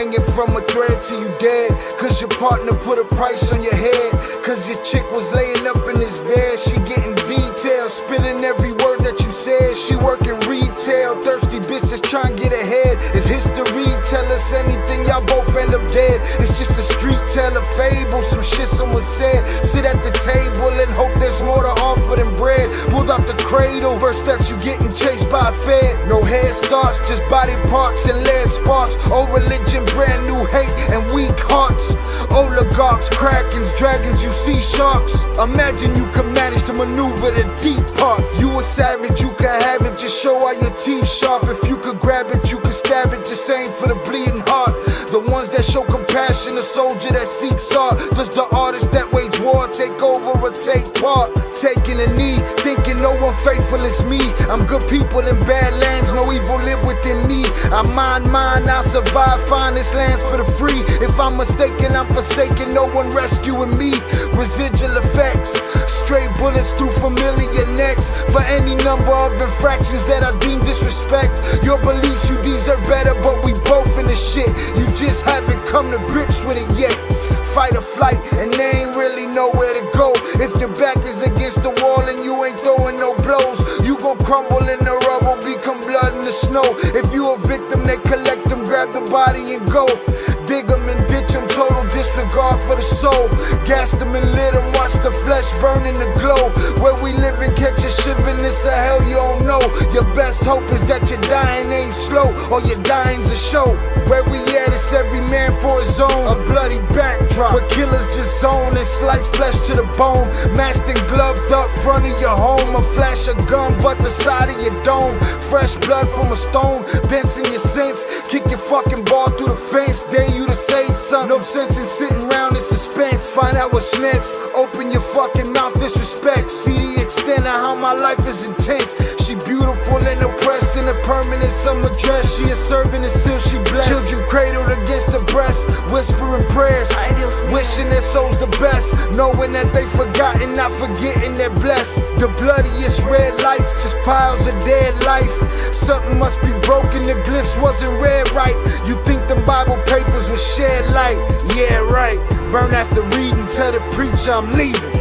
hanging from a thread till you dead. Cause your partner put a price on your head. Cause your chick was laying up in his bed. She getting details, spitting every word that you said. She working retail, thirsty bitch just trying to get ahead. If history tell us anything, y'all both end up dead. It's just a street tale, a fable, some shit someone said. Sit at the table and hope there's more to offer than bread. Pulled out the cradle, first steps you getting chased by a fed. No head starts, just body parts and lead sparks. Old religion, brand new hate and weak hearts. Oligarchs, krakens, dragons, you see sharks. Imagine you could manage to maneuver the deep part. You a savage, you can have it, just show all your teeth sharp. If you could grab it, you could stab it, just aim for the bleeding heart. The ones that show compassion, a soldier that seeks art. Does the artist that wage war take over or take part? Taking a knee, thinking no one faithful is me. I'm good people in bad lands, no evil live within me. I mind mine, I'll survive, find this lands for the free. If I'm mistaken, I'm forsaken, no one rescuing me. Residual effects, straight bullets through familiar necks. For any number of infractions that I deem disrespect. Your beliefs, you deserve better, but we both in the shit. You just haven't come to grips with it yet. Fight or flight, and they ain't really nowhere to go. If your back is against the wall and you ain't throwing no blows, you gon' crumble in the rubble, become blood in the snow. If you a victim, they collect them, grab the body and go. Dig them and ditch them, total disregard for the soul. Gas them and lit them, watch the flesh burn in the glow. Where we live and catch a shivering, it's a hell you don't know. Your best hope is that your dying ain't slow, or your dying's a show. Where we at, it's every man for his own. A bloody backdrop, where killers just zone and slice flesh to the bone. Masked and gloved up front of your home. A flash of gun, but the side of your dome. Fresh blood from a stone, dents in your sense. Kick your fucking ball through the fence, dare you to say something. No sense in sitting around in suspense. Find out what's next, open your fucking mouth, disrespect. See the extent of how my life is intense. She beautiful and oppressed in a permanent summer dress. She a servant and still she blessed. Children cradled against her breast, whispering prayers, wishing their souls the best, knowing that they forgotten, not forgetting they're blessed. The bloodiest red lights, just piles of dead life. Something must be broken, the glyphs wasn't read right. You think the Bible papers will shed light? Yeah, right. Burn after reading, tell the preacher I'm leaving.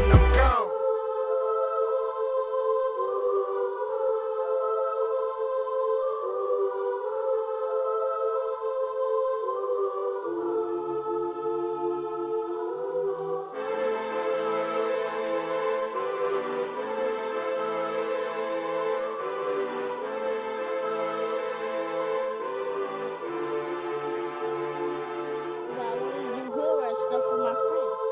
Stuff for my friend.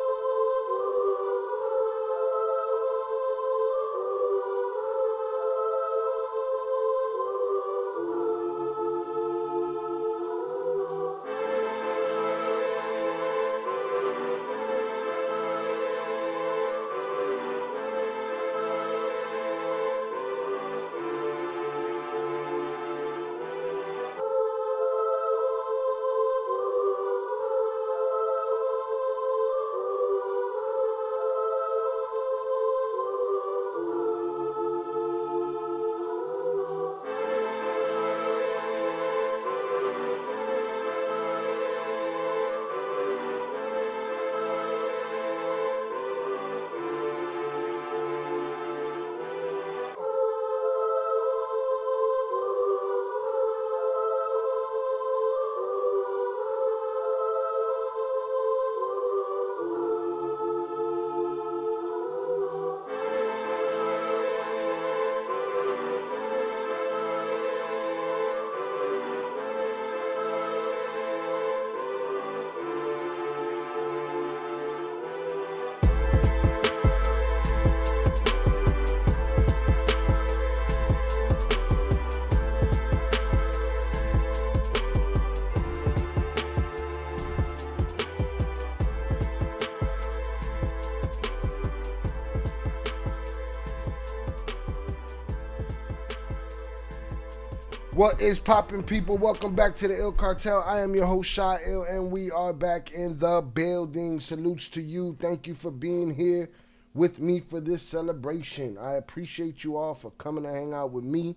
What is poppin', people? Welcome back to the ILL Cartel. I am your host, Shy Ill, and we are back in the building. Salutes to you. Thank you for being here with me for this celebration. I appreciate you all for coming to hang out with me.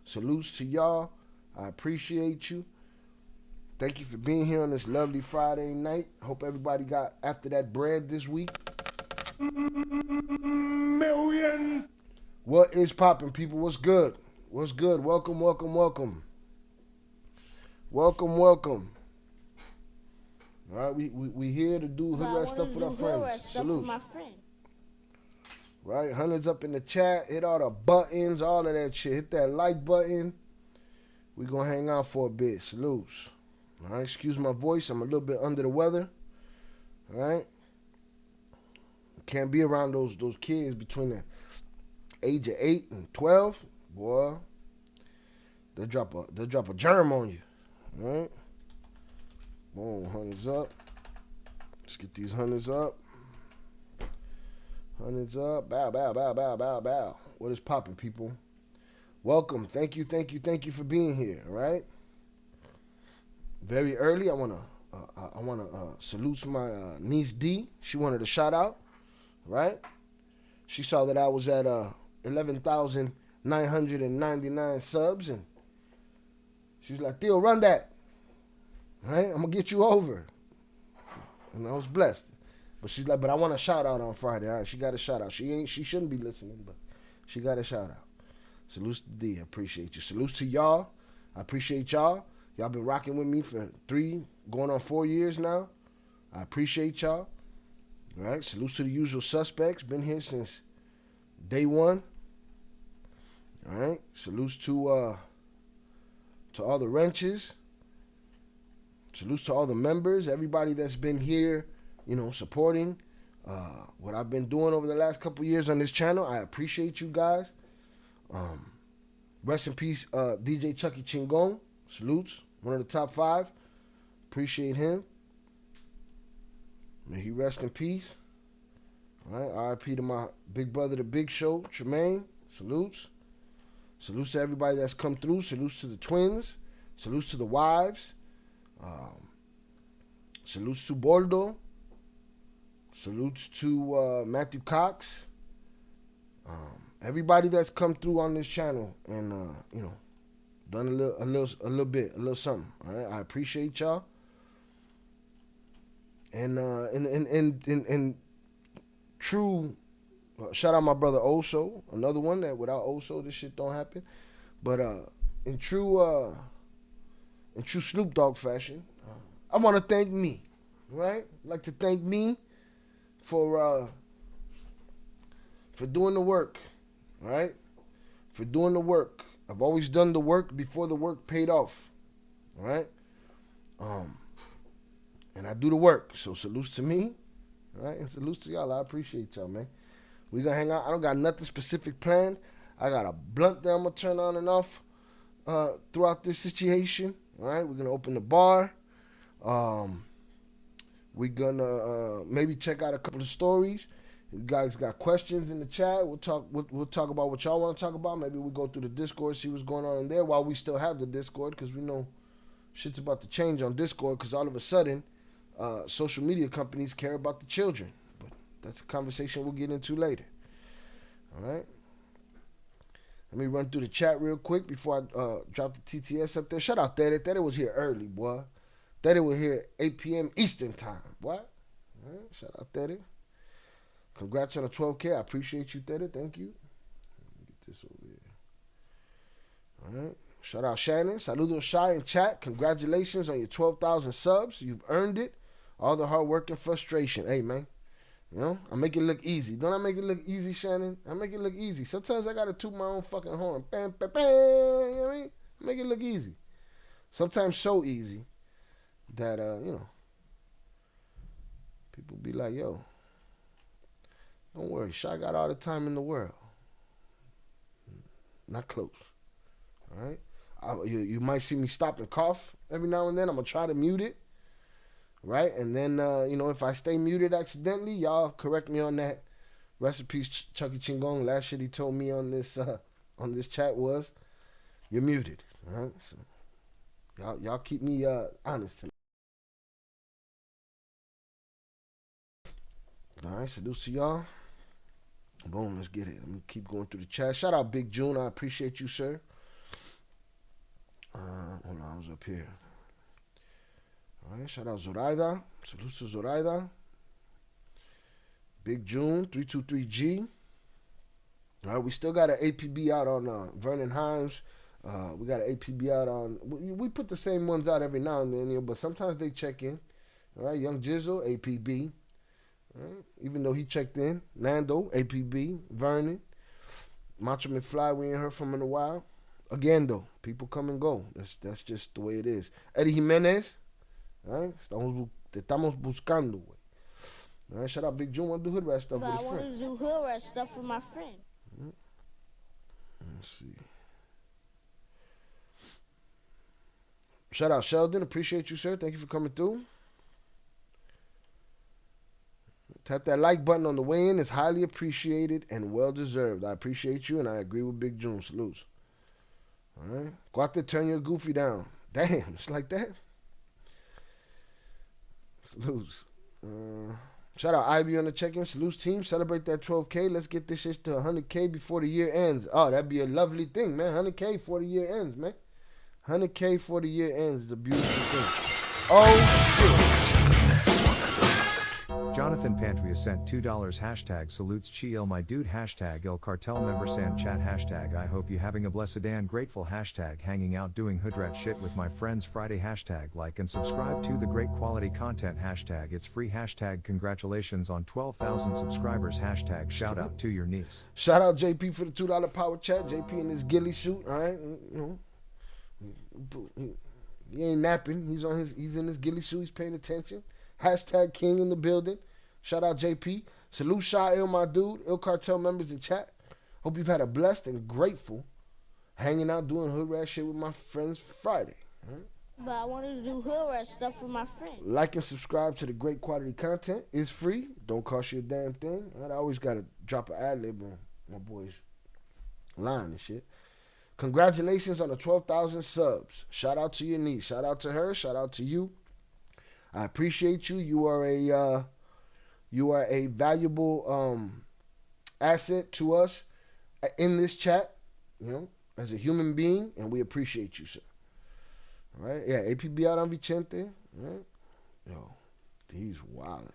Salutes to y'all. I appreciate you. Thank you for being here on this lovely Friday night. Hope everybody got after that bread this week. Millions. What is popping, people? What's good? What's good? Welcome, welcome, welcome. Welcome, welcome. All right, we here to do hood rat stuff with our friends. Salute. Right, hundreds up in the chat. Hit all the buttons, all of that shit. Hit that like button. We gonna hang out for a bit. Salutes. All right, excuse my voice. I'm a little bit under the weather. All right. Can't be around those kids between the age of 8 and 12. Boy, they'll drop a germ on you. All right. Boom, hundreds up. Let's get these hundreds up. Hundreds up. Bow, bow, bow, bow, bow, bow. What is popping, people? Welcome. Thank you for being here. All right. Very early, I wanna salute my niece D. She wanted a shout out, right? She saw that I was at 11,999 subs, and she's like, "Theo, run that, right? I'm gonna get you over." And I was blessed. But she's like, "But I want a shout out on Friday." All right, she got a shout out. She shouldn't be listening, but she got a shout out. Salutes to D. I appreciate you. Salutes to y'all. I appreciate y'all. Y'all been rocking with me for 3, going on 4 years now. I appreciate y'all. All right. Salutes to the usual suspects. Been here since day one. All right. Salutes to all the wrenches. Salutes to all the members. Everybody that's been here, you know, supporting what I've been doing over the last couple years on this channel. I appreciate you guys. Rest in peace, DJ Chucky Chingon. Salutes. One of the top 5. Appreciate him. May he rest in peace. All right. R.I.P. to my big brother, the Big Show, Tremaine. Salutes. Salutes to everybody that's come through. Salutes to the twins. Salutes to the wives. Salutes to Boldo. Salutes to Matthew Cox. Everybody that's come through on this channel and you know, done a little something. All right, I appreciate y'all. And true, shout out my brother Oso, another one that without Oso this shit don't happen. But in true Snoop Dogg fashion, I want to thank me. Right, I'd like to thank me for doing the work. All right, for doing the work. I've always done the work before the work paid off. All right. And I do the work. So salutes to me. All right. And salutes to y'all. I appreciate y'all, man. We gonna hang out. I don't got nothing specific planned. I got a blunt that I'm gonna turn on and off throughout this situation. All right. We're gonna open the bar. We're gonna maybe check out a couple of stories. You guys got questions in the chat. We'll talk about what y'all want to talk about. Maybe we'll go through the Discord, see what's going on in there while we still have the Discord, because we know shit's about to change on Discord, because all of a sudden social media companies care about the children. But that's a conversation we'll get into later. All right. Let me run through the chat real quick before I drop the TTS up there. Shout out Teddy. Teddy was here early, boy. Teddy was here at 8 p.m. Eastern time. What? All right. Shout out Teddy. Congrats on the 12K. I appreciate you, Teddy. Thank you. Let me get this over here. All right. Shout out Shannon. Saludos Shy in chat. Congratulations on your 12,000 subs. You've earned it. All the hard work and frustration. Hey, man. You know, I make it look easy. Don't I make it look easy, Shannon? I make it look easy. Sometimes I got to toot my own fucking horn. Bam, bam, bam. You know what I mean? I make it look easy. Sometimes so easy that, you know, people be like, yo, don't worry, Shy got all the time in the world. Not close. All right? You might see me stop and cough every now and then. I'm going to try to mute it. Right? And then, you know, if I stay muted accidentally, y'all correct me on that. Rest in peace, Chucky Chingon. Last shit he told me on this chat was, you're muted. All right? So, y'all keep me honest tonight. All right, salute to y'all. Boom, let's get it. Let me keep going through the chat. Shout out Big June. I appreciate you, sir. Hold on, I was up here. All right, shout out Zoraida. Salute to Zoraida. Big June, 323G. All right, we still got an APB out on Vernon Himes. We got an APB out on. We put the same ones out every now and then, but sometimes they check in. All right, Young Jizzle, APB. All right, even though he checked in. Nando, APB. Vernon. Macho McFly, we ain't heard from in a while. Again, though, people come and go. That's just the way it is. Eddie Jimenez. All right, te estamos buscando, güey. All right, shout out Big June. Want to do hood rat stuff But with I his want friend. to do hood rat stuff with my friend. Let's see. Shout out Sheldon. Appreciate you, sir. Thank you for coming through. Tap that like button on the way in. It's highly appreciated and well deserved. I appreciate you, and I agree with Big June. Salutes. All right. Go out there, turn your goofy down. Damn, it's like that. Salutes. Shout out IB on the check-in. Salutes team. Celebrate that 12K. Let's get this shit to 100K before the year ends. Oh, that'd be a lovely thing, man. 100K before the year ends, man. 100K before the year ends is a beautiful thing. Oh, shit. Jonathan Pantria sent $2 hashtag salutes Chill my dude hashtag ILL CARTEL member Sam chat hashtag I hope you having a blessed and grateful hashtag hanging out doing hoodrat shit with my friends Friday hashtag like and subscribe to the great quality content hashtag it's free hashtag congratulations on 12,000 subscribers hashtag shout out to your niece. Shout out JP for the $2 power chat. JP in his ghillie suit, all right? You know, he ain't napping. He's in his ghillie suit. He's paying attention. Hashtag King in the building. Shout out JP. Salute Shy Ill, my dude. ILL Cartel members in chat. Hope you've had a blessed and grateful hanging out doing hood rat shit with my friends Friday. Right? But I wanted to do hood rat stuff with my friend. Like and subscribe to the great quality content. It's free. Don't cost you a damn thing. Right? I always got to drop an ad-lib on my boy's line and shit. Congratulations on the 12,000 subs. Shout out to your niece. Shout out to her. Shout out to you. I appreciate you. You are a valuable asset to us in this chat, you know, as a human being, and we appreciate you, sir. All right? Yeah, APB out on Vicente. Right? Yo, he's wilding.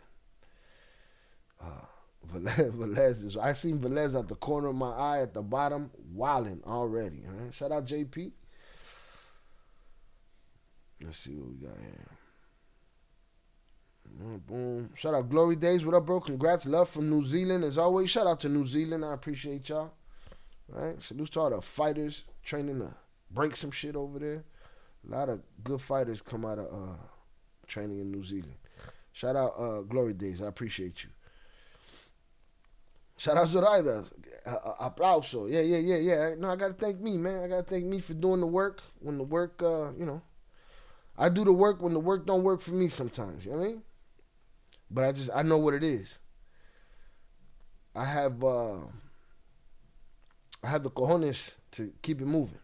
Velez is, I seen Velez at the corner of my eye at the bottom, wilding already. All right? Shout out JP. Let's see what we got here. Boom. Shout out Glory Days. What up, bro? Congrats. Love from New Zealand as always. Shout out to New Zealand. I appreciate y'all. All right. Salute to all the fighters training to break some shit over there. A lot of good fighters come out of training in New Zealand. Shout out Glory Days. I appreciate you. Shout out Zoraida. Aplauso. Yeah. No, I got to thank me, man. I got to thank me for doing the work. When the work, you know, I do the work when the work don't work for me sometimes. You know what I mean? But I know what it is. I have the cojones to keep it moving.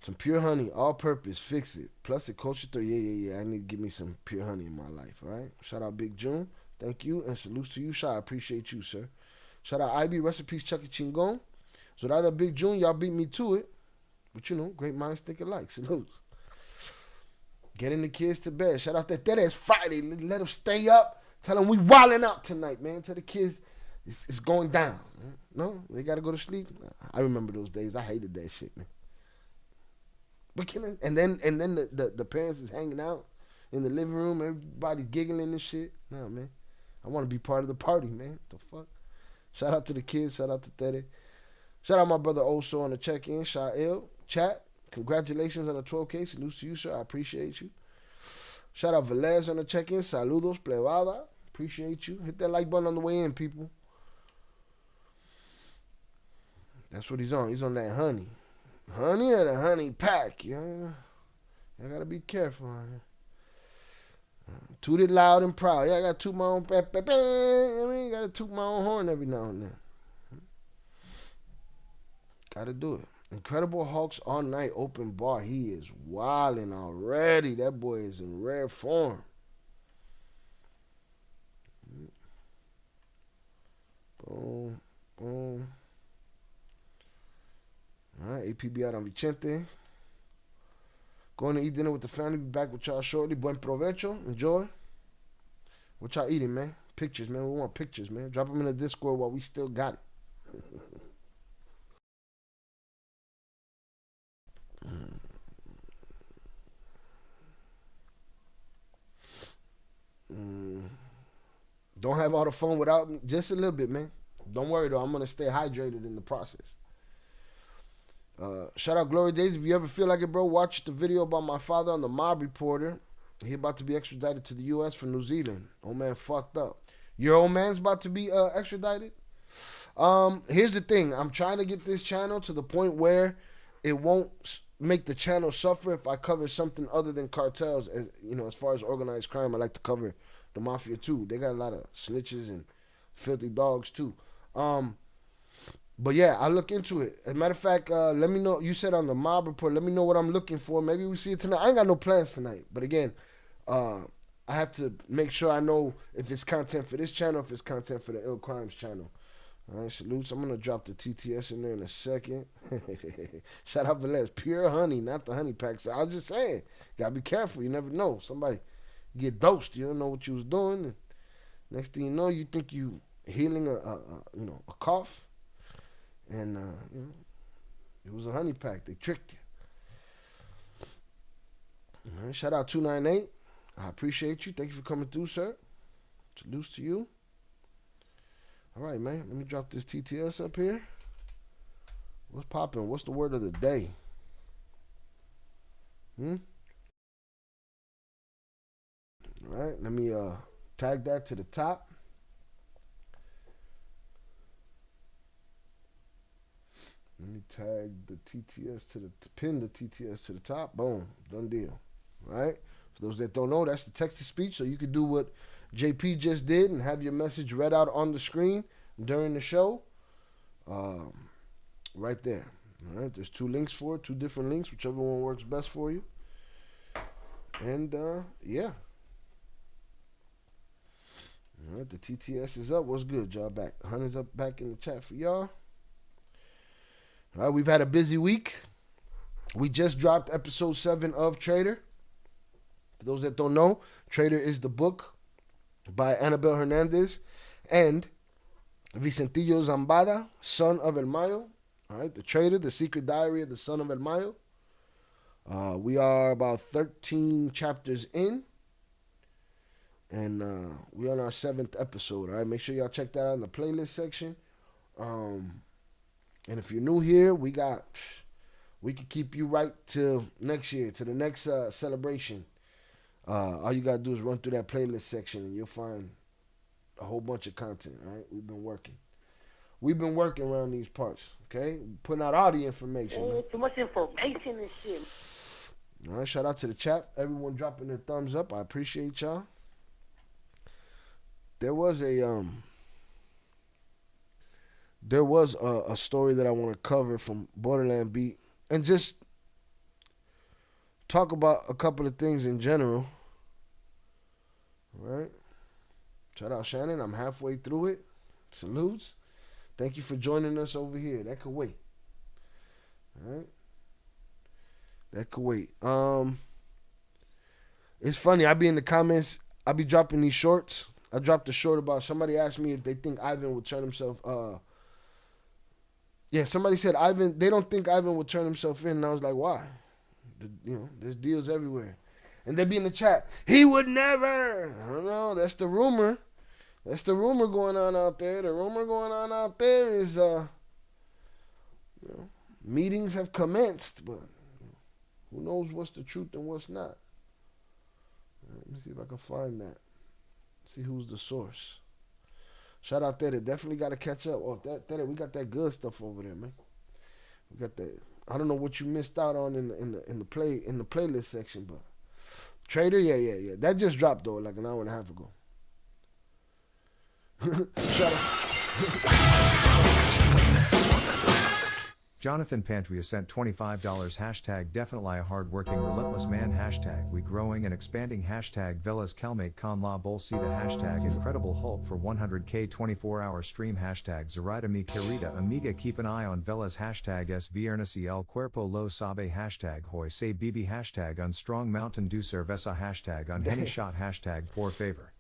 Some pure honey, all purpose, fix it. Plus it culture 3. Yeah. I need to give me some pure honey in my life, all right? Shout out Big June. Thank you, and salutes to you, Shy. I appreciate you, sir. Shout out IB, recipes Chucky Chingon. So that Big June, y'all beat me to it. But you know, great minds think alike. Salutes. Getting the kids to bed. Shout out that is Friday. Let them stay up. Tell them we wilding out tonight, man. Tell the kids it's going down. Man. No, they got to go to sleep. I remember those days. I hated that shit, man. But and then the parents is hanging out in the living room. Everybody giggling and shit. No, man. I want to be part of the party, man. The fuck? Shout out to the kids. Shout out to Teddy. Shout out my brother Oso on the check-in. Shy Ill. Chat. Congratulations on the 12K. Salutes to you, sir. I appreciate you. Shout out Velez on the check-in. Saludos, plebada. Appreciate you. Hit that like button on the way in, people. That's what he's on. He's on that honey. Honey or the honey pack, you know? I gotta be careful on here. Toot it loud and proud. Yeah, I gotta toot my own gotta toot my own horn every now and then. Gotta do it. Incredible Hulk's all night open bar. He is wilding already. That boy is in rare form. Boom. Boom. All right, APB out on Vicente. Going to eat dinner with the family. Be back with y'all shortly. Buen provecho. Enjoy. What y'all eating, man? Pictures, man. We want pictures, man. Drop them in the Discord while we still got it. Don't have all the fun without me. Just a little bit, man. Don't worry, though. I'm going to stay hydrated in the process. Shout out Glory Days. If you ever feel like it, bro, watch the video about my father on the Mob Reporter. He about to be extradited to the U.S. from New Zealand. Old man fucked up. Your old man's about to be extradited? Here's the thing. I'm trying to get this channel to the point where it won't make the channel suffer if I cover something other than cartels. As, you know, as far as organized crime, I like to cover the mafia too. They got a lot of snitches and filthy dogs too. But yeah, I'll look into it. As a matter of fact, let me know. You said on the Mob Report, let me know what I'm looking for. Maybe we see it tonight. I ain't got no plans tonight. But again, I have to make sure I know if it's content for this channel, if it's content for the Ill Crimes channel. All right, salutes. I'm going to drop the TTS in there in a second. Shout out Velez. Pure honey, not the honey packs. I was just saying, got to be careful. You never know. Somebody get dosed. You don't know what you was doing. And next thing you know, you think you healing a cough. And, you know, it was a honey pack. They tricked you. All right, shout out 298. I appreciate you. Thank you for coming through, sir. Salutes to you. All right, man. Let me drop this TTS up here. What's popping? What's the word of the day? All right. Let me tag that to the top. Let me tag the TTS to pin the TTS to the top. Boom. Done deal. All right. For those that don't know, that's the text-to-speech. So you could do what JP just did and have your message read out on the screen during the show. Right there. All right. There's two links for it. Two different links, whichever one works best for you. And, yeah. All right. The TTS is up. What's good, y'all? Back. Hunter's up back in the chat for y'all. All right, we've had a busy week. We just dropped episode 7 of Trader. For those that don't know, Trader is the book by Annabelle Hernandez and Vicentillo Zambada, son of El Mayo. All right, The Trader, The Secret Diary of the Son of El Mayo. We are about 13 chapters in. And we're on our 7th episode. All right, make sure y'all check that out in the playlist section. And if you're new here, we could keep you right till next year, to the next celebration. All you got to do is run through that playlist section and you'll find a whole bunch of content, right? We've been working around these parts, okay? Putting out all the information. Man. Too much information and shit. All right, shout out to the chat. Everyone dropping their thumbs up. I appreciate y'all. There was a story that I want to cover from Borderland Beat and just talk about a couple of things in general. All right. Shout out Shannon. I'm halfway through it. Salutes. Thank you for joining us over here. That could wait. All right. That could wait. It's funny. I be in the comments. I be dropping these shorts. I dropped a short about somebody asked me if they think Ivan would turn himself somebody said Ivan, they don't think Ivan would turn himself in. And I was like, why? There's deals everywhere. And they be in the chat, he would never. I don't know. That's the rumor. That's the rumor going on out there. The rumor going on out there is, meetings have commenced, but who knows what's the truth and what's not. Let me see if I can find that. See who's the source. Shout out Ted. Definitely got to catch up. Oh, Ted, we got that good stuff over there, man. We got that. I don't know what you missed out on in the playlist section, but Trader, yeah. That just dropped though, like an hour and a half ago. Shout out. Jonathan Pantria sent $25 hashtag definitely a hard-working relentless man hashtag we growing and expanding hashtag Velas Calmate con la bolsita hashtag incredible Hulk for 100k 24-hour stream hashtag Zoraida mi querida amiga keep an eye on Velas hashtag es viernes y el cuerpo lo sabe hashtag hoy se bibi hashtag unstrong mountain dew cerveza hashtag unhenny shot hashtag por favor.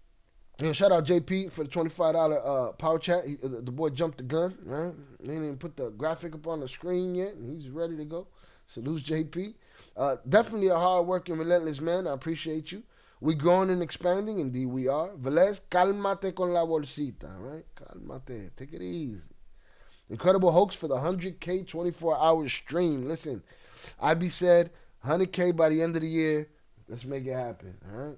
Yo, shout out JP for the $25 power chat. The boy jumped the gun, right? He didn't even put the graphic up on the screen yet, and he's ready to go. Salute JP. Definitely a hard-working, relentless man. I appreciate you. We growing and expanding, indeed we are. Velez, cálmate con la bolsita, right? Cálmate, take it easy. Incredible hoax for the 100K 24-hour stream. Listen, IB said 100K by the end of the year. Let's make it happen, all right?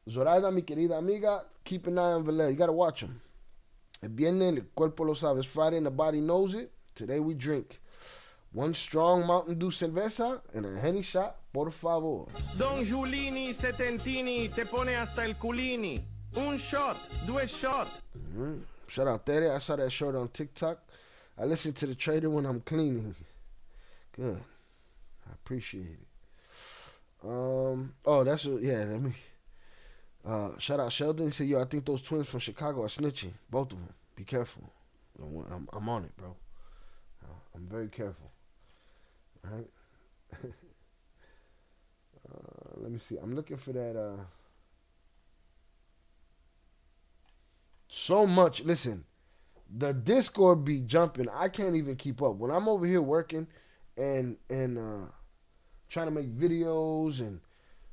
Zoraida, mi querida amiga, keep an eye on Velez. You got to watch him. El viernes, el cuerpo lo sabe. It's Friday and the body knows it. Today we drink one strong Mountain Dew cerveza and a Henny shot, por favor. Don Giulini Setentini te pone hasta el culini. Un shot, due shot. Mm-hmm. Shout out Tere. I saw that short on TikTok. I listen to the trader when I'm cleaning. Good. I appreciate it. Let me... shout out Sheldon. He said, yo, I think those twins from Chicago are snitching. Both of them. Be careful. I'm on it, bro. I'm very careful. All right? Let me see. I'm looking for that. So much. Listen, the Discord be jumping. I can't even keep up. When I'm over here working and trying to make videos and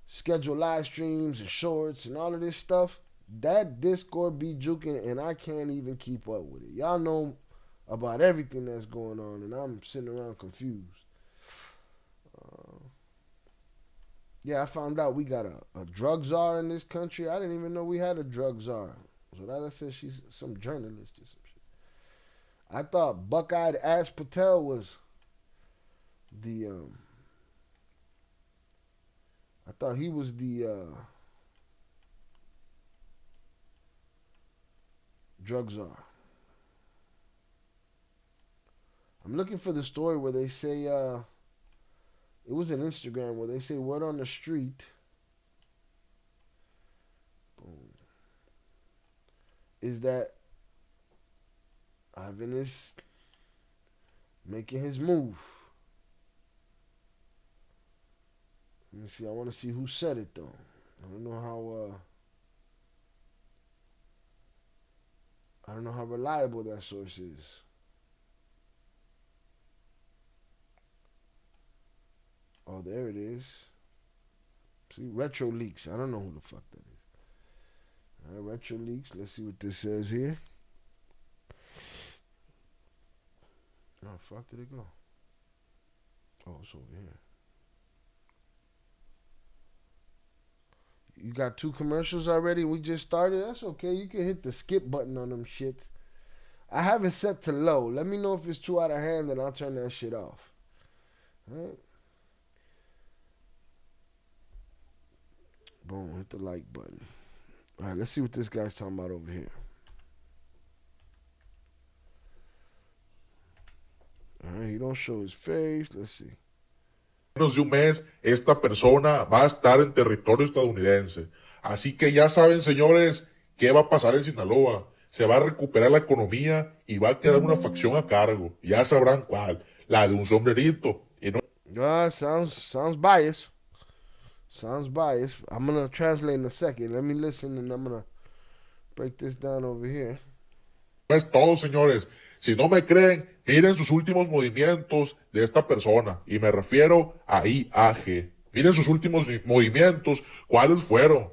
schedule live streams and shorts and all of this stuff, that Discord be juking and I can't even keep up with it. Y'all know about everything that's going on and I'm sitting around confused. I found out we got a drug czar in this country. I didn't even know we had a drug czar. So that says she's some journalist or some shit. I thought Buckeyed Ass Patel was the I thought he was the drug czar. I'm looking for the story where they say, it was an Instagram where they say word on the street. Boom. Is that Ivan is making his move. Let me see. I want to see who said it though. I don't know how reliable that source is. Oh, there it is. See, Retro Leaks. I don't know who the fuck that is. All right, Retro Leaks. Let's see what this says here. Oh, fuck did it go? Oh, it's over here. You got 2 commercials already? We just started? That's okay. You can hit the skip button on them shits. I have it set to low. Let me know if it's too out of hand, then I'll turn that shit off. All right. Boom. Hit the like button. All right. Let's see what this guy's talking about over here. All right. He don't show his face. Let's see. Menos de un mes, esta persona va a estar en territorio estadounidense. Así que ya saben, señores, qué va a pasar en Sinaloa. Se va a recuperar la economía y va a quedar una facción a cargo. Ya sabrán cuál. La de un sombrerito. Y no... Sounds biased. Sounds biased. I'm going to translate in a second. Let me listen and I'm going to break this down over here. No es todo, señores. Si no me creen, miren sus últimos movimientos de esta persona. Y me refiero a IAG. Miren sus últimos movimientos. ¿Cuáles fueron?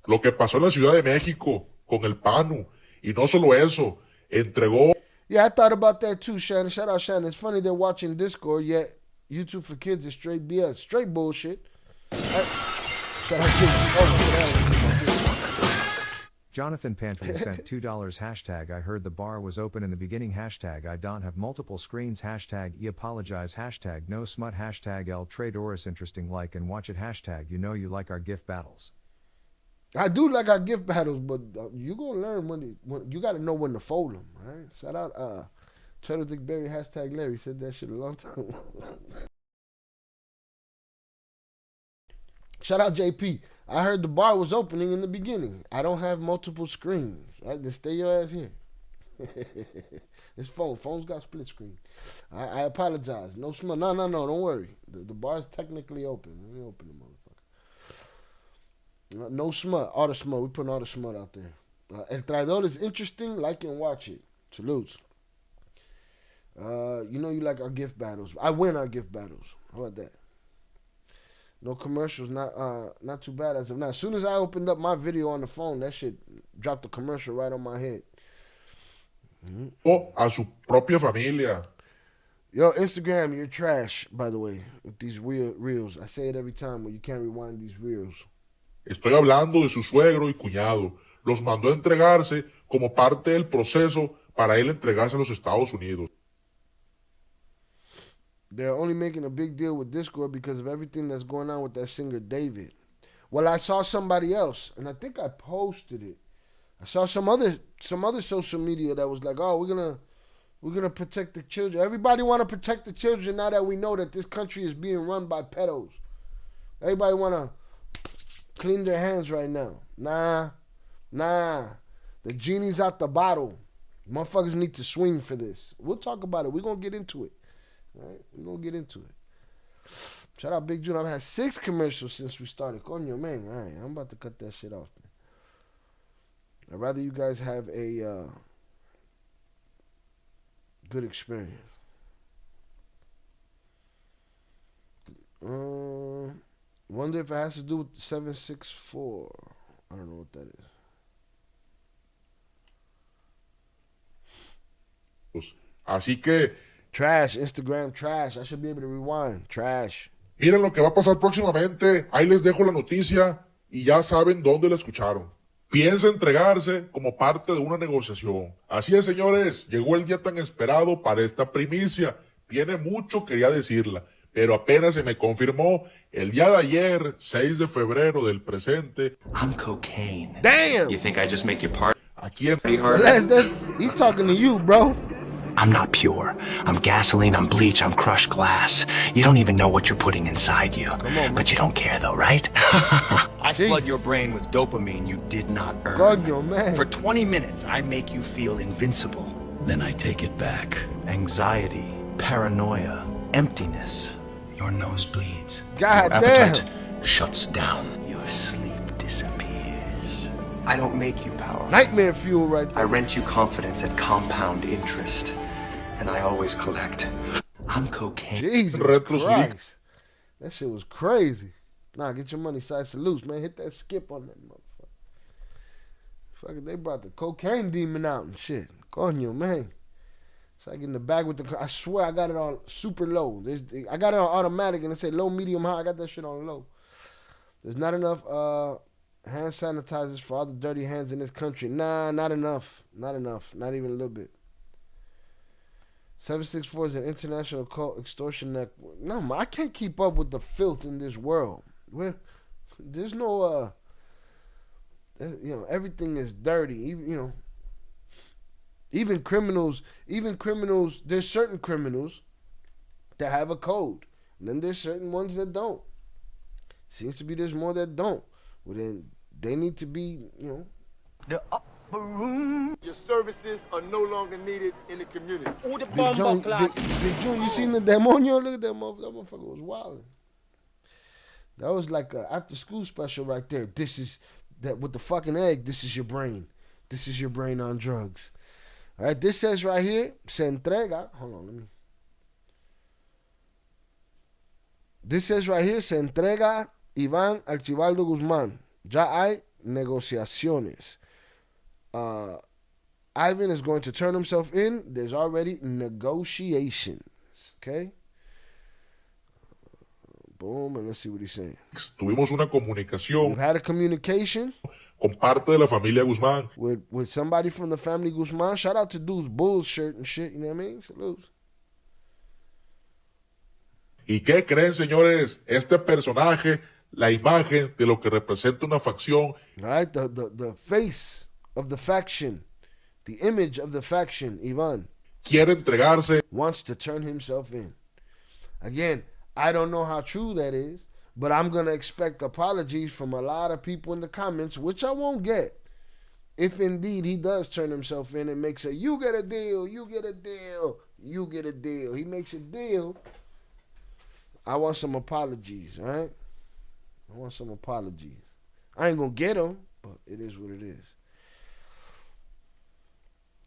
Lo que pasó en la Ciudad de México con el PANU. Y no solo eso. Entregó... Yeah, I thought about that too, Shannon. Shout out, Shannon. It's funny they're watching Discord, yet YouTube for Kids is straight BS. Straight bullshit. Shout out to Jonathan Pantry sent $2 hashtag I heard the bar was open in the beginning hashtag I don't have multiple screens hashtag I apologize hashtag no smut hashtag El Tradoris interesting like and watch it hashtag you know you like our gift battles. I do like our gift battles, but you gonna learn when you gotta know when to fold them, right? Shout out Turtle Dick Berry, hashtag Larry said that shit a long time ago. Shout out JP. I heard the bar was opening in the beginning. I don't have multiple screens. All right, then stay your ass here. It's phone. Phone's got split screen. I apologize. No smut. No. Don't worry. The bar's technically open. Let me open the motherfucker. No smut. All the smut. We putting all the smut out there. El Traidor is interesting. Like and watch it. Salutes. You know you like our gift battles. I win our gift battles. How about that? No commercials. Not too bad as of now. As soon as I opened up my video on the phone, that shit dropped a commercial right on my head. A su propia familia. Yo, Instagram, you're trash, by the way, with these reels. I say it every time when you can't rewind these reels. Estoy hablando de su suegro y cuñado. Los mandó a entregarse como parte del proceso para él entregarse a los Estados Unidos. They're only making a big deal with Discord because of everything that's going on with that singer David. Well, I saw somebody else, and I think I posted it. I saw some other social media that was like, "Oh, we're gonna protect the children." Everybody want to protect the children now that we know that this country is being run by pedos. Everybody want to clean their hands right now. Nah. The genie's out the bottle. Motherfuckers need to swing for this. We'll talk about it. We're gonna get into it. All right, we're gonna get into it. Shout out Big June. I've had 6 commercials since we started. Coño, man. All right, I'm about to cut that shit off, man. I'd rather you guys have a good experience. Wonder if it has to do with 764. I don't know what that is. Así que Trash, Instagram trash. I should be able to rewind. Trash. miren lo que va a pasar próximamente. Ahí les dejo la noticia y ya saben dónde la escucharon. Piensa entregarse como parte de una negociación. Así es, señores, llegó el día tan esperado para esta primicia. Tiene mucho, quería decirla, pero apenas se me confirmó el día de ayer, 6 de febrero del presente. I'm cocaine. Damn! You think I just make you part? Aquí en He talking to you, bro. I'm not pure. I'm gasoline, I'm bleach, I'm crushed glass. You don't even know what you're putting inside you. Come on, but you don't care though, right? I Jesus. flood your brain with dopamine you did not earn. Coño, man. For 20 minutes, I make you feel invincible. Then I take it back. Anxiety, paranoia, emptiness. Your nose bleeds. God Your damn. appetite shuts down. Your sleep disappears. I don't make you powerful. Nightmare fuel right I there. rent you confidence at compound interest. And I always collect. I'm cocaine. Jesus Retros Christ. That shit was crazy. Nah, get your money, side salutes, man. Hit that skip on that motherfucker. Fuck it, they brought the cocaine demon out and shit. Coño, man. So I get in the bag with the. I swear I got it on super low. I got it on automatic and it said low, medium, high. I got that shit on low. There's not enough hand sanitizers for all the dirty hands in this country. Nah, not enough. Not enough. Not even a little bit. 764 is an international cult extortion network. No, I can't keep up with the filth in this world. There's no, everything is dirty. Even criminals, there's certain criminals that have a code. And then there's certain ones that don't. Seems to be there's more that don't. Well, then they need to be, The upper room. Your services are no longer needed in the community. Big June, you seen the demonio? Look at that motherfucker. That motherfucker was wilding. That was like a after school special right there. This is that with the fucking egg. This is your brain. This is your brain on drugs. All right. This says right here. Se entrega. Hold on. Let me. This says right here. Se entrega Iván Archibaldo Guzmán. Ya hay negociaciones. Ivan is going to turn himself in. There's already negotiations. Okay? Boom, and let's see what he's saying. Tuvimos una comunicación We've had a communication con parte de la familia Guzmán. with somebody from the family Guzman. Shout out to dude's Bulls shirt and shit. You know what I mean? Salutes. ¿Y qué creen, señores? Este personaje, la imagen de lo que representa una facción, All right? The face of the faction. The image of the faction, Ivan. quiere entregarse. Wants to turn himself in. Again, I don't know how true that is, but I'm going to expect apologies from a lot of people in the comments, which I won't get. If indeed he does turn himself in and makes a, you get a deal, you get a deal, you get a deal. He makes a deal. I want some apologies, all right? I want some apologies. I ain't going to get them, but it is what it is.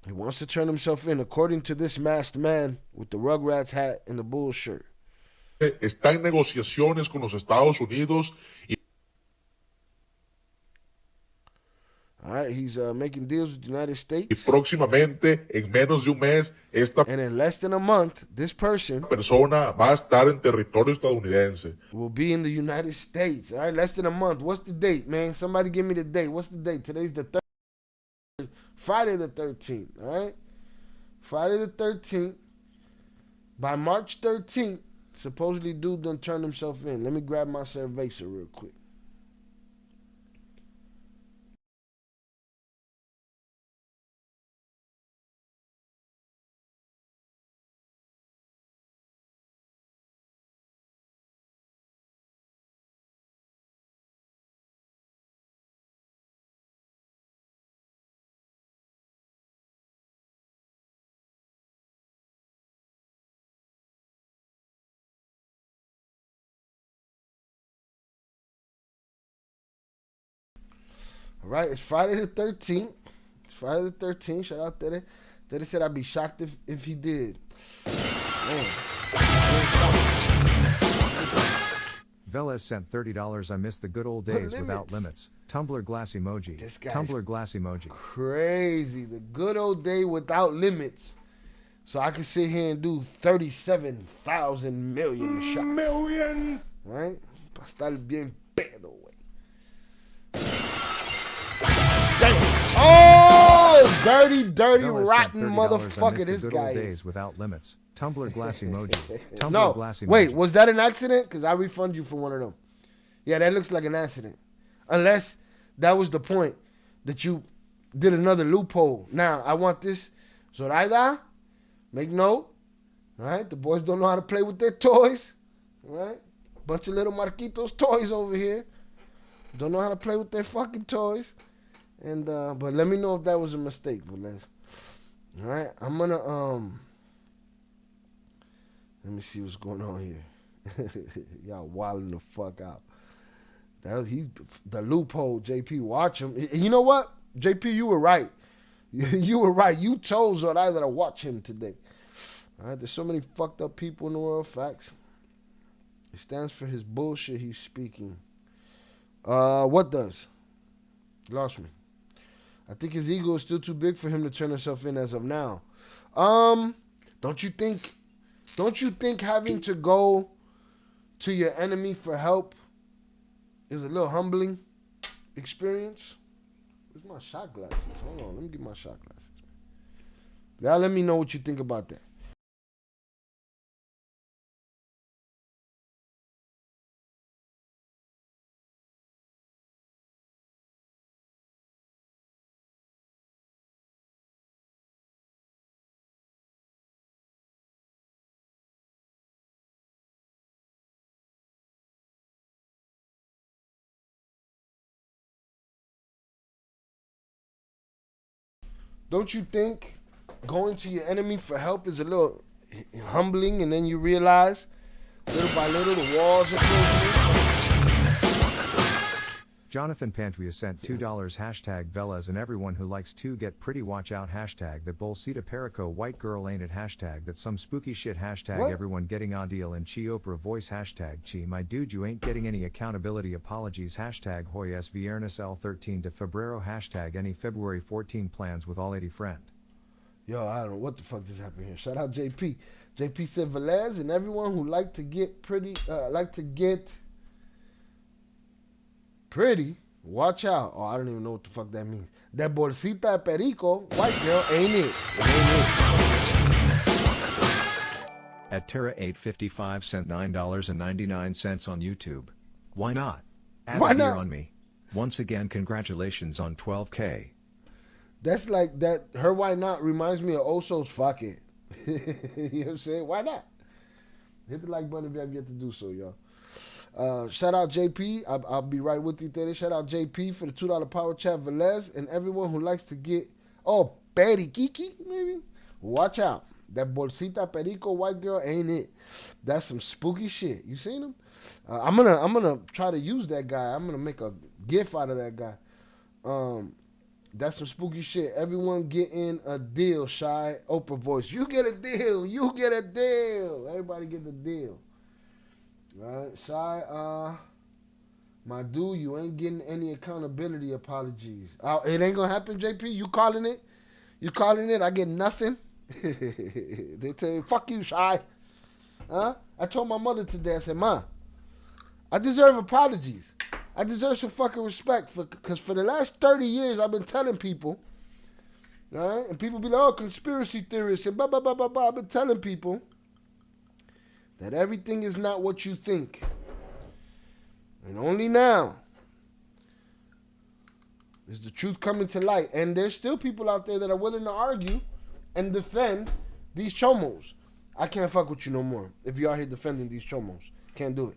He wants to turn himself in, according to this masked man with the Rugrats hat and the bull shirt. Está en negociaciones con los Estados Unidos. All right, he's making deals with the United States. Y próximamente, en menos de un mes, esta And in less than a month, this person persona va a estar en territorio estadounidense. will be in the United States. All right, less than a month. What's the date, man? Somebody give me the date. What's the date? Today's the 13th. Friday the 13th, all right? Friday the 13th. By March 13th, supposedly dude done turned himself in. Let me grab my cerveza real quick. All right, it's Friday the 13th. It's Friday the 13th. Shout out Tere. Tere said I'd be shocked if he did. Man. Velez sent $30. I miss the good old days without limits. Tumblr glass emoji. This guy's Tumblr glass emoji. Crazy. The good old day without limits. So I could sit here and do 37,000 million shots. Million. Right? Para estar bien pedo, güey. Oh, dirty, Velez rotten sent $30. motherfucker. I miss This the good guy old is. days without limits. Tumblr glass emoji. Tumblr No, glass emoji. wait, was that an accident? Because I refund you for one of them. Yeah, that looks like an accident. Unless that was the point, that you did another loophole. Now, I want this. Zoraida, make note. All right, the boys don't know how to play with their toys. All right, bunch of little Marquitos toys over here. Don't know how to play with their fucking toys. And but let me know if that was a mistake, Velez. All right, I'm gonna let me see what's going on here. Y'all wilding the fuck out. That was, he's the loophole. JP, watch him. You know what, JP, you were right. You were right. You told Zoraida to watch him today. All right, there's so many fucked up people in the world. Facts. It stands for his bullshit he's speaking. What does? Lost me. I think his ego is still too big for him to turn himself in as of now. Don't you think having to go to your enemy for help is a little humbling experience? Where's my shot glasses? Hold on, let me get my shot glasses. Y'all let me know what you think about that. Don't you think going to your enemy for help is a little humbling, and then you realize little by little the walls are closing in? Jonathan Pantuia sent $2 hashtag Velez and everyone who likes to get pretty watch out hashtag that Bolsita Perico white girl ain't it hashtag that some spooky shit hashtag What? everyone getting on deal and Chi Oprah voice hashtag Chi my dude you ain't getting any accountability apologies hashtag Hoy es viernes el 13 de febrero hashtag any February 14 plans with all 80 friend. Yo, I don't know what the fuck just happened here. Shout out JP. JP said Velez and everyone who like to get pretty, watch out. Oh, I don't even know what the fuck that means. That bolsita de perico, white girl, ain't it. It ain't it. At Terra855 sent $9.99 on YouTube. Why not? Add Why a year not? on me. Once again congratulations on 12K. That's like that. Her why not reminds me of Oso's fuck it. You know what I'm saying? Why not? Hit the like button if you have yet to do so, y'all. Shout out JP. I'll be right with you there. Shout out JP for the $2 power chat. Velez and everyone who likes to get Betty Kiki, maybe. Watch out. That bolsita perico white girl ain't it. That's some spooky shit. You seen him? I'm gonna try to use that guy. I'm gonna make a gif out of that guy. That's some spooky shit. Everyone getting a deal, Shy. Oprah voice. You get a deal. You get a deal. Everybody get the deal. Right? Shy, my dude, you ain't getting any accountability apologies. It ain't gonna happen, JP. You calling it? You calling it? I get nothing. They tell you, fuck you, Shy. Huh? I told my mother today, I said, Ma, I deserve apologies. I deserve some fucking respect because for the last 30 years I've been telling people, right? And people be like, oh, conspiracy theorists and blah, blah, blah, blah, blah. I've been telling people that everything is not what you think. And only now is the truth coming to light. And there's still people out there that are willing to argue and defend these chomos. I can't fuck with you no more if you out here defending these chomos. Can't do it.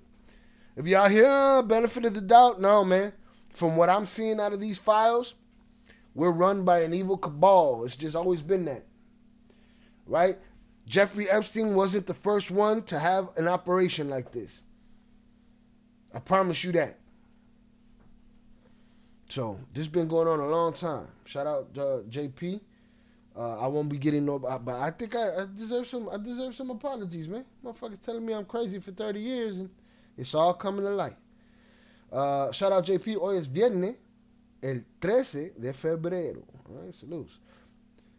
If you out here, benefit of the doubt, no, man. From what I'm seeing out of these files, we're run by an evil cabal. It's just always been that. Right? Jeffrey Epstein wasn't the first one to have an operation like this. I promise you that. So, this has been going on a long time. Shout out JP. I won't be getting no, but I think I deserve some. I deserve some apologies, man. Motherfuckers telling me I'm crazy for 30 years, and it's all coming to light. Shout out JP. Hoy es viernes, el 13 de febrero. All right, salutes.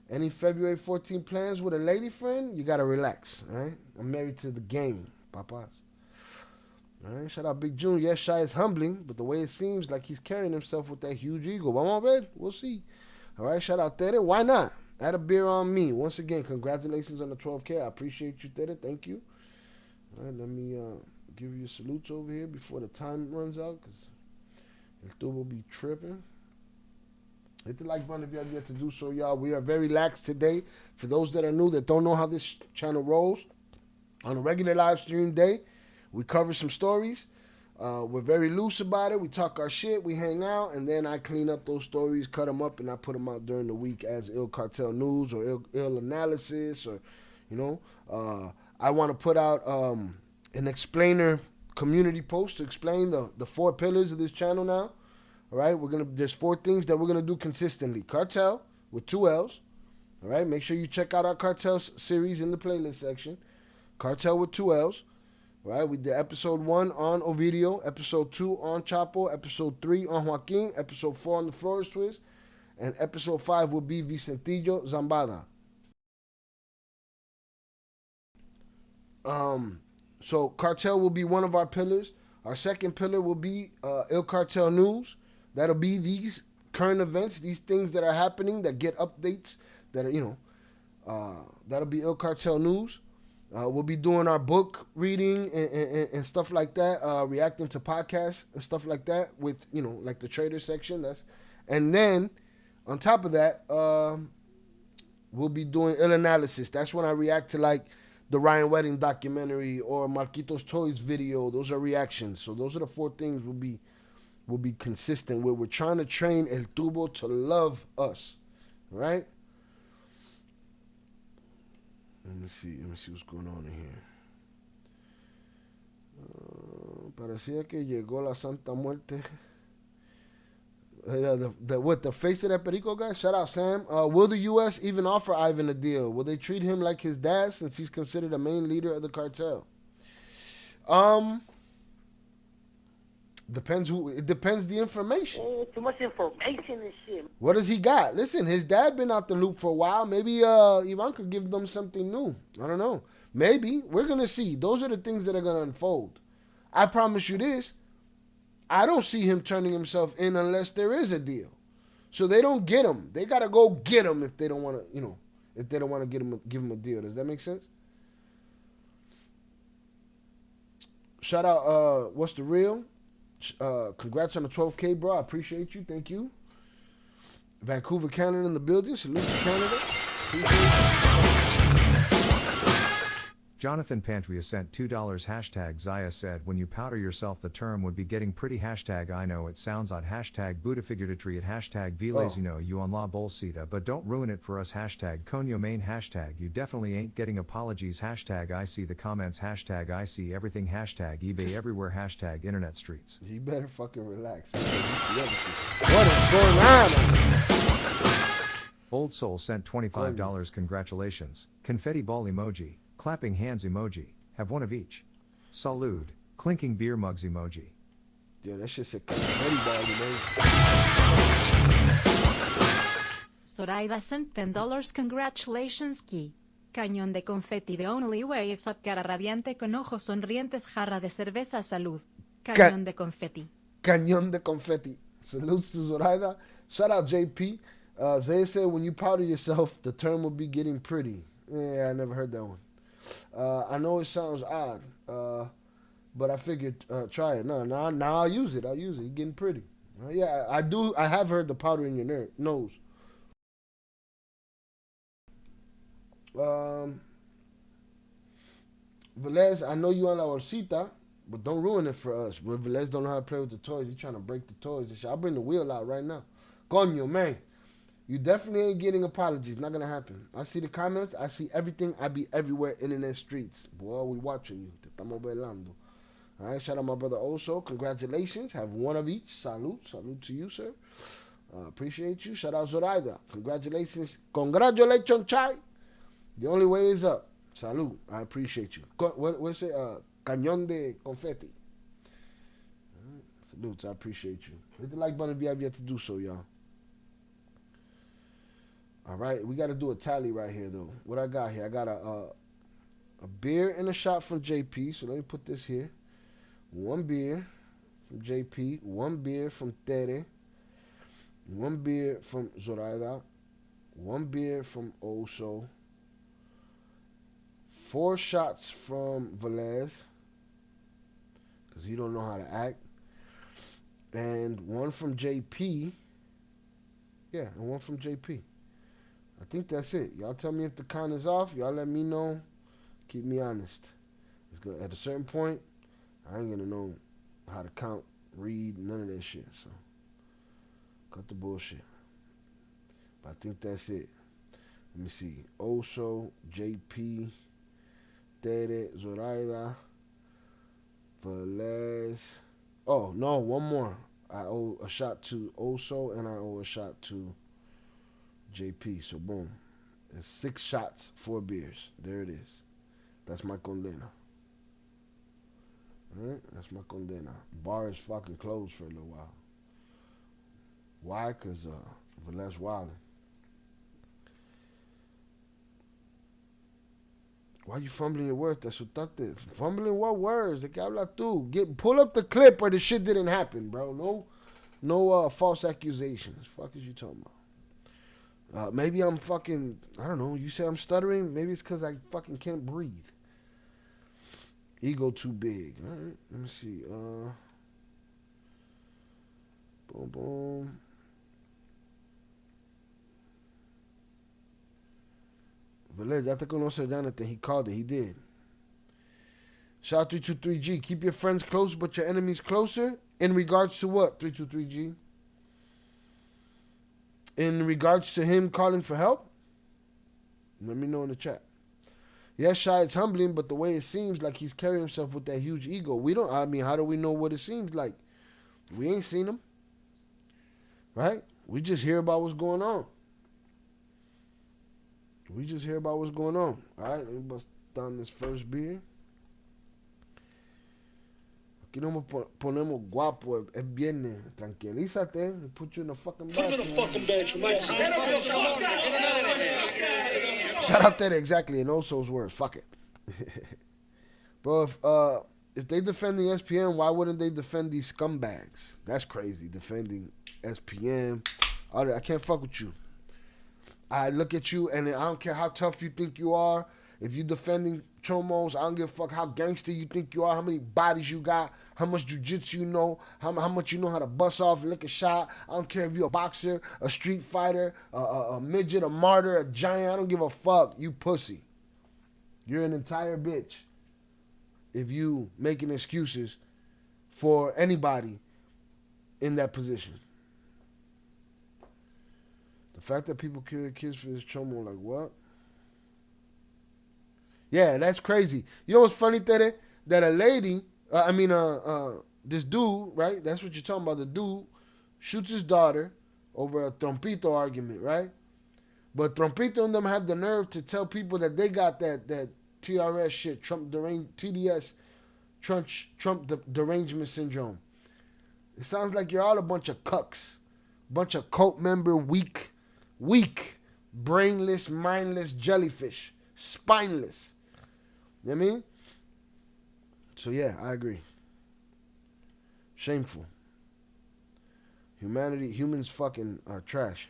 Any February 14 plans with a lady friend? You gotta relax. All right, I'm married to the game, papas. All right, shout out Big June. Yes, Shy is humbling, but the way it seems like he's carrying himself with that huge ego. Vamos a ver, we'll see. All right, shout out Tere. Why not? Add a beer on me. Once again, congratulations on the 12K. I appreciate you, Tere. Thank you. All right, let me give you salutes over here before the time runs out, because el tubo will be tripping. Hit the like button if you have yet to do so, y'all. We are very lax today. For those that are new, that don't know how this channel rolls, on a regular live stream day, we cover some stories. We're very loose about it. We talk our shit. We hang out. And then I clean up those stories, cut them up, and I put them out during the week as ILL Cartel News or ILL Analysis. Or, you know, I want to put out an explainer community post to explain the 4 pillars of this channel now. All right? There's 4 things that we're going to do consistently. Cartel with 2 L's. All right? Make sure you check out our Cartel series in the playlist section. Cartel with 2 L's. Right, we did episode 1 on Ovidio, episode 2 on Chapo, episode 3 on Joaquin, episode 4 on the Flores Twins, and episode 5 will be Vicentillo Zambada. So Cartel will be one of our pillars. Our second pillar will be ILL Cartel News. That'll be these current events, these things that are happening that get updates that are, you know, that'll be ILL Cartel News. We'll be doing our book reading and stuff like that, reacting to podcasts and stuff like that with, you know, like the trader section. And then on top of that, we'll be doing ILL Analysis. That's when I react to like the Ryan Wedding documentary or Marquitos Toys video. Those are reactions. So those are the 4 things we'll be consistent with. We're trying to train El Tubo to love us, right? Let me see what's going on in here. Parecía que llegó la Santa Muerte. With the face of that Perico guy? Shout out, Sam. Will the U.S. even offer Ivan a deal? Will they treat him like his dad since he's considered a main leader of the cartel? It depends the information. Too much information and shit. What does he got? Listen, his dad been out the loop for a while. Maybe Ivan could give them something new. I don't know. Maybe. We're going to see. Those are the things that are going to unfold. I promise you this. I don't see him turning himself in unless there is a deal. So they don't get him. They got to go get him if they don't want to, you know, if they don't want to give him a deal. Does that make sense? Shout out, What's the Real? Congrats on the 12K, bro. I appreciate you. Thank you. Vancouver, Canada in the building. Salute to Canada. Appreciate you. Jonathan Pantria sent $2 hashtag Zaya said when you powder yourself the term would be getting pretty hashtag I know it sounds odd hashtag Buddha figurative hashtag Viles you know you on la bolsita but don't ruin it for us hashtag Conyo main hashtag you definitely ain't getting apologies hashtag I see the comments hashtag I see everything hashtag eBay everywhere hashtag internet streets. You better fucking relax. What is going on? Old Soul sent $25 congratulations, confetti ball emoji, clapping hands emoji, have one of each. Salud, clinking beer mugs emoji. Yeah, that shit said confetti ball emoji. Zoraida sent $10 congratulations Key. Cañón de confeti the only way is up cara radiante con ojos sonrientes jarra de cerveza salud. Cañón de confeti. Cañón de confetti. Salutes to Zoraida. Shout out JP. Zay said when you powder yourself, the term will be getting pretty. Yeah, I never heard that one. I know it sounds odd, but I figured try it. No, now I'll use it. You're getting pretty. Yeah, I do. I have heard the powder in your nose. Velez, I know you on la bolsita, but don't ruin it for us. But Velez don't know how to play with the toys. He's trying to break the toys and shit. I'll bring the wheel out right now. Coño, man. You definitely ain't getting apologies. Not going to happen. I see the comments. I see everything. I be everywhere, internet streets. Boy, we watching you. Te estamos velando. All right, shout out my brother Oso. Congratulations. Have one of each. Salute. Salute to you, sir. Appreciate you. Shout out Zoraida. Congratulations. Congratulations, Chai. The only way is up. Salute. I appreciate you. What's it? Cañón de confetti. Right. Salute. I appreciate you. Hit the like button if you have yet to do so, y'all. All right, we got to do a tally right here, though. What I got here? I got a beer and a shot from JP. So let me put this here. One beer from JP. One beer from Tere. One beer from Zoraida. One beer from Oso. 4 shots from Velez, because he don't know how to act. And 1 from JP. Yeah, and 1 from JP. I think that's it. Y'all tell me if the count is off. Y'all let me know. Keep me honest. It's good. At a certain point, I ain't going to know how to count, read, none of that shit. So, cut the bullshit. But I think that's it. Let me see. Oso, JP, Tere, Zoraida, Velez. Oh, no, one more. I owe a shot to Oso and I owe a shot to JP. So, boom. It's 6 shots, 4 beers. There it is. That's my condena. Alright? That's my condena. Bar is fucking closed for a little while. Why? Because Velez wildin'. Why you fumbling your words? Te asustaste. Fumbling what words? ¿De qué hablas tú? Pull up the clip where the shit didn't happen, bro. No false accusations. Fuck is you talking about? Maybe I'm fucking, I don't know. You say I'm stuttering? Maybe it's because I fucking can't breathe. Ego too big. All right, let me see. Boom, boom. Velez, ya te conoce Jonathan. He called it. He did. Shout 323G. Keep your friends close, but your enemies closer. In regards to what, 323G? In regards to him calling for help? Let me know in the chat. Yes, Shy, it's humbling, but the way it seems like he's carrying himself with that huge ego. How do we know what it seems like? We ain't seen him. Right? We just hear about what's going on. All right, let me bust down this first beer. Aquí no nos ponemos guapo. Es viernes. Tranquilízate. We put you in the fucking bed. Shout out there, exactly. In Oso's words. Fuck it. Bro, if they defending SPN, why wouldn't they defend these scumbags? That's crazy. Defending SPN. I can't fuck with you. I look at you, and I don't care how tough you think you are. If you defending Chomos, I don't give a fuck how gangster you think you are, how many bodies you got, how much jiu-jitsu you know, how much you know how to bust off and lick a shot. I don't care if you're a boxer, a street fighter, a midget, a martyr, a giant. I don't give a fuck. You pussy. You're an entire bitch if you making excuses for anybody in that position. The fact that people kill their kids for this trauma, like what? Yeah, that's crazy. You know what's funny, Tere? That a lady, this dude, right? That's what you're talking about. The dude shoots his daughter over a Trompito argument, right? But Trompito and them have the nerve to tell people that they got that TRS shit, TDS, Trump derangement syndrome. It sounds like you're all a bunch of cucks, bunch of cult member, weak, brainless, mindless jellyfish, spineless. You know what I mean? So yeah, I agree. Shameful. Humans fucking are trash.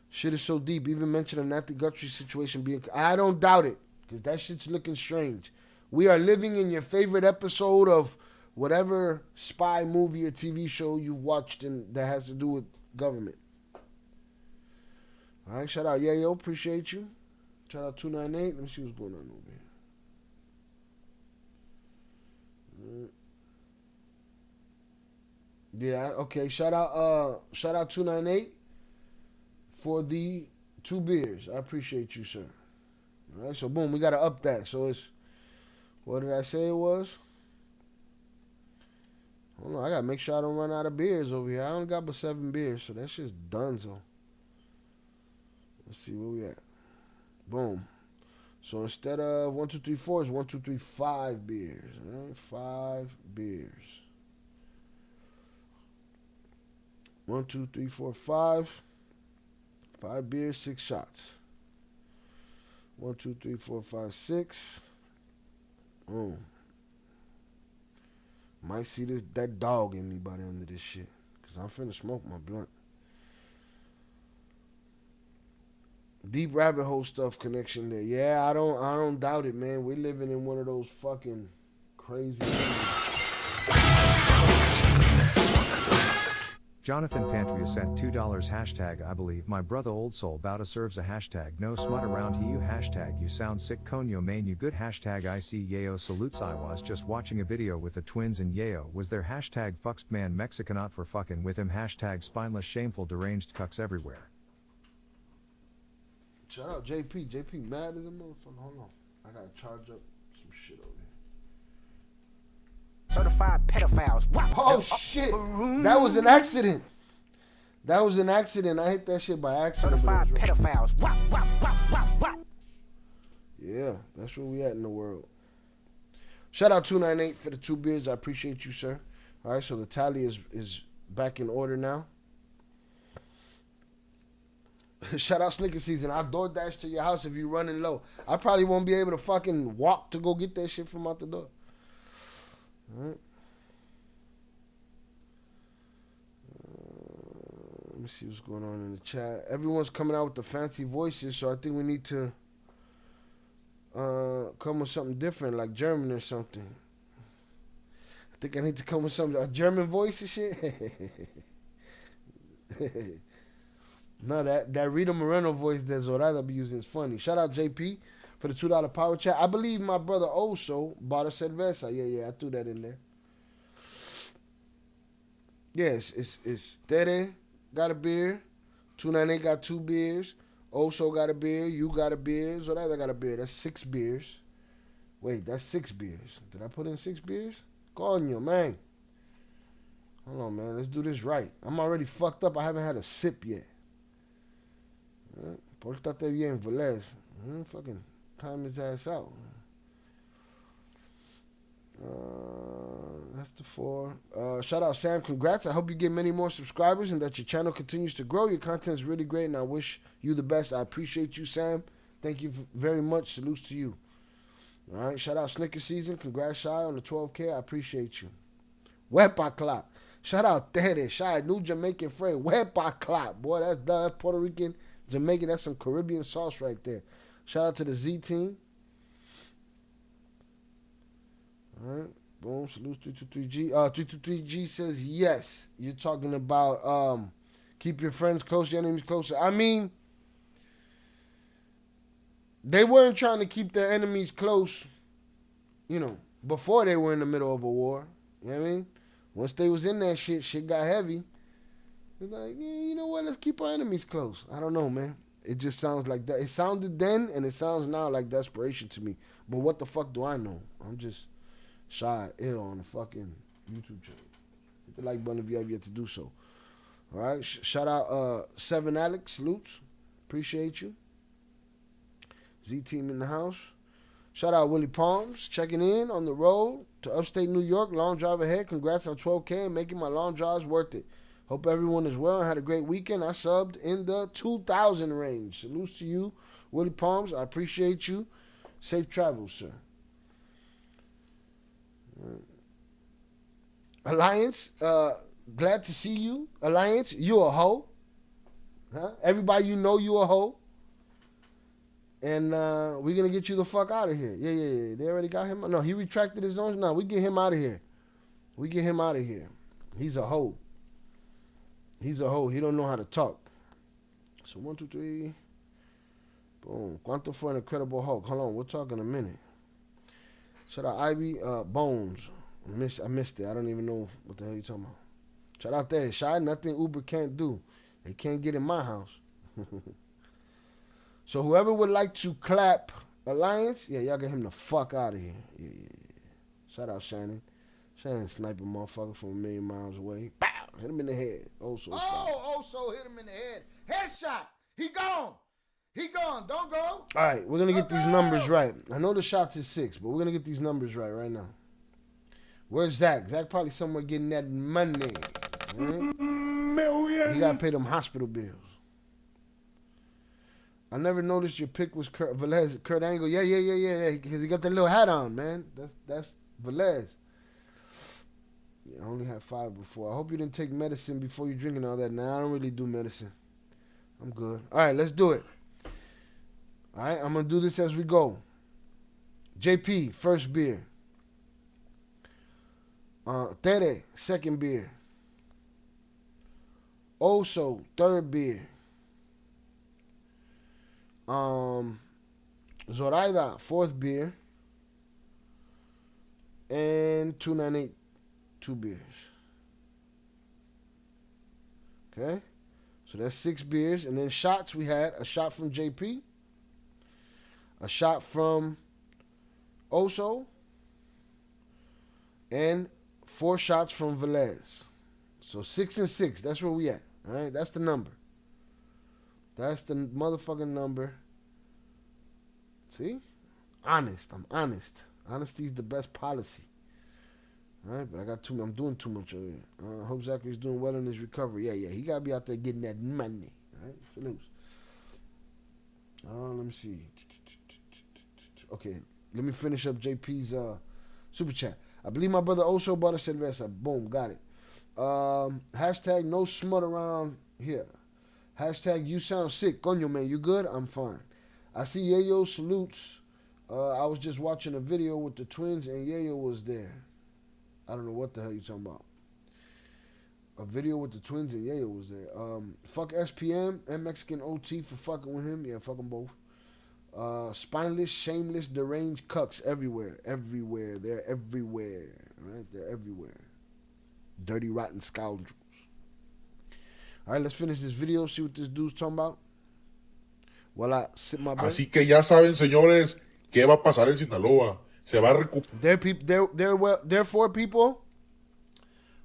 Shit is so deep. Even mention a Natty Guthrie situation being... I don't doubt it, because that shit's looking strange. We are living in your favorite episode of whatever spy movie or TV show you've watched that has to do with government. All right, shout out Yayo, appreciate you. Shout out 298. Let me see what's going on over here. Yeah, okay. Shout out 298 for the 2 beers. I appreciate you, sir. All right, so boom, we gotta up that. So it's, what did I say it was? Hold on, I gotta make sure I don't run out of beers over here. I only got but 7 beers, so that shit's donezo. Let's see where we at. Boom. So instead of 1, 2, 3, 4, it's 1, 2, 3, 5 beers. All right, 5 beers. 1, 2, 3, 4, 5. 5 beers, 6 shots. 1, 2, 3, 4, 5, 6. Boom. Might see that dog in me by the end of this shit, cause I'm finna smoke my blunt. Deep rabbit hole stuff connection there. Yeah, I don't doubt it, man. We're living in one of those fucking crazy Jonathan Pantria sent $2 hashtag I believe my brother old soul Bouta serves a hashtag no smut around you hashtag you sound sick conyo main you good hashtag I see Yayo salutes. I was just watching a video with the twins and Yayo was there hashtag fucks man Mexicanot for fucking with him hashtag spineless shameful deranged cucks everywhere. Shout out JP. JP mad as a motherfucker. Hold on. I gotta charge up some shit over here. Certified pedophiles. Oh shit! That was an accident. I hit that shit by accident. Certified pedophiles. Yeah, that's where we at in the world. Shout out 298 for the 2 beers. I appreciate you, sir. All right, so the tally is back in order now. Shout out Snicker Season. I'll DoorDash to your house if you're running low. I probably won't be able to fucking walk to go get that shit from out the door. All right. Let me see what's going on in the chat. Everyone's coming out with the fancy voices, so I think we need to come with something different, like German or something. I think I need to come with something, a German voice and shit. No, that Rita Moreno voice that Zorada be using is funny. Shout out JP for the $2 power chat. I believe my brother Oso bought a cerveza. Yeah, I threw that in there. Yes, it's Tere got a beer. 298 got 2 beers. Oso got a beer. You got a beer. Zorada got a beer. That's 6 beers. Wait, that's 6 beers. Did I put in 6 beers? Coño, man. Hold on, man. Let's do this right. I'm already fucked up. I haven't had a sip yet. Pórtate bien, Velez. Fucking time his ass out. That's the 4. Shout out Sam. Congrats. I hope you get many more subscribers and that your channel continues to grow. Your content is really great and I wish you the best. I appreciate you, Sam. Thank you very much. Salutes to you. All right. Shout out Snicker Season. Congrats, Shy, on the 12K. I appreciate you. Wepa clap. Shout out Tere. Shy, new Jamaican phrase. Wepa clap. Boy, that's Puerto Rican. Jamaican, that's some Caribbean sauce right there. Shout out to the Z team. All right. Boom. Salute 323G. 323G says yes. You're talking about keep your friends close, your enemies closer. I mean, they weren't trying to keep their enemies close, you know, before they were in the middle of a war. You know what I mean? Once they was in that shit got heavy. It's like, yeah, you know what? Let's keep our enemies close. I don't know, man. It just sounds like that. It sounded then, and it sounds now like desperation to me. But what the fuck do I know? I'm just shy, ill on the fucking YouTube channel. Hit the like button if you have yet to do so. All right. Shout out 7 Alex. Salutes. Appreciate you. Z Team in the house. Shout out Willie Palms. Checking in on the road to upstate New York. Long drive ahead. Congrats on 12K and making my long drives worth it. Hope everyone is well and had a great weekend. I subbed in the 2,000 range. Salutes to you, Willie Palms. I appreciate you. Safe travels, sir. Alliance, glad to see you. Alliance, you a hoe. Huh? Everybody you know you a hoe. And we're going to get you the fuck out of here. Yeah. They already got him. No, he retracted his own. No, we get him out of here. He's a hoe. He don't know how to talk. So 1, 2, 3. Boom. Cuanto for an Incredible Hulk? Hold on. We'll talk in a minute. Shout out Ivy. Bones. I missed it. I don't even know what the hell you talking about. Shout out there. Shy. Nothing Uber can't do. They can't get in my house. So whoever would like to clap Alliance, yeah, y'all get him the fuck out of here. Yeah. Shout out Shannon. Shannon sniping motherfucker from 1,000,000 miles away. Bow! Hit him in the head. Also hit him in the head. Headshot. He gone. Don't go. All right, we're going to get these numbers right. I know the shots is 6, but we're going to get these numbers right now. Where's Zach? Zach probably somewhere getting that money. Right? Million. He got to pay them hospital bills. I never noticed your pick was Kurt Angle. Yeah. Because he got that little hat on, man. That's Velez. Yeah, I only had 5 before. I hope you didn't take medicine before you drinking all that. Nah, I don't really do medicine. I'm good. All right, let's do it. All right, I'm going to do this as we go. JP, first beer. Tere, second beer. Oso, third beer. Zoraida, fourth beer. And 298, 2 beers. Okay? So that's 6 beers. And then shots, we had a shot from JP. A shot from Oso. And 4 shots from Velez. So 6 and 6. That's where we at. All right? That's the number. That's the motherfucking number. See? Honest. I'm honest. Honesty is the best policy. All right? But I'm doing too much over here. I hope Zachary's doing well in his recovery. Yeah. He got to be out there getting that money. All right? Salutes. Let me see. Okay. Let me finish up JP's super chat. I believe my brother Oso bought a cerveza. Boom. Got it. Hashtag no smut around here. Hashtag you sound sick. Coño, man, you good? I'm fine. I see Yayo salutes. I was just watching a video with the twins and Yayo was there. I don't know what the hell you talking about. A video with the twins and Yayo was there. Fuck SPM and Mexican OT for fucking with him. Yeah, fuck them both. Spineless, shameless, deranged cucks everywhere. Everywhere. They're everywhere. Right? They're everywhere. Dirty, rotten scoundrels. All right, let's finish this video, see what this dude's talking about. While I sit my bed. Así que ya saben, señores, qué va a pasar en Sinaloa. Se va a recuperar. Therefore, people,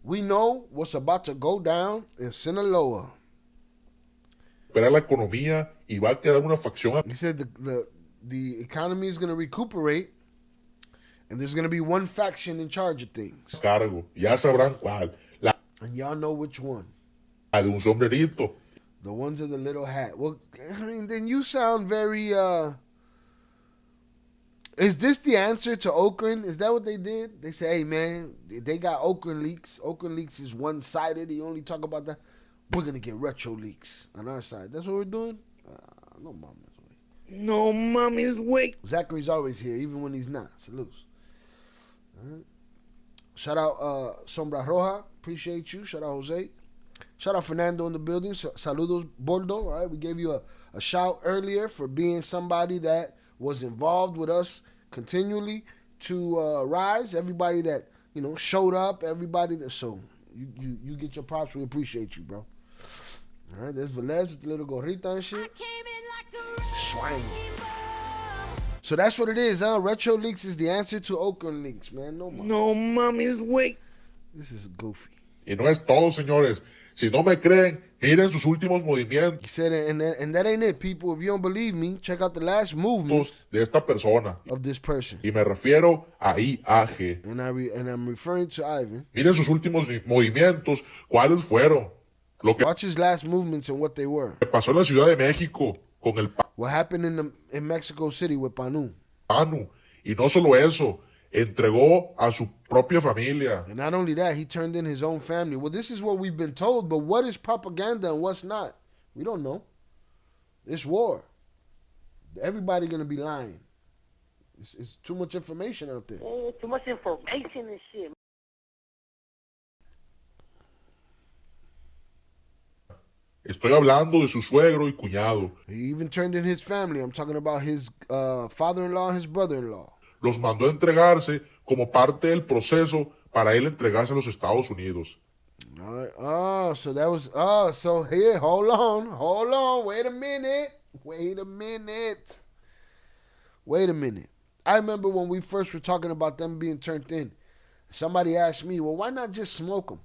we know what's about to go down in Sinaloa. La economía y va a quedar una facción. He said the economy is going to recuperate, and there's going to be one faction in charge of things. Cargo. Ya sabrán cuál. And y'all know which one. La de un sombrerito. The ones with the little hat. Well, I mean, then you sound very, is this the answer to Oakland? Is that what they did? They say, hey, man, they got Oakland leaks. Oakland leaks is one-sided. You only talk about that. We're going to get retro leaks on our side. That's what we're doing? No mama's way. No mommy's way. Zachary's always here, even when he's not. Salutes. Right. Shout out Sombra Roja. Appreciate you. Shout out Jose. Shout out Fernando in the building. Saludos, Bordo. All right, we gave you a shout earlier for being somebody that was involved with us continually to rise. Everybody that, you know, showed up. Everybody that, so you get your props. We appreciate you, bro. All right, there's Velez with the little gorrita and shit. Swang. So that's what it is, huh? Retro Leaks is the answer to Oakland Leaks, man. No mames, güey. This is goofy. Y no es todo, señores. Si no me creen, miren sus últimos movimientos He said, and that ain't it, people. If you don't believe me, check out the last movements de esta persona. of this person. Y me refiero a IAG. And I'm referring to Ivan. Miren sus últimos movimientos, ¿cuáles fueron? Lo que Watch his last movements and what they were. pasó en la Ciudad de México con el What happened in Mexico City with Panu. Panu. Y no solo eso, entregó a su propia familia. And not only that, he turned in his own family. Well, this is what we've been told, but what is propaganda and what's not? We don't know. It's war. Everybody gonna be lying. It's too much information out there. Too much information and shit. Estoy hablando de su suegro y cuñado. He even turned in his family. I'm talking about his father-in-law and his brother-in-law. Los mandó a entregarse como parte del proceso para él entregarse a los Estados Unidos. All right. Oh, so that was, so here, hold on, wait a minute. I remember when we first were talking about them being turned in, somebody asked me, well, why not just smoke them?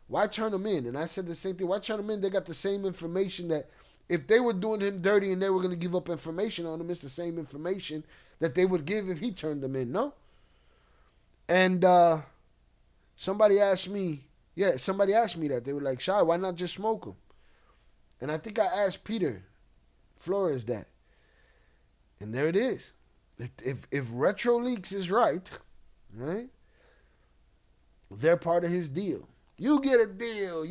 Why turn them in? And I said the same thing. Why turn them in? They got the same information that if they were doing him dirty and they were going to give up information on him, it's the same information that they would give if he turned them in, no? And somebody asked me that. They were like, Shai, why not just smoke them? And I think I asked Peter Flores that. And there it is. If Retro Leaks is right, they're part of his deal. You get a deal.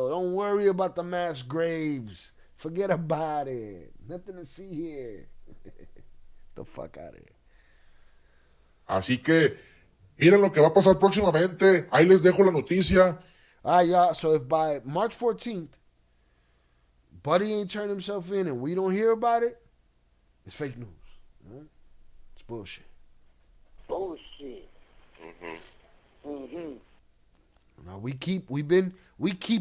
Don't worry about the mass graves. Forget about it. Nothing to see here. The fuck out of here. Así que, miren lo que va a pasar próximamente. Ahí les dejo la noticia. All right, y'all. So if by March 14th, Buddy ain't turned himself in and we don't hear about it, it's fake news. Right? It's bullshit. Bullshit. Now we keep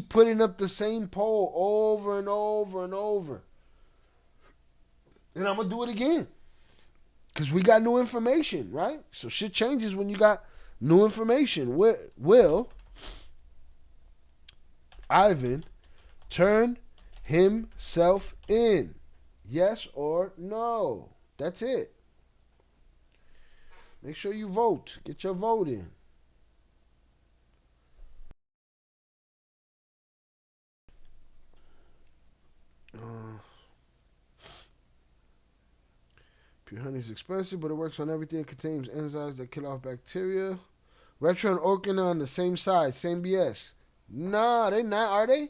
putting up the same poll over and over and over. And I'm gonna do it again. Cause we got new information, right? So shit changes when you got new information. Will Ivan turn himself in? Yes or no? That's it. Make sure you vote. Get your vote in. Pure honey is expensive, but it works on everything. It contains enzymes that kill off bacteria. Retro and Orkin are on the same side. Same BS. Nah, they not, are they?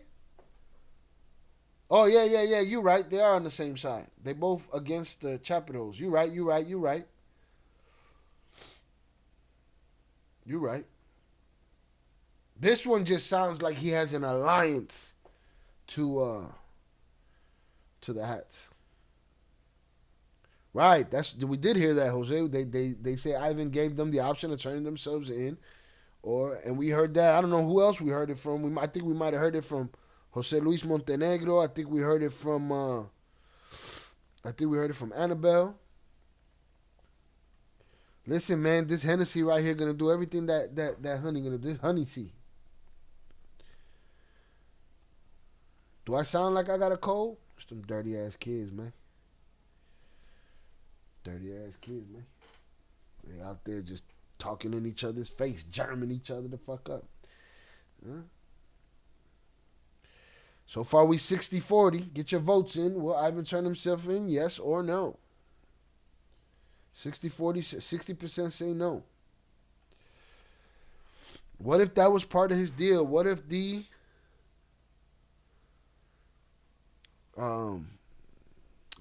Oh, yeah. You right. They are on the same side. They both against the Chapitos. You right. This one just sounds like he has an alliance to the hats. Right, we did hear that, Jose. They say Ivan gave them the option of turning themselves in, and we heard that. I don't know who else we heard it from. I think we might have heard it from Jose Luis Montenegro. I think we heard it from Annabelle. Listen, man, this Hennessy right here gonna do everything that honey gonna do. Honey see. Do I sound like I got a cold? It's them dirty ass kids, man. Dirty ass kids, man. They out there just talking in each other's face, germing each other the fuck up. Huh? So far, we 60-40. Get your votes in. Will Ivan turn himself in? Yes or no? 60-40, 60% say no. What if that was part of his deal? What if the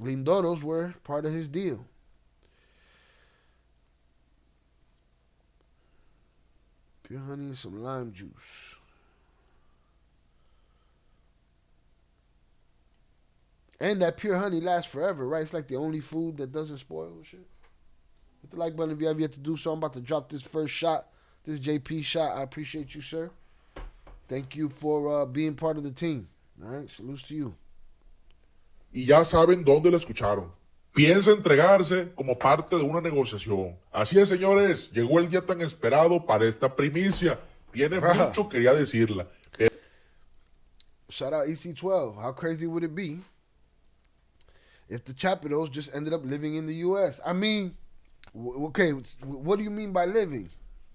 Lindoros were part of his deal? Pure honey and some lime juice. And that pure honey lasts forever, right? It's like the only food that doesn't spoil and shit. Hit the like button if you have yet to do so. I'm about to drop this first shot, this JP shot. I appreciate you, sir. Thank you for being part of the team. All right, salutes to you. Y ya saben dónde la escucharon. Piensa entregarse como parte de una negociación. Así es, señores, llegó el día tan esperado para esta primicia. Tiene mucho que ya decirla. Shout out EC12. How crazy would it be if the Chapitos just ended up living in the U.S.? I mean, okay, what do you mean by living?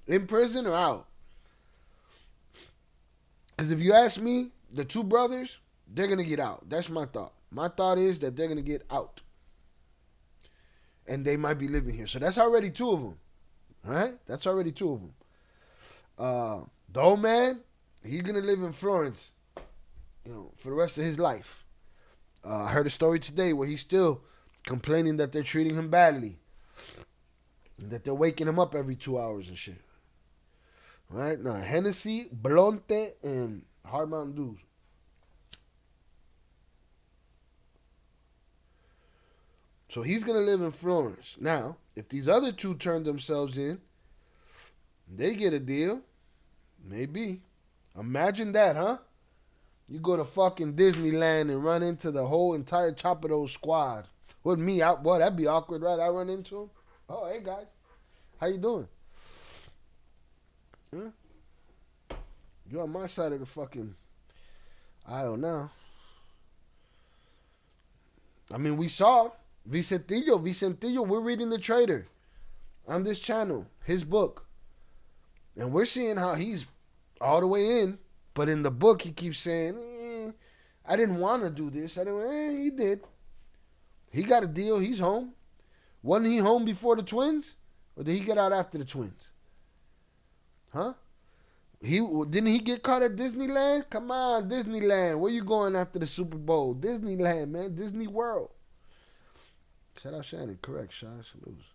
In prison or out? Because if you ask me, the two brothers, they're going to get out. That's my thought. My thought is that they're going to get out. And they might be living here. So that's already two of them. Right? That's already two of them. The old man, he's going to live in Florence, for the rest of his life. I heard a story today where he's still complaining that they're treating him badly. And that they're waking him up every 2 hours and shit. Right? Now, Hennessy, Blonte, and Hard Mountain Dews. So he's going to live in Florence. Now, if these other two turn themselves in, they get a deal. Maybe. Imagine that, huh? You go to fucking Disneyland and run into the whole entire Chapitos squad. With me, boy, that'd be awkward, right? I run into them. Oh, hey, guys. How you doing? Huh? You're on my side of the fucking aisle now. I mean, we saw Vicentillo, we're reading The Trader on this channel, his book. And we're seeing how he's all the way in. But in the book, he keeps saying, I didn't want to do this. He did. He got a deal. He's home. Wasn't he home before the Twins? Or did he get out after the Twins? Huh? Didn't he get caught at Disneyland? Come on, Disneyland. Where you going after the Super Bowl? Disneyland, man. Disney World. Shout out Shannon. Correct, Sean. Salutes.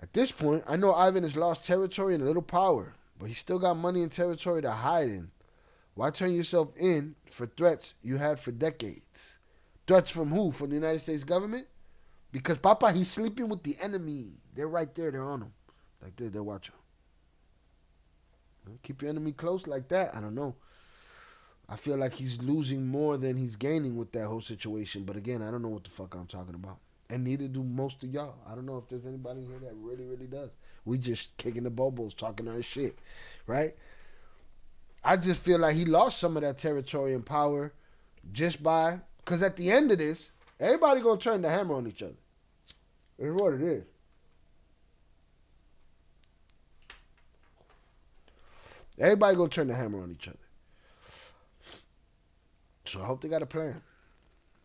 At this point, I know Ivan has lost territory and a little power, but he still got money and territory to hide in. Why turn yourself in for threats you had for decades? Threats from who? From the United States government? Because, Papa, he's sleeping with the enemy. They're right there. They're on him. Like they're watching. Keep your enemy close like that. I don't know. I feel like he's losing more than he's gaining with that whole situation. But again, I don't know what the fuck I'm talking about. And neither do most of y'all. I don't know if there's anybody here that really, really does. We just kicking the bobos, talking our shit. Right? I just feel like he lost some of that territory and power just by... Because at the end of this, everybody going to turn the hammer on each other. It's what it is. Everybody going to turn the hammer on each other. So I hope they got a plan.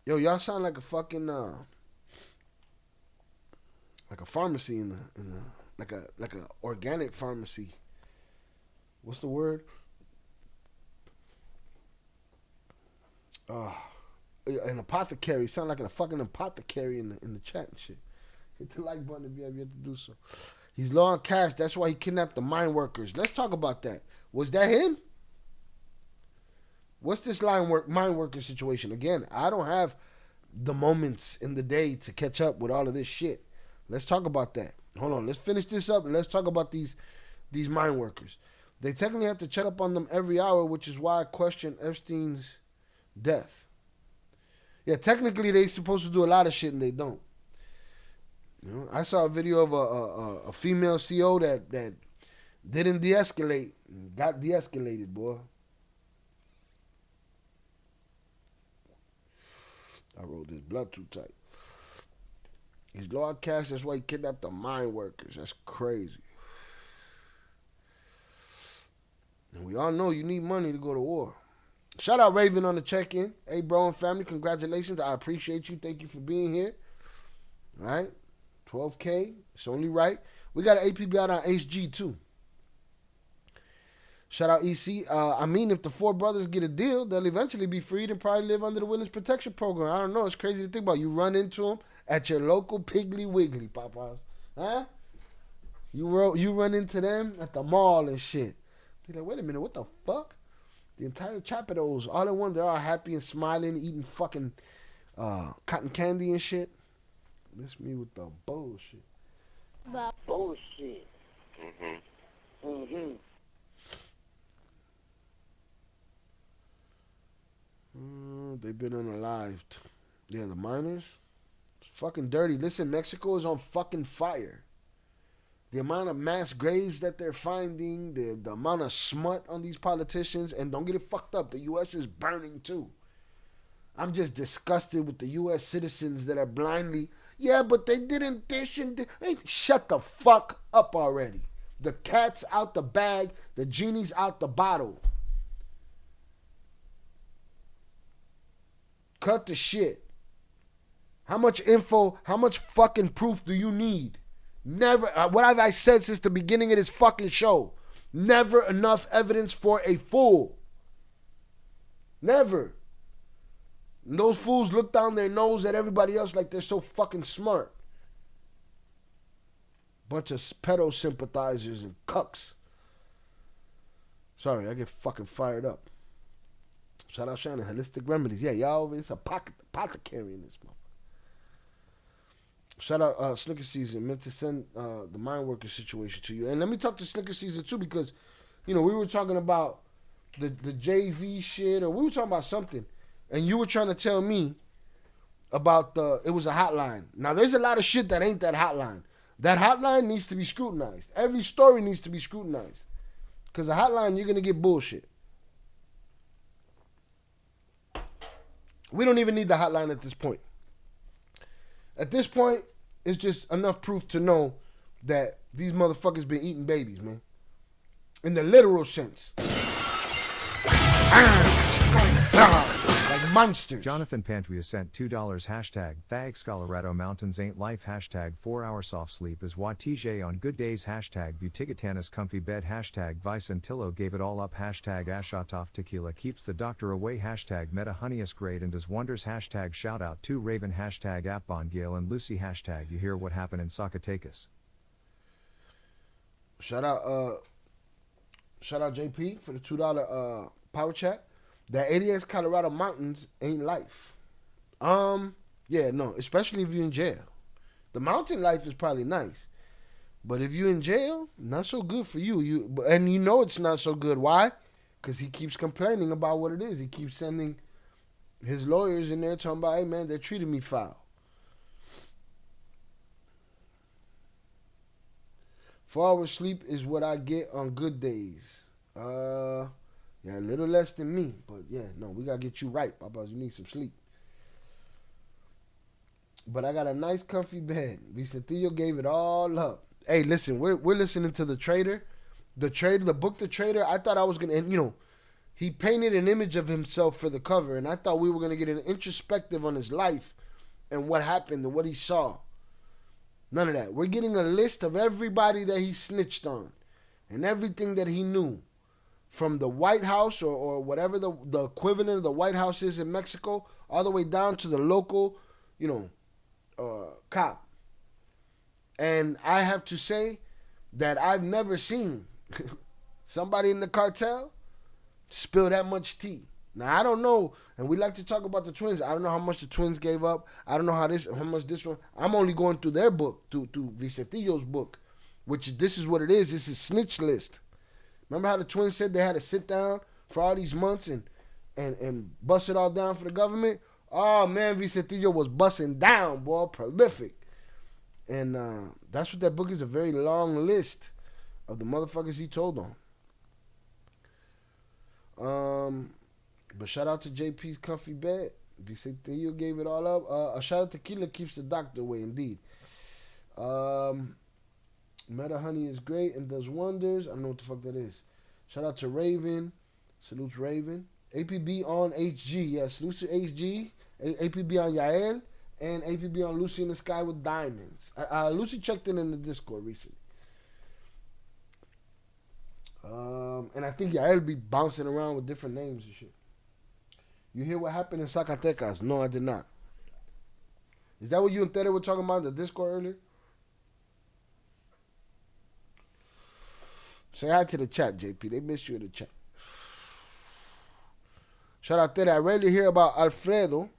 Yo, y'all sound like a fucking... like a pharmacy in the like a organic pharmacy. What's the word? An apothecary. Sound like a fucking apothecary in the chat and shit. Hit the like button if you have yet to do so. He's low on cash. That's why he kidnapped the mine workers. Let's talk about that. Was that him? What's this mine worker situation? Again, I don't have the moments in the day to catch up with all of this shit. Let's talk about that. Hold on. Let's finish this up and let's talk about these mine workers. They technically have to check up on them every hour, which is why I question Epstein's death. Yeah, technically they supposed to do a lot of shit and they don't. You know, I saw a video of a female CO that didn't de-escalate, got de-escalated, boy. I rolled this blood too tight. He's low on cash, that's why he kidnapped the mine workers. That's crazy. And we all know you need money to go to war. Shout out Raven on the check-in. Hey, bro and family, congratulations. I appreciate you. Thank you for being here. All right? 12K. It's only right. We got an APB out on HG, too. Shout out EC. I mean, if the four brothers get a deal, they'll eventually be freed and probably live under the Witness Protection Program. I don't know. It's crazy to think about. You run into them at your local Piggly Wiggly, Papas. Huh? You run into them at the mall and shit. You're like, wait a minute, what the fuck? The entire Chapitos, all in one, they're all happy and smiling, eating fucking cotton candy and shit. Miss me with the bullshit. But Bullshit. They've been unalived. Yeah, the miners. It's fucking dirty. Listen, Mexico is on fucking fire. The amount of mass graves that they're finding, the amount of smut on these politicians, and don't get it fucked up, the U.S. is burning too. I'm just disgusted with the U.S. citizens that are blindly, yeah, but they didn't dish and hey, shut the fuck up already. The cat's out the bag, the genie's out the bottle. Cut the shit. How much info, how much fucking proof do you need? Never, what have I said since the beginning of this fucking show? Never enough evidence for a fool. Never. And those fools look down their nose at everybody else like they're so fucking smart. Bunch of pedo sympathizers and cucks. Sorry, I get fucking fired up. Shout out Shannon, Holistic Remedies. Yeah, y'all over, it's a apothecary in this motherfucker. Shout out Slicker Season. Meant to send the Mind Worker situation to you. And let me talk to Slicker Season too, because, you know, we were talking about the Jay-Z shit, or we were talking about something. And you were trying to tell me about it was a hotline. Now, there's a lot of shit that ain't that hotline. That hotline needs to be scrutinized. Every story needs to be scrutinized. Because a hotline, you're going to get bullshit. We don't even need the hotline at this point. At this point, it's just enough proof to know that these motherfuckers been eating babies, man. In the literal sense. Like monsters. Jonathan Pantria sent $2 hashtag Thags Colorado Mountains Ain't Life hashtag 4-hour soft sleep is Watije on good days hashtag Butigatanis comfy bed hashtag Vicentillo gave it all up hashtag Ashatoff tequila keeps the doctor away hashtag Meta honeyest great and does wonders hashtag shout out to Raven hashtag Appbongale and Lucy hashtag you hear what happened in Zacatecas. Shout out JP for the $2 power chat. That ADX Colorado Mountains ain't life. Yeah, no, especially if you're in jail. The mountain life is probably nice. But if you're in jail, not so good for you. And you know it's not so good. Why? Because he keeps complaining about what it is. He keeps sending his lawyers in there talking about, hey, man, they're treating me foul. 4 hours sleep is what I get on good days. Yeah, a little less than me, but yeah, no, we gotta get you right, Papa. You need some sleep. But I got a nice, comfy bed. Vicentillo gave it all up. Hey, listen, we're listening to The Trader. The book The Trader. I thought I was gonna, and you know, he painted an image of himself for the cover, and I thought we were gonna get an introspective on his life and what happened and what he saw. None of that. We're getting a list of everybody that he snitched on and everything that he knew. From the White House or whatever the equivalent of the White House is in Mexico, all the way down to the local, you know, cop. And I have to say that I've never seen somebody in the cartel spill that much tea. Now, I don't know, and we like to talk about the twins. I don't know how much the twins gave up. I don't know how much this one. I'm only going through their book, through Vicentillo's book, which this is what it is. This is snitch list. Remember how the twins said they had to sit down for all these months and bust it all down for the government? Oh, man, Vicentillo was busting down, boy, prolific. And that's what that book is, a very long list of the motherfuckers he told on. But shout out to JP's comfy bed. Vicentillo gave it all up. A shout out to Tequila keeps the doctor away, indeed. Meta Honey is great and does wonders. I don't know what the fuck that is. Shout out to Raven. Salutes Raven. APB on HG. Yes, Lucy HG. APB on Yael. And APB on Lucy in the Sky with Diamonds. Lucy checked in the Discord recently. And I think Yael be bouncing around with different names and shit. You hear what happened in Zacatecas? No, I did not. Is that what you and Tere were talking about in the Discord earlier? Say hi to the chat, JP. They missed you in the chat. Shout out there. I rarely hear about Alfredo.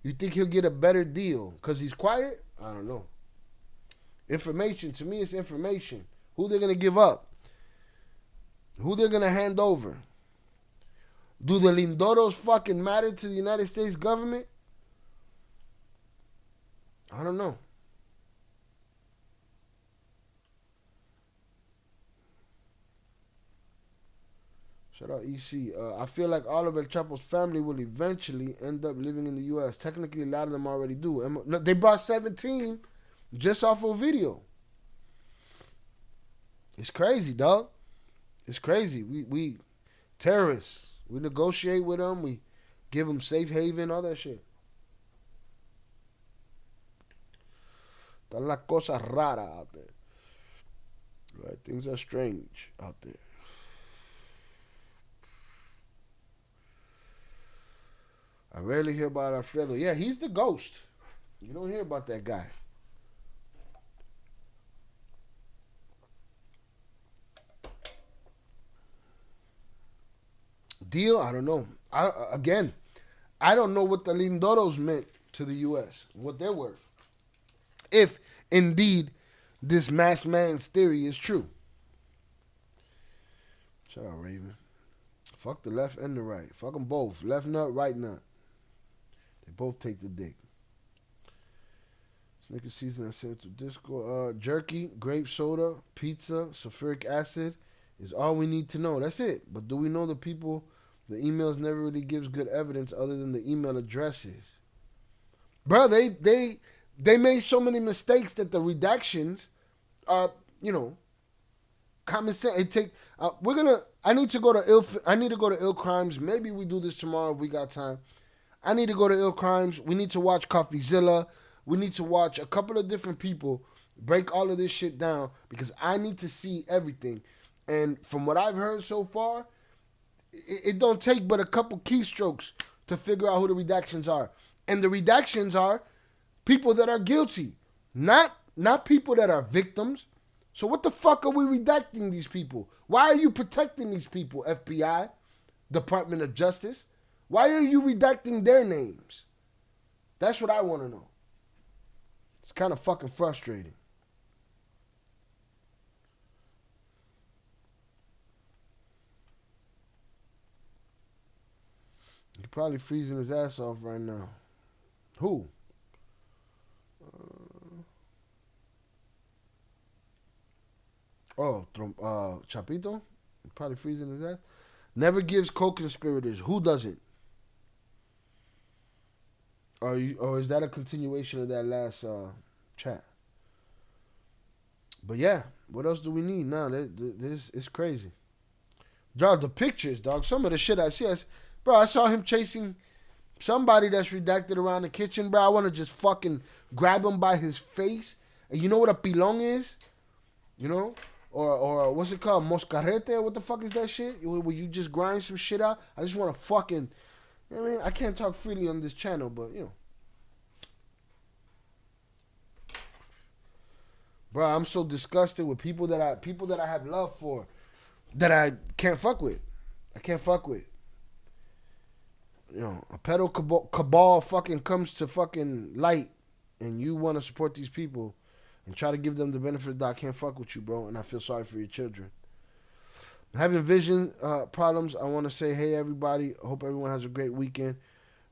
You think he'll get a better deal because he's quiet? I don't know. Information, to me, it's information. Who they're going to give up? Who they're going to hand over? Do the Lindoros fucking matter to the United States government? I don't know. Shout out EC. I feel like all of El Chapo's family will eventually end up living in the U.S. Technically, a lot of them already do. They brought 17 just off of video. It's crazy, dog. It's crazy. We terrorists. We negotiate with them. We give them safe haven, all that shit. Están las cosas raras out there. Right? Things are strange out there. I rarely hear about Alfredo. Yeah, he's the ghost. You don't hear about that guy. Deal? I don't know. I don't know what the Lindoros meant to the U.S., what they're worth. If, indeed, this masked man's theory is true. Shout out, Raven. Fuck the left and the right. Fuck them both. Left nut, right nut. They both take the dick. Snicker season I sent to Disco. Jerky, grape soda, pizza, sulfuric acid is all we need to know. That's it. But do we know the people? The emails never really gives good evidence other than the email addresses. Bro, they made so many mistakes that the redactions are, common sense. I need to go to Ill Crimes. Maybe we do this tomorrow if we got time. I need to go to Ill Crimes. We need to watch CoffeeZilla. We need to watch a couple of different people break all of this shit down because I need to see everything. And from what I've heard so far, it don't take but a couple keystrokes to figure out who the redactions are. And the redactions are people that are guilty, not people that are victims. So what the fuck are we redacting these people? Why are you protecting these people, FBI, Department of Justice? Why are you redacting their names? That's what I want to know. It's kind of fucking frustrating. He's probably freezing his ass off right now. Who? Chapito? Probably freezing his ass. Never gives co-conspirators. Who doesn't? Or is that a continuation of that last chat? But yeah, what else do we need now? This is crazy. Dog, the pictures, dog. Some of the shit I see. Bro, I saw him chasing somebody that's redacted around the kitchen, bro. I want to just fucking grab him by his face. And you know what a pilon is? You know? Or what's it called? Moscarrete? What the fuck is that shit? Where you just grind some shit out? I just want to fucking... I mean, I can't talk freely on this channel, but, Bro, I'm so disgusted with people that I have love for that I can't fuck with. I can't fuck with. A pedo cabal fucking comes to fucking light and you want to support these people and try to give them the benefit of the doubt. I can't fuck with you, bro, and I feel sorry for your children. Having vision problems, I want to say, hey, everybody, I hope everyone has a great weekend.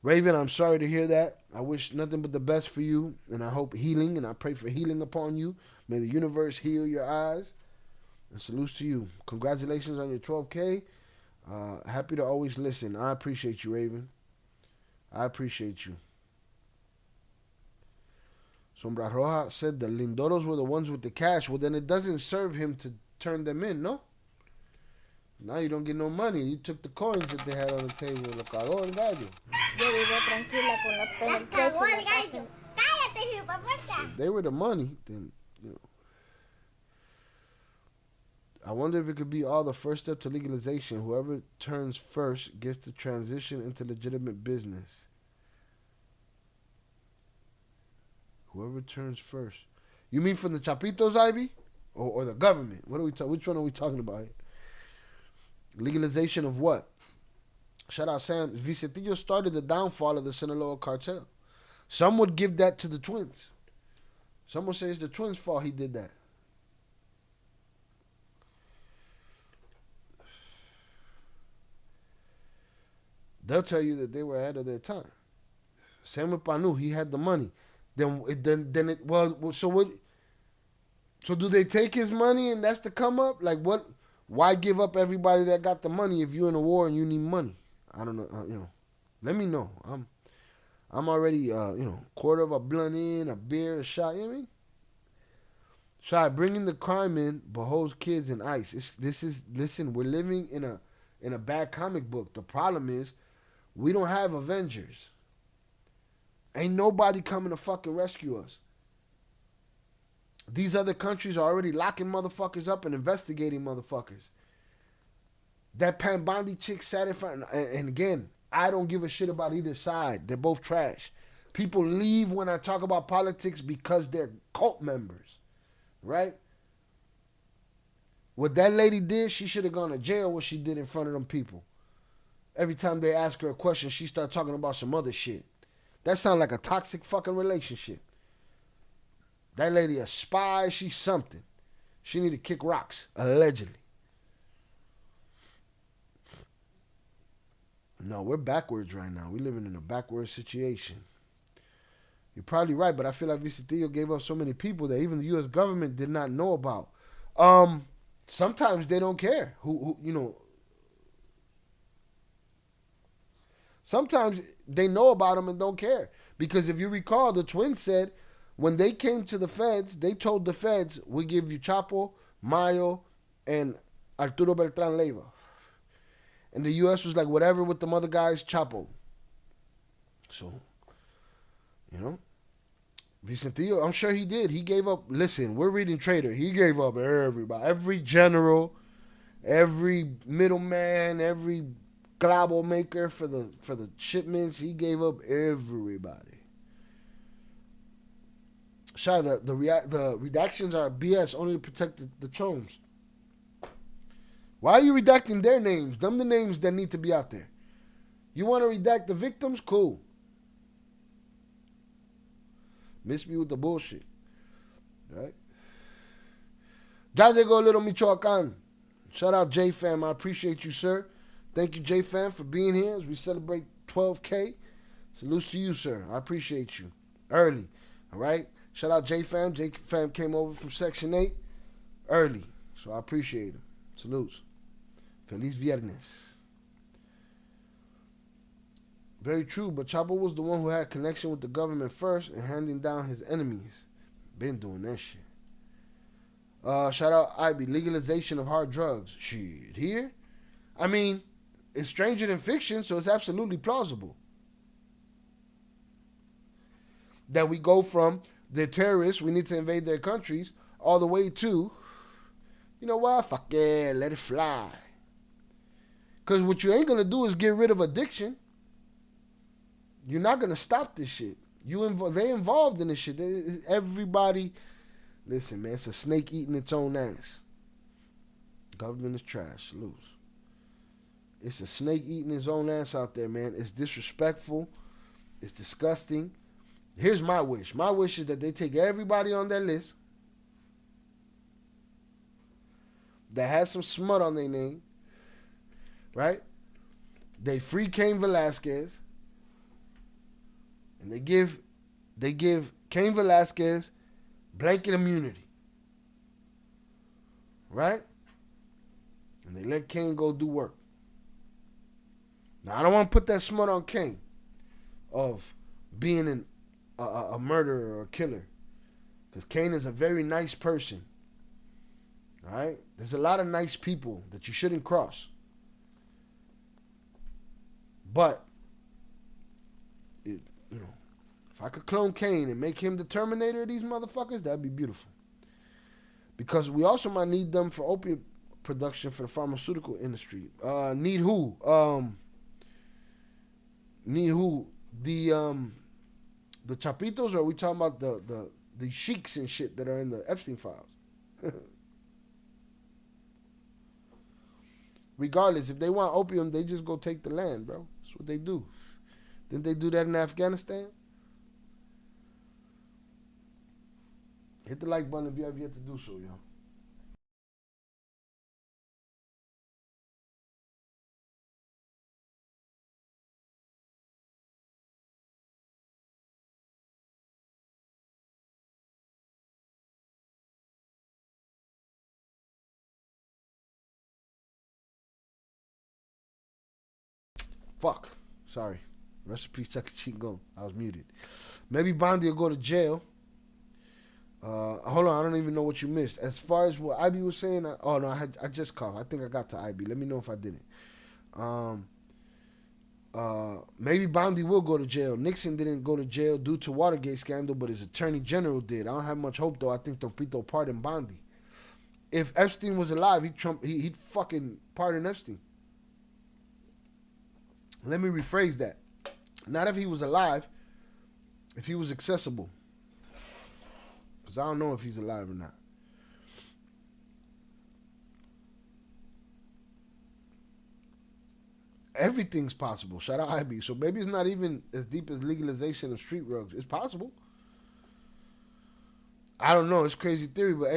Raven, I'm sorry to hear that. I wish nothing but the best for you, and I hope healing, and I pray for healing upon you. May the universe heal your eyes, and salutes to you. Congratulations on your 12K. Happy to always listen. I appreciate you, Raven. I appreciate you. Sombra Roja said the Lindoros were the ones with the cash. Well, then it doesn't serve him to turn them in, no? Now you don't get no money. You took the coins that they had on the table. Lo cagó el gallo. Yo vivo tranquila con los pelos presos en la casa. So if they were the money, then, I wonder if it could be all the first step to legalization. Whoever turns first gets to transition into legitimate business. Whoever turns first. You mean from the Chapitos, Ivy? Or the government? What are we which one are we talking about here? Legalization of what? Shout out Sam. Vicentillo started the downfall of the Sinaloa cartel. Some would give that to the twins. Some would say it's the twins' fault he did that. They'll tell you that they were ahead of their time. Same with Panu. He had the money. Then it well. So what? So do they take his money and that's the come up? Like what? Why give up everybody that got the money if you're in a war and you need money? I don't know. Let me know. I'm already quarter of a blunt in, a beer, a shot. You know what I mean? Shy, bringing the crime in beholds kids in ICE. Listen. We're living in a bad comic book. The problem is we don't have Avengers. Ain't nobody coming to fucking rescue us. These other countries are already locking motherfuckers up and investigating motherfuckers. That Pambandi chick sat in front, and again, I don't give a shit about either side. They're both trash. People leave when I talk about politics because they're cult members, right? What that lady did, she should have gone to jail. What she did in front of them people. Every time they ask her a question, she start talking about some other shit. That sounds like a toxic fucking relationship. That lady a spy, she's something. She need to kick rocks, allegedly. No, we're backwards right now. We're living in a backwards situation. You're probably right, but I feel like Vicentillo gave up so many people that even the U.S. government did not know about. Sometimes they don't care. Sometimes they know about them and don't care. Because if you recall, the twins said when they came to the feds, they told the feds, we give you Chapo, Mayo, and Arturo Beltran Leiva. And the U.S. was like, whatever with the other guys, Chapo. So, Vicentillo, I'm sure he did. He gave up, listen, we're reading Trader. He gave up everybody. Every general, every middleman, every clavo maker for the shipments. He gave up everybody. Shy, the redactions are BS only to protect the chomes. Why are you redacting their names? Them the names that need to be out there. You want to redact the victims? Cool. Miss me with the bullshit. Right? Ya llegó Little Michoacan. Shout out J-Fam. I appreciate you, sir. Thank you, J-Fam, for being here as we celebrate 12K. Salute to you, sir. I appreciate you. Early. All right? Shout out J-Fam. J-Fam came over from Section 8 early. So I appreciate him. Salutes. Feliz Viernes. Very true, but Chapo was the one who had connection with the government first and handing down his enemies. Been doing that shit. Shout out Ivy. Legalization of hard drugs. Shit. Here? I mean, it's stranger than fiction, so it's absolutely plausible. That we go from they're terrorists, we need to invade their countries, all the way to, you know what, fuck yeah, let it fly. Because what you ain't going to do is get rid of addiction. You're not going to stop this shit. They involved in this shit. Everybody, listen, man, it's a snake eating its own ass. Government is trash. Lose. It's a snake eating its own ass out there, man. It's disrespectful. It's disgusting. Here's my wish. My wish is that they take everybody on that list that has some smut on their name, right? They free Cain Velasquez, and they give Cain Velasquez blanket immunity, right? And they let Cain go do work. Now I don't want to put that smut on Cain of being a murderer or a killer, because Cain is a very nice person. All right, there's a lot of nice people that you shouldn't cross. But if I could clone Cain and make him the Terminator of these motherfuckers, that'd be beautiful. Because we also might need them for opiate production for the pharmaceutical industry. Need who? Need who? The Chapitos, or are we talking about the sheiks and shit that are in the Epstein files? Regardless, if they want opium, they just go take the land, bro. That's what they do. Didn't they do that in Afghanistan? Hit the like button if you have yet to do so, yo. Fuck. Sorry. Rest in peace, Chuck E. Cheese Go. I was muted. Maybe Bondi will go to jail. Hold on, I don't even know what you missed. As far as what IB was saying, I just called. I think I got to IB. Let me know if I didn't. Maybe Bondi will go to jail. Nixon didn't go to jail due to Watergate scandal, but his attorney general did. I don't have much hope though. I think Torpito pardoned Bondi. If Epstein was alive, he'd fucking pardon Epstein. Let me rephrase that. Not if he was alive, if he was accessible. Because I don't know if he's alive or not. Everything's possible. Shout out IB. So maybe it's not even as deep as legalization of street drugs. It's possible. I don't know. It's crazy theory, but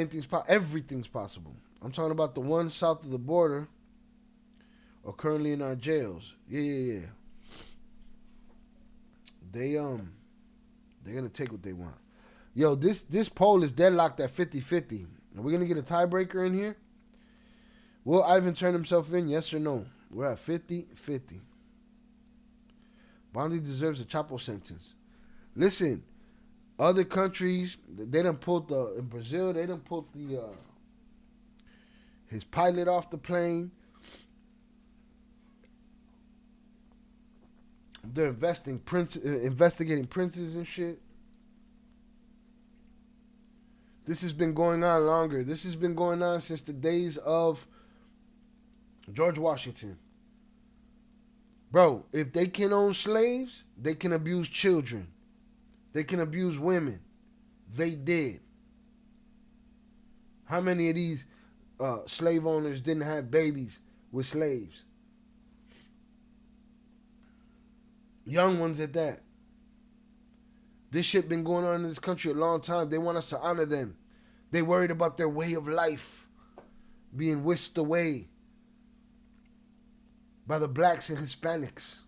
everything's possible. I'm talking about the ones south of the border or currently in our jails. Yeah. They're gonna take what they want. Yo, this poll is deadlocked at 50-50. Are we gonna get a tiebreaker in here? Will Ivan turn himself in? Yes or no? We're at 50-50. Bondi deserves a Chapo sentence. Listen, other countries, they done pulled in Brazil, they done pulled his pilot off the plane. They're investigating princes and shit. This has been going on longer. This has been going on since the days of George Washington. Bro, if they can own slaves, they can abuse children. They can abuse women. They did. How many of these slave owners didn't have babies with slaves? Young ones at that. This shit been going on in this country a long time. They want us to honor them. They worried about their way of life being whisked away by the blacks and Hispanics.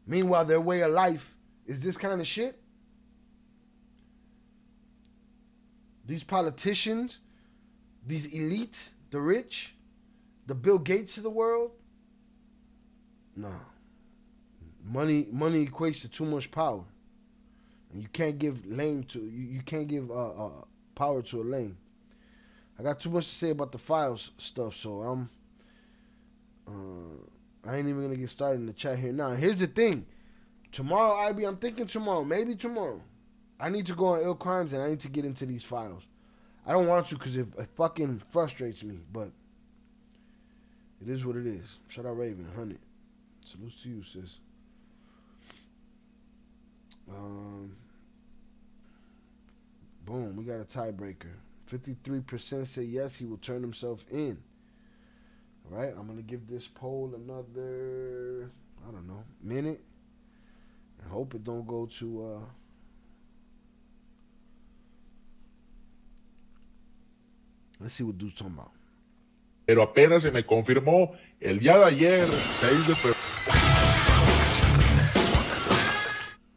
Meanwhile, their way of life is this kind of shit. These politicians, these elite, the rich, the Bill Gates of the world. No. Money equates to too much power. And you can't give power to a lame. I got too much to say about the files stuff, so I ain't even gonna get started in the chat here now. Here's the thing. Tomorrow, I'm thinking tomorrow, maybe tomorrow, I need to go on Ill Crimes and I need to get into these files. I don't want to because it fucking frustrates me, but it is what it is. Shout out Raven, 100. Salutes to you, sis. Boom, we got a tiebreaker. 53% say yes, he will turn himself in. All right, I'm going to give this poll another, I don't know, minute. And hope it don't go to, let's see what dude's talking about. Pero apenas se me confirmó el día de ayer, 6 de febrero.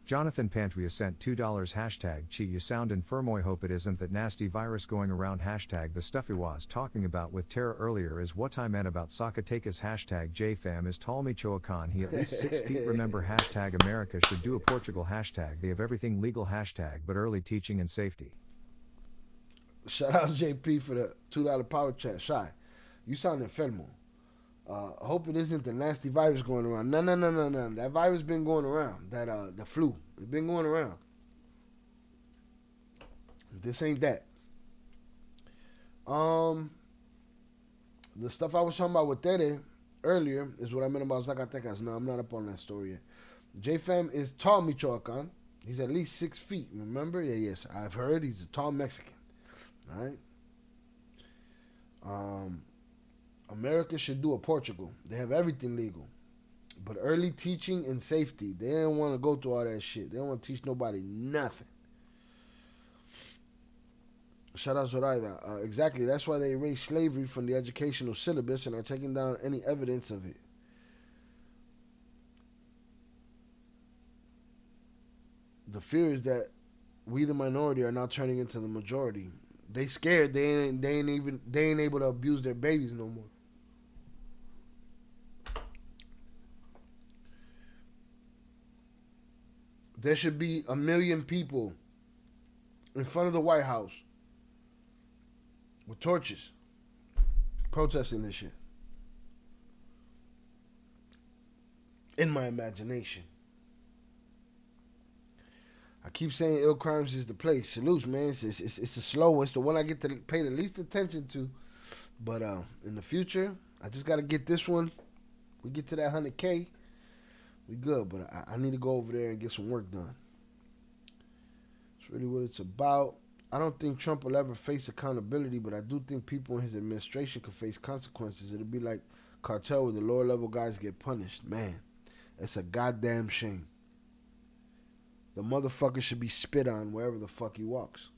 Jonathan Pantria sent $2 hashtag Chi you sound infirm. I hope it isn't that nasty virus going around hashtag the stuff he was talking about with Tara earlier is what I meant about Zacatecas hashtag JFam is tall Michoacan he at least 6 feet remember hashtag America should do a Portugal hashtag they have everything legal hashtag but early teaching and safety. Shout out JP for the $2 power chat. Shy, you sound enfermo. I hope it isn't the nasty virus going around. No. That virus been going around. The flu. It's been going around. This ain't that. The stuff I was talking about with Tere earlier is what I meant about Zacatecas. No, I'm not up on that story yet. JFam is tall Michoacan. He's at least 6 feet. Remember? Yeah, yes. I've heard he's a tall Mexican. All right. America should do a Portugal. They have everything legal. But early teaching and safety, they don't want to go through all that shit. They don't want to teach nobody nothing. Shout out Zoraida. Exactly. That's why they erased slavery from the educational syllabus and are taking down any evidence of it. The fear is that we, the minority, are now turning into the majority. They scared. They ain't able to abuse their babies no more. There should be 1 million people in front of the White House with torches protesting this shit. In my imagination. I keep saying Ill Crimes is the place. Salutes, man. It's the slow one. It's the one I get to pay the least attention to. But in the future, I just got to get this one. We get to that 100K, we good. But I need to go over there and get some work done. That's really what it's about. I don't think Trump will ever face accountability, but I do think people in his administration could face consequences. It'll be like Cartell where the lower level guys get punished. Man, it's a goddamn shame. The motherfucker should be spit on wherever the fuck he walks.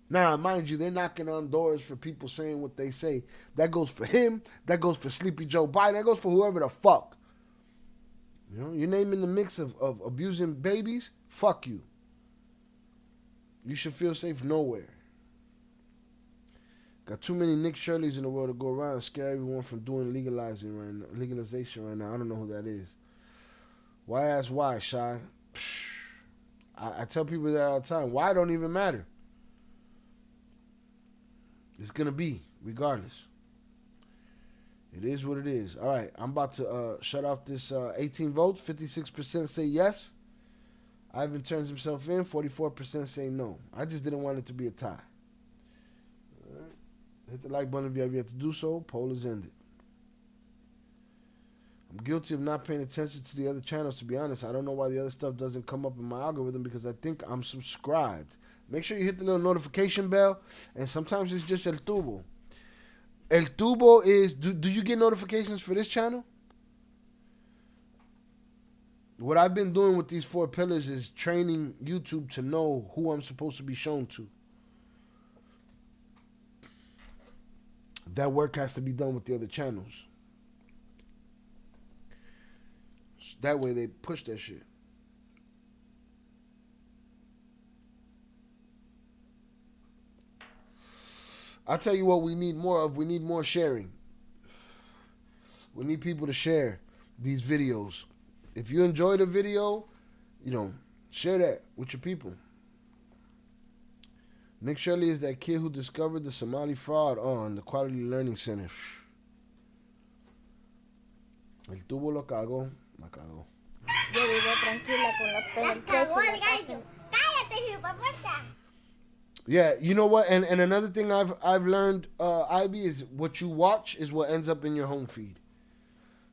Now, mind you, they're knocking on doors for people saying what they say. That goes for him. That goes for Sleepy Joe Biden. That goes for whoever the fuck. You know, your name in the mix of abusing babies? Fuck you. You should feel safe nowhere. Got too many Nick Shirleys in the world to go around and scare everyone from doing legalization right now. I don't know who that is. Why ask why, Shy? I tell people that all the time. Why don't even matter. It's going to be, regardless. It is what it is. All right, I'm about to shut off this 18 votes. 56% say yes. Ivan turns himself in. 44% say no. I just didn't want it to be a tie. All right. Hit the like button if you have yet to do so. Poll is ended. I'm guilty of not paying attention to the other channels, to be honest. I don't know why the other stuff doesn't come up in my algorithm because I think I'm subscribed. Make sure you hit the little notification bell. And sometimes it's just El Tubo. El Tubo is, do you get notifications for this channel? What I've been doing with these 4 pillars is training YouTube to know who I'm supposed to be shown to. That work has to be done with the other channels. So that way they push that shit. I'll tell you what we need more of. We need more sharing. We need people to share these videos. If you enjoy the video, share that with your people. Nick Shirley is that kid who discovered the Somali fraud on the Quality Learning Center. El tubo lo cagó. La cagó. Yo vivo tranquila con los pelos. Cállate, hijuepuerta. Yeah, you know what? And another thing I've learned, Ivy, is what you watch is what ends up in your home feed.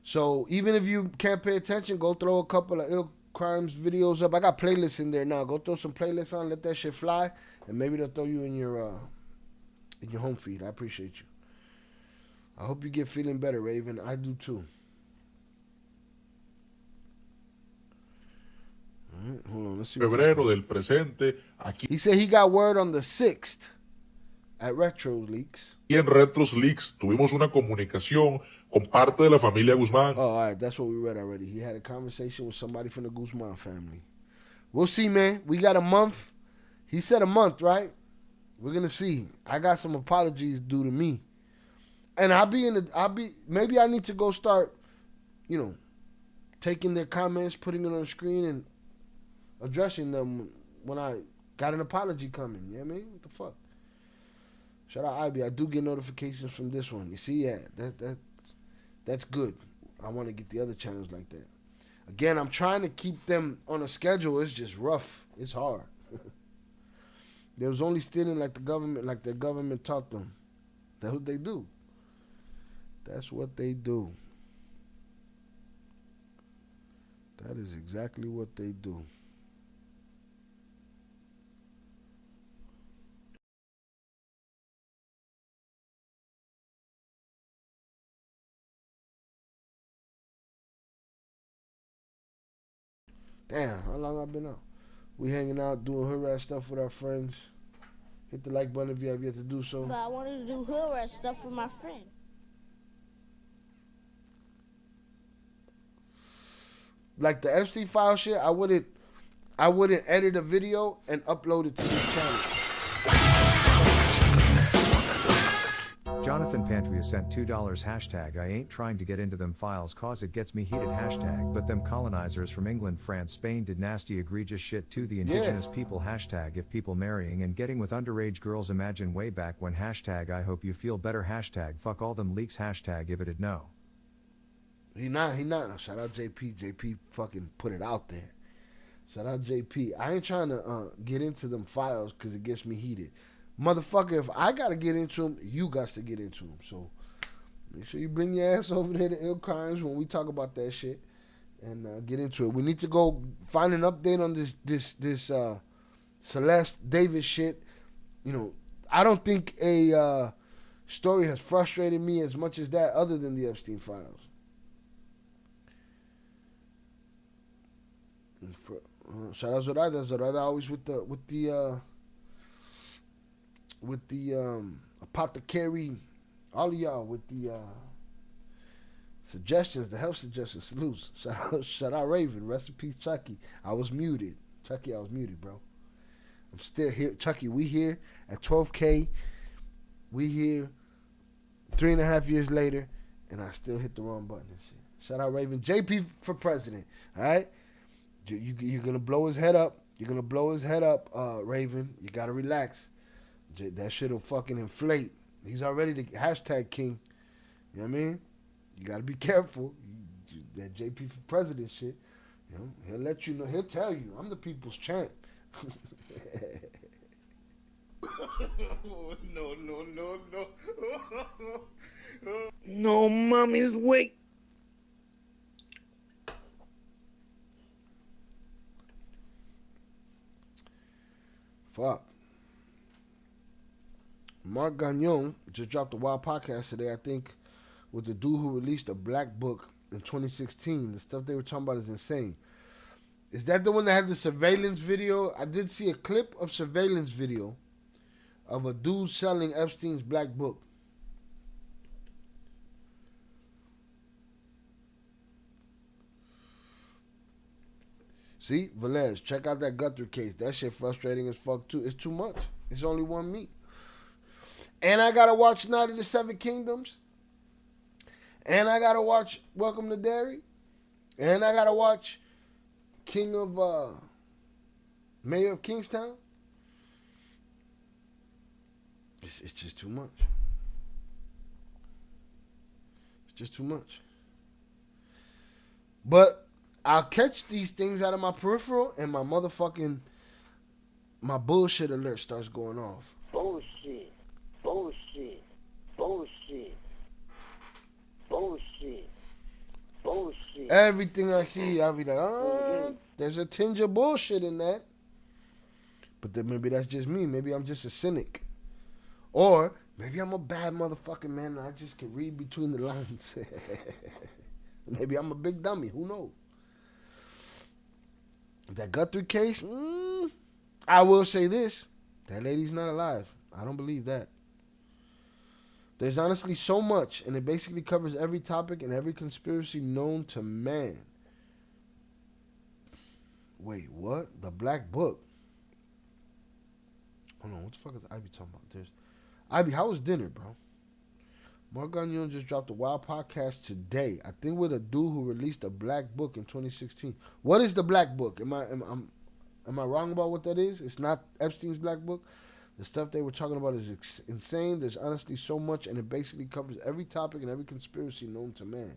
So even if you can't pay attention, go throw a couple of Ill Crimes videos up. I got playlists in there now. Go throw some playlists on, let that shit fly, and maybe they'll throw you in your home feed. I appreciate you. I hope you get feeling better, Raven. I do too. All right, hold on, let's see. Febrero del presente, aquí He said he got word on the 6th at Retro Leaks. en Retros Leaks tuvimos una comunicación con parte de la familia Guzmán. Oh, all right, that's what we read already. He had a conversation with somebody from the Guzman family. We'll see, man. We got a month. He said a month, right? We're gonna see. I got some apologies due to me, and maybe I need to go start, taking their comments, putting it on the screen, and addressing them when I got an apology coming. You know what I mean? What the fuck? Shout out IB. I do get notifications from this one. You see, yeah, that's good. I want to get the other channels like that. Again, I'm trying to keep them on a schedule. It's just rough. It's hard. They was only stealing like their government taught them. That's what they do. That's what they do. That is exactly what they do. Damn, how long I been out? We hanging out, doing hood rat stuff with our friends. Hit the like button if you have yet to do so. But I wanted to do hood rat stuff for my friend. Like the Epstein file shit, I wouldn't edit a video and upload it to this channel. Jonathan Pantria sent $2 hashtag I ain't trying to get into them files cause it gets me heated hashtag but them colonizers from England, France, Spain did nasty egregious shit to the indigenous people hashtag if people marrying and getting with underage girls imagine way back when hashtag I hope you feel better hashtag fuck all them leaks hashtag if it'd know. He not. Shout out JP. JP fucking put it out there. Shout out JP. I ain't trying to get into them files because it gets me heated. Motherfucker, if I got to get into them, you got to get into them. So make sure you bring your ass over there to Ill Crimes when we talk about that shit and get into it. We need to go find an update on this Celeste Davis shit. You know, I don't think a story has frustrated me as much as that other than the Epstein files. Shout out Zoraida. Zoraida always with the apothecary, all of y'all with the suggestions, the health suggestions. Salutes. Shout out Raven. Rest in peace, Chucky. I was muted. Chucky, I was muted, bro. I'm still here. Chucky, we here at 12K. We here 3.5 years later, and I still hit the wrong button and shit. Shout out Raven. JP for president. All right? You're going to blow his head up. You're going to blow his head up, Raven. You got to relax. That shit will fucking inflate. He's already the hashtag king. You know what I mean? You got to be careful. That JP for president shit. You know, he'll let you know. He'll tell you, I'm the people's champ. No. No, mommy's wake. Fuck. Mark Gagnon just dropped a wild podcast today, I think, with the dude who released a black book in 2016. The stuff they were talking about is insane. Is that the one that had the surveillance video? I did see a clip of surveillance video of a dude selling Epstein's black book. See, Velez, check out that Guthrie case. That shit frustrating as fuck too. It's too much. It's only one meat. And I gotta watch Night of the Seven Kingdoms. And I gotta watch Welcome to Derry. And I gotta watch King of Mayor of Kingstown. It's just too much. It's just too much. But I'll catch these things out of my peripheral and my bullshit alert starts going off. Bullshit. Everything I see, I'll be like, there's a tinge of bullshit in that. But then maybe that's just me. Maybe I'm just a cynic. Or maybe I'm a bad motherfucking man and I just can read between the lines. Maybe I'm a big dummy. Who knows? That Guthrie case, I will say this. That lady's not alive. I don't believe that. There's honestly so much, and it basically covers every topic and every conspiracy known to man. Wait, what? The Black Book. Hold on, what the fuck is Ivy talking about? There's Ivy, how was dinner, bro? Mark Gagnon just dropped a wild podcast today. I think with a dude who released a black book in 2016. What is the Black Book? Am I wrong about what that is? It's not Epstein's Black Book. The stuff they were talking about is insane. There's honestly so much, and it basically covers every topic and every conspiracy known to man.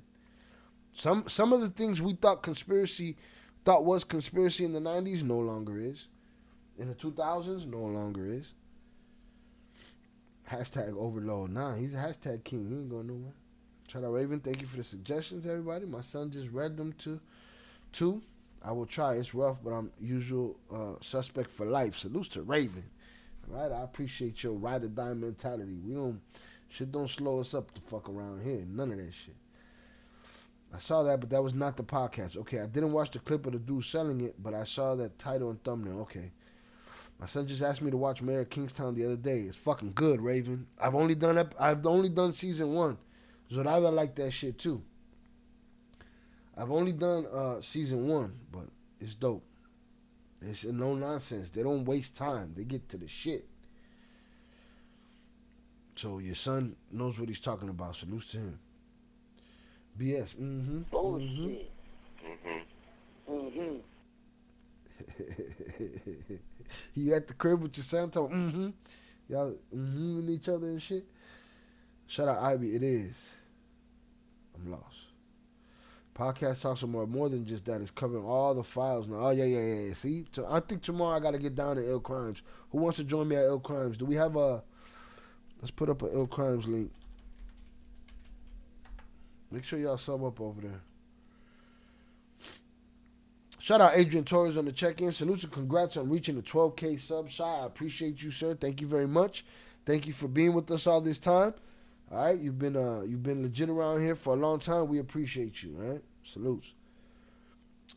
Some of the things we thought was conspiracy in the 90s no longer is. In the 2000s, no longer is. Hashtag overload. Nah, he's a hashtag king. He ain't going nowhere. Shout out Raven. Thank you for the suggestions, everybody. My son just read them too. I will try. It's rough, but I'm usual suspect for life. Salutes to Raven. All right, I appreciate your ride or die mentality. Shit don't slow us up to fuck around here. None of that shit. I saw that, but that was not the podcast. Okay, I didn't watch the clip of the dude selling it, but I saw that title and thumbnail. Okay. My son just asked me to watch Mayor of Kingstown the other day. It's fucking good, Raven. I've only done season 1. Zoraida liked that shit too. I've only done season 1, but it's dope. It's no nonsense. They don't waste time. They get to the shit. So your son knows what he's talking about. Salutes to him. BS. Bullshit. You at the crib with your son talking, y'all with each other and shit. Shout out Ivy. It is. I'm lost. Podcast talks about more than just that. It's covering all the files now. Oh, yeah. See? So I think tomorrow I got to get down to Ill Crimes. Who wants to join me at Ill Crimes? Do we have a... Let's put up an Ill Crimes link. Make sure y'all sub up over there. Shout out Adrian Torres on the check-in. Salutes and congrats on reaching the 12K sub. Shy, I appreciate you, sir. Thank you very much. Thank you for being with us all this time. All right, you've been legit around here for a long time. We appreciate you. All right, salutes.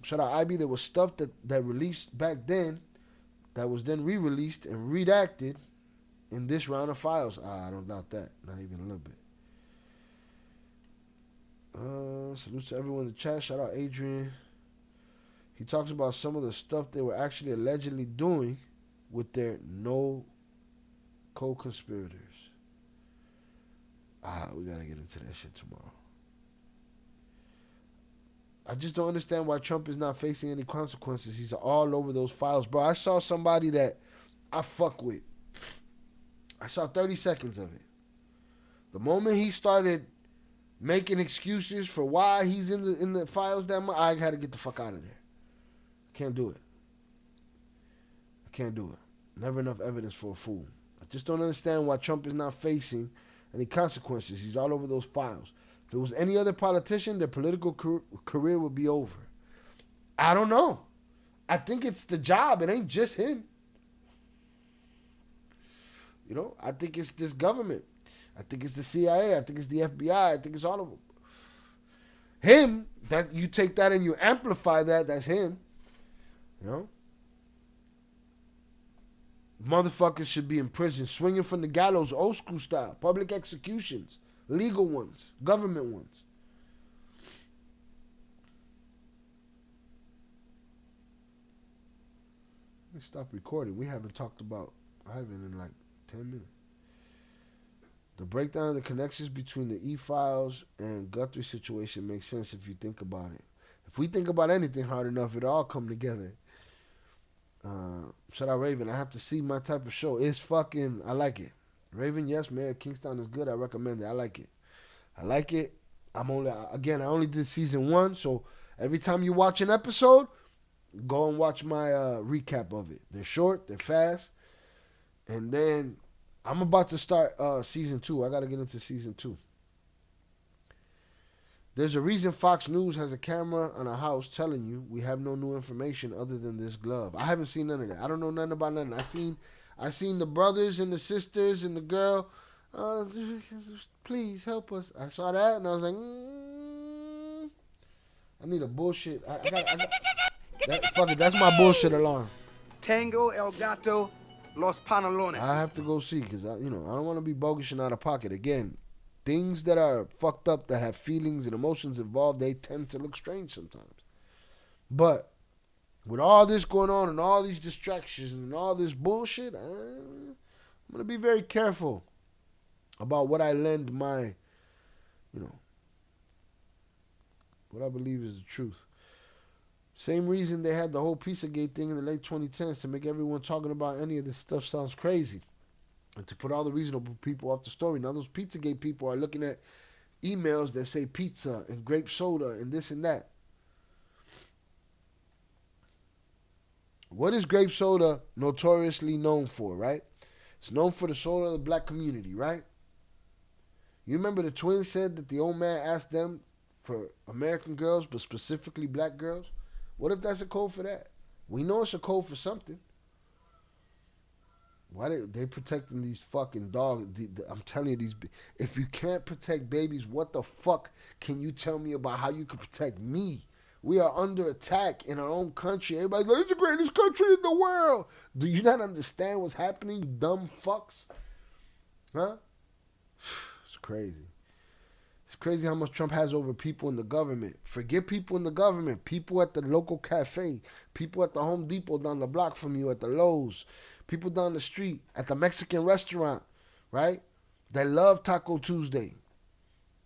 Shout out IB. There was stuff that released back then that was then re-released and redacted in this round of files. I don't doubt that. Not even a little bit. Salutes to everyone in the chat. Shout out Adrian. He talks about some of the stuff they were actually allegedly doing with their no co-conspirators. We got to get into that shit tomorrow. I just don't understand why Trump is not facing any consequences. He's all over those files. Bro, I saw somebody that I fuck with. I saw 30 seconds of it. The moment he started making excuses for why he's in the files that much, I had to get the fuck out of there. Can't do it. I can't do it. Never enough evidence for a fool. I just don't understand why Trump is not facing any consequences. He's all over those files. If it was any other politician, their political career would be over. I don't know. I think it's the job. It ain't just him. You know, I think it's this government. I think it's the CIA. I think it's the FBI. I think it's all of them. Him, that you take that and you amplify that, that's him. You know? Motherfuckers should be in prison, swinging from the gallows, old school style, public executions, legal ones, government ones. Let me stop recording. We haven't talked about Ivan in like 10 minutes. The breakdown of the connections between the E-Files and Guthrie situation makes sense if you think about it. If we think about anything hard enough, it'll all come together. Shout out Raven. I have to see my type of show. It's fucking, I like it. Raven, yes, Mayor of Kingstown is good. I recommend it. I like it. I only did season 1, so every time you watch an episode, go and watch my recap of it. They're short, they're fast, and then I'm about to start season 2. I got to get into season 2. There's a reason Fox News has a camera on a house telling you we have no new information other than this glove. I haven't seen none of that. I don't know nothing about nothing. I seen the brothers and the sisters and the girl. Please help us. I saw that and I was like, I need a bullshit. Fuck it. That's my bullshit alarm. Tango El Gato Los Pantalones. I have to go see because I don't want to be bogus and out of pocket again. Things that are fucked up, that have feelings and emotions involved, they tend to look strange sometimes. But with all this going on and all these distractions and all this bullshit, I'm going to be very careful about what I lend my, what I believe is the truth. Same reason they had the whole Pizzagate thing in the late 2010s to make everyone talking about any of this stuff sounds crazy. And to put all the reasonable people off the story. Now those Pizzagate people are looking at emails that say pizza and grape soda and this and that. What is grape soda notoriously known for, right? It's known for the soda of the black community, right? You remember the twins said that the old man asked them for American girls, but specifically black girls? What if that's a code for that? We know it's a code for something. Why they protecting these fucking dogs? I'm telling you, if you can't protect babies, what the fuck can you tell me about how you can protect me We are under attack in our own country. Everybody's like, it's the greatest country in the world. Do you not understand what's happening, you dumb fucks? Huh? It's crazy. It's crazy how much Trump has over people in the government. Forget people in the government. People at the local cafe. People at the Home Depot down the block from you, at the Lowe's. People down the street, at the Mexican restaurant, right? They love Taco Tuesday.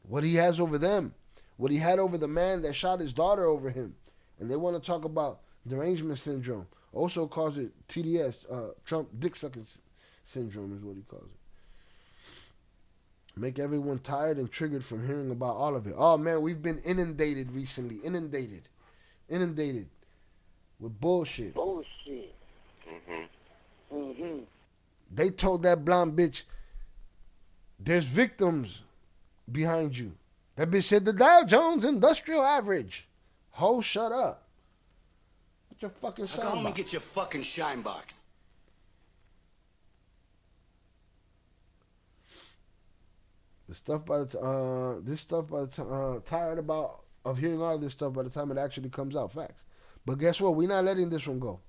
What he has over them. What he had over the man that shot his daughter over him. And they want to talk about derangement syndrome. Also calls it TDS, Trump dick sucking syndrome is what he calls it. Make everyone tired and triggered from hearing about all of it. Oh man, we've been inundated recently. Inundated with bullshit. Bullshit. They told that blonde bitch, there's victims behind you. That bitch said the Dow Jones Industrial Average. Ho, shut up. Get your fucking shine Come home and box. get your fucking shine box. This stuff by the time, tired of hearing all of this stuff by the time it actually comes out. Facts. But guess what? We're not letting this one go.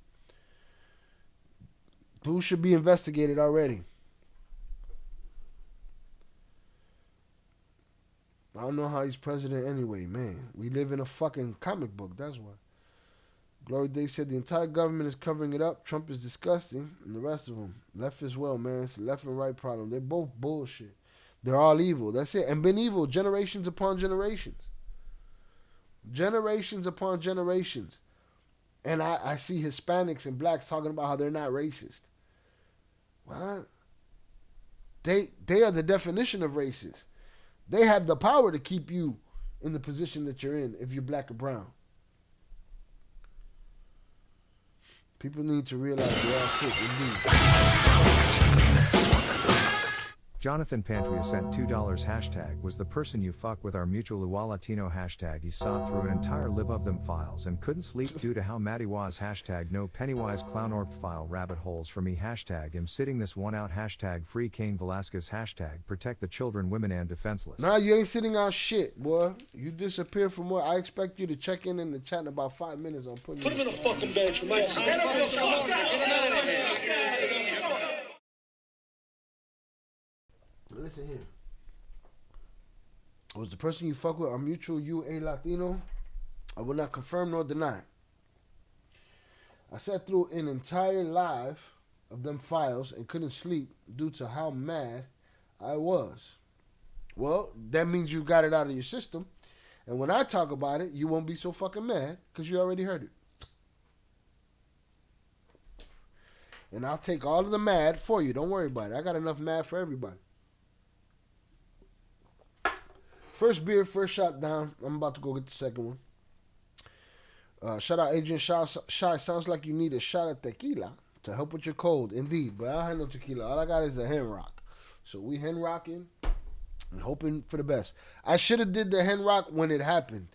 Dude should be investigated already. I don't know how he's president anyway, man. We live in a fucking comic book, that's why. Glory Day said the entire government is covering it up. Trump is disgusting, and the rest of them. Left as well, man. It's a left and right problem. They're both bullshit. They're all evil. That's it. And been evil generations upon generations. Generations upon generations. And I see Hispanics and blacks talking about how they're not racist. What? They are the definition of racist. They have the power to keep you in the position that you're in if you're black or brown. People need to realize they're all sick indeed. Jonathan Pantria sent $2 hashtag was the person you fuck with our mutual UA Latino hashtag. He saw through an entire live of them files and couldn't sleep due to how mad he was hashtag no Pennywise clown orb file rabbit holes for me hashtag am sitting this one out hashtag free Cain Velasquez hashtag protect the children women and defenseless. Nah, you ain't sitting out shit, boy. You disappear from where I expect you to check in the chat in about 5 minutes. I'm putting Put him in a fucking bench, Mike. Listen here. Was the person you fuck with our mutual UA Latino? I will not confirm nor deny. I sat through an entire live of them files and couldn't sleep due to how mad I was. Well, that means you got it out of your system. And when I talk about it, you won't be so fucking mad because you already heard it. And I'll take all of the mad for you. Don't worry about it. I got enough mad for everybody. First beer, first shot down. I'm about to go get the second one. Shout out Adrian Shy. Sounds like you need a shot of tequila to help with your cold. Indeed, but I don't have no tequila. All I got is a hen rock. So we hen rocking and hoping for the best. I should have did the hen rock when it happened.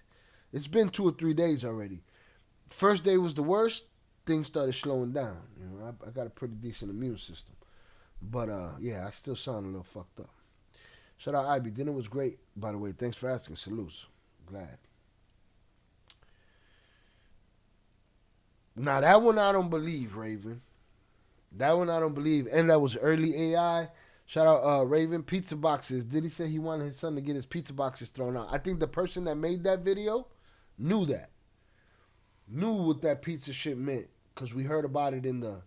It's been 2 or 3 days already. First day was the worst. Things started slowing down. You know, I got a pretty decent immune system. But yeah, I still sound a little fucked up. Shout out Ivy. Dinner was great, by the way. Thanks for asking. Salutes. Glad. Now, that one I don't believe, Raven. That one I don't believe. And that was early AI. Shout out Raven. Pizza boxes. Did he say he wanted his son to get his pizza boxes thrown out? I think the person that made that video knew that. Knew what that pizza shit meant. Because we heard about it in the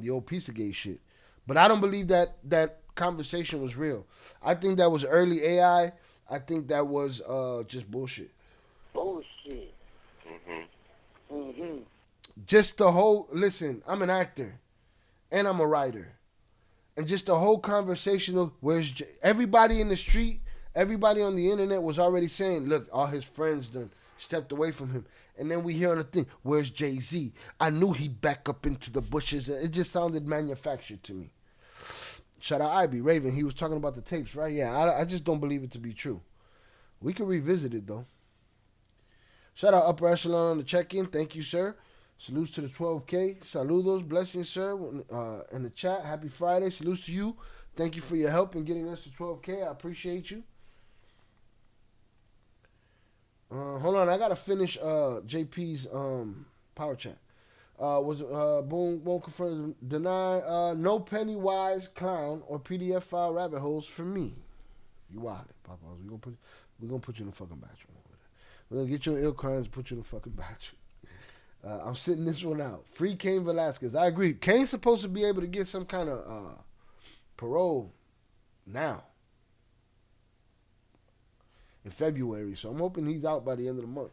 old Pizzagate shit. But I don't believe that conversation was real. I think that was early AI. I think that was just bullshit. Bullshit. Just the whole, listen, I'm an actor and I'm a writer. And just the whole conversation of where's everybody in the street, everybody on the internet was already saying, look, all his friends done stepped away from him. And then we hear on the thing, where's Jay-Z? I knew he'd back up into the bushes. It just sounded manufactured to me. Shout out Ivy. Raven, he was talking about the tapes, right? Yeah, I just don't believe it to be true. We can revisit it, though. Shout out Upper Echelon on the check-in. Thank you, sir. Salutes to the 12K. Saludos. Blessings, sir. In the chat. Happy Friday. Salutes to you. Thank you for your help in getting us to 12K. I appreciate you. Hold on, I gotta finish JP's power chat. Boom won't confirm deny no Pennywise clown or PDF file rabbit holes for me. You wildin', Papa. We gonna put you in the fucking bathroom. We're gonna get you in ill crimes and put you in the fucking bathroom. I'm sitting this one out. Free Cain Velasquez. I agree. Cain's supposed to be able to get some kind of parole now in February. So I'm hoping he's out by the end of the month.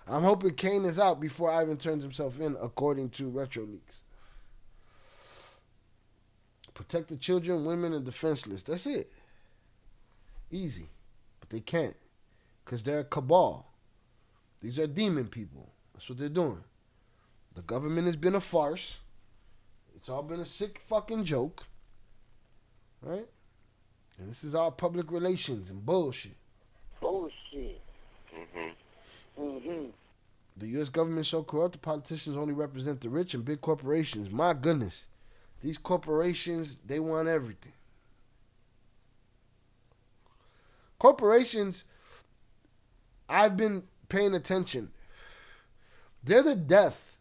I'm hoping Cain is out before Ivan turns himself in, according to Retro Leaks. Protect the children, women, and defenseless. That's it. Easy. But they can't. Because they're a cabal. These are demon people. That's what they're doing. The government has been a farce. It's all been a sick fucking joke. Right? And this is all public relations and bullshit. Bullshit. The U.S. government is so corrupt, the politicians only represent the rich and big corporations. My goodness. These corporations, they want everything. Corporations, I've been paying attention. They're the death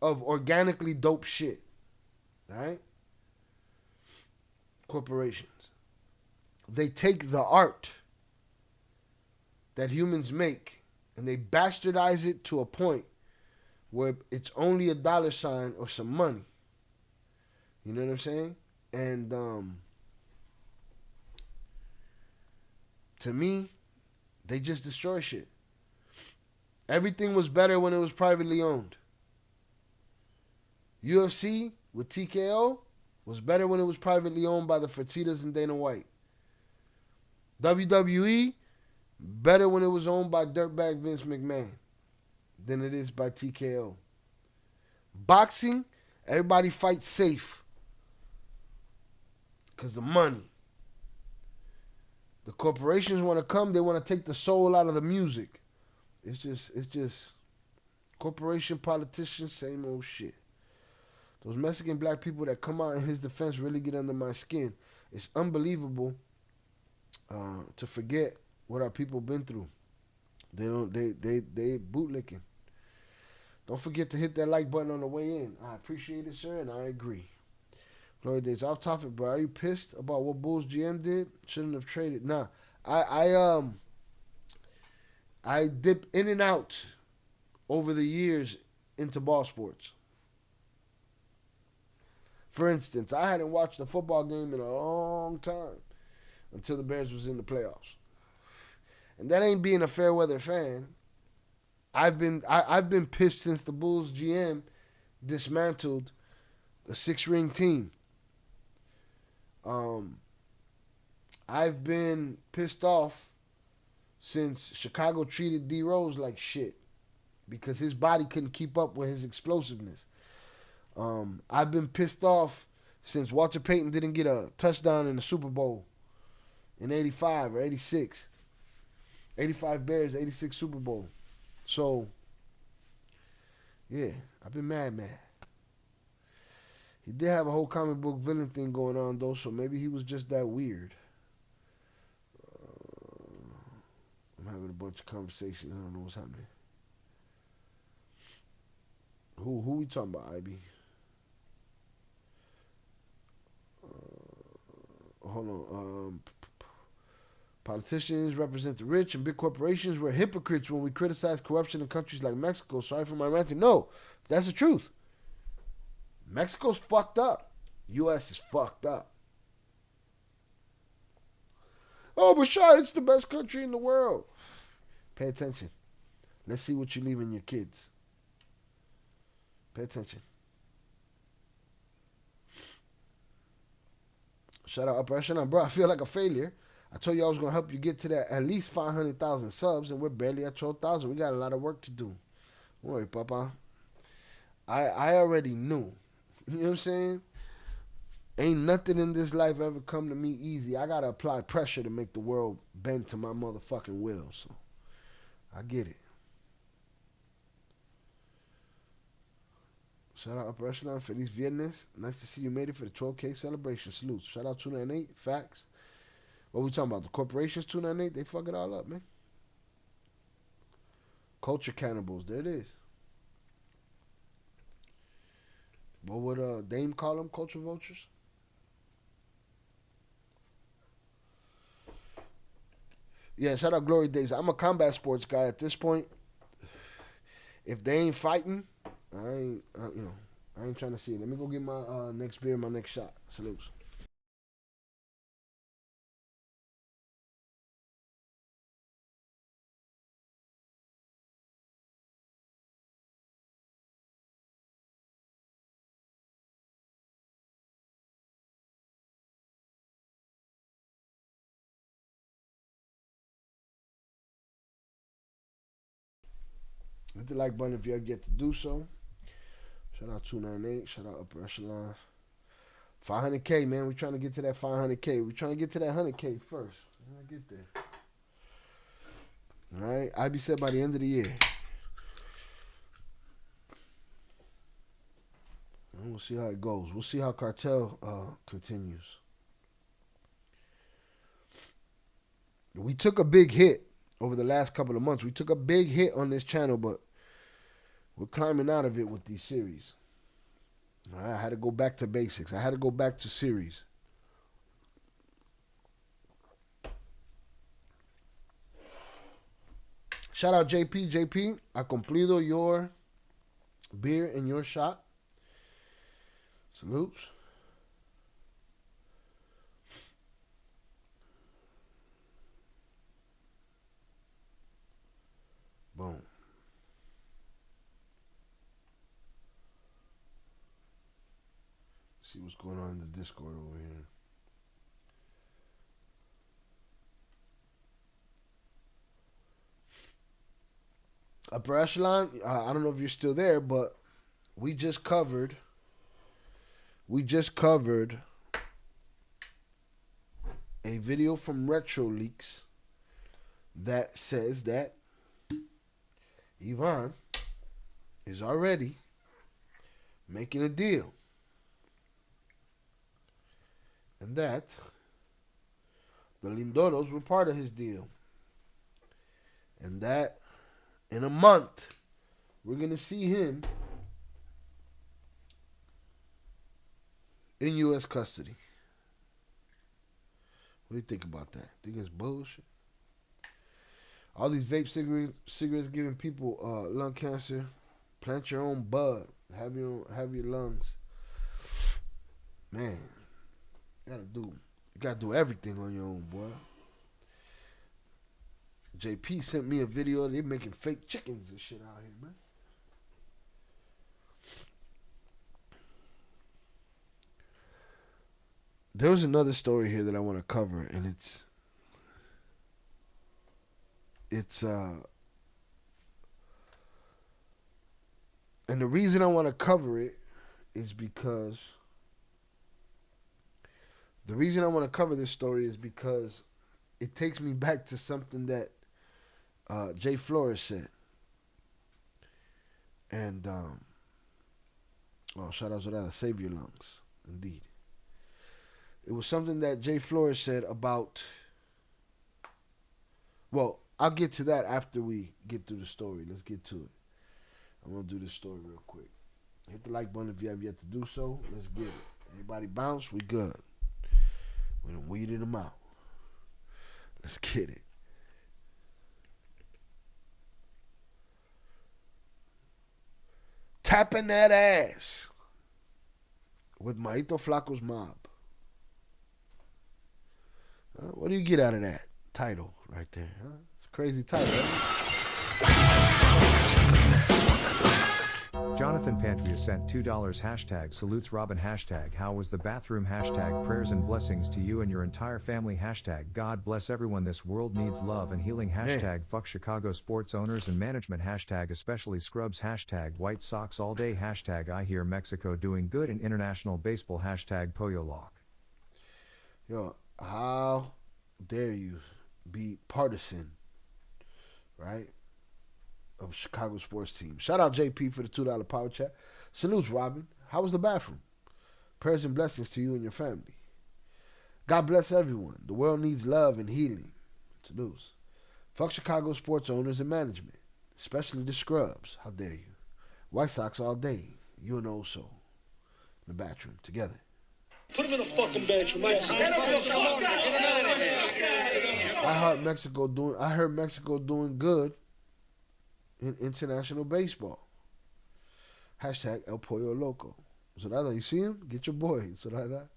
of organically dope shit. Right? Corporations. They take the art that humans make and they bastardize it to a point where it's only a dollar sign or some money. You know what I'm saying? And to me, they just destroy shit. Everything was better when it was privately owned. UFC with TKO was better when it was privately owned by the Fertittas and Dana White. WWE, better when it was owned by dirtbag Vince McMahon than it is by TKO. Boxing, everybody fights safe because of money. The corporations want to come, they want to take the soul out of the music. It's just corporation politicians, same old shit. Those Mexican black people that come out in his defense really get under my skin. It's unbelievable to forget what our people been through. They bootlicking. Don't forget to hit that like button on the way in. I appreciate it, sir, and I agree. Glory days off topic, bro. Are you pissed about what Bulls GM did? Shouldn't have traded. Nah, I dip in and out over the years into ball sports. For instance, I hadn't watched a football game in a long time until the Bears was in the playoffs. And that ain't being a fair weather fan. I've been pissed since the Bulls GM dismantled the 6-ring team. I've been pissed off since Chicago treated D Rose like shit because his body couldn't keep up with his explosiveness. I've been pissed off since Walter Payton didn't get a touchdown in the Super Bowl in 85 or 86. 85 Bears, 86 Super Bowl. So, yeah, I've been mad. He did have a whole comic book villain thing going on, though, so maybe he was just that weird. I'm having a bunch of conversations. I don't know what's happening. Who we talking about, IB? Hold on. Politicians represent the rich and big corporations. We're hypocrites when we criticize corruption in countries like Mexico. Sorry for my ranting. No, that's the truth. Mexico's fucked up. U.S. is fucked up. Oh, but Shah, it's the best country in the world. Pay attention. Let's see what you're leaving your kids. Pay attention. Shout out Upper Echelon. Bro, I feel like a failure. I told you I was going to help you get to that at least 500,000 subs, and we're barely at 12,000. We got a lot of work to do. Don't worry, Papa. I already knew. You know what I'm saying? Ain't nothing in this life ever come to me easy. I got to apply pressure to make the world bend to my motherfucking will. So, I get it. Shout out Upper Echelon, Feliz Viernes. Nice to see you made it for the 12K celebration. Salutes. Shout out 298. Facts. What we talking about? The corporations 298? They fuck it all up, man. Culture cannibals. There it is. What would Dame call them? Culture vultures? Yeah, shout out Glory Days. I'm a combat sports guy at this point. If they ain't fighting, I ain't trying to see it. Let me go get my next beer, my next shot. Salutes. Hit the like button if you ever get to do so. Shout out 298. Shout out Upper Echelon. 500K, man. We're trying to get to that 500K. We're trying to get to that 100K first. We're going to get there. All right. I be said by the end of the year. And we'll see how it goes. We'll see how Cartell continues. We took a big hit over the last couple of months. We took a big hit on this channel, but we're climbing out of it with these series. I had to go back to basics. I had to go back to series. Shout out JP. JP, I cumplido your beer and your shot. Salutes. Boom. See what's going on in the Discord over here. Upper Echelon, I don't know if you're still there, but we just covered a video from Retro Leaks that says that Yvonne is already making a deal. And that the Lindoros were part of his deal. And that in a month, we're going to see him in U.S. custody. What do you think about that? Think it's bullshit? All these vape cigarettes giving people lung cancer. Plant your own bud. Have your lungs. Man, you gotta do everything on your own, boy. JP sent me a video. They're making fake chickens and shit out here, man. There was another story here that I want to cover, and it's and the reason I want to cover it is because it takes me back to something that Jay Flores said. And shout out to that. Save your lungs. Indeed. It was something that Jay Flores said about, well, I'll get to that after we get through the story. Let's get to it. I'm going to do this story real quick. Hit the like button if you have yet to do so. Let's get it. Everybody bounce? We good. We done weeded them out. Let's get it. Tapping that ass with Maito Flaco's mob. What do you get out of that title right there? Huh? It's a crazy title. Jonathan Pantria sent $2 hashtag salutes Robin hashtag how was the bathroom hashtag prayers and blessings to you and your entire family hashtag God bless everyone this world needs love and healing hashtag fuck Chicago sports owners and management hashtag especially scrubs hashtag White Sox all day hashtag I hear Mexico doing good in international baseball hashtag Pollo Lock. Yo, how dare you be partisan, right, of Chicago sports team. Shout out JP for the $2 power chat. Salutes, Robin. How was the bathroom? Prayers and blessings to you and your family. God bless everyone. The world needs love and healing. Salutes. Fuck Chicago sports owners and management. especially the scrubs. How dare you? White Sox all day. You and Oso in the bathroom together. Put him in a fucking bathroom. I heard Mexico doing good in international baseball. Hashtag El Pollo Loco. Zoraida, you see him? Get your boy, Zoraida.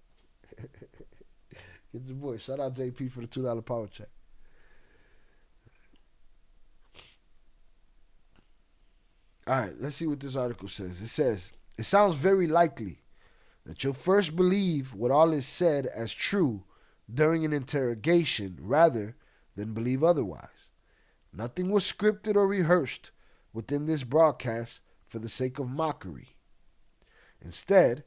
Get your boy. Shout out JP for the $2 power check. All right, let's see what this article says. It says, it sounds very likely that you'll first believe what all is said as true during an interrogation rather than believe otherwise. Nothing was scripted or rehearsed within this broadcast for the sake of mockery. Instead,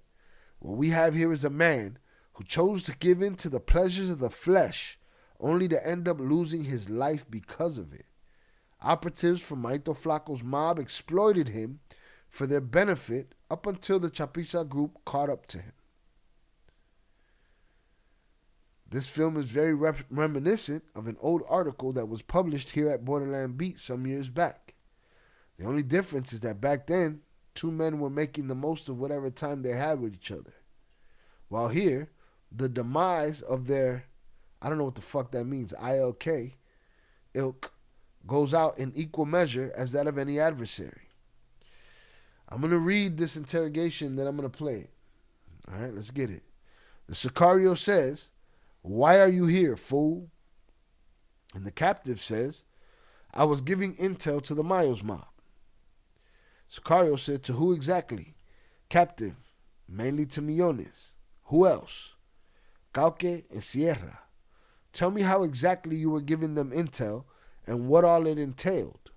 what we have here is a man who chose to give in to the pleasures of the flesh only to end up losing his life because of it. Operatives from Maito Flaco's mob exploited him for their benefit up until the Chapiza group caught up to him. This film is very reminiscent of an old article that was published here at Borderland Beat some years back. The only difference is that back then, two men were making the most of whatever time they had with each other. While here, the demise of their, I don't know what the fuck that means, ILK, ilk, goes out in equal measure as that of any adversary. I'm going to read this interrogation, then I'm going to play it. All right, let's get it. The Sicario says, "Why are you here, fool?" And the captive says, "I was giving intel to the Mayos mob." Sicario said, "To who exactly?" Captive, "Mainly to Millones." "Who else?" "Cauque and Sierra." "Tell me how exactly you were giving them intel and what all it entailed."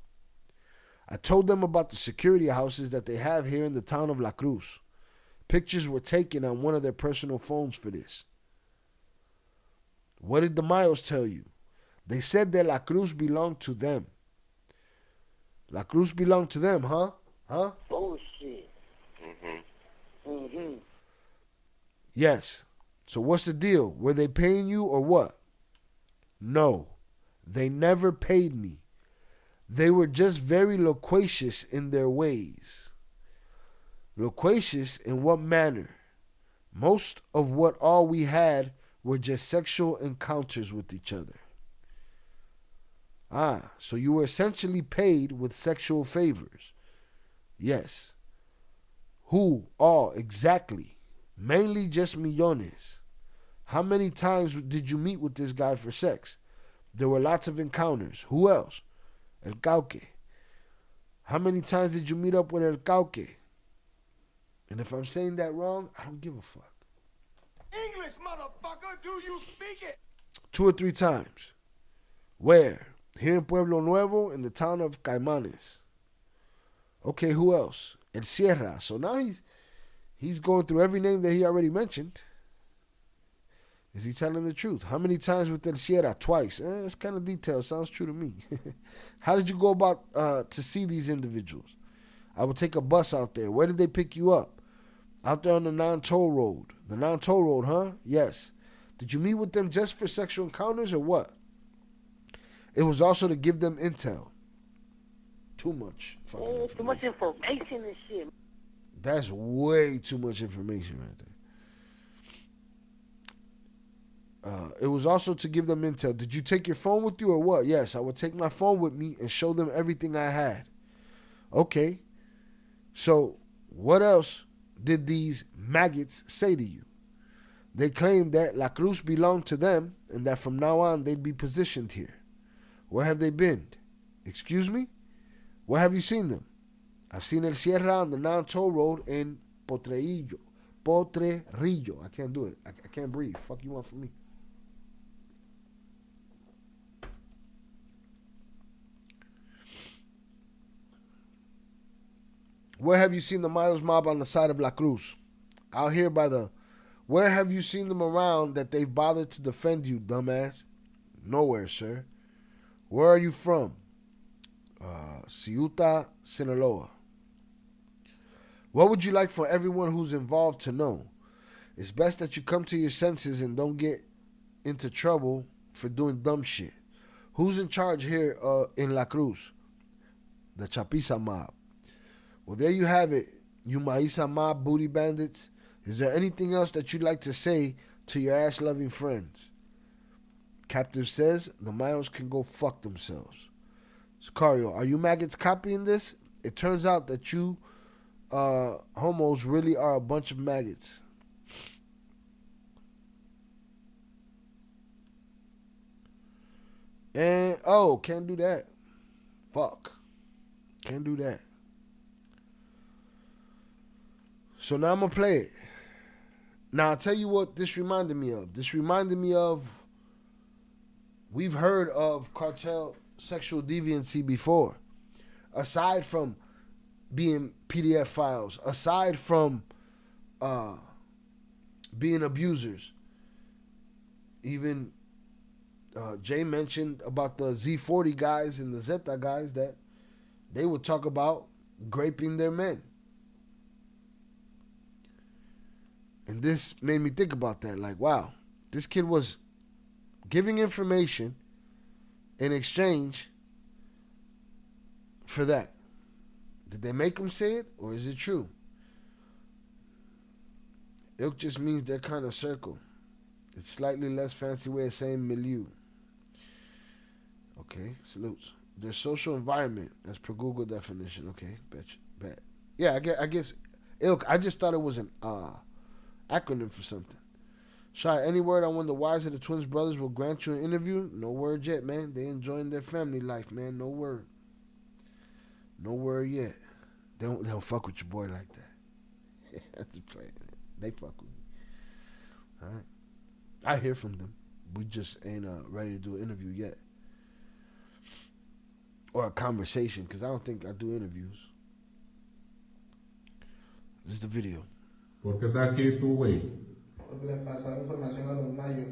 "I told them about the security houses that they have here in the town of La Cruz. Pictures were taken on one of their personal phones for this." "What did the Mayos tell you?" "They said that La Cruz belonged to them." "La Cruz belonged to them, huh? Huh?" Bullshit. "Yes. So what's the deal? Were they paying you or what?" "No. They never paid me. They were just very loquacious in their ways." "Loquacious in what manner?" "Most of what all we had were just sexual encounters with each other." "Ah, so you were essentially paid with sexual favors." "Yes." "Who all exactly?" "Mainly just Millones." "How many times did you meet with this guy for sex?" "There were lots of encounters." "Who else?" "El Cauque." "How many times did you meet up with El Cauque?" And if I'm saying that wrong, I don't give a fuck. English, motherfucker, do you speak it? 2 or 3 times. "Where?" "Here in Pueblo Nuevo, in the town of Caimanes." "Okay, who else?" "El Sierra." So now he's going through every name that he already mentioned. Is he telling the truth? "How many times with El Sierra?" "Twice." It's kind of detailed. Sounds true to me. "How did you go about to see these individuals?" "I would take a bus out there." "Where did they pick you up?" "Out there on the non-toll road." "The non-toll road, huh?" "Yes." "Did you meet with them just for sexual encounters or what?" "It was also to give them intel." Too much. Too much information and shit. That's way too much information right there. It was also to give them intel. "Did you take your phone with you or what?" "Yes, I would take my phone with me and show them everything I had." "Okay. So what else did these maggots say to you?" "They claimed that La Cruz belonged to them and that from now on they'd be positioned here." "Where have they been?" "Excuse me?" "Where have you seen them?" "I've seen El Sierra on the non-toll road in Potrerillo. I can't do it. I can't breathe. Fuck you want from me? "Where have you seen the Mayos mob on the side of La Cruz?" "Out here by the..." "Where have you seen them around that they've bothered to defend you, dumbass?" "Nowhere, sir." "Where are you from?" Ciuta, Sinaloa. "What would you like for everyone who's involved to know? It's best that you come to your senses and don't get into trouble for doing dumb shit. Who's in charge here in La Cruz?" the Chapiza mob. Well, there you have it, you Maísa mob booty bandits. Is there anything else that you'd like to say to your ass-loving friends? Captive says the Mayos can go fuck themselves. Sicario, are you maggots copying this? It turns out that you homos really are a bunch of maggots. And, oh, can't do that. Fuck. Can't do that. So now I'm going to play it. Now, I'll tell you what this reminded me of. This reminded me of, we've heard of cartel sexual deviancy before. Aside from being PDF files, aside from being abusers. Even Jay mentioned about the Z40 guys and the Zeta guys that they would talk about graping their men. And this made me think about that. Like, wow, this kid was giving information in exchange for that. Did they make him say it, or is it true? Ilk just means they're kind of circle. It's slightly less fancy way of saying milieu. Okay, salutes. Their social environment, that's per Google definition. Okay, bet. Yeah, I guess Ilk, I just thought it was an acronym for something. Shy, any word on when the wives of the Twins brothers will grant you an interview? No word yet, man. They enjoying their family life, man. No word. No word yet. They don't fuck with your boy like that. That's a play. They fuck with me. All right. I hear from them. We just ain't ready to do an interview yet. Or a conversation, because I don't think I do interviews. This is the video. ¿Por qué está aquí tú, güey? Porque les pasaron información a los mayos.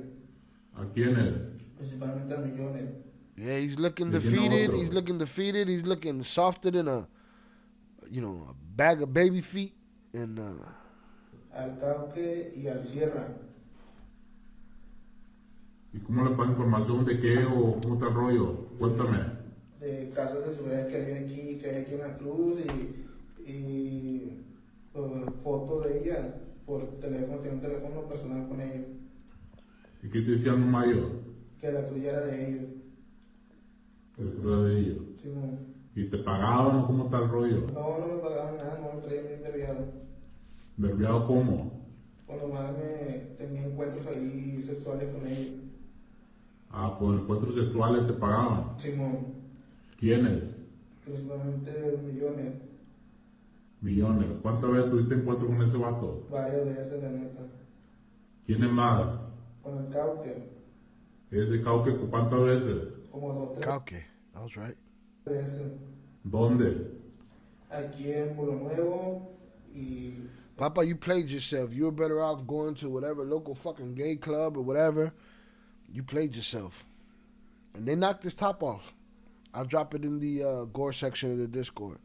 ¿A quiénes? Principalmente a Millones. Yeah, he's looking defeated. He's looking defeated. He's looking softer than a bag of baby feet. And Al Cauque y al Sierra. ¿Y cómo le pasa información de qué o cómo está el rollo? Cuéntame. De casas de seguridad que hay aquí en la Cruz y fotos de ella por teléfono, tiene un teléfono personal con ellos. ¿Y qué te decían un mayo? Que la Cruz ya era de ellos. Que la Cruz era de ellos. Sí, no. ¿Y te pagaban o cómo está el rollo? No me pagaban nada, no me traían bien desviado. ¿Desviado cómo? Cuando más me tenía encuentros ahí sexuales con ellos. Ah, por encuentros sexuales te pagaban. Simón. ¿Quiénes? Principalmente Millones. Millones. ¿Cuántas veces tuviste encuentro con ese vato? Varias veces, la neta. ¿Quién es más? Con el Cauque. ¿Ese Cauque cuántas veces? Como 2, 3 Cauque, that was right. veces. ¿Dónde? Aquí en Pueblo Nuevo y... Papa, you played yourself. You were better off going to whatever local fucking gay club or whatever. You played yourself. And they knocked his top off. I'll drop it in the gore section of the Discord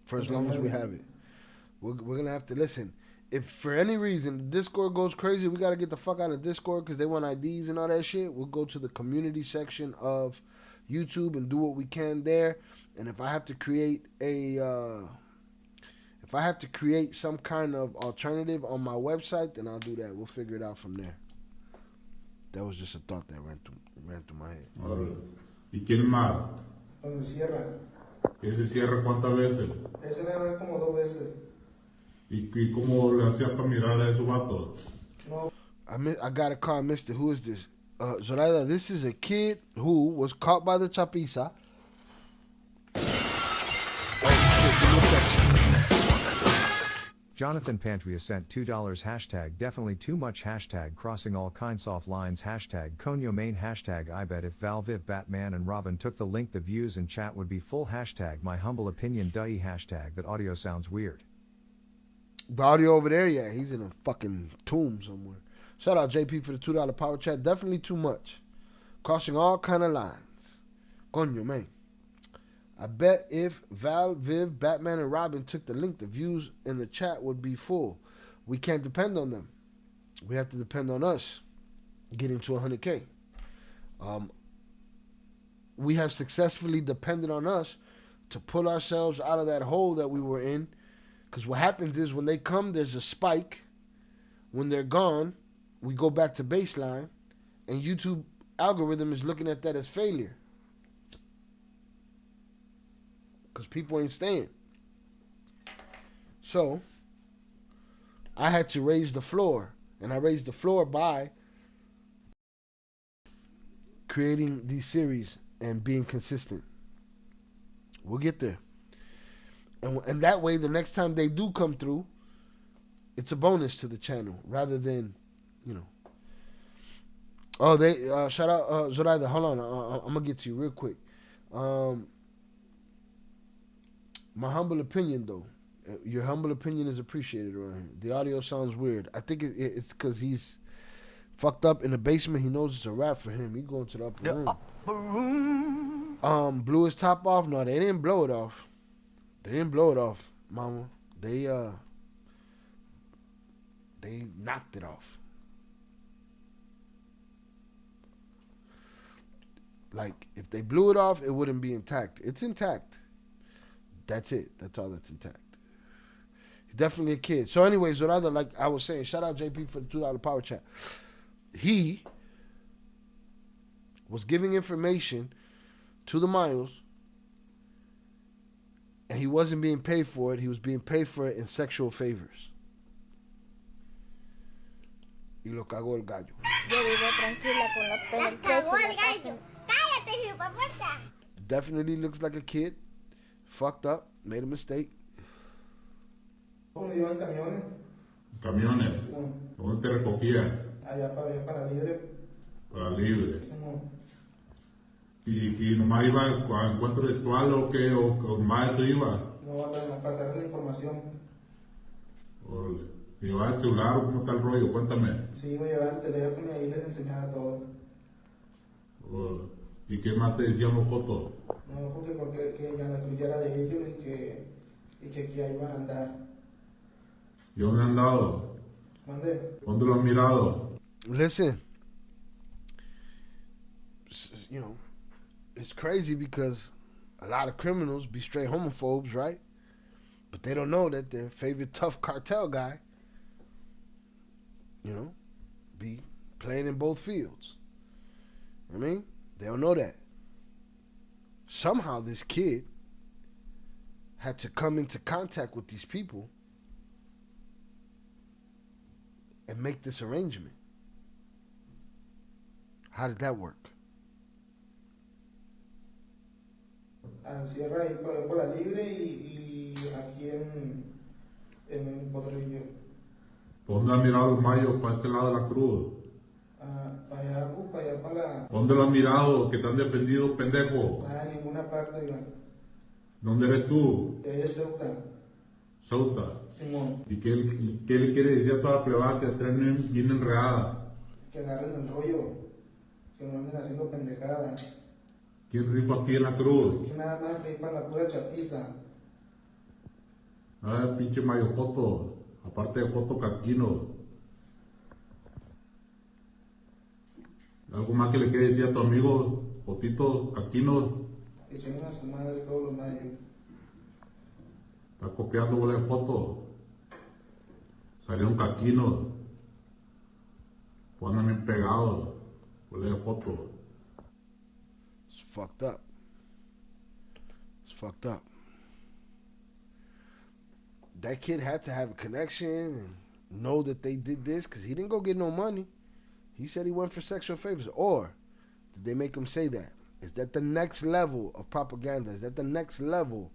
for as long as we have it. We're going to have to listen. If for any reason the Discord goes crazy, we got to get the fuck out of Discord because they want IDs and all that shit. We'll go to the community section of YouTube and do what we can there. And if I have to create some kind of alternative on my website, then I'll do that. We'll figure it out from there. That was just a thought that ran through my head. ¿Y quién más? Con el Sierra. ¿Ese cierra cuántas veces? Ese nada más como 2 veces. ¿Y cómo le hacía para mirar a esos vatos? No. I got a call, Mister. Who is this? Zoraida, this is a kid who was caught by the Chapiza. Jonathan Pantria sent $2 hashtag definitely too much hashtag crossing all kinds off lines hashtag Conyo main hashtag I bet if Val Viv Batman and Robin took the link the views and chat would be full hashtag my humble opinion duh hashtag that audio sounds weird. The audio over there, yeah, he's in a fucking tomb somewhere. Shout out JP for the $2 power chat. Definitely too much. Crossing all kind of lines. Coño, man. I bet if Val, Viv, Batman, and Robin took the link, the views in the chat would be full. We can't depend on them. We have to depend on us getting to 100K. We have successfully depended on us to pull ourselves out of that hole that we were in. Because what happens is when they come, there's a spike. When they're gone, we go back to baseline. And YouTube algorithm is looking at that as failure. Because people ain't staying. So, I had to raise the floor. And I raised the floor by creating these series and being consistent. We'll get there. And that way, the next time they do come through, it's a bonus to the channel rather than, you know. Oh, they shout out Zoraida. Hold on, I'm gonna get to you real quick. My humble opinion, though, your humble opinion is appreciated around here. The audio sounds weird. I think it's because he's fucked up in the basement. He knows it's a wrap for him. He going to the upper room. Blew his top off. No, they didn't blow it off. They didn't blow it off, mama. They knocked it off. Like, if they blew it off, it wouldn't be intact. It's intact. That's it. That's all that's intact. He's definitely a kid. So anyway, Zorada, like I was saying, shout out JP for the $2 power chat. He was giving information to the Mayos, and he wasn't being paid for it. He was being paid for it in sexual favors. Y lo cagó el gallo. Yo vivo tranquila con la penetration. Cállate, hijueputa. Definitely looks like a kid. Fucked up. Made a mistake. ¿Cómo iban camiones? Camiones. ¿Dónde te recogían? Allá para libre. Para libre. ¿Y nomás iba a encuentro ritual o qué? ¿O más eso iba? No, a pasar la información. ¿Llevar el celular o cómo está el rollo? Cuéntame. Sí, me llevaba el teléfono y ahí les enseñaba todo. ¿Y qué más te decían los fotos? No, porque que ya la tuya era de ellos y que aquí iban a andar. ¿Y dónde han andado? ¿Dónde? ¿Dónde lo han mirado? Listen, you know, it's crazy because a lot of criminals be straight homophobes, right? But they don't know that their favorite tough cartel guy, you know, be playing in both fields. I mean, they don't know that. Somehow this kid had to come into contact with these people and make this arrangement. How did that work? Sierra ahí por la libre y aquí en Potrillo. ¿Dónde han mirado los mayos para este lado de la cruz? Para allá para la... ¿Dónde lo han mirado que te han defendido, pendejo? En ninguna parte, Iván. ¿Dónde eres tú? De Ceuta. Ceuta. Simón. ¿Y qué le quiere decir a toda la plebada que estén bien enredada? Que agarren el rollo, que no anden haciendo pendejadas. ¿Quién rifa aquí en la cruz? Nada más rifan la pura chapiza. Pinche mayo foto, aparte de foto caquino. ¿Algo más que le quiere decir a tu amigo, Fotito Caquino? Que chinguen a su madre todos los mayos. Está copiando bola de fotos. Salieron caquinos. Ponen bien pegados. Bola de fotos. It's fucked up. It's fucked up. That kid had to have a connection and know that they did this because he didn't go get no money. He said he went for sexual favors. Or did they make him say that? Is that the next level of propaganda? Is that the next level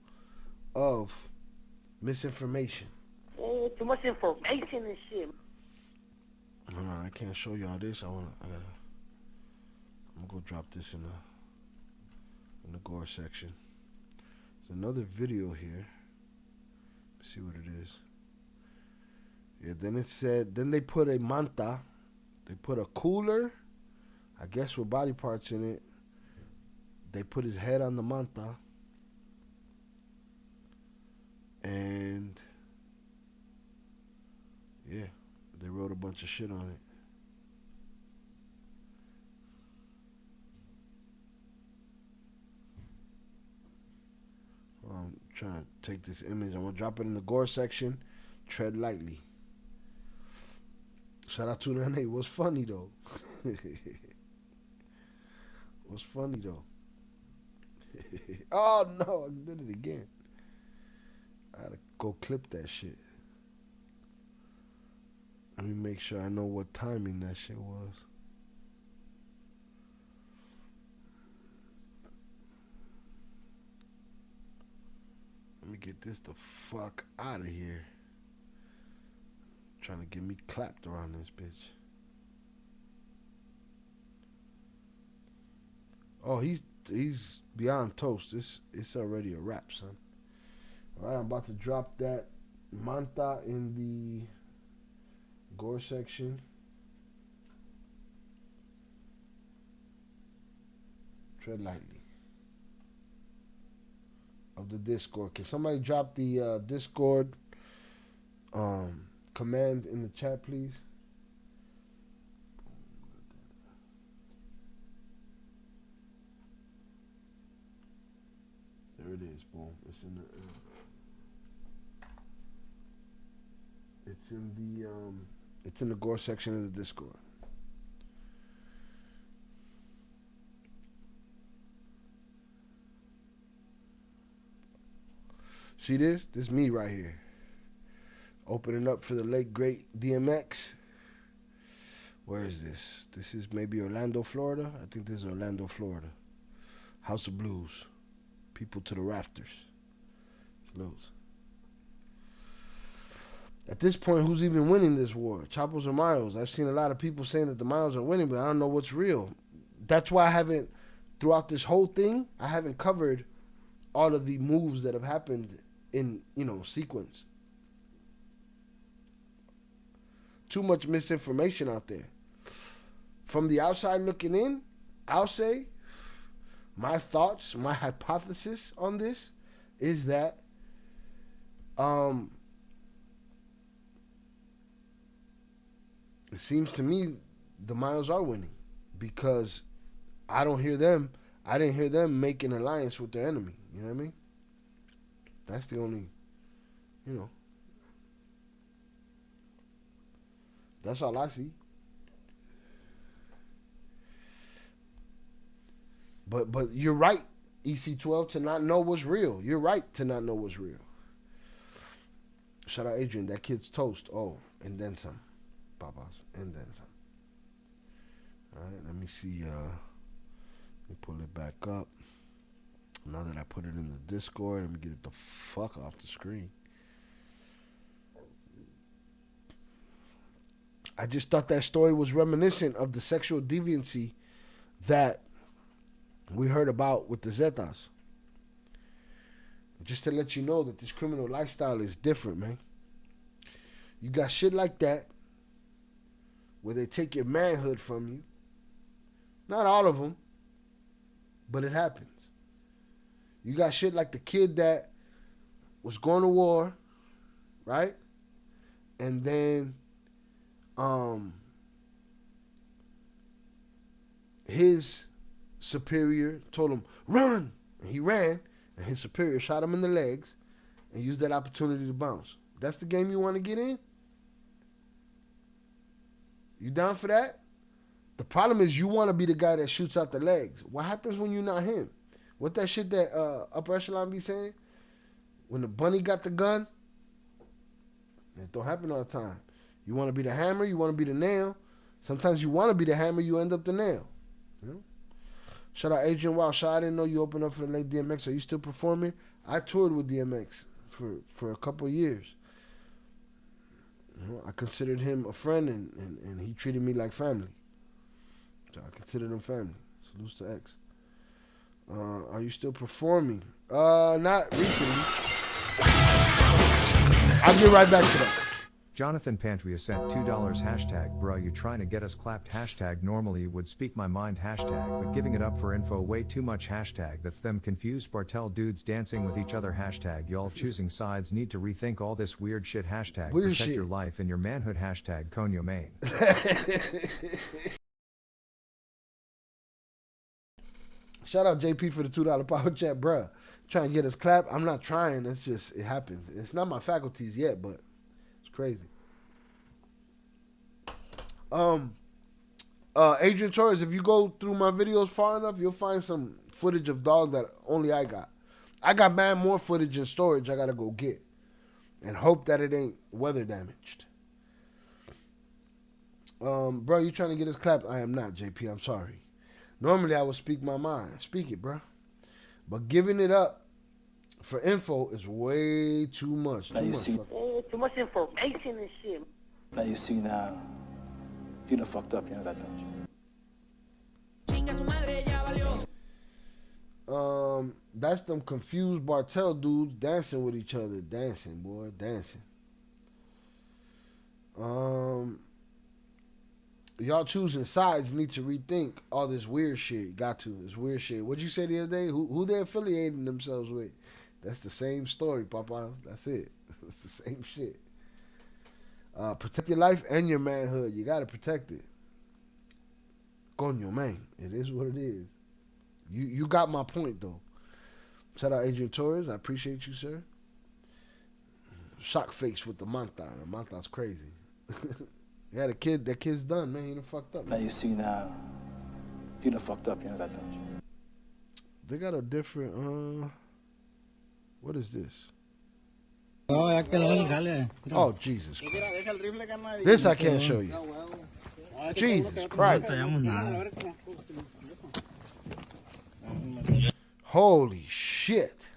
of misinformation? Too much information and shit. Hold on, I can't show y'all this. I'm gonna go drop this in the gore section. There's another video here. Let's see what it is. Yeah, then it said, then they put a manta. They put a cooler, I guess with body parts in it. They put his head on the manta. And yeah, they wrote a bunch of shit on it. trying to take this image. I'm going to drop it in the gore section. Tread lightly. Shout out to Nene. What's funny, though? What's funny, though? Oh, no. I did it again. I gotta go clip that shit. Let me make sure I know what timing that shit was. Let me get this the fuck out of here. Trying to get me clapped around this bitch. Oh, he's beyond toast. It's already a wrap, son. All right, I'm about to drop that manta in the gore section. Tread lightly. Of the Discord. Can somebody drop the Discord command in the chat, please? There it is. Boom. It's in the. It's in the gore section of the Discord. See this? This me right here. Opening up for the late great DMX. Where is this? This is maybe Orlando, Florida. I think this is Orlando, Florida. House of Blues. People to the rafters. Salutes. At this point, who's even winning this war? Chapos or Miles? I've seen a lot of people saying that the Miles are winning, but I don't know what's real. That's why I haven't, throughout this whole thing, I haven't covered all of the moves that have happened in, sequence. Too much misinformation out there. From the outside looking in, I'll say my thoughts, my hypothesis on this is that it seems to me the Miles are winning because I didn't hear them make an alliance with their enemy. You know what I mean? That's the only, that's all I see. But you're right, EC12, to not know what's real. You're right to not know what's real. Shout out Adrian, that kid's toast. Oh, and then some. Papas, and then some. All right, let me see. Let me pull it back up. Now that I put it in the Discord, let me get it the fuck off the screen. I just thought that story was reminiscent of the sexual deviancy that we heard about with the Zetas. Just to let you know that this criminal lifestyle is different, man. You got shit like that where they take your manhood from you. Not all of them, but it happens. You got shit like the kid that was going to war, right? And then his superior told him, run! And he ran, and his superior shot him in the legs and used that opportunity to bounce. That's the game you want to get in? You down for that? The problem is you want to be the guy that shoots out the legs. What happens when you're not him? What that shit that Upper Echelon be saying? When the bunny got the gun? It don't happen all the time. You want to be the hammer, you want to be the nail. Sometimes you want to be the hammer, you end up the nail. You know? Shout out Adrian Wild. Shout out, I didn't know you opened up for the late DMX. Are you still performing? I toured with DMX for a couple of years. You know, I considered him a friend, and he treated me like family. So I considered him family. Salutes to X. Are you still performing? Not recently. I'll get right back to that. Jonathan Pantria sent $2 hashtag bruh you trying to get us clapped hashtag normally would speak my mind hashtag but giving it up for info way too much hashtag that's them confused Bartel dudes dancing with each other hashtag y'all choosing sides need to rethink all this weird shit hashtag weird protect shit. Your life and your manhood hashtag Conyo Maine. Shout out JP for the $2 power chat, bruh. Trying to get us clapped. I'm not trying. It's just, it happens. It's not my faculties yet, but it's crazy. Adrian Torres, if you go through my videos far enough, you'll find some footage of dog that only I got. I got man more footage in storage I gotta go get. And hope that it ain't weather damaged. Bro, you trying to get us clapped? I am not, JP. I'm sorry. Normally I would speak my mind. Speak it, bro. But giving it up for info is way too much. Too much information and shit. Now you see now, you done fucked up, you know that, don't you? That's them confused Bartell dudes dancing with each other. Dancing, boy, dancing. Y'all choosing sides need to rethink all this weird shit. Got to. It's weird shit. What'd you say the other day? Who they affiliating themselves with? That's the same story, Papa. That's it. It's the same shit. Protect your life and your manhood. You gotta protect it. Coño, man. It is what it is. You got my point, though. Shout out Adrian Torres. I appreciate you, sir. Shock face with the manta. The manta's crazy. Yeah, that kid's done, man. He done fucked up. Now you see now, you done fucked up, you know that, don't you? They got a different, what is this? Oh, Jesus Christ. This I can't show you. Jesus Christ. Holy shit.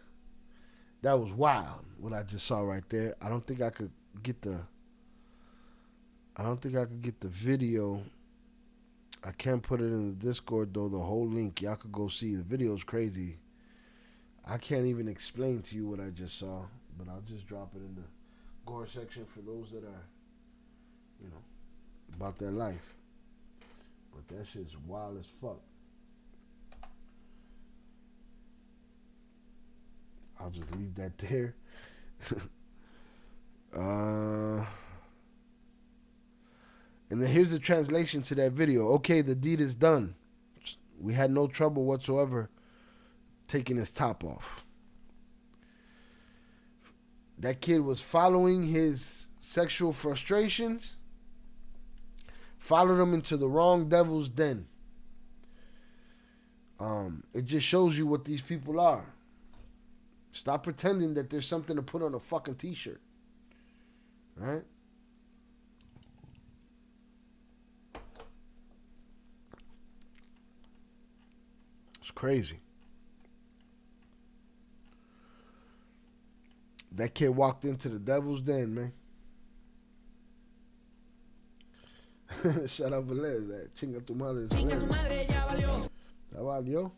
That was wild, what I just saw right there. I don't think I could get the video. I can't put it in the Discord, though, the whole link. Y'all could go see. The video's crazy. I can't even explain to you what I just saw, but I'll just drop it in the gore section for those that are, you know, about their life. But that shit's wild as fuck. I'll just leave that there. And then here's the translation to that video. Okay, the deed is done. We had no trouble whatsoever taking his top off. That kid was following his sexual frustrations, followed him into the wrong devil's den. It just shows you what these people are. Stop pretending that there's something to put on a fucking t-shirt. Right? It's crazy. That kid walked into the devil's den, man. Shout out Velez, that chinga tu madre. Chinga tu madre, ya valió. Ya valió.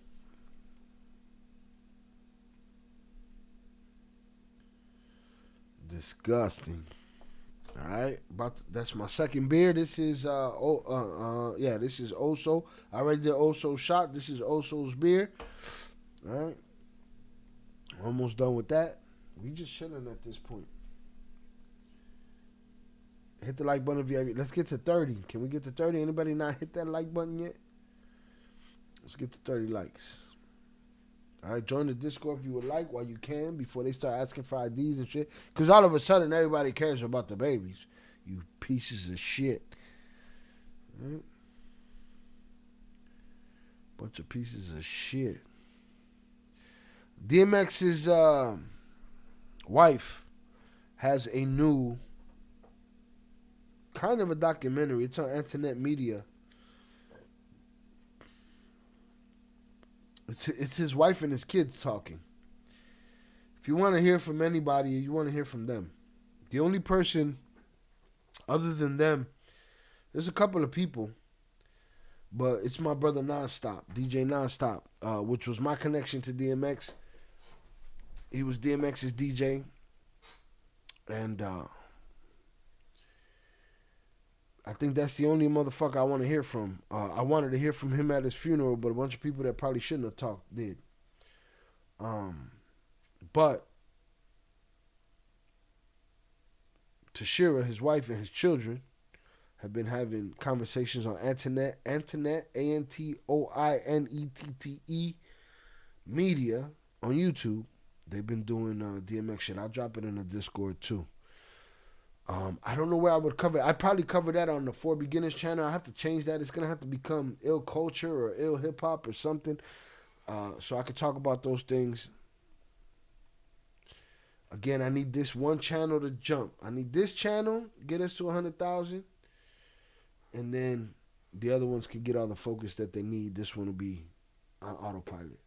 Disgusting. All right, that's my second beer. This is this is Oso. I already did Oso shot. This is Oso's beer. All right, almost done with that. We just chilling at this point. Hit the like button if you have it. Let's get to 30. Can we get to 30? Anybody not hit that like button yet? Let's get to 30 likes. All right, join the Discord if you would like while you can before they start asking for IDs and shit. Because all of a sudden, everybody cares about the babies. You pieces of shit. Right? Bunch of pieces of shit. DMX's wife has a new kind of a documentary. It's on Internet Media. It's his wife and his kids talking. If you want to hear from anybody, you want to hear from them. The only person other than them, there's a couple of people, but it's my brother Nonstop, DJ Nonstop, which was my connection to DMX. He was DMX's DJ, and I think that's the only motherfucker I want to hear from. I wanted to hear from him at his funeral, but a bunch of people that probably shouldn't have talked did. But Tashira, his wife, and his children have been having conversations on Antoinette, Antoinette, Media on YouTube. They've been doing DMX shit. I'll drop it in the Discord too. I don't know where I would cover it. I'd probably cover that on the For Beginners channel. I have to change that. It's gonna have to become Ill Culture or Ill Hip Hop or something. So I could talk about those things. Again, I need this one channel to jump. I need this channel, get us to 100,000. And then the other ones can get all the focus that they need. This one will be on autopilot.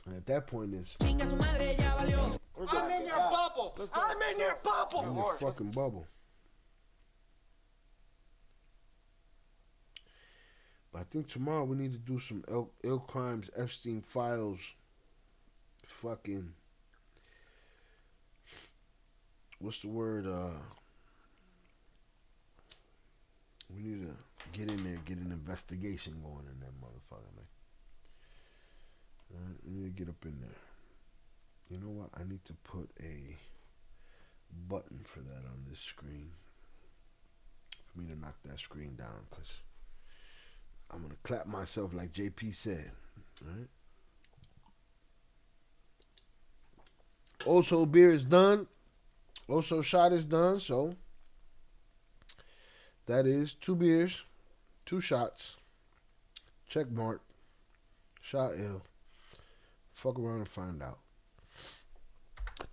And at that point, it's... I'm in your bubble. I'm in your bubble. I'm in your fucking bubble. But I think tomorrow we need to do some Ill Crimes, Epstein Files, fucking... What's the word? We need to get in there, get an investigation going in that motherfucker, man. We need to get up in there. You know what? I need to put a button for that on this screen. For me to knock that screen down, because I'm going to clap myself like JP said. Alright? Also, beer is done. Also, shot is done. So, that is 2 beers, 2 shots. Check mark. Shot ill. Fuck around and find out.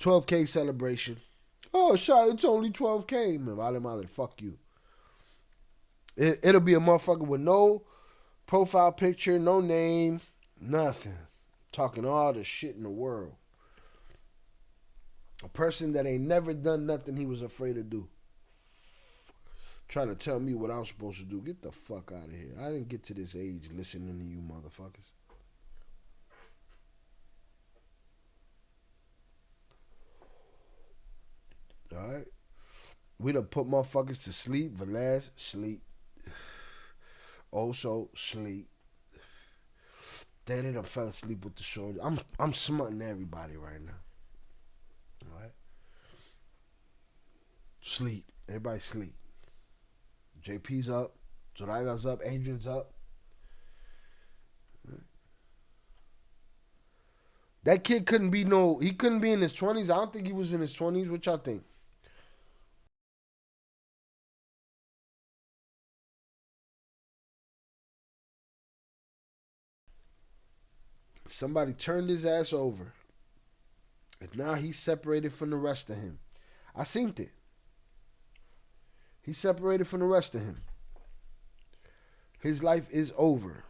12K celebration. Oh, shot, it's only 12K. Man, vale madre, fuck you. It'll be a motherfucker with no profile picture, no name, nothing. Talking all the shit in the world. A person that ain't never done nothing he was afraid to do. Trying to tell me what I'm supposed to do. Get the fuck out of here. I didn't get to this age listening to you motherfuckers. Alright. We done put motherfuckers to sleep. Velez, sleep. Also, sleep. Then they done fell asleep with the shorty. I'm smutting everybody right now. Alright. Sleep. Everybody sleep. JP's up. Zoraida's up. Adrian's up. That kid couldn't be he couldn't be in his 20s. I don't think he was in his 20s. What y'all think? Somebody turned his ass over. And now he's separated from the rest of him. I seen it. He's separated from the rest of him. His life is over.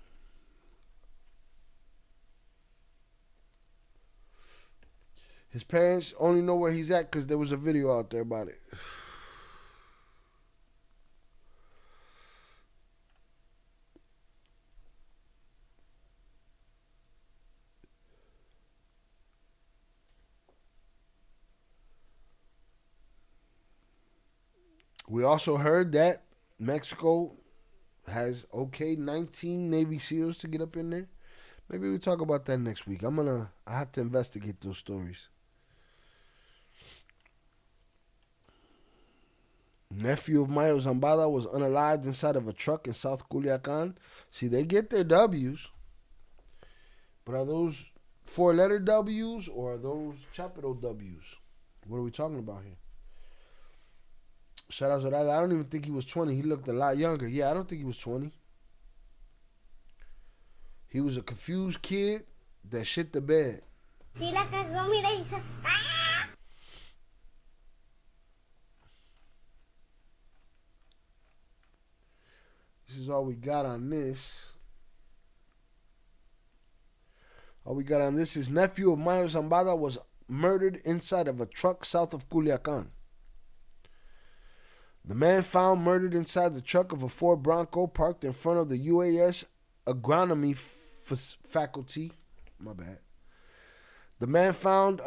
His parents only know where he's at because there was a video out there about it. We also heard that Mexico has okayed 19 Navy SEALs to get up in there. Maybe we'll talk about that next week. I have to investigate those stories. Nephew of Mayo Zambada was unalived inside of a truck in South Culiacan. See, they get their W's. But are those 4-letter W's or are those capital W's? What are we talking about here? Shout out to that. I don't even think he was 20. He looked a lot younger. Yeah, I don't think he was 20. He was a confused kid that shit the bed. This is all we got on this. All we got on this is nephew of Mayo Zambada was murdered inside of a truck south of Culiacan. The man found murdered inside the truck of a Ford Bronco parked in front of the UAS agronomy faculty. My bad. The man found,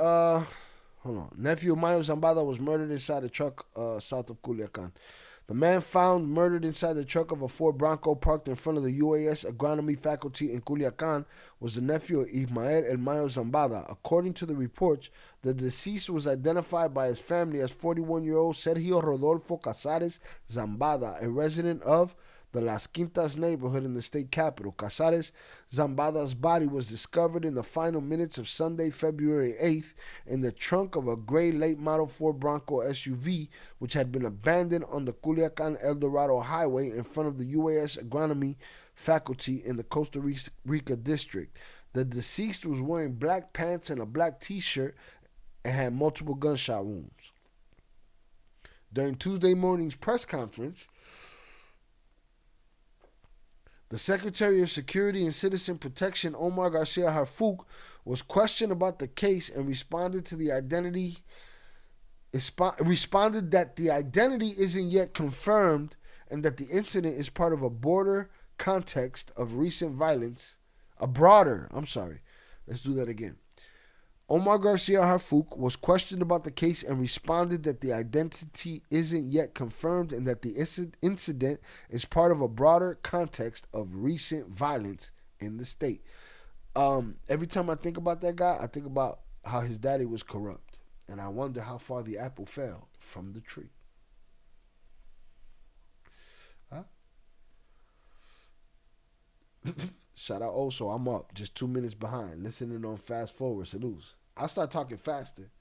nephew of Mayo Zambada was murdered inside the truck south of Culiacan. The man found murdered inside the truck of a Ford Bronco parked in front of the UAS agronomy faculty in Culiacan was the nephew of Ismael El Mayo Zambada. According to the reports, the deceased was identified by his family as 41-year-old Sergio Rodolfo Casares Zambada, a resident of the Las Quintas neighborhood in the state capital. Casares Zambada's body was discovered in the final minutes of Sunday, February 8th, in the trunk of a gray late model Ford Bronco SUV, which had been abandoned on the Culiacan El Dorado Highway in front of the UAS Agronomy faculty in the Costa Rica district. The deceased was wearing black pants and a black t-shirt and had multiple gunshot wounds. During Tuesday morning's press conference, the Secretary of Security and Citizen Protection, Omar Garcia Harfouk, was questioned about the case and responded that the identity isn't yet confirmed and that the incident is part of a broader context of recent violence. Let's do that again. Omar Garcia Harfouk was questioned about the case and responded that the identity isn't yet confirmed and that the incident is part of a broader context of recent violence in the state. Every time I think about that guy, I think about how his daddy was corrupt. And I wonder how far the apple fell from the tree. Huh? Shout out also, I'm up just 2 minutes behind, listening on fast forward. Salutes. I start talking faster.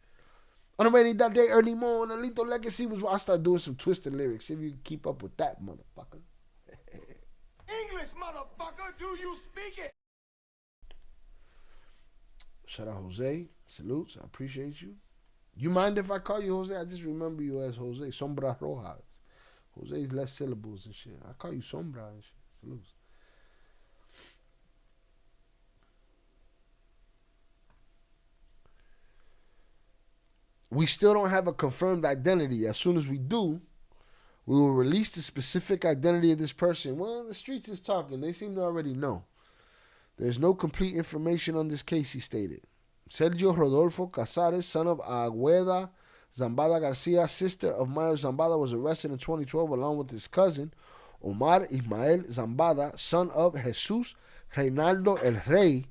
On a rainy day, early morning, Alito Legacy was I start doing some twisted lyrics. See if you can keep up with that, motherfucker. English, motherfucker, do you speak it? Shout out Jose. Salutes. I appreciate you. You mind if I call you Jose? I just remember you as Jose. Sombra Rojas. Jose's less syllables and shit. I call you Sombra and shit. Salutes. We still don't have a confirmed identity. As soon as we do, we will release the specific identity of this person. Well, the streets is talking. They seem to already know. There's no complete information on this case, he stated. Sergio Rodolfo Casares, son of Agueda Zambada Garcia, sister of Mayo Zambada, was arrested in 2012 along with his cousin, Omar Ismael Zambada, son of Jesus Reinaldo El Rey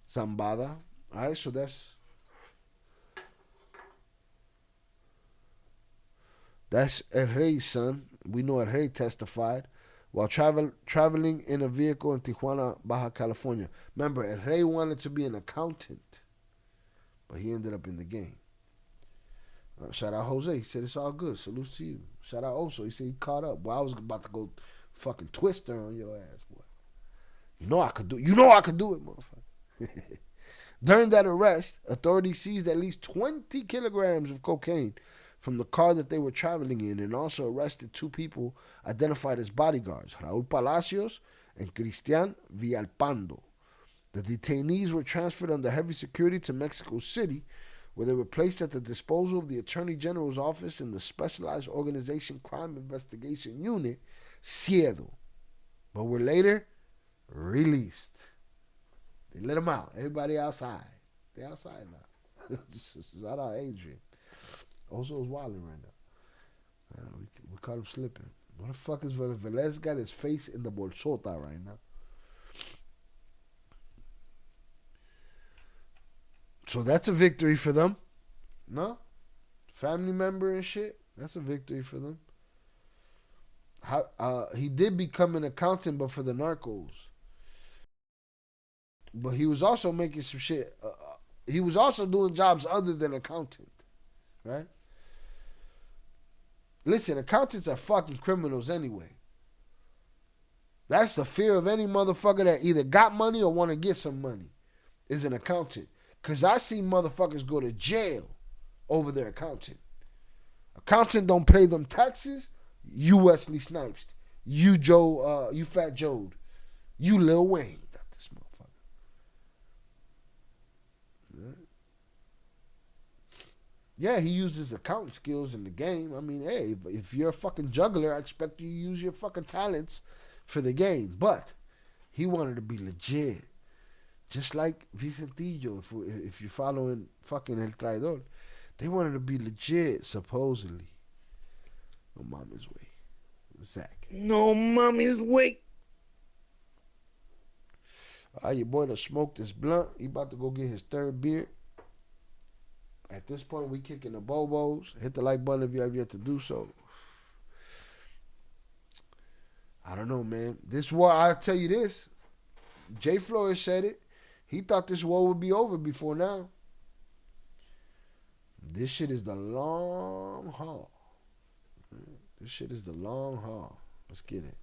Zambada. All right, so that's El Rey's son. We know El Rey testified while traveling in a vehicle in Tijuana, Baja California. Remember, El Rey wanted to be an accountant, but he ended up in the game. Shout out Jose. He said it's all good. Salute to you. Shout out also. He said he caught up. Well, I was about to go fucking twister on your ass, boy. You know I could do it, motherfucker. During that arrest, authorities seized at least 20 kilograms of cocaine from the car that they were traveling in and also arrested 2 people identified as bodyguards, Raul Palacios and Cristian Villalpando. The detainees were transferred under heavy security to Mexico City, where they were placed at the disposal of the Attorney General's office in the Specialized Organization Crime Investigation Unit, CIEDO, but were later released. They let them out. Everybody outside. They outside now. Shout out Adrian. Also is wilding right now. We caught him slipping. What the fuck is Velez got his face in the bolsota right now? So that's a victory for them. No? Family member and shit. That's a victory for them. He did become an accountant, but for the narcos. But he was also making some shit. He was also doing jobs other than accountant. Right? Listen, accountants are fucking criminals anyway. That's the fear of any motherfucker that either got money or want to get some money is an accountant. Because I see motherfuckers go to jail over their accountant. Accountant don't pay them taxes. You Wesley Snipes. You Joe, you Fat Joe. You Lil Wayne. This motherfucker. Yeah, he used his accounting skills in the game. I mean, hey, if you're a fucking juggler, I expect you to use your fucking talents for the game. But he wanted to be legit. Just like Vicentillo, if you're following fucking El Traidor. They wanted to be legit, supposedly. No mommy's way. Zach. No mommy's way. Your boy done smoked his blunt. He about to go get his 3rd beer. At this point, we kicking the bobos. Hit the like button if you have yet to do so. I don't know, man. This war, I'll tell you this. Jay Flores said it. He thought this war would be over before now. This shit is the long haul. This shit is the long haul. Let's get it.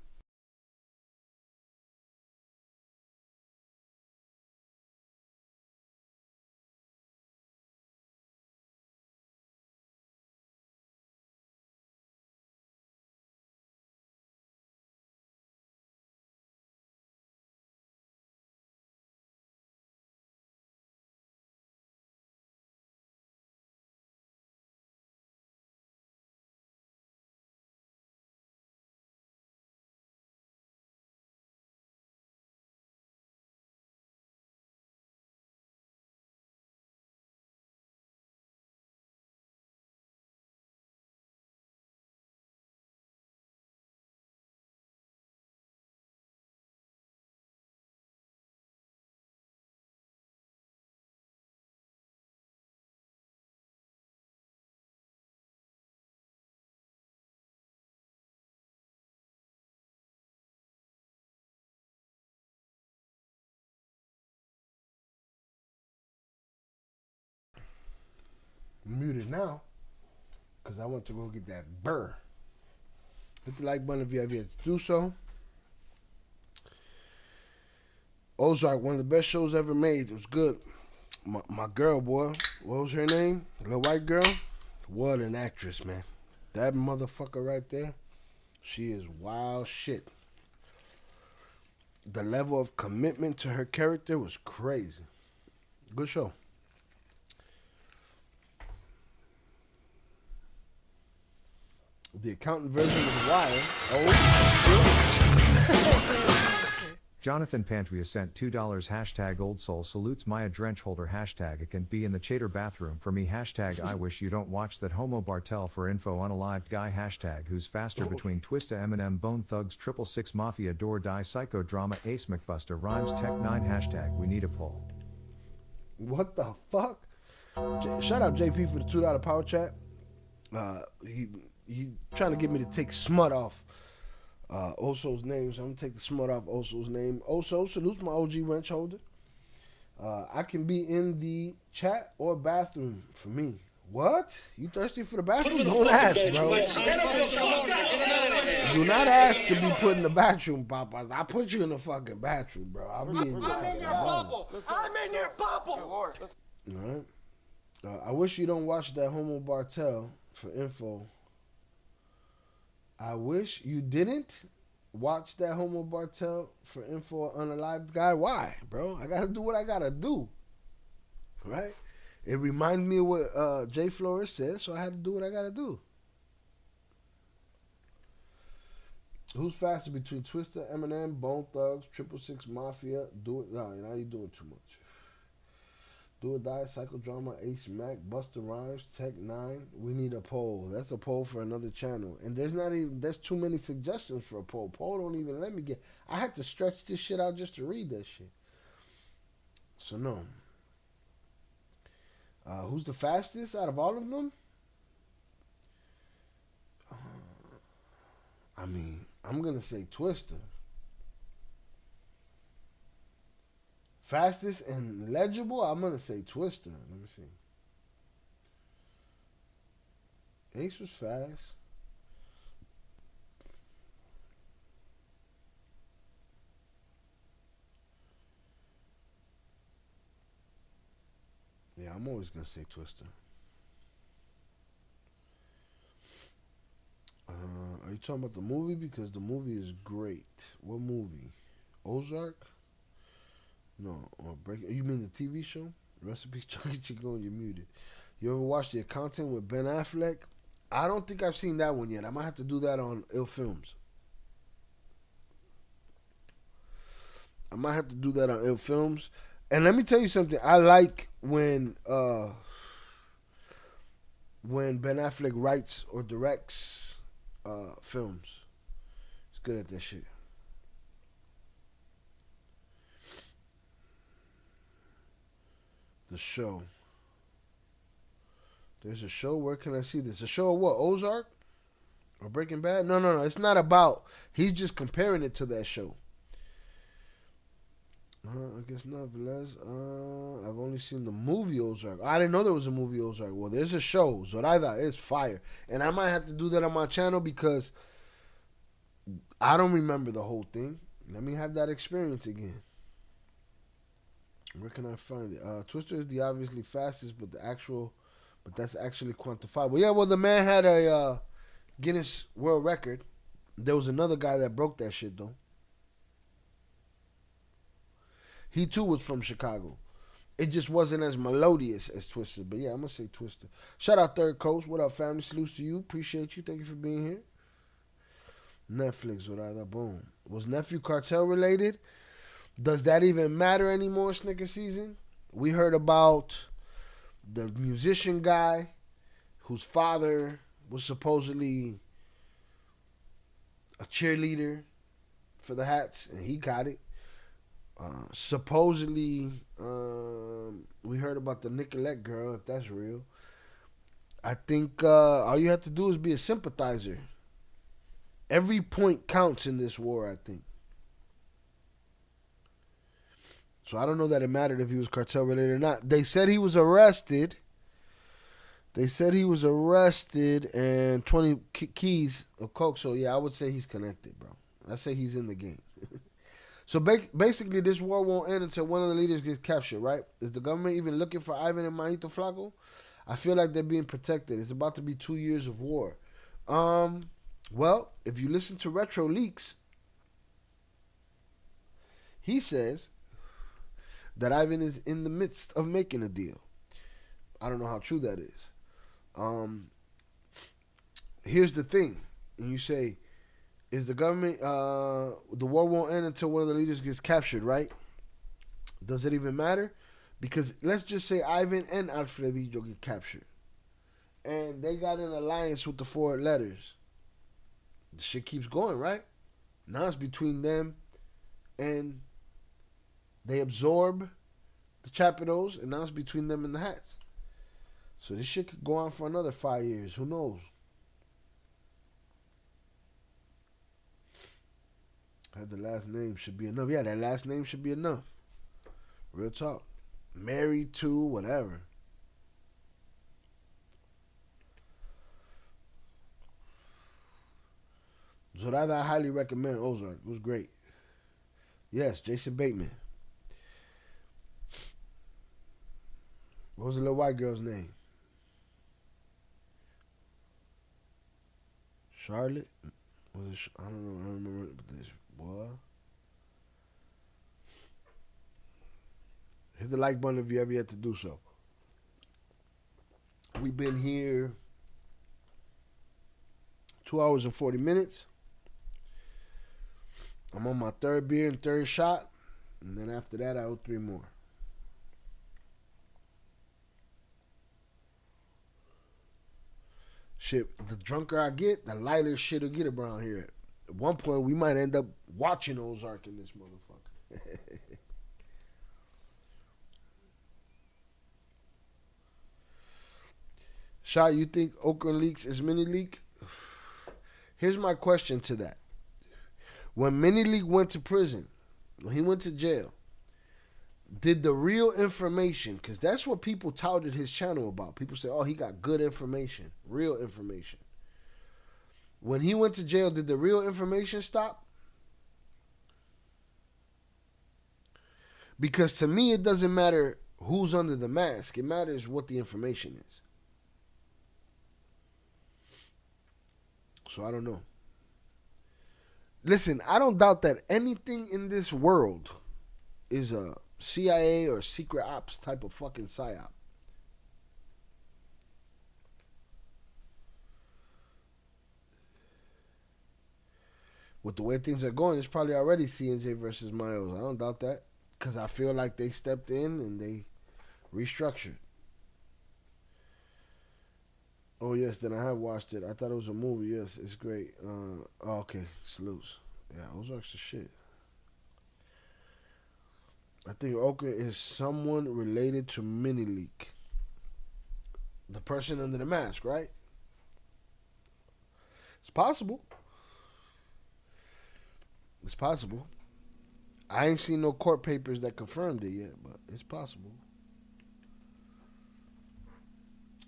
I'm muted now because I went to go get that burr. Hit the like button if you have yet to do so. Ozark, one of the best shows ever made. It was good. My girl, boy, what was her name? Little white girl? What an actress, man. That motherfucker right there, she is wild shit. The level of commitment to her character was crazy. Good show. The accountant version of The Wire. Oh, Jonathan Pantria sent $2 hashtag old soul salutes Maya Drenchholder hashtag it can be in the chater bathroom for me hashtag I wish you don't watch that homo Bartell for info unalived guy hashtag who's faster between Twista Eminem Bone Thugs 666 Mafia Door Die Psychodrama Ace McBuster Rhymes Tech 9 hashtag we need a poll. What the fuck? Shout out JP for the $2 power chat. He trying to get me to take smut off Oso's name, so I'm gonna take the smut off Oso's name. Oso, salutes my OG wrench holder. I can be in the chat or bathroom for me. What? You thirsty for the bathroom? Don't ask, bro. Do not ask to be put in the bathroom, Popeyes. I'll put you in the fucking bathroom, bro. I'll be in your bubble. I'm in your bubble. All right. I wish you don't watch that homo Bartell for info. I wish you didn't watch that homo Bartell for info unalived guy. Why, bro? I gotta do what I gotta do. Right? It reminded me of what Jay Flores said, so I had to do what I gotta do. Who's faster between Twista, Eminem, Bone Thugs, 666 Mafia? Do it. No, now you're doing too much. Do or Die, Psychodrama, Ace Mac, Busta Rhymes, Tech 9. We need a poll. That's a poll for another channel. And there's too many suggestions for a poll. Poll don't even let me get. I had to stretch this shit out just to read that shit. So no. Who's the fastest out of all of them? I mean, I'm gonna say Twista. Fastest and legible, I'm going to say Twista. Let me see. Ace was fast. Yeah, I'm always going to say Twista. Are you talking about the movie? Because the movie is great. What movie? Ozark? No, you mean the TV show? Recipe Chucky Chicken, you're muted. You ever watched The Accountant with Ben Affleck? I don't think I've seen that one yet. I might have to do that on Ill Films. And let me tell you something. I like when Ben Affleck writes or directs films. He's good at that shit. The show. There's a show. Where can I see this? A show of what? Ozark? Or Breaking Bad? No. It's not about. He's just comparing it to that show. I guess not, Velez. I've only seen the movie Ozark. I didn't know there was a movie Ozark. Well, there's a show. Zoraida is fire. And I might have to do that on my channel because I don't remember the whole thing. Let me have that experience again. Where can I find it? Twister is the obviously fastest, but that's actually quantifiable. Yeah, well, the man had a Guinness World Record. There was another guy that broke that shit, though. He, too, was from Chicago. It just wasn't as melodious as Twister. But, yeah, I'm going to say Twister. Shout out Third Coast. What up, family? Salutes to you. Appreciate you. Thank you for being here. Netflix, what boom. Was Nephew Cartell related? Does that even matter anymore, Snicker Season? We heard about the musician guy whose father was supposedly a cheerleader for the Hats, and he got it. Supposedly, we heard about the Nicolette girl, if that's real. I think all you have to do is be a sympathizer. Every point counts in this war, I think. So I don't know that it mattered if he was cartel related or not. They said he was arrested. And 20 keys of coke. So, yeah, I would say he's connected, bro. I say he's in the game. So, basically, this war won't end until one of the leaders gets captured, right? Is the government even looking for Ivan and Manito Flaco? I feel like they're being protected. It's about to be 2 years of war. Well, if you listen to Retro Leaks, he says that Ivan is in the midst of making a deal. I don't know how true that is. Here's the thing. And you say, is the government, the war won't end until one of the leaders gets captured, right? Does it even matter? Because let's just say Ivan and Alfredillo get captured. And they got an alliance with the four letters. The shit keeps going, right? Now it's between them and they absorb the Chapitos, and now it's between them and the Hats. So this shit could go on for another 5 years. Who knows? The last name should be enough. Yeah, that last name should be enough. Real talk. Married to, whatever. Zoraida, I highly recommend Ozark. It was great. Yes, Jason Bateman. What was the little white girl's name? Charlotte? Was it? I don't know. I don't remember this. What? Hit the like button if you ever yet to do so. We've been here 2 hours and 40 minutes. I'm on my third beer and third shot. And then after that, I owe 3 more. Shit, the drunker I get, the lighter shit will get around here. At one point, we might end up watching Ozark in this motherfucker. Shot, you think Oakland Leaks is Mini Leak? Here's my question to that. When Mini Leak went to prison, when he went to jail, did the real information, because that's what people touted his channel about. People say, oh, he got good information, real information. When he went to jail, did the real information stop? Because to me, it doesn't matter who's under the mask. It matters what the information is. So I don't know. Listen, I don't doubt that anything in this world is a CIA or secret ops type of fucking psyop. With the way things are going, it's probably already CNJ versus Miles. I don't doubt that. Because I feel like they stepped in and they restructured. Oh, yes, then I have watched it. I thought it was a movie. Yes, it's great. Okay, salutes. Yeah, Ozark's the shit. I think Oakland is someone related to Mini Leak. The person under the mask, right? It's possible. It's possible. I ain't seen no court papers that confirmed it yet, but it's possible.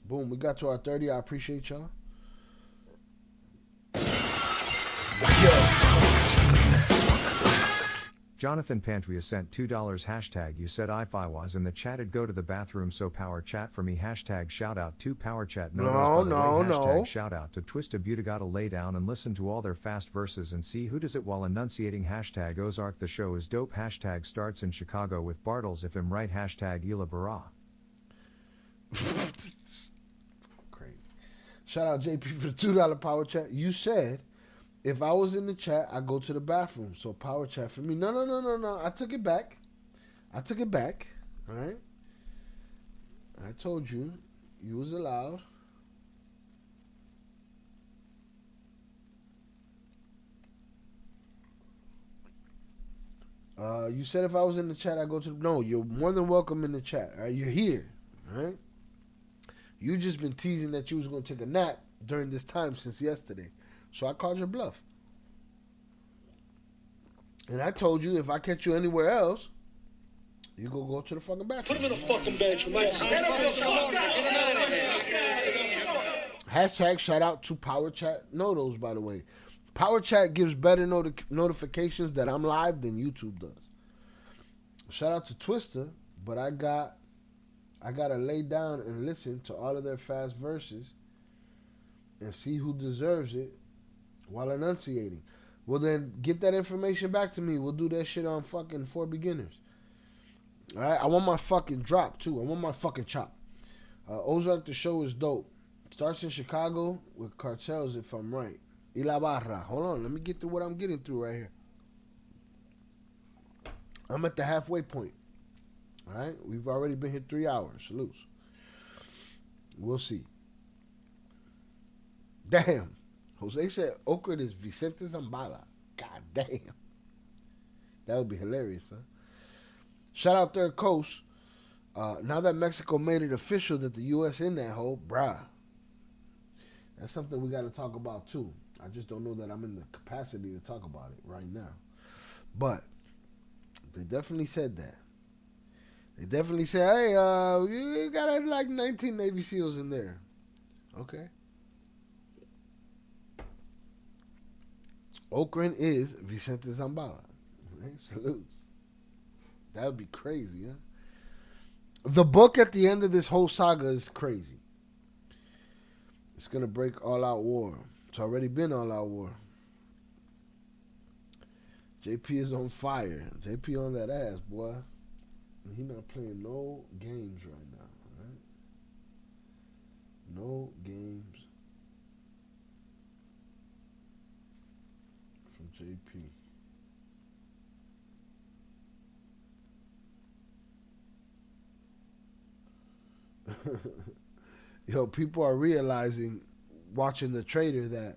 Boom, we got to our 30. I appreciate y'all. Jonathan Pantria sent $2 hashtag you said if I was in the chat'd go to the bathroom so power chat for me hashtag shout out to power chat No, hashtag shout out to Twista Beauty gotta lay down and listen to all their fast verses and see who does it while enunciating hashtag Ozark the show is dope hashtag starts in Chicago with Bartles if I'm right hashtag Ela Bara. Crazy. Shout out JP for the $2 power chat. You said if I was in the chat, I go to the bathroom. So power chat for me. No. I took it back. All right. I told you, you was allowed. You said if I was in the chat, I go to the... No, you're more than welcome in the chat. All right? You're here. All right? You just been teasing that you was going to take a nap during this time since yesterday. So I called your bluff. And I told you if I catch you anywhere else, you go to the fucking bathroom. Put him in a fucking bed, you might. Hashtag shout out to Power Chat Notos, by the way. Power Chat gives better notifications that I'm live than YouTube does. Shout out to Twista, but I gotta lay down and listen to all of their fast verses and see who deserves it while enunciating. Well, then get that information back to me. We'll do that shit on fucking For Beginners. All right? I want my fucking drop, too. I want my fucking chop. Ozark, the show is dope. Starts in Chicago with Cartels, if I'm right. Y la barra. Hold on. Let me get through what I'm getting through right here. I'm at the halfway point. All right? We've already been here 3 hours. Salutes. We'll see. Damn. Jose said Oakland is Vicente Zambala. God damn. That would be hilarious, huh? Shout out Third Coast. Now that Mexico made it official that the U.S. in that hole, bruh. That's something we got to talk about, too. I just don't know that I'm in the capacity to talk about it right now. But they definitely said that. They definitely said, hey, you got like 19 Navy SEALs in there. Okay. Oakland is Vicente Zambala. Right? Salutes. That would be crazy, huh? The book at the end of this whole saga is crazy. It's going to break all out war. It's already been all out war. JP is on fire. JP on that ass, boy. And he not playing no games right now, right? No games from JP. Yo, people are realizing, watching The Trader, that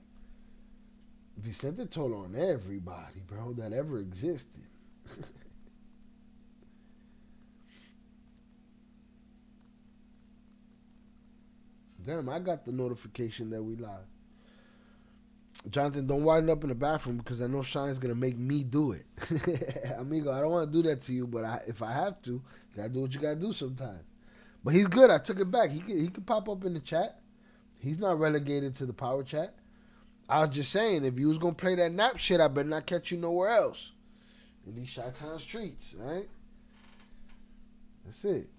Vicente told on everybody, bro, that ever existed. Damn, I got the notification that we live. Jonathan, don't wind up in the bathroom because I know Shine's going to make me do it. Amigo, I don't want to do that to you, but if I have to, you got to do what you got to do sometimes. But he's good. I took it back. He could pop up in the chat. He's not relegated to the power chat. I was just saying, if you was going to play that nap shit, I better not catch you nowhere else. In these Chi-Town streets, right? That's it.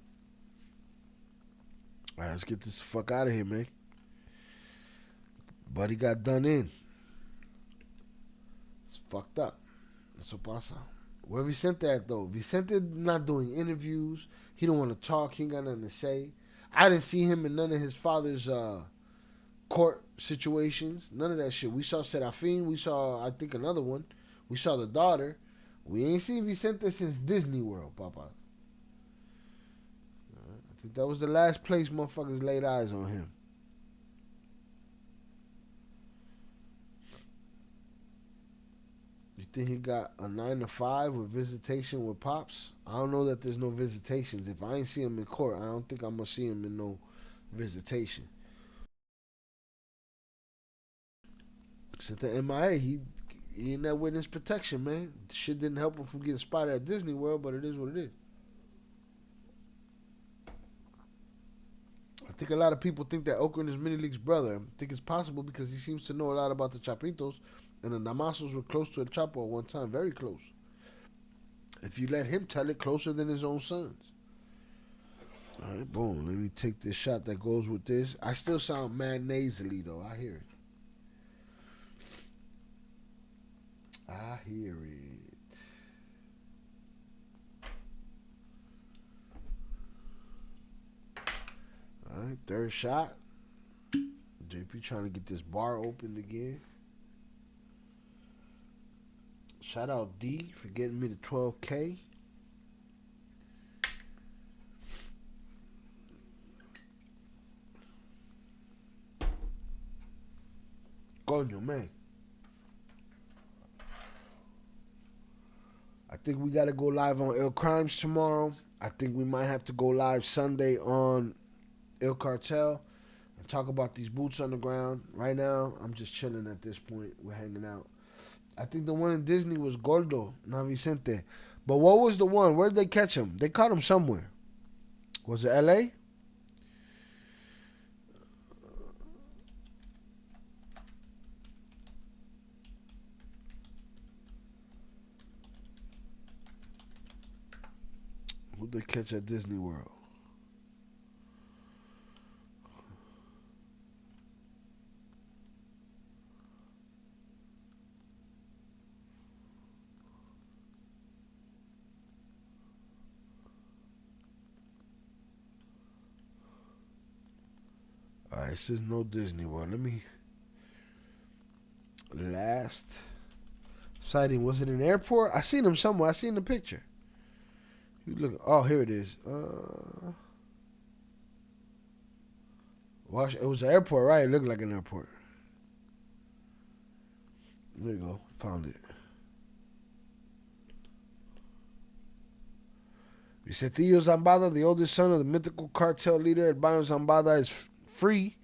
All right, let's get this fuck out of here, man. Buddy got done in. It's fucked up. Eso pasa. Where Vicente at, though? Vicente not doing interviews. He don't want to talk. He ain't got nothing to say. I didn't see him in none of his father's court situations. None of that shit. We saw Serafin. We saw, I think, another one. We saw the daughter. We ain't seen Vicente since Disney World, Papa. I think that was the last place motherfuckers laid eyes on him. You think he got a 9 to 5 with visitation with Pops? I don't know that there's no visitations. If I ain't see him in court, I don't think I'm going to see him in no visitation. Since the MIA, he in that witness protection, man. The shit didn't help him from getting spotted at Disney World, but it is what it is. I think a lot of people think that Oakland is Mini League's brother. I think it's possible because he seems to know a lot about the Chapitos, and the Namasos were close to El Chapo at one time, very close. If you let him tell it, closer than his own sons. All right, boom. Let me take this shot that goes with this. I still sound mad nasally, though. I hear it. I hear it. All right, third shot. JP trying to get this bar opened again. Shout out D for getting me to 12K. Coño, man. I think we got to go live on Ill Crimes tomorrow. I think we might have to go live Sunday on ILL CARTEL and talk about these boots on the ground. Right now, I'm just chilling at this point. We're hanging out. I think the one in Disney was Gordo, not Vicente. But what was the one? Where did they catch him? They caught him somewhere. Was it L.A.? Who'd they catch at Disney World? Alright, it says no Disney World. Let me... Last sighting, was it an airport? I seen him somewhere. I seen the picture. You look. Oh, here it is. It was an airport, right? It looked like an airport. There you go. Found it. Vicentillo Zambada, the oldest son of the mythical cartel leader Albino Zambada, is free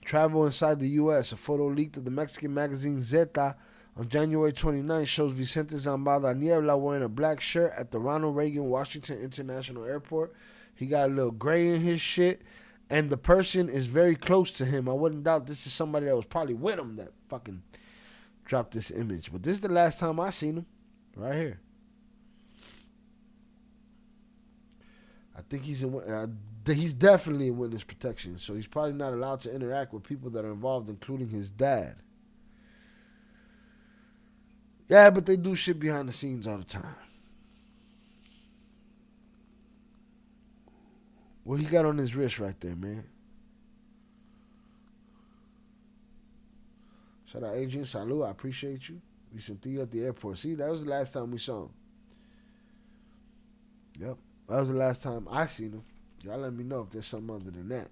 to travel inside the U.S. A photo leaked of the Mexican magazine Zeta on January 29th shows Vicente Zambada Niebla wearing a black shirt at the Ronald Reagan Washington International Airport. He got a little gray in his shit, and the person is very close to him. I wouldn't doubt this is somebody that was probably with him that fucking dropped this image. But this is the last time I seen him, right here. I think he's definitely in witness protection, so he's probably not allowed to interact with people that are involved, including his dad. Yeah, but they do shit behind the scenes all the time. What he got on his wrist right there, man? Shout out Adrian. Salud. I appreciate you. We sent you at the airport. See, that was the last time we saw him. Yep. That was the last time I seen him. Y'all let me know if there's something other than that.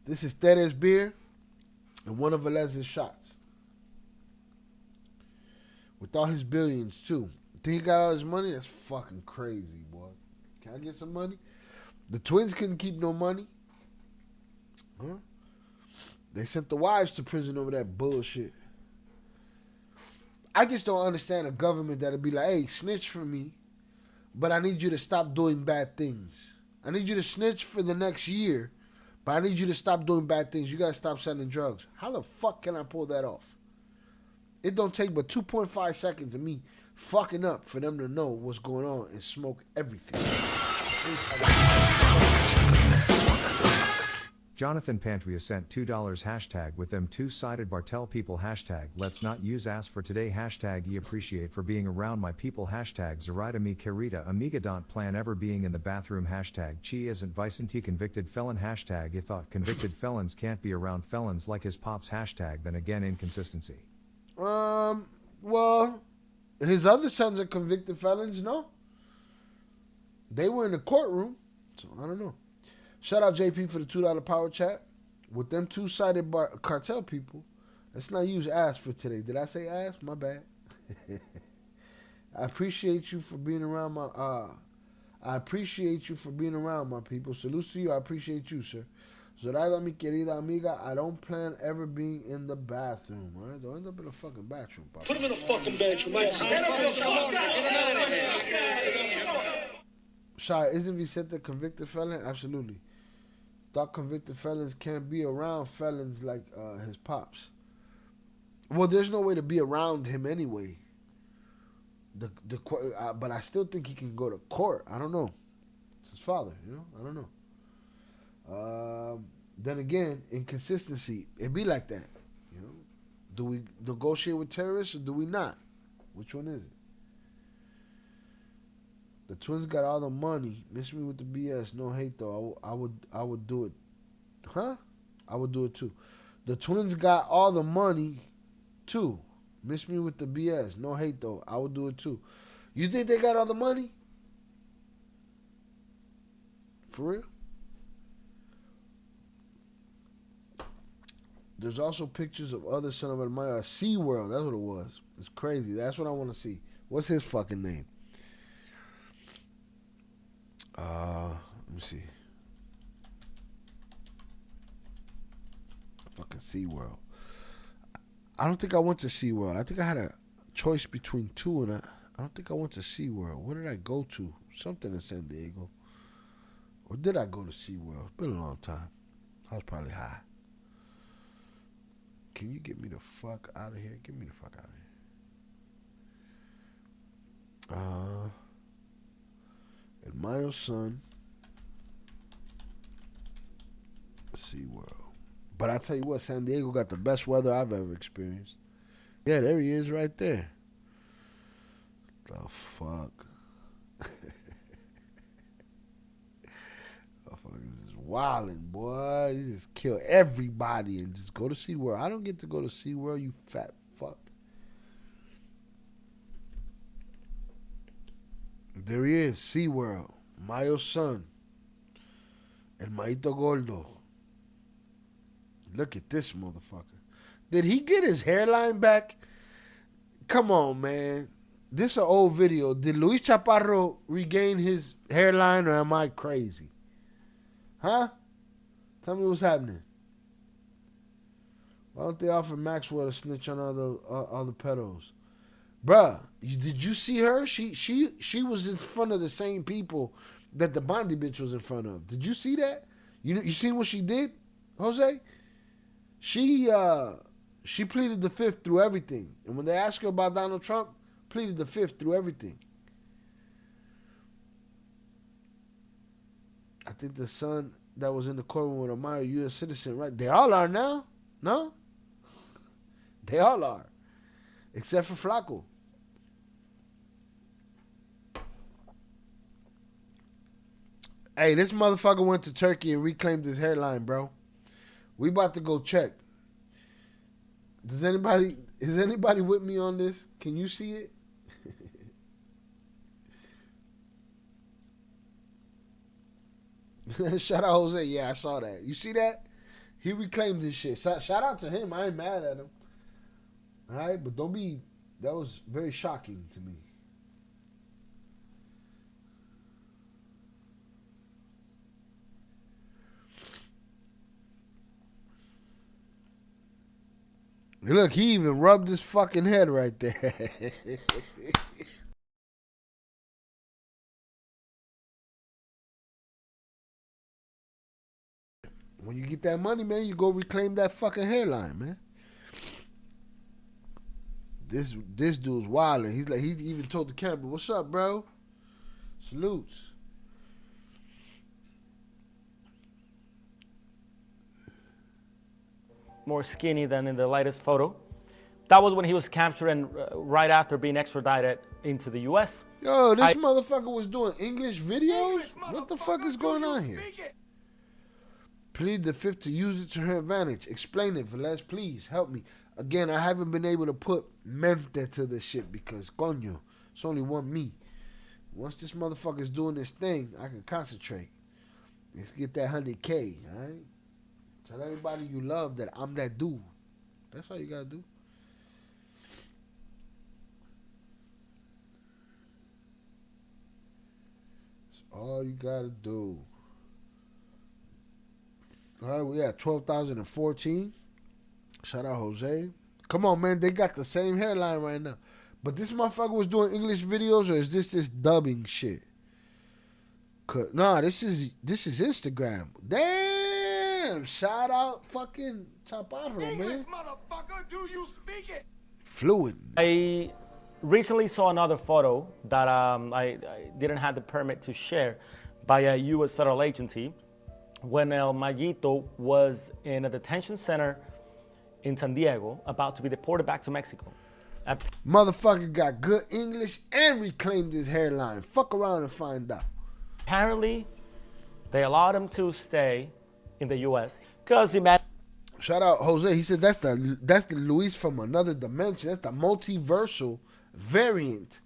This is Teres beer and one of Velez's shots. With all his billions, too. Think he got all his money? That's fucking crazy, boy. Can I get some money? The twins couldn't keep no money. Huh? They sent the wives to prison over that bullshit. I just don't understand a government that'll be like, hey, snitch for me, but I need you to stop doing bad things. I need you to snitch for the next year, but I need you to stop doing bad things. You got to stop selling drugs. How the fuck can I pull that off? It don't take but 2.5 seconds of me fucking up for them to know what's going on and smoke everything. Jonathan Pantria sent $2 hashtag with them two-sided Bartel people hashtag let's not use ass for today hashtag ye appreciate for being around my people hashtag Zoraida mi querida amiga don't plan ever being in the bathroom hashtag chi isn't Vicente convicted felon hashtag I thought convicted felons can't be around felons like his pops hashtag then again inconsistency. Well, his other sons are convicted felons, no? They were in the courtroom, so I don't know. Shout out JP for the $2 power chat. With them two-sided cartel people, let's not use ass for today. Did I say ass? My bad. I appreciate you for being around my I appreciate you for being around my people. Salute to you. I appreciate you, sir. Zoraida, mi querida amiga, I don't plan ever being in the bathroom. All right? Don't end up in a fucking bathroom, papa. Put him in a fucking bathroom. Shy, isn't Vicente a convicted felon? Absolutely. Thought convicted felons can't be around felons like his pops. Well, there's no way to be around him anyway. But I still think he can go to court. I don't know. It's his father, you know? I don't know. Then again, inconsistency. It be like that, you know? Do we negotiate with terrorists or do we not? Which one is it? The twins got all the money. Miss me with the BS. No hate though. I would do it. Huh? I would do it too. The twins got all the money too. Miss me with the BS. No hate though. I would do it too. You think they got all the money? For real? There's also pictures of other Son of Admire. SeaWorld. That's what it was. It's crazy. That's what I want to see. What's his fucking name? Let me see. Fucking SeaWorld. I don't think I went to SeaWorld. I think I had a choice between two, and I don't think I went to SeaWorld. Where did I go to? Something in San Diego. Or did I go to SeaWorld? It's been a long time. I was probably high. Can you get me the fuck out of here? Get me the fuck out of here. And my son, SeaWorld. But I tell you what, San Diego got the best weather I've ever experienced. Yeah, there he is right there. The fuck? Motherfuckers is wildin', boy. You just kill everybody and just go to SeaWorld. I don't get to go to SeaWorld, you fat fuck. There he is, SeaWorld. Mayo's son. El Maito Gordo. Look at this motherfucker. Did he get his hairline back? Come on, man. This an old video. Did Luis Chaparro regain his hairline or am I crazy? Huh? Tell me what's happening. Why don't they offer Maxwell to snitch on all the pedos? Bruh, did you see her? She was in front of the same people that the Bondi bitch was in front of. Did you see that? You seen what she did, Jose? She pleaded the fifth through everything. And when they asked her about Donald Trump, pleaded the fifth through everything. I think the son that was in the courtroom with Amaya, U.S. citizen, right? They all are now. No? They all are. Except for Flaco. Hey, this motherfucker went to Turkey and reclaimed his hairline, bro. We about to go check. Is anybody with me on this? Can you see it? Shout out Jose. Yeah, I saw that. You see that? He reclaimed his shit. Shout out to him. I ain't mad at him. All right, but don't be. That was very shocking to me. Look, he even rubbed his fucking head right there. When you get that money, man, you go reclaim that fucking hairline, man. This dude's wilding. He even told the camera, "What's up, bro? Salutes." More skinny than in the latest photo. That was when he was captured and right after being extradited into the U.S. Yo, this motherfucker was doing English videos? What the fuck is going on here? Plead the fifth to use it to her advantage. Explain it, Velez. Please help me. Again, I haven't been able to put mente to this shit because, coño, it's only one me. Once this motherfucker's doing this thing, I can concentrate. Let's get that 100K, all right? Tell everybody you love that I'm that dude. That's all you gotta do. All you gotta do. All right, we at 12,014. Shout out Jose. Come on, man. They got the same hairline right now. But this motherfucker was doing English videos, or is this dubbing shit? Nah, this is Instagram. Damn! Shout out fucking Chaparro, English, man. motherfucker, do you speak it? Fluid. I recently saw another photo that I didn't have the permit to share by a U.S. federal agency when El Mayito was in a detention center in San Diego about to be deported back to Mexico. Motherfucker got good English and reclaimed his hairline. Fuck around and find out. Apparently, they allowed him to stay in the U.S. because he met. Shout out Jose. He said that's the Luis from another dimension. That's the multiversal variant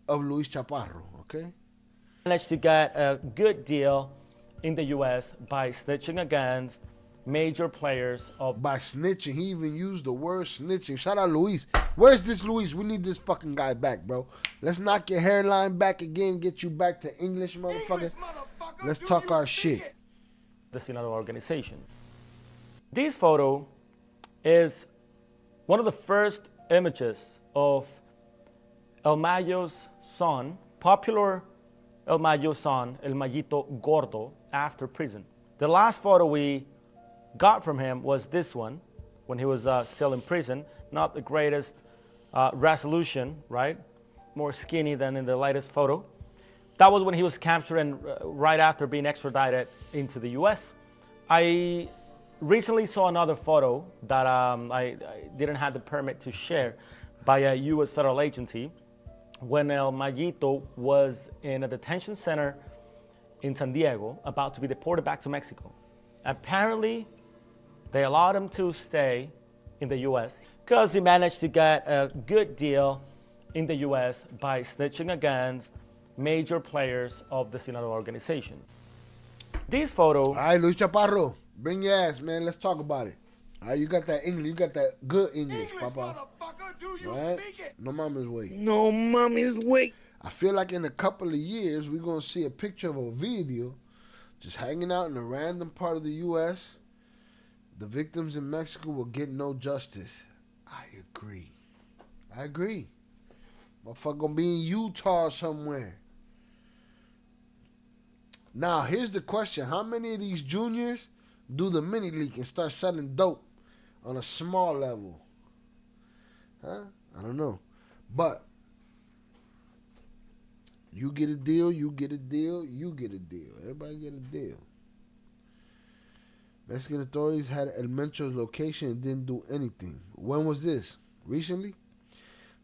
of Luis Chaparro. Okay. Managed to get a good deal in the U.S. by snitching against major players of. By snitching, he even used the word snitching. Shout out Luis. Where's this Luis? We need this fucking guy back, bro. Let's knock your hairline back again. Get you back to English, motherfucker. Let's talk our shit. The Sinaloa organization. This photo is one of the first images of El Mayo's son, popular El Mayo's son, El Mayito Gordo, after prison. The last photo we got from him was this one, when he was still in prison. Not the greatest resolution, right? More skinny than in the latest photo. That was when he was captured and right after being extradited into the U.S. I recently saw another photo that I didn't have the permit to share by a U.S. federal agency when El Mayito was in a detention center in San Diego about to be deported back to Mexico. Apparently, they allowed him to stay in the U.S. because he managed to get a good deal in the U.S. by snitching against major players of the Sinaloa organization. This photo. All right, Luis Chaparro, bring your ass, man. Let's talk about it. All right, you got that English. You got that good English, Papa. All right? No mama's way. No mommy's way. I feel like in a couple of years, we're going to see a picture of a video just hanging out in a random part of the U.S. The victims in Mexico will get no justice. I agree. Motherfucker gonna be in Utah somewhere. Now, here's the question. How many of these juniors do the mini league and start selling dope on a small level? Huh? I don't know. But you get a deal, you get a deal, you get a deal. Everybody get a deal. Mexican authorities had El Mencho's location and didn't do anything. When was this? Recently?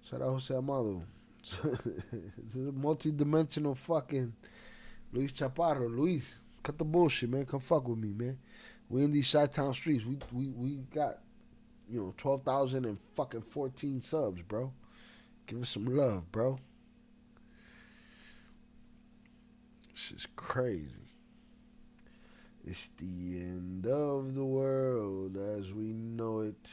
Shout out Jose Amado. This is a multi-dimensional fucking Luis Chaparro. Luis, cut the bullshit, man. Come fuck with me, man. We in these Chi-Town streets. We got, 12,014 subs, bro. Give us some love, bro. This is crazy. It's the end of the world as we know it.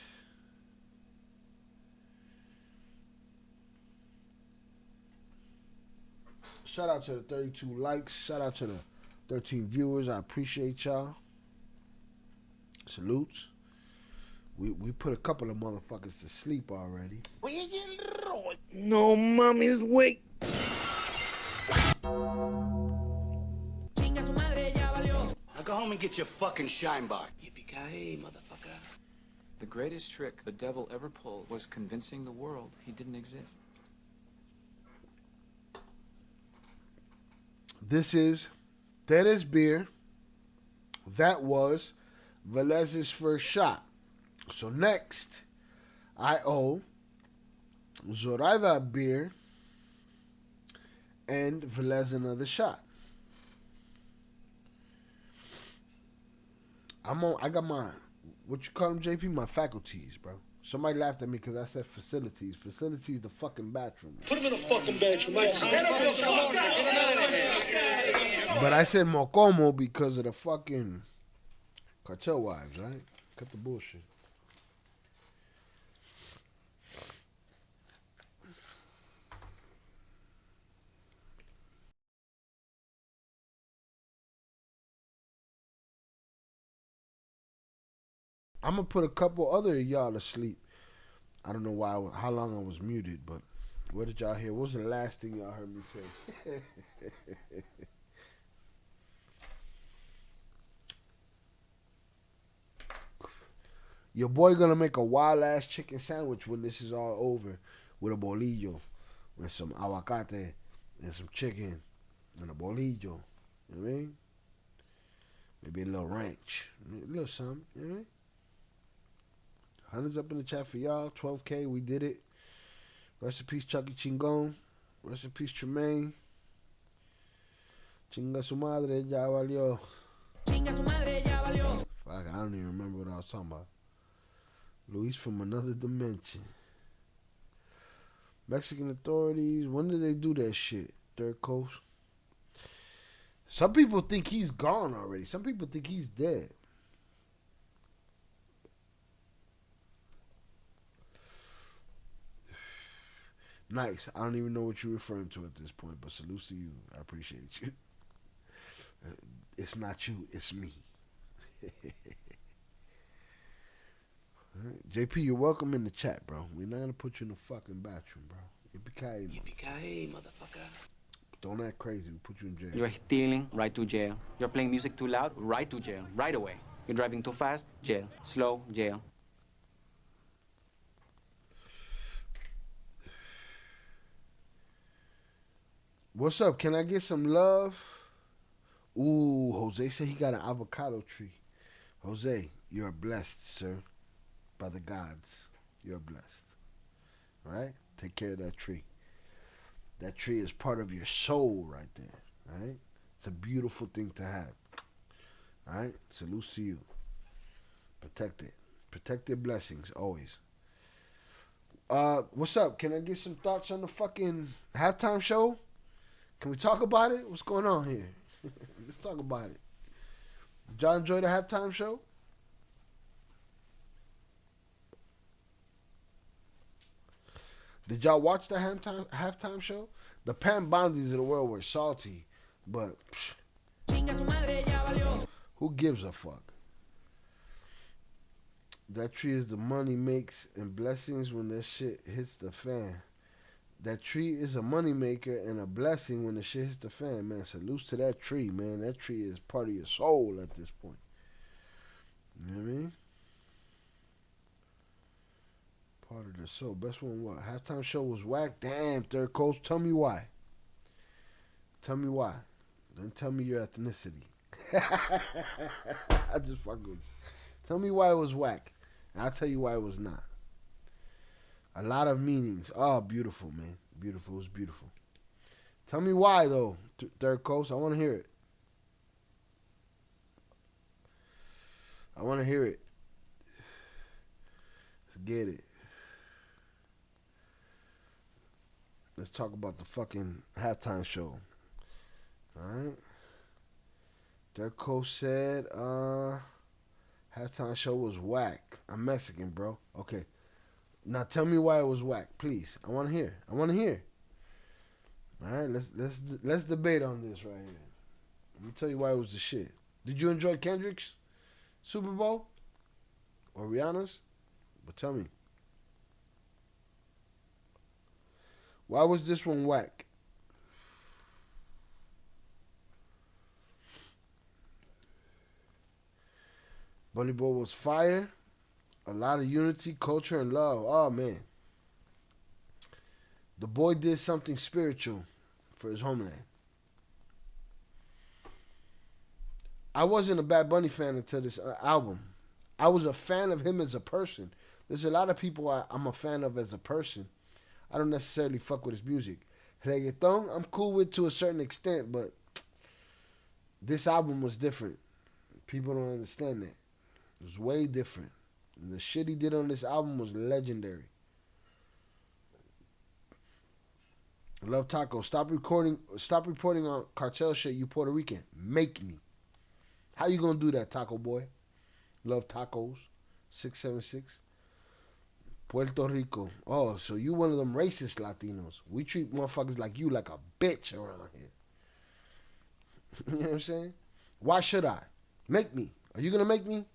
Shout out to the 32 likes. Shout out to the 13 viewers. I appreciate y'all. Salutes. We put a couple of motherfuckers to sleep already. No mommy's way. Now go home and get your fucking shine box. Yippee-ki-yay, motherfucker. The greatest trick the devil ever pulled was convincing the world he didn't exist. This is Teres beer. That was Velez's first shot. So next, I owe Zoraida beer and Velez another shot. I got my, what you call them, JP? My faculties, bro. Somebody laughed at me because I said facilities. Facilities, the fucking bathroom. Put him in a fucking bathroom. But I said Mocomo because of the fucking cartel wives, right? Cut the bullshit. I'm gonna put a couple other of y'all to sleep. I don't know how long I was muted, but what did y'all hear? What was the last thing y'all heard me say? Your boy gonna make a wild ass chicken sandwich when this is all over, with a bolillo, with some aguacate and some chicken and a bolillo. You know what I mean? Maybe a little ranch, a little something. You know what I mean? Hundreds up in the chat for y'all. 12K, we did it. Rest in peace, Chucky Chingon. Rest in peace, Tremaine. Chinga su madre, ya valió. Chinga su madre, ya valió. Fuck, I don't even remember what I was talking about. Luis from another dimension. Mexican authorities, when did they do that shit? Third Coast? Some people think he's gone already. Some people think he's dead. Nice. I don't even know what you're referring to at this point, but salute to you. I appreciate you. It's not you, it's me. JP, you're welcome in the chat, bro. We're not gonna put you in the fucking bathroom, bro. Yippee-ki-yay, Yippee-ki-yay, motherfucker. Don't act crazy. We'll put you in jail. You're stealing, right to jail. You're playing music too loud, right to jail, right away. You're driving too fast, jail. Slow, jail. What's up? Can I get some love? Ooh, Jose said he got an avocado tree. Jose, you're blessed, sir. By the gods. You're blessed. All right? Take care of that tree. That tree is part of your soul right there. All right? It's a beautiful thing to have. All right? Salute to you. Protect it. Protect your blessings always. What's up? Can I get some thoughts on the fucking halftime show? Can we talk about it? What's going on here? Let's talk about it. Did y'all enjoy the halftime show? Did y'all watch the halftime show? The Pam Bondis of the world were salty, but who gives a fuck? That tree is the money makes and blessings when that shit hits the fan. That tree is a money maker and a blessing when the shit hits the fan, man. Salutes to that tree, man. That tree is part of your soul at this point. You know what I mean? Part of the soul. Best one what? Halftime show was whack? Damn, Third Coast. Tell me why. Tell me why. Then tell me your ethnicity. I just fucking with you. Tell me why it was whack. And I'll tell you why it was not. A lot of meanings. Oh, beautiful, man. Beautiful. It was beautiful. Tell me why, though, Third Coast. I want to hear it. I want to hear it. Let's get it. Let's talk about the fucking halftime show. All right. Third Coast said, halftime show was whack. I'm Mexican, bro. Okay. Now tell me why it was whack, please. I want to hear. I want to hear. All right, let's debate on this right here. Let me tell you why it was the shit. Did you enjoy Kendrick's Super Bowl or Rihanna's? But tell me, why was this one whack? Bunny Boy was fire. A lot of unity, culture, and love. Oh, man. The boy did something spiritual for his homeland. I wasn't a Bad Bunny fan until this album. I was a fan of him as a person. There's a lot of people I'm a fan of as a person. I don't necessarily fuck with his music. Reggaeton, I'm cool with to a certain extent, but this album was different. People don't understand that. It was way different. And the shit he did on this album was legendary. Love Taco. Stop reporting on Cartell shit, you Puerto Rican. Make me. How you gonna do that, Taco Boy? Love Tacos. 676. Puerto Rico. Oh, so you one of them racist Latinos. We treat motherfuckers like you like a bitch around here. You know what I'm saying? Why should I? Make me. Are you gonna make me?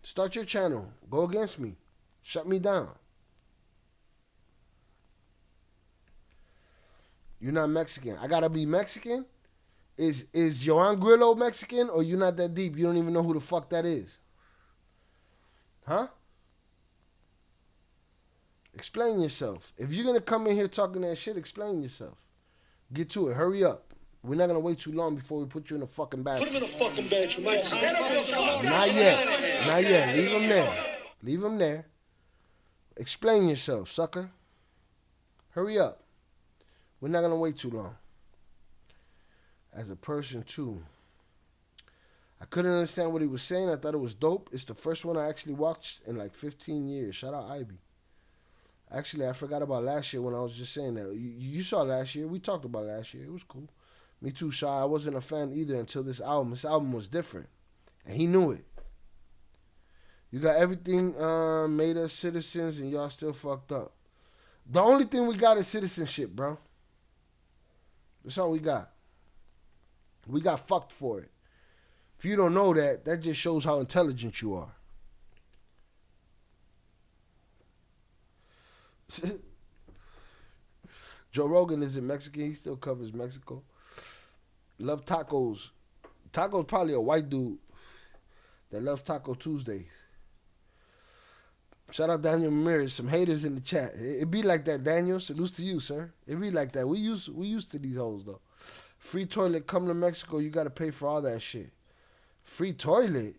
Start your channel. Go against me. Shut me down. You're not Mexican. I gotta be Mexican? Is Joan Grillo Mexican, or you not that deep? You don't even know who the fuck that is. Huh? Explain yourself. If you're gonna come in here talking that shit, explain yourself. Get to it. Hurry up. We're not gonna wait too long before we put you in a fucking bathroom. Put him in a fucking bathroom. Not yet. Not yet. Leave him there. Leave him there. Explain yourself, sucker. Hurry up. We're not gonna wait too long. As a person too, I couldn't understand what he was saying. I thought it was dope. It's the first one I actually watched in like 15 years. Shout out Ivy. Actually, I forgot about last year when I was just saying that. You saw last year. We talked about last year. It was cool. Me too, Shy. I wasn't a fan either until this album. This album was different. And he knew it. You got everything made us citizens and y'all still fucked up. The only thing we got is citizenship, bro. That's all we got. We got fucked for it. If you don't know that, that just shows how intelligent you are. Joe Rogan isn't Mexican. He still covers Mexico. Love tacos. Taco's probably a white dude that loves Taco Tuesdays. Shout out Daniel Ramirez. Some haters in the chat. It be like that, Daniel. Salutes to you, sir. It be like that. We used to these hoes, though. Free toilet. Come to Mexico. You got to pay for all that shit. Free toilet?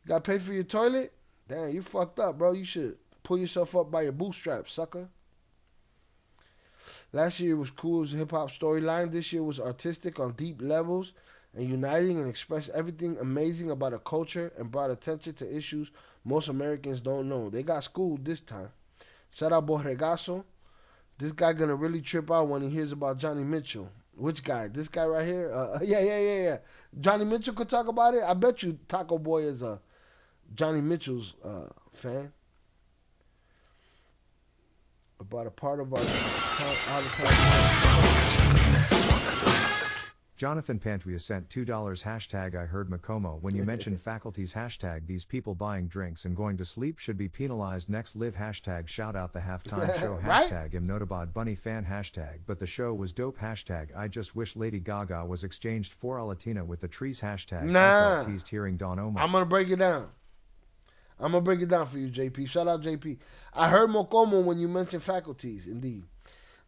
You got to pay for your toilet? Damn, you fucked up, bro. You should pull yourself up by your bootstraps, sucker. Last year was cool as a hip-hop storyline. This year was artistic on deep levels and uniting and expressed everything amazing about a culture and brought attention to issues most Americans don't know. They got schooled this time. Shout out Borregazo. This guy gonna really trip out when he hears about Johnny Mitchell. Which guy? This guy right here? Yeah. Johnny Mitchell could talk about it? I bet you Taco Boy is a Johnny Mitchell's fan. About a part of our out of Jonathan Pantria sent $2 hashtag I heard Macomo when you mentioned faculties hashtag these people buying drinks and going to sleep should be penalized next live hashtag shout out the halftime show Right? hashtag am Notabad Bunny fan hashtag but the show was dope hashtag I just wish Lady Gaga was exchanged for a Latina with the trees hashtag Nah. I felt teased hearing Don Omar. I'm gonna break it down. I'm gonna break it down for you, JP. Shout out JP. I heard Mocomo when you mentioned faculties, indeed.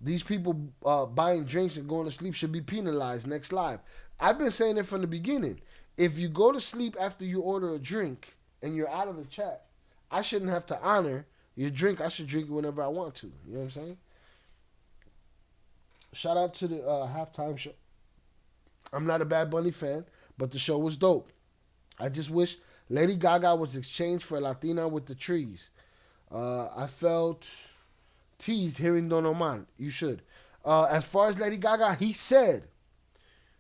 These people buying drinks and going to sleep should be penalized next live. I've been saying it from the beginning. If you go to sleep after you order a drink and you're out of the chat, I shouldn't have to honor your drink. I should drink it whenever I want to. You know what I'm saying? Shout out to the halftime show. I'm not a Bad Bunny fan, but the show was dope. I just wish Lady Gaga was exchanged for a Latina with the trees. I felt teased hearing Don Omar. You should. As far as Lady Gaga, he said,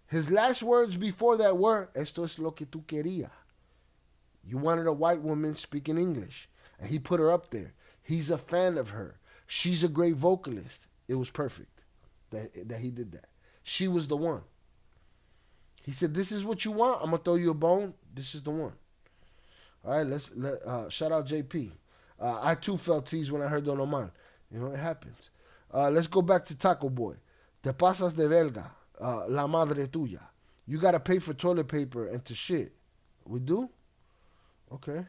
his last words before that were, esto es lo que tú querías. You wanted a white woman speaking English. And he put her up there. He's a fan of her. She's a great vocalist. It was perfect that he did that. She was the one. He said, this is what you want. I'm going to throw you a bone. This is the one. All right, let's shout out JP. I too felt teased when I heard Don Omar. You know, it happens. Let's go back to Taco Boy. Te pasas de belga. La madre tuya. You got to pay for toilet paper and to shit. We do? Okay.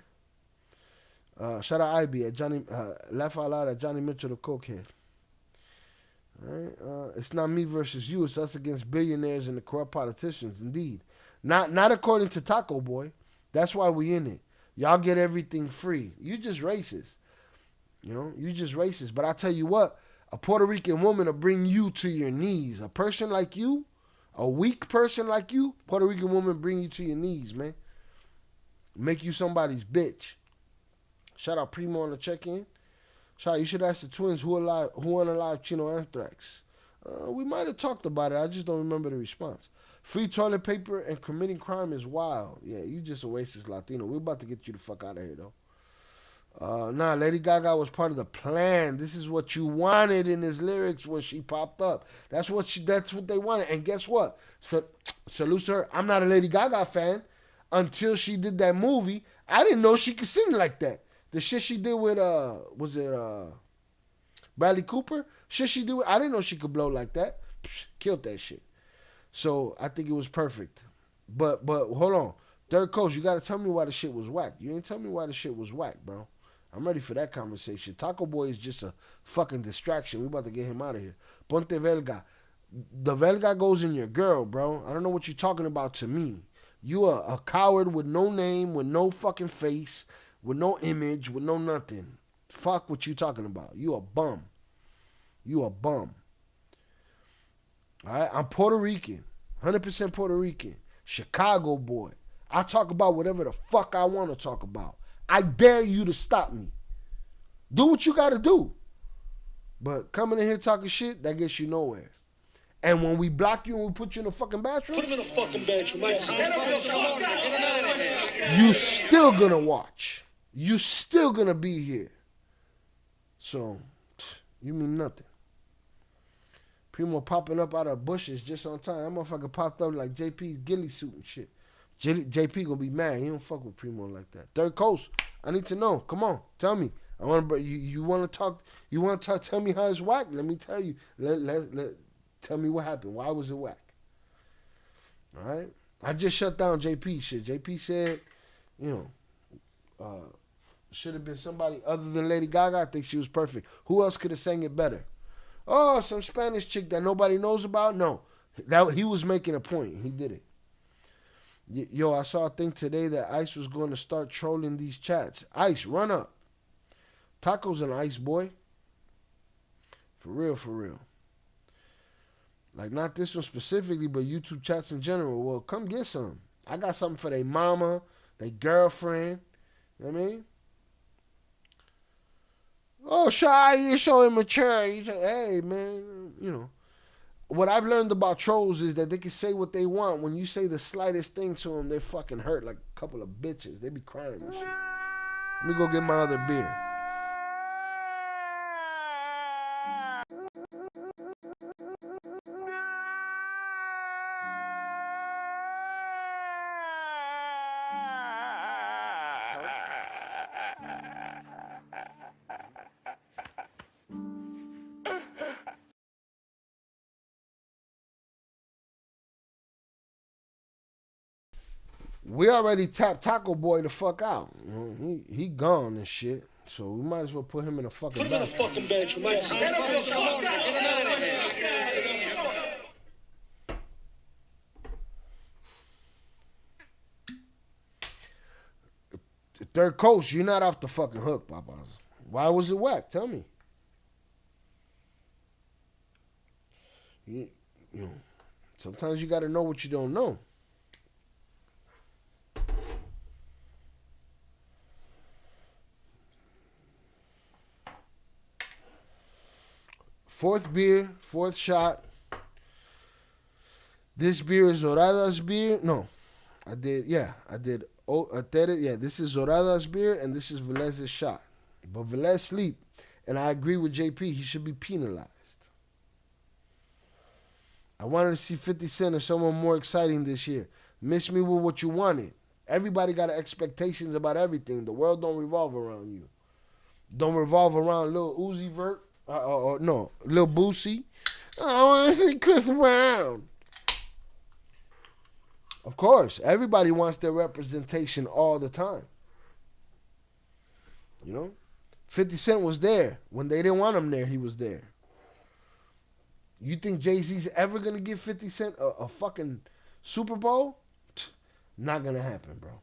Shout out IB at Johnny. Laugh out loud at Johnny Mitchell, the cokehead. All right. It's not me versus you. It's us against billionaires and the corrupt politicians. Indeed. Not according to Taco Boy. That's why we in it. Y'all get everything free. You just racist. You know, you just racist. But I tell you what, a Puerto Rican woman will bring you to your knees. A person like you, a weak person like you, Puerto Rican woman bring you to your knees, man. Make you somebody's bitch. Shout out Primo on the check-in. Shout out, you should ask the twins who unalive Chino Anthrax. We might have talked about it. I just don't remember the response. Free toilet paper and committing crime is wild. Yeah, you just a racist Latino. We're about to get you the fuck out of here, though. Nah, Lady Gaga was part of the plan. This is what you wanted in his lyrics when she popped up. That's what they wanted. And guess what? Salute to her. I'm not a Lady Gaga fan. until she did that movie. I didn't know she could sing like that. The shit she did with was it Bradley Cooper? Shit she did with, I didn't know she could blow like that. Psh, killed that shit. So I think it was perfect. But hold on. Third Coast, you gotta tell me why the shit was whack. You ain't tell me why the shit was whack, bro. I'm ready for that conversation. Taco Boy is just a fucking distraction. We about to get him out of here. Ponte Velga. The Velga goes in your girl, bro. I don't know what you're talking about to me. You are a coward with no name, with no fucking face, with no image, with no nothing. Fuck what you talking about. You a bum. You a bum. All right? I'm Puerto Rican. 100% Puerto Rican. Chicago boy. I talk about whatever the fuck I want to talk about. I dare you to stop me. Do what you got to do. But coming in here talking shit, that gets you nowhere. And when we block you and we put you in a fucking bathroom, Put him in a fucking bathroom. you still gonna watch. You still gonna be here. So, you mean nothing. Primo popping up out of bushes just on time. That motherfucker popped up like JP's ghillie suit and shit. JP gonna be mad. He don't fuck with Primo like that. Third Coast, I need to know. Come on, tell me. I want to. You want to talk? You want to talk? Tell me how it's whack. Let me tell you. Tell me what happened. Why was it whack? All right. I just shut down JP shit. JP said, should have been somebody other than Lady Gaga. I think she was perfect. Who else could have sang it better? Oh, some Spanish chick that nobody knows about? No. He was making a point. He did it. Yo, I saw a thing today that Ice was going to start trolling these chats. Ice, run up. Taco's an Ice boy. For real, for real. Like, not this one specifically, but YouTube chats in general. Well, come get some. I got something for their mama, their girlfriend. You know what I mean? Oh, Shy, you're so immature. Hey, man, What I've learned about trolls is that they can say what they want. When you say the slightest thing to them, they fucking hurt like a couple of bitches. They be crying and shit. Let me go get my other beer. We already tapped Taco Boy the fuck out. He gone and shit. So we might as well put him in a fucking bathroom. Put him in a fucking bathroom. Third Coast, you're not off the fucking hook, Papas. Why was it whack? Tell me. Sometimes you got to know what you don't know. Fourth beer, fourth shot. This beer is Zorada's beer. No, I did. Oh, this is Zorada's beer, and this is Velez's shot. But Velez sleep, and I agree with JP. He should be penalized. I wanted to see 50 Cent or someone more exciting this year. Miss me with what you wanted. Everybody got expectations about everything. The world don't revolve around you. Don't revolve around Lil Uzi Vert. Lil Boosie. I want to see Chris Brown. Of course, everybody wants their representation all the time. 50 Cent was there. When they didn't want him there, he was there. You think Jay-Z's ever going to give 50 Cent a fucking Super Bowl? Not going to happen, bro.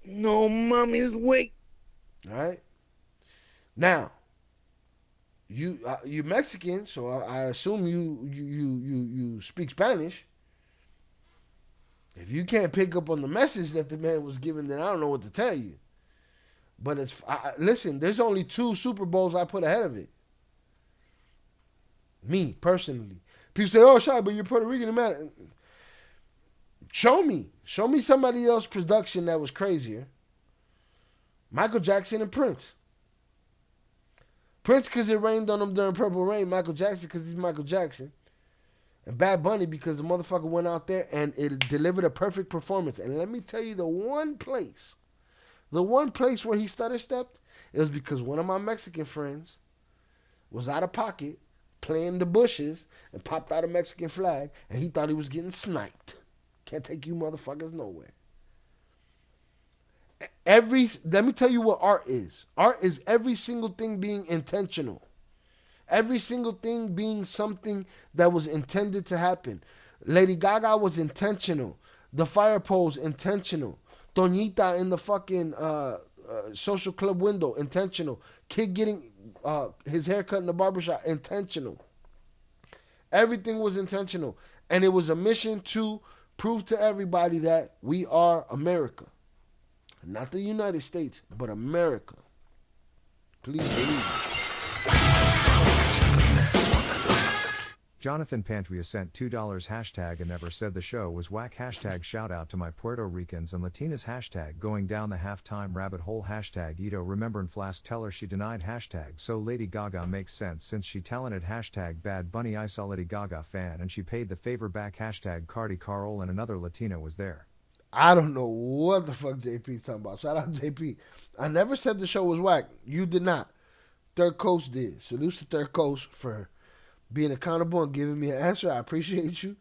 No, mommy's wait. All right? Now, you're Mexican, so I assume you speak Spanish. If you can't pick up on the message that the man was giving, then I don't know what to tell you. But listen, there's only 2 Super Bowls I put ahead of it. Me, personally. People say, oh, Shy, but you're Puerto Rican, man. Show me somebody else's production that was crazier. Michael Jackson and Prince. Prince because it rained on him during Purple Rain. Michael Jackson because he's Michael Jackson. And Bad Bunny, because the motherfucker went out there and it delivered a perfect performance. And let me tell you, the one place where he stutter stepped, it was because one of my Mexican friends was out of pocket playing the bushes and popped out a Mexican flag, and he thought he was getting sniped. Can't take you motherfuckers nowhere. Let me tell you what art is. Art is every single thing being intentional. Every single thing being something that was intended to happen. Lady Gaga was intentional. The fire pose, intentional. Toñita in the fucking social club window, intentional. Kid getting his hair cut in the barbershop, intentional. Everything was intentional. And it was a mission to prove to everybody that we are America. Not the United States, but America. Please believe it. Jonathan Pantria sent $2 hashtag and never said the show was whack hashtag shout out to my Puerto Ricans and Latinas hashtag going down the halftime rabbit hole hashtag Ito rememberin' Flask tell her she denied hashtag so Lady Gaga makes sense since she talented hashtag Bad Bunny I saw Lady Gaga fan and she paid the favor back hashtag Cardi Carl and another Latina was there. I don't know what the fuck JP's talking about. Shout out JP. I never said the show was whack. You did not. Third Coast did. Salute to Third Coast for being accountable and giving me an answer. I appreciate you.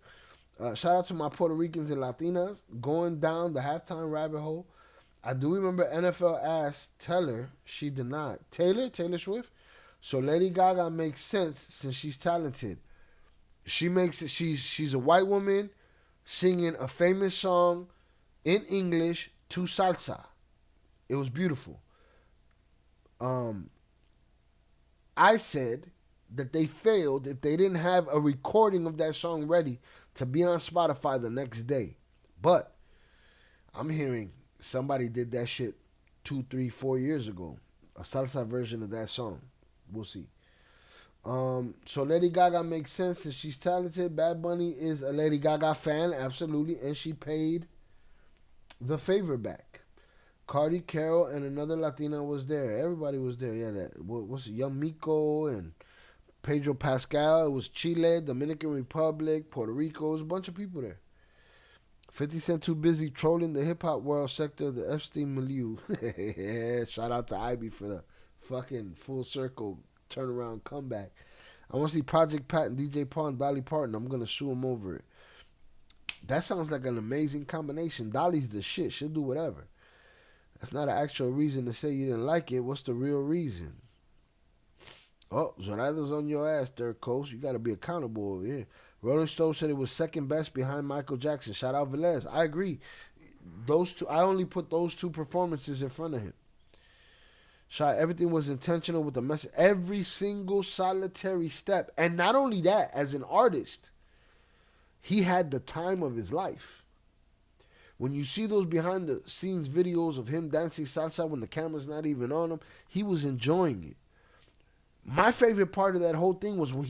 Shout out to my Puerto Ricans and Latinas going down the halftime rabbit hole. I do remember NFL asked Taylor, she denied. Taylor Swift. So Lady Gaga makes sense since she's talented. She's a white woman singing a famous song in English to salsa. It was beautiful. I said that they failed if they didn't have a recording of that song ready to be on Spotify the next day. But I'm hearing somebody did that shit 2, 3, 4 years ago. A salsa version of that song. We'll see. So Lady Gaga makes sense since she's talented. Bad Bunny is a Lady Gaga fan, absolutely, and she paid the favor back. Cardi, Carol, and another Latina was there. Everybody was there. Yeah, what's it? Young Miko and Pedro Pascal. It was Chile, Dominican Republic, Puerto Rico. It was a bunch of people there. 50 Cent too busy trolling the hip-hop world sector of the Epstein milieu. Shout out to Ivy for the fucking full circle turnaround comeback. I want to see Project Pat and DJ Paul and Dolly Parton. I'm going to sue him over it. That sounds like an amazing combination. Dolly's the shit. She'll do whatever. That's not an actual reason to say you didn't like it. What's the real reason? Oh, Zoraida's on your ass, Third Coast. You got to be accountable over here. Rolling Stone said it was second best behind Michael Jackson. Shout out Velez. I agree. Those two, I only put those two performances in front of him. Everything was intentional with the message. Every single solitary step. And not only that, as an artist, he had the time of his life. When you see those behind the scenes videos of him dancing salsa when the camera's not even on him, he was enjoying it. My favorite part of that whole thing was when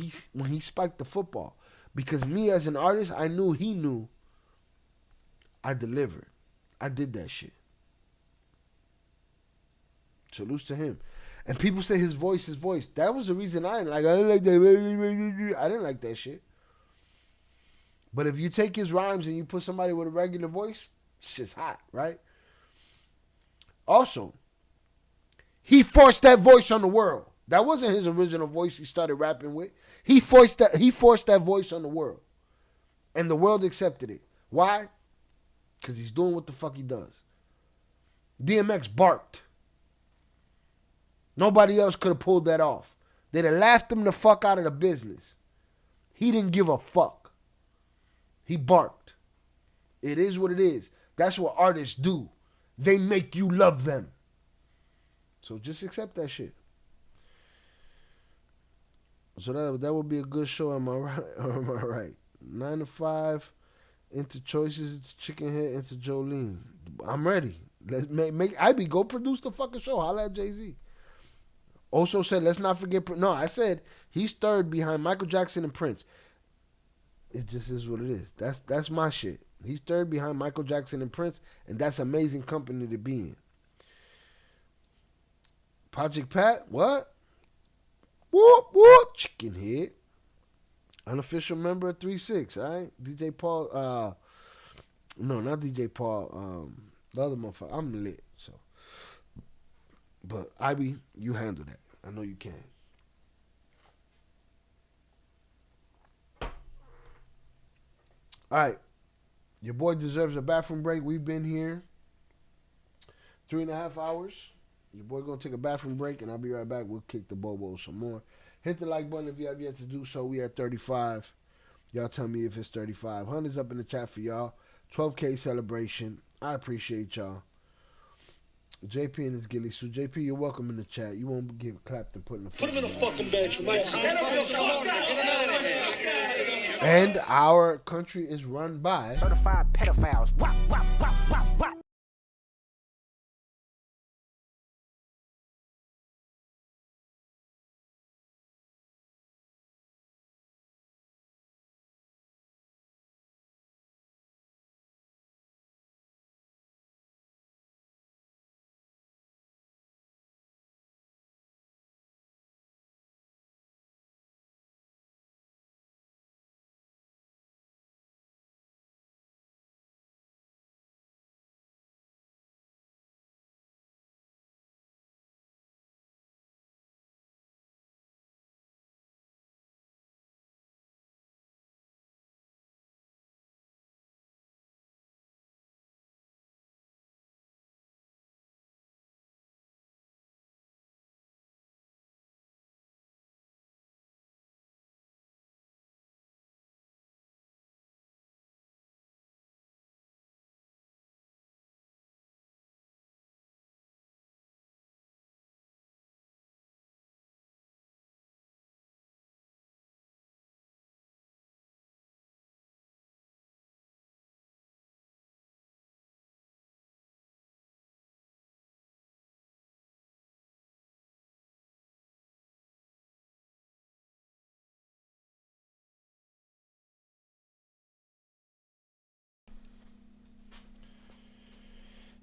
he spiked the football. Because me as an artist, I knew he knew I delivered. I did that shit. Salute to him. And people say his voice. That was the reason I didn't like that. I didn't like that shit. But if you take his rhymes and you put somebody with a regular voice, it's just hot, right? Also, he forced that voice on the world. That wasn't his original voice he started rapping with. He forced that voice on the world. And the world accepted it. Why? Because he's doing what the fuck he does. DMX barked. Nobody else could have pulled that off. They'd have laughed him the fuck out of the business. He didn't give a fuck. He barked. It is what it is. That's what artists do. They make you love them. So just accept that shit. So that would be a good show, am I right? Am I right? 9 to 5, into Choices, into Chicken Head, into Jolene. I'm ready. Let's make Ivy go produce the fucking show. Holla at Jay-Z. Also said, let's not forget. No, I said he's third behind Michael Jackson and Prince. It just is what it is. That's my shit. He's third behind Michael Jackson and Prince, and that's amazing company to be in. Project Pat, what? Whoop, whoop, chicken head. Unofficial member of 3-6, all right? DJ Paul, no, not DJ Paul, the other motherfucker. I'm lit, so. But, Ivy, you handle that. I know you can. All right. Your boy deserves a bathroom break. We've been here 3.5 hours. Your boy gonna take a bathroom break, and I'll be right back. We'll kick the Bobo some more. Hit the like button if you have yet to do so. We at 35. Y'all tell me if it's 35. 100's up in the chat for y'all. 12K celebration. I appreciate y'all. JP and his ghillie suit. JP, you're welcome in the chat. You won't get clapped and put in the Put him in a fucking bed, you might. And our country is run by certified pedophiles. Wop, wop, wop, wop, wop.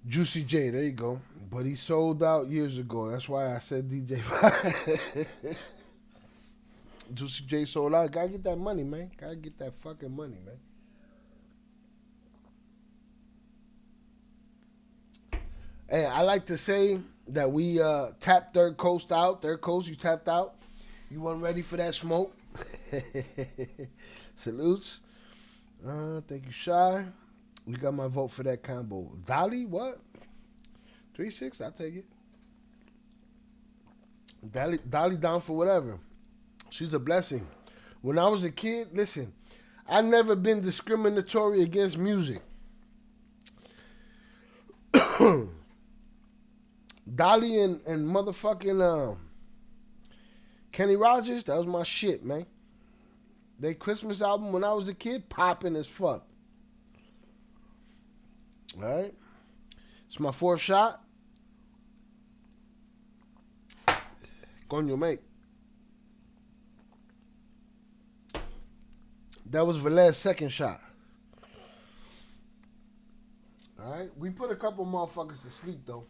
Juicy J. There you go. But he sold out years ago. That's why I said DJ. Juicy J sold out. Gotta get that money, man. Gotta get that fucking money, man. Hey, I like to say that we tapped Third Coast out. Third Coast, you tapped out. You weren't ready for that smoke. Salutes. Thank you, Shy. We got my vote for that combo. Dolly, what? 3-6, I'll take it. Dolly down for whatever. She's a blessing. When I was a kid, listen, I've never been discriminatory against music. Dolly and motherfucking Kenny Rogers, that was my shit, man. Their Christmas album when I was a kid, popping as fuck. All right. It's my fourth shot. Coño, mate. That was Velez's second shot. All right. We put a couple motherfuckers to sleep, though.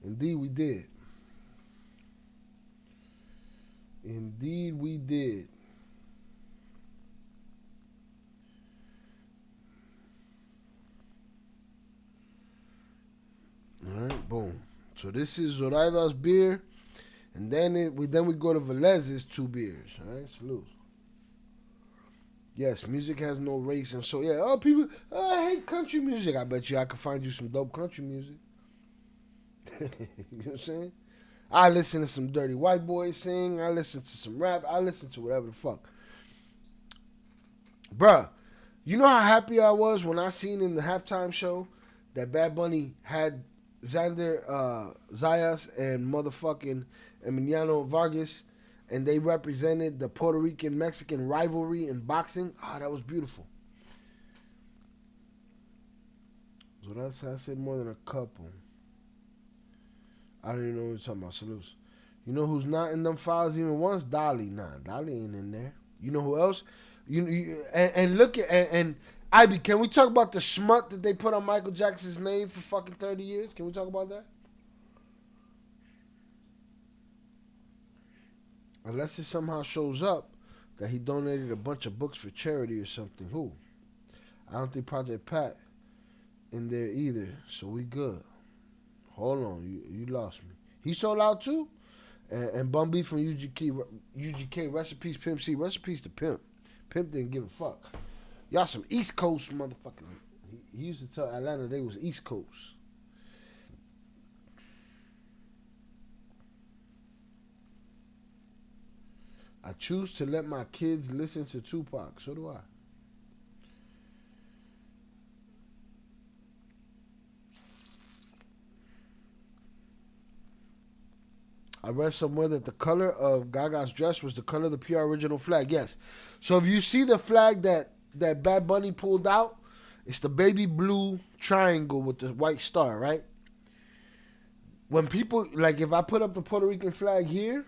Indeed, we did. Indeed, we did. All right, boom. So this is Zoraida's beer, and then we go to Velez's 2 beers. All right, salute. Yes, music has no race, and so yeah. Oh, people, I hate country music. I bet you I can find you some dope country music. You know what I'm saying? I listen to some dirty white boys sing. I listen to some rap. I listen to whatever the fuck. Bruh, you know how happy I was when I seen in the halftime show that Bad Bunny had Xander Zayas and motherfucking Emiliano Vargas, and they represented the Puerto Rican-Mexican rivalry in boxing. Ah, that was beautiful. So that's how I said more than a couple. I don't even know what you're talking about. Salutes. You know who's not in them files even once? Dolly. Nah, Dolly ain't in there. You know who else? And look at and Ivy, can we talk about the schmuck that they put on Michael Jackson's name for fucking 30 years? Can we talk about that? Unless it somehow shows up, that he donated a bunch of books for charity or something. Who? I don't think Project Pat in there either. So we good. Hold on, you lost me. He sold out too? And Bum B from UGK, recipes Pimp C, recipes to Pimp. Pimp didn't give a fuck. Y'all some East Coast motherfuckers. He used to tell Atlanta they was East Coast. I choose to let my kids listen to Tupac. So do I. I read somewhere that the color of Gaga's dress was the color of the PR original flag. Yes. So if you see the flag that Bad Bunny pulled out, it's the baby blue triangle with the white star, right? When people, like if I put up the Puerto Rican flag here,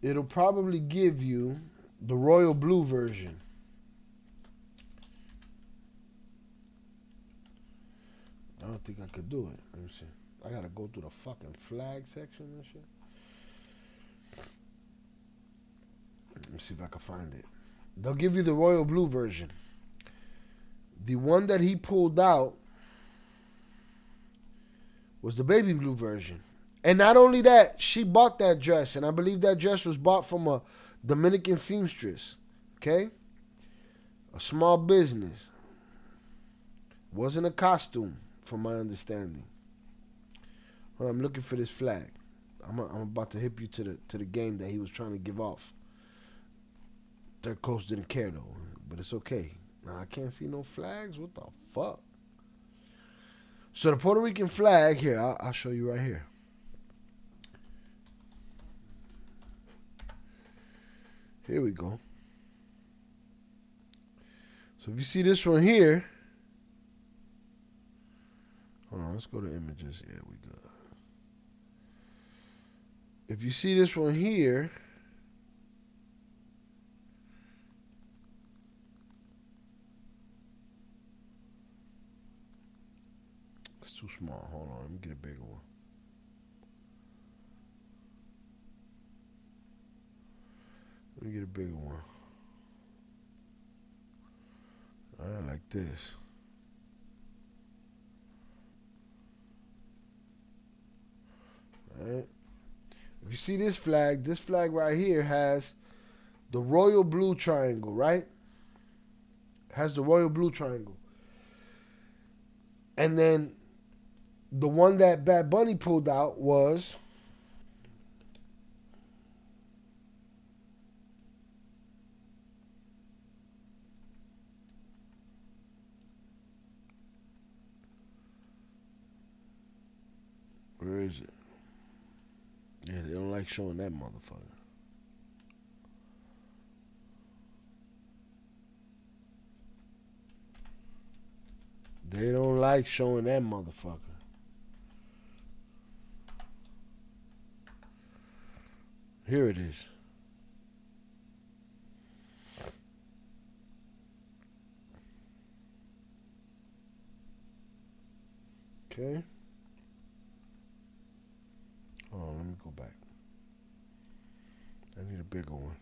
it'll probably give you the royal blue version. I don't think I could do it. Let me see. I gotta go through the fucking flag section and shit. Let me see if I can find it. They'll give you the royal blue version. The one that he pulled out was the baby blue version. And not only that, she bought that dress, and I believe that dress was bought from a Dominican seamstress. Okay? A small business. Wasn't a costume, from my understanding. Well, I'm looking for this flag. I'm about to hip you to the game that he was trying to give off. Third Coast didn't care though, but it's okay. Now I can't see no flags. What the fuck? So the Puerto Rican flag here, I'll show you right here. Here we go. So if you see this one here, hold on, let's go to images. Yeah, we good. If you see this one here, it's too small. Hold on, let me get a bigger one. Let me get a bigger one. All right, like this. All right. If you see this flag right here has the royal blue triangle, right? Has the royal blue triangle. And then the one that Bad Bunny pulled out was where is it? Yeah, they don't like showing that motherfucker. They don't like showing that motherfucker. Here it is. Okay. Hold on, let me go back. I need a bigger one.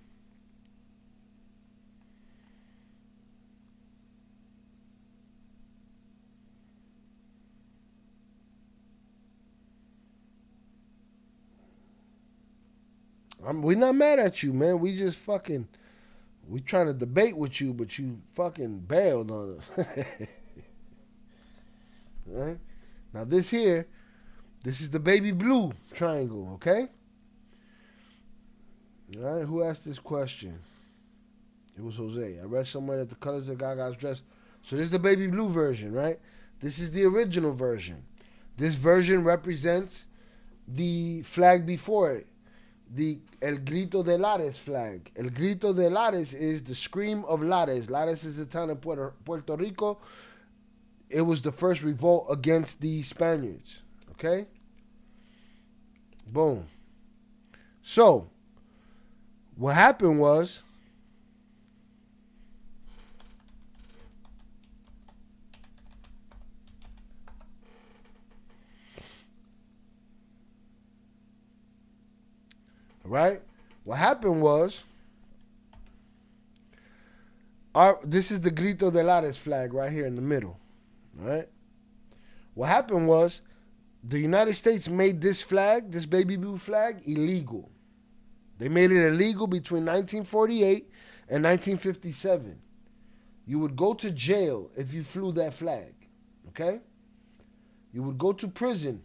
We're not mad at you, man. We just fucking, we trying to debate with you, but you fucking bailed on us. Right? Now this here, this is the baby blue triangle, okay? All right, who asked this question? It was Jose. I read somewhere that the colors of Gaga's dress. So this is the baby blue version, right? This is the original version. This version represents the flag before it. The El Grito de Lares flag. El Grito de Lares is the scream of Lares. Lares is a town in Puerto Rico. It was the first revolt against the Spaniards. Okay? Boom. So, what happened was, Right? What happened was, this is the Grito de Lares flag right here in the middle. Right? What happened was, the United States made this flag, this baby blue flag, illegal. They made it illegal between 1948 and 1957. You would go to jail if you flew that flag. Okay? You would go to prison.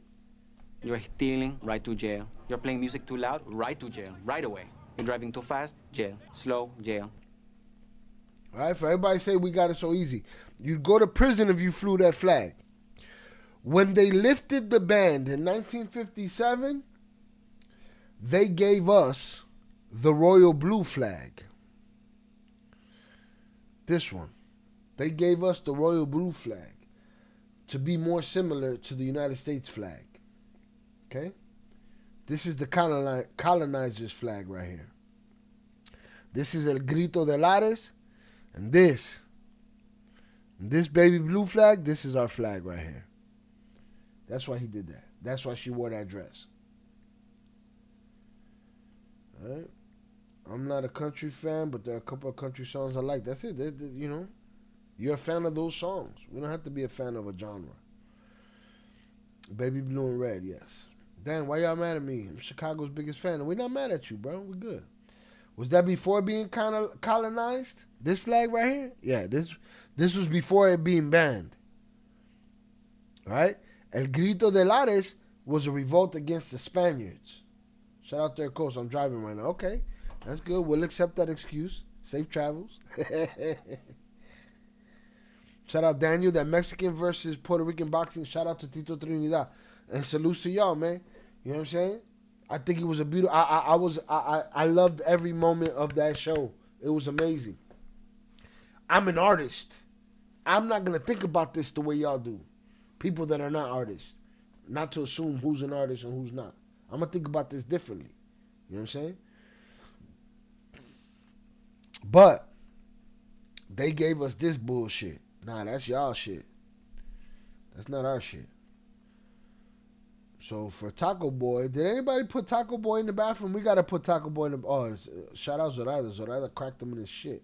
You're stealing, right to jail. You're playing music too loud, right to jail, right away. You're driving too fast, jail. Slow, jail. All right? For everybody say we got it so easy. You'd go to prison if you flew that flag. When they lifted the ban in 1957, they gave us the royal blue flag. This one. They gave us the royal blue flag to be more similar to the United States flag. Okay? This is the colonizer's flag right here. This is El Grito de Lares. And this baby blue flag, this is our flag right here. That's why he did that. That's why she wore that dress. All right? I'm not a country fan, but there are a couple of country songs I like. That's it. You know, you're a fan of those songs. We don't have to be a fan of a genre. Baby blue and red, yes. Dan, why y'all mad at me? I'm Chicago's biggest fan. And we're not mad at you, bro. We're good. Was that before being kind of colonized? This flag right here? Yeah, this was before it being banned. All right? El Grito de Lares was a revolt against the Spaniards. Shout out to their coast. I'm driving right now. Okay, that's good. We'll accept that excuse. Safe travels. Shout out Daniel, that Mexican versus Puerto Rican boxing. Shout out to Tito Trinidad. And salutes to y'all, man. You know what I'm saying? I think it was a beautiful. I loved every moment of that show. It was amazing. I'm an artist. I'm not gonna think about this the way y'all do. People that are not artists. Not to assume who's an artist and who's not. I'm gonna think about this differently. You know what I'm saying? But they gave us this bullshit. Nah, that's y'all shit. That's not our shit. So for Taco Boy, did anybody put Taco Boy in the bathroom? We gotta put Taco Boy in the. Oh, shout out Zoraida. Zoraida cracked him in his shit.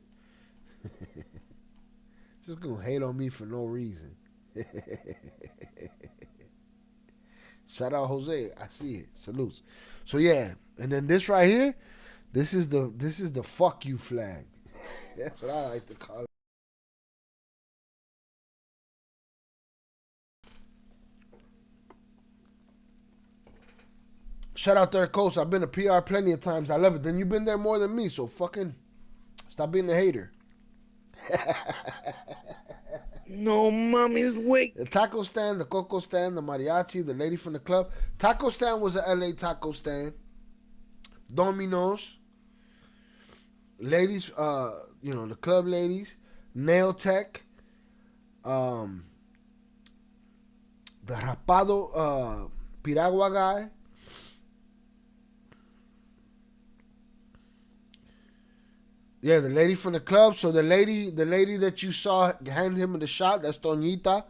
Just gonna hate on me for no reason. Shout out Jose. I see it. Salutes. So yeah, and then this right here, this is the fuck you flag. That's what I like to call it. Shout out there, Coast. I've been to PR plenty of times. I love it. Then you've been there more than me, so fucking stop being a hater. No, mommy's wake. The taco stand, the coco stand, the mariachi, the lady from the club. Taco stand was a LA taco stand. Domino's. Ladies, the club ladies. Nail Tech. The Rapado Piragua guy. Yeah, the lady from the club. So the lady that you saw hand him the shot, that's Toñita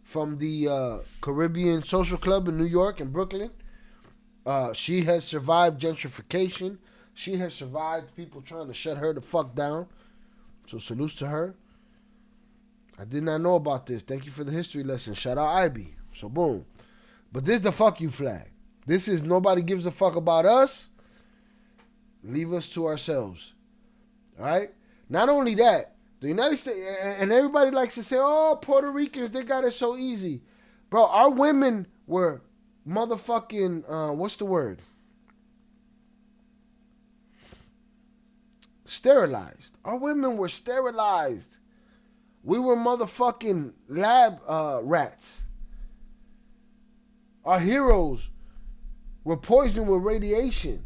from the Caribbean Social Club in New York and Brooklyn. She has survived gentrification. She has survived people trying to shut her the fuck down. So salutes to her. I did not know about this. Thank you for the history lesson. Shout out Ivy. So boom. But this is the fuck you flag. This is nobody gives a fuck about us. Leave us to ourselves. All right? Not only that, the United States, and everybody likes to say, oh, Puerto Ricans, they got it so easy. Bro, our women were motherfucking, what's the word? Sterilized. Our women were sterilized. We were motherfucking lab rats. Our heroes were poisoned with radiation.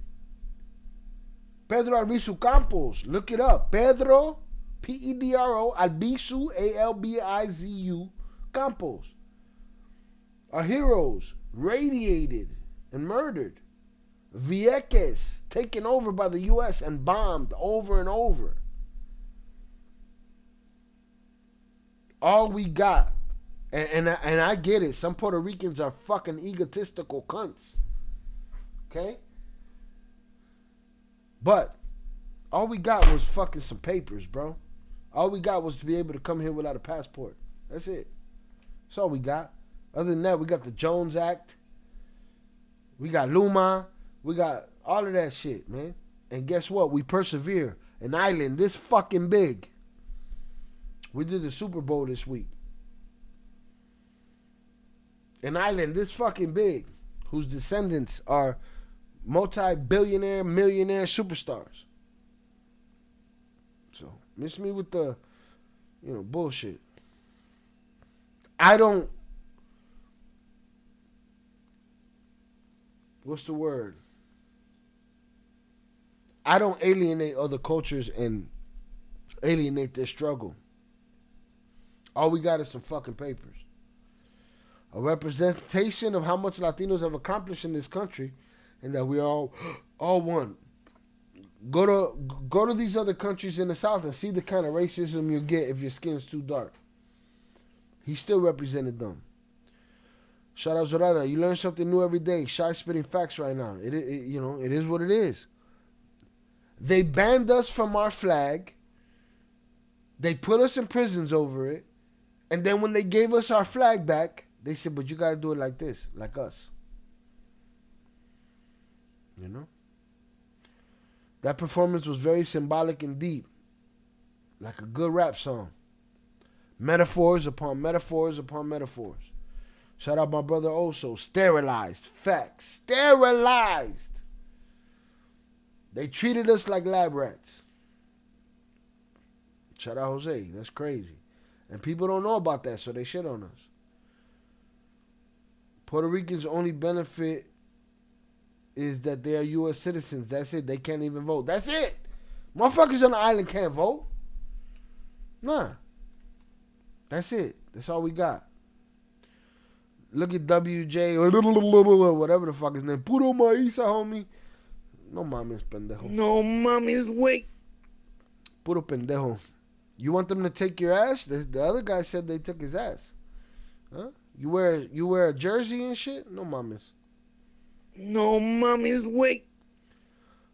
Pedro Albizu Campos, look it up. Pedro, Pedro Albizu, Albizu Campos. Our heroes radiated and murdered. Vieques taken over by the U.S. and bombed over and over. All we got, and I get it, some Puerto Ricans are fucking egotistical cunts. Okay? But all we got was fucking some papers, bro. All we got was to be able to come here without a passport. That's it. That's all we got. Other than that, we got the Jones Act. We got Luma. We got all of that shit, man. And guess what? We persevere. An island this fucking big. We did the Super Bowl this week. An island this fucking big, whose descendants are multi-billionaire, millionaire superstars. So, miss me with the, bullshit. What's the word? I don't alienate other cultures and alienate their struggle. All we got is some fucking papers. A representation of how much Latinos have accomplished in this country, and that we all one. Go to these other countries in the South and see the kind of racism you get if your skin's too dark. He still represented them. Shout out Zorada. You learn something new every day. Shy spitting facts right now. It is what it is. They banned us from our flag. They put us in prisons over it. And then when they gave us our flag back, they said, but you got to do it like this, like us. That performance was very symbolic and deep. Like a good rap song. Metaphors upon metaphors upon metaphors. Shout out my brother also. Sterilized. Facts. Sterilized. They treated us like lab rats. Shout out Jose. That's crazy. And people don't know about that, so they shit on us. Puerto Ricans' only benefit is that they are U.S. citizens. That's it. They can't even vote. That's it. Motherfuckers on the island can't vote. Nah. That's it. That's all we got. Look at WJ or whatever the fuck his name. Puro maíz, homie. No mames, pendejo. No mames, wait. Puro pendejo. You want them to take your ass? The other guy said they took his ass. Huh? You wear a jersey and shit? No mames. No mames, wait.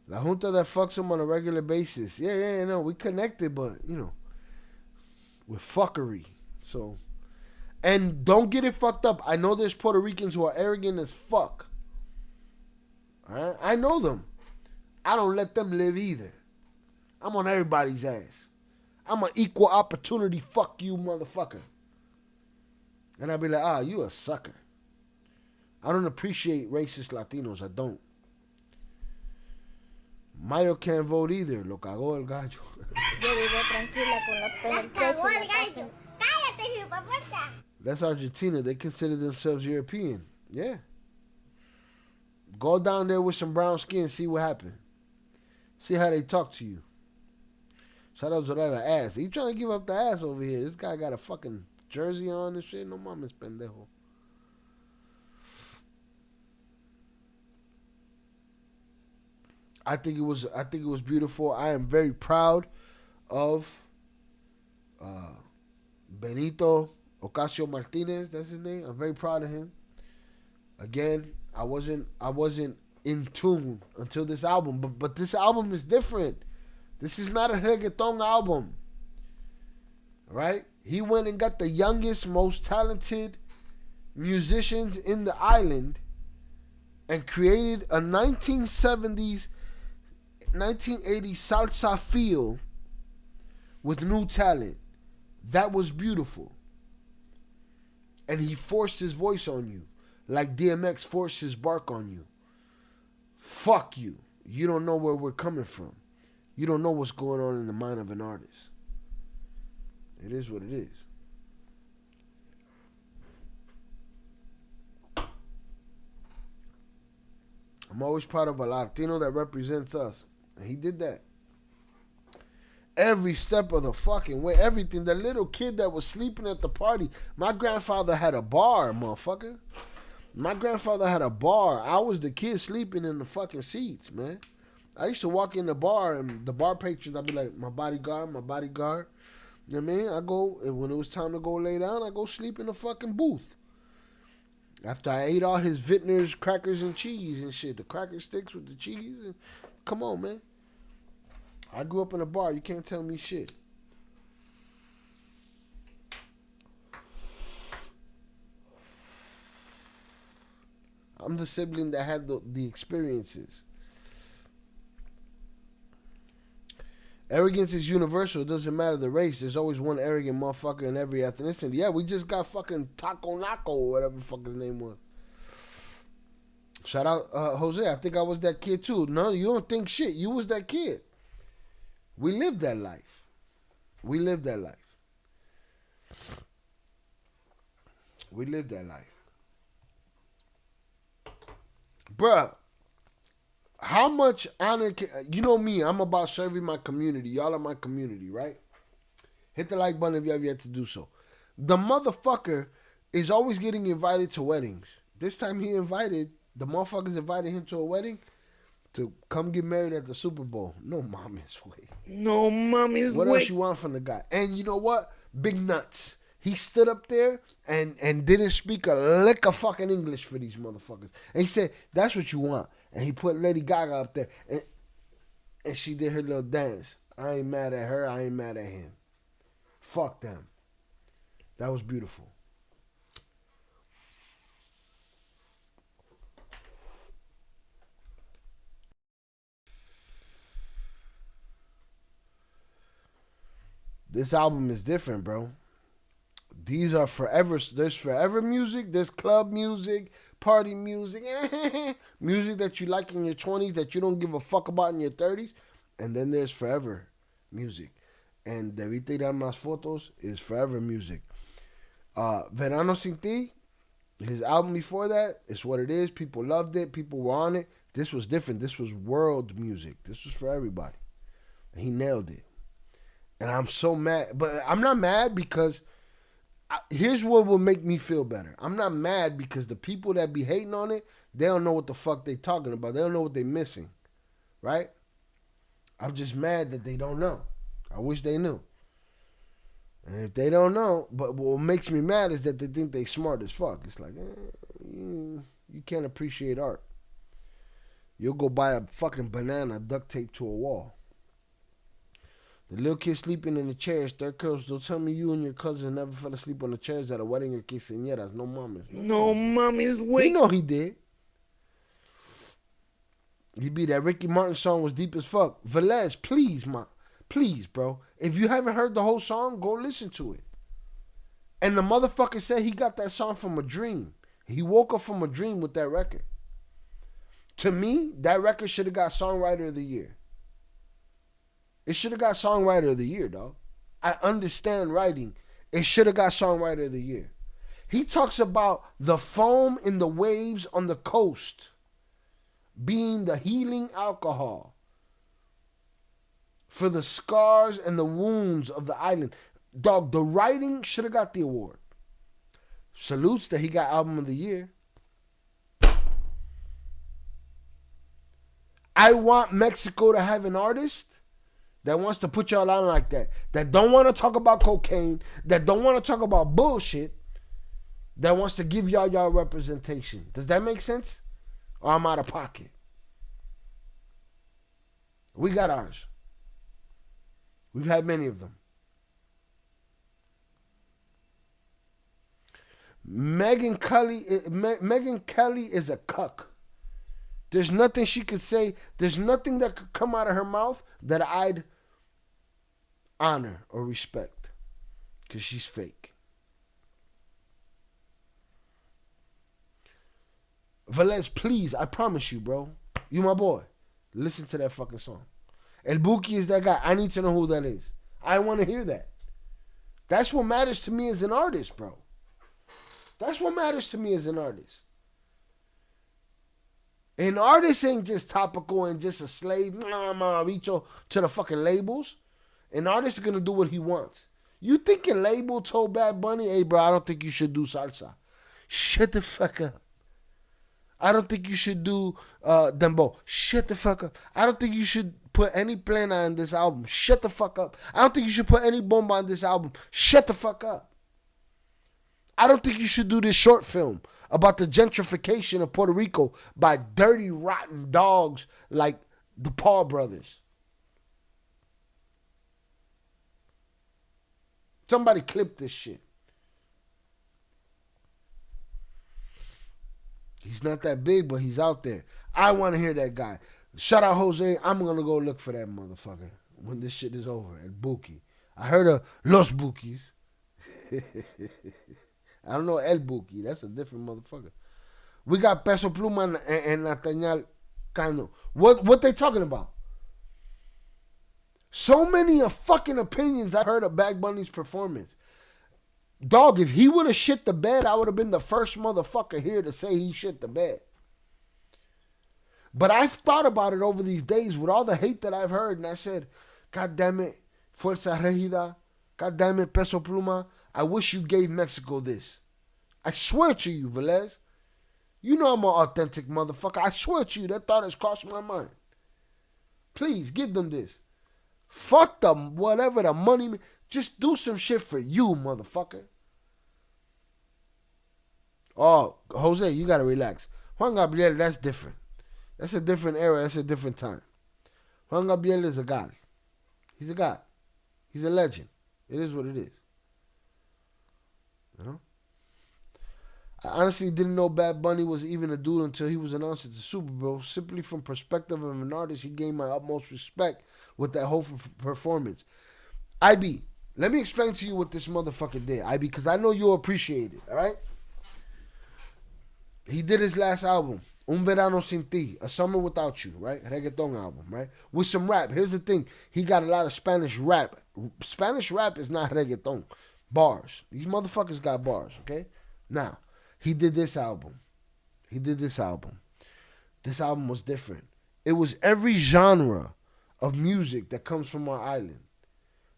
La Junta that fucks him on a regular basis. Yeah, no, we connected, but, with fuckery. So, and don't get it fucked up. I know there's Puerto Ricans who are arrogant as fuck. All right? I know them. I don't let them live either. I'm on everybody's ass. I'm an equal opportunity fuck you motherfucker. And I'll be like, you a sucker. I don't appreciate racist Latinos. I don't. Mayo can't vote either. Lo cagó el gallo. Yo vivo tranquila con los pelos en el pecho y la casa. Cállate, hipopuerta. That's Argentina. They consider themselves European. Yeah. Go down there with some brown skin, see what happens. See how they talk to you. Shout out to the ass. He trying to give up the ass over here. This guy got a fucking jersey on and shit. No mames, pendejo. I think it was beautiful. I am very proud of Benito Ocasio Martinez. That's his name. I'm very proud of him. Again, I wasn't in tune until this album, but this album is different. This is not a reggaeton album. Right? He went and got the youngest, most talented musicians in the island and created a 1970s, 1980s salsa feel with new talent. That was beautiful. And he forced his voice on you, like DMX forced his bark on you. Fuck you. You don't know where we're coming from. You don't know what's going on in the mind of an artist. It is what it is. I'm always proud of a Latino that represents us. And he did that. Every step of the fucking way. Everything. The little kid that was sleeping at the party. My grandfather had a bar, motherfucker. My grandfather had a bar. I was the kid sleeping in the fucking seats, man. I used to walk in the bar and the bar patrons, I'd be like, my bodyguard, my bodyguard. You know what I mean? I go, when it was time to go lay down, I go sleep in the fucking booth. After I ate all his Vintner's crackers and cheese and shit, the cracker sticks with the cheese. And, come on, man. I grew up in a bar. You can't tell me shit. I'm the sibling that had the experiences. Arrogance is universal. It doesn't matter the race. There's always one arrogant motherfucker in every ethnicity. Yeah, we just got fucking Taco Naco or whatever the fuck his name was. Shout out Jose. I think I was that kid too. No, you don't think shit. You was that kid. We lived that life. We lived that life. We lived that life. Bruh, how much honor can... You know me, I'm about serving my community. Y'all are my community, right? Hit the like button if you have yet to do so. The motherfucker is always getting invited to weddings. This time the motherfuckers invited him to a wedding to come get married at the Super Bowl. No mommy's way. No mommy's way. What else you want from the guy? And you know what? Big nuts. He stood up there and didn't speak a lick of fucking English for these motherfuckers. And he said, that's what you want. And he put Lady Gaga up there. And she did her little dance. I ain't mad at her. I ain't mad at him. Fuck them. That was beautiful. This album is different, bro. These are forever. There's forever music. There's club music, party music, music that you like in your 20s that you don't give a fuck about in your 30s. And then there's forever music. And Debí tirar más fotos is forever music. Verano Sin Ti, his album before that, is what it is. People loved it. People were on it. This was different. This was world music. This was for everybody. And he nailed it. And I'm so mad. But I'm not mad because... here's what will make me feel better. I'm not mad because the people that be hating on it, they don't know what the fuck they talking about. They don't know what they missing. Right? I'm just mad that they don't know. I wish they knew. And if they don't know, but what makes me mad is that they think they smart as fuck. It's like, you can't appreciate art. You'll go buy a fucking banana duct taped to a wall. The little kid sleeping in the chairs, third girls, don't tell me you and your cousin never fell asleep on the chairs at a wedding or quinceañeras. No mames. No mommy's way. You know he did. He be that Ricky Martin song was deep as fuck. Velez, please, please, bro. If you haven't heard the whole song, go listen to it. And the motherfucker said he got that song from a dream. He woke up from a dream with that record. To me, that record should have got Songwriter of the Year. It should have got Songwriter of the Year, dog. I understand writing. It should have got Songwriter of the Year. He talks about the foam in the waves on the coast being the healing alcohol for the scars and the wounds of the island. Dog, the writing should have got the award. Salutes that he got Album of the Year. I want Mexico to have an artist that wants to put y'all on like that. That don't want to talk about cocaine. That don't want to talk about bullshit. That wants to give y'all representation. Does that make sense? Or I'm out of pocket? We got ours. We've had many of them. Megyn Kelly is a cuck. There's nothing she could say. There's nothing that could come out of her mouth that I'd honor or respect, because she's fake. Velez, please, I promise you, bro. You my boy. Listen to that fucking song. El Buki is that guy. I need to know who that is. I want to hear that. That's what matters to me as an artist, bro. That's what matters to me as an artist. An artist ain't just topical and just a slave to the fucking labels. An artist is going to do what he wants. You think a label told Bad Bunny, hey, bro, I don't think you should do salsa. Shut the fuck up. I don't think you should do dembow. Shut the fuck up. I don't think you should put any plena on this album. Shut the fuck up. I don't think you should put any bomba on this album. Shut the fuck up. I don't think you should do this short film about the gentrification of Puerto Rico by dirty, rotten dogs like the Paul brothers. Somebody clip this shit. He's not that big, but he's out there. I want to hear that guy. Shout out Jose. I'm going to go look for that motherfucker when this shit is over at Buki. I heard of Los Bukis. I don't know El Buki. That's a different motherfucker. We got Peso Pluma and Nathaniel Cano. What they talking about? So many fucking opinions I heard of Bad Bunny's performance. Dog, if he would have shit the bed, I would have been the first motherfucker here to say he shit the bed. But I've thought about it over these days with all the hate that I've heard, and I said, God damn it, Fuerza Regida, God damn it, Peso Pluma, I wish you gave Mexico this. I swear to you, Velez. You know I'm an authentic motherfucker. I swear to you, that thought has crossed my mind. Please, give them this. Fuck them, whatever the money. Just do some shit for you, motherfucker. Oh, Jose, you gotta relax. Juan Gabriel, that's different. That's a different era. That's a different time. Juan Gabriel is a god. He's a god. He's a legend. It is what it is. You know? I honestly didn't know Bad Bunny was even a dude until he was announced at the Super Bowl. Simply from perspective of an artist, he gained my utmost respect with that whole performance. IB, let me explain to you what this motherfucker did, IB, because I know you'll appreciate it, all right? He did his last album, Un Verano Sin Ti, A Summer Without You, right? Reggaeton album, right? With some rap. Here's the thing. He got a lot of Spanish rap. Spanish rap is not reggaeton. Bars. These motherfuckers got bars, okay? Now, he did this album. This album was different. It was every genre of music that comes from our island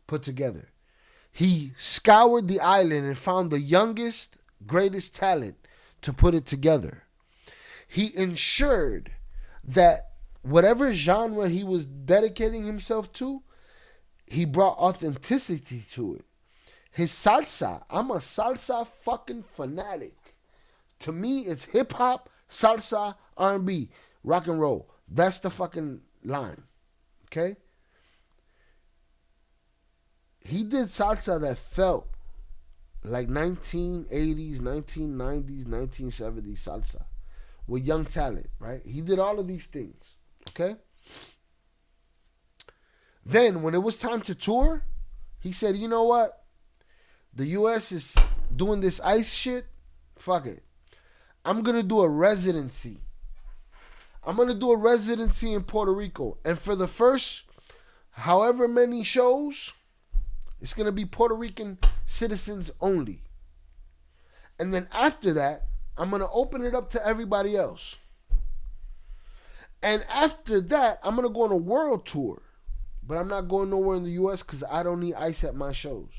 put together. He scoured the island and found the youngest, greatest talent to put it together. He ensured that whatever genre he was dedicating himself to, he brought authenticity to it. His salsa, I'm a salsa fucking fanatic. To me, it's hip hop, salsa, R&B, rock and roll. That's the fucking line. Okay? He did salsa that felt like 1980s, 1990s, 1970s salsa with young talent, right? He did all of these things, okay? Then, when it was time to tour, he said, you know what? The U.S. is doing this ICE shit. Fuck it. I'm going to do a residency. I'm going to do a residency in Puerto Rico. And for the first however many shows, it's going to be Puerto Rican citizens only. And then after that, I'm going to open it up to everybody else. And after that, I'm going to go on a world tour. But I'm not going nowhere in the U.S. because I don't need ICE at my shows.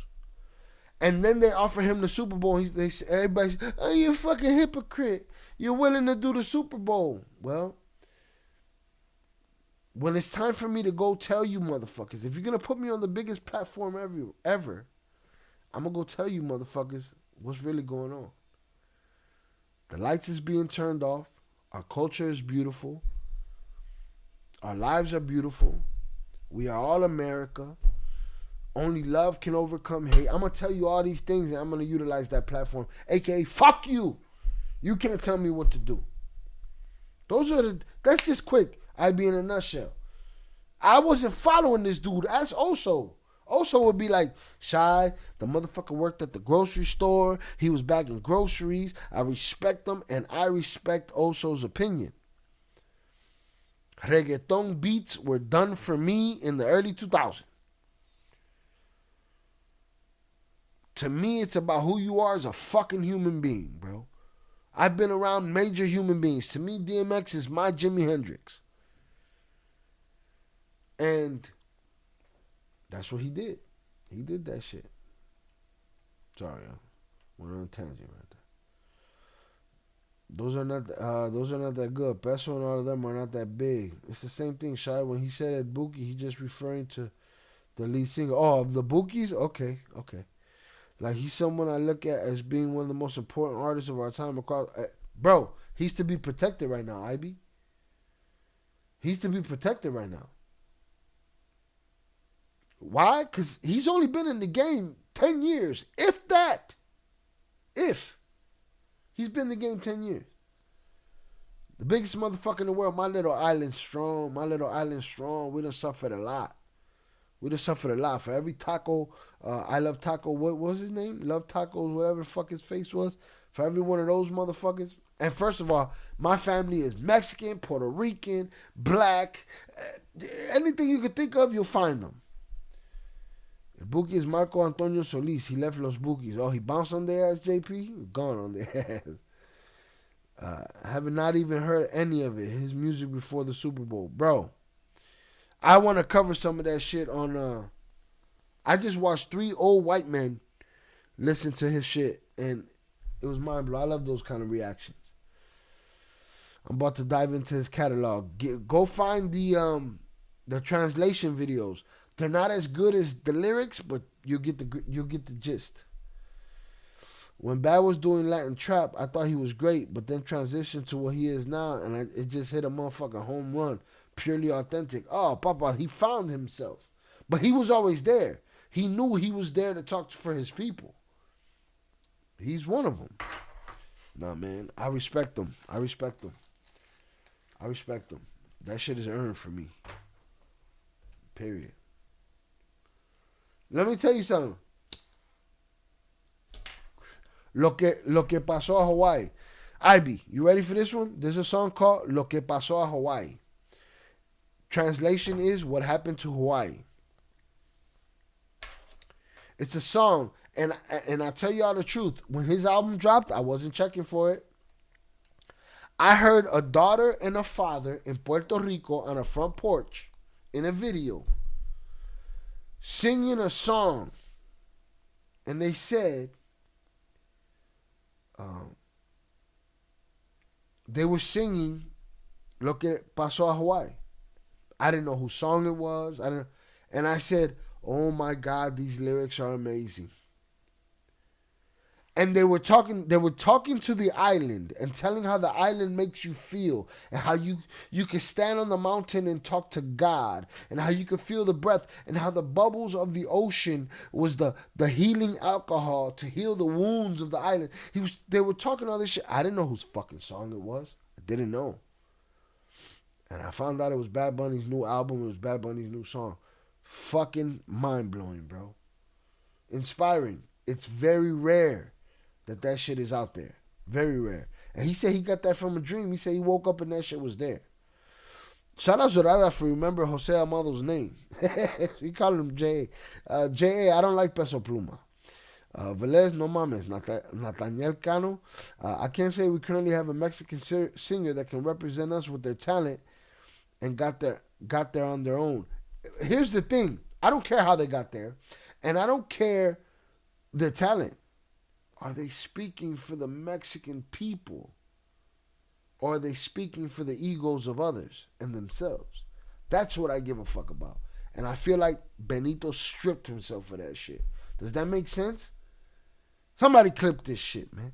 And then they offer him the Super Bowl. They say, everybody says, oh, you're a fucking hypocrite. You're willing to do the Super Bowl. Well, when it's time for me to go tell you motherfuckers, if you're going to put me on the biggest platform ever, I'm going to go tell you motherfuckers what's really going on. The lights is being turned off. Our culture is beautiful. Our lives are beautiful. We are all America. Only love can overcome hate. I'm going to tell you all these things and I'm going to utilize that platform. AKA, fuck you. You can't tell me what to do. That's just quick. I be in a nutshell. I wasn't following this dude. Ask Oso. Oso would be like, Shy, the motherfucker worked at the grocery store. He was bagging groceries. I respect him and I respect Oso's opinion. Reggaeton beats were done for me in the early 2000s. To me, it's about who you are as a fucking human being, bro. I've been around major human beings. To me, DMX is my Jimi Hendrix. And that's what he did. He did that shit. Sorry, I went on a tangent right there. Those are not that good. Peso and all of them are not that big. It's the same thing, Shy. When he said at Buki, he just referring to the lead singer. Oh, of the Bukis? Okay. Like, he's someone I look at as being one of the most important artists of our time across. Bro, he's to be protected right now, IB. He's to be protected right now. Why? Because he's only been in the game 10 years, if that. If. He's been in the game 10 years. The biggest motherfucker in the world, my little island strong. My little island strong. We done suffered a lot. We done suffered a lot. For every taco, I love taco, what was his name? Love tacos, whatever the fuck his face was. For every one of those motherfuckers. And first of all, my family is Mexican, Puerto Rican, black. Anything you could think of, you'll find them. El Buki is Marco Antonio Solis. He left Los Bukis. Oh, he bounced on their ass, JP? Gone on their ass. Having not even heard any of it. His music before the Super Bowl. Bro, I want to cover some of that shit on... I just watched 3 old white men listen to his shit, and it was mind-blowing. I love those kind of reactions. I'm about to dive into his catalog. Go find the translation videos. They're not as good as the lyrics, but you'll get the gist. When Bad was doing Latin trap, I thought he was great, but then transitioned to what he is now, and it just hit a motherfucking home run. Purely authentic. Oh, Papa, he found himself. But he was always there. He knew he was there to talk for his people. He's one of them. Nah, man, I respect him. I respect him. I respect him. That shit is earned for me. Period. Let me tell you something. Lo que pasó a Hawaii. Ivy, you ready for this one? There's a song called Lo que pasó a Hawaii. Translation is What Happened to Hawaii. It's a song, and I'll tell y'all the truth. When his album dropped, I wasn't checking for it. I heard a daughter and a father in Puerto Rico on a front porch in a video singing a song, and they said they were singing Lo que pasó a Hawaii. I didn't know whose song it was. And I said, oh my God, these lyrics are amazing. And they were talking to the island and telling how the island makes you feel, and how you can stand on the mountain and talk to God, and how you can feel the breath, and how the bubbles of the ocean was the healing alcohol to heal the wounds of the island. They were talking all this shit. I didn't know whose fucking song it was. I didn't know. And I found out it was Bad Bunny's new album. It was Bad Bunny's new song. Fucking mind-blowing, bro. Inspiring. It's very rare that shit is out there. Very rare. And he said he got that from a dream. He said he woke up and that shit was there. Shout out Zorada for remember Jose Amado's name. He called him J.A. J.A., I don't like Peso Pluma. Velez, no mames. Nathaniel Cano. I can't say we currently have a Mexican singer that can represent us with their talent and got there on their own. Here's the thing. I don't care how they got there. And I don't care their talent. Are they speaking for the Mexican people? Or are they speaking for the egos of others and themselves? That's what I give a fuck about. And I feel like Benito stripped himself of that shit. Does that make sense? Somebody clip this shit, man.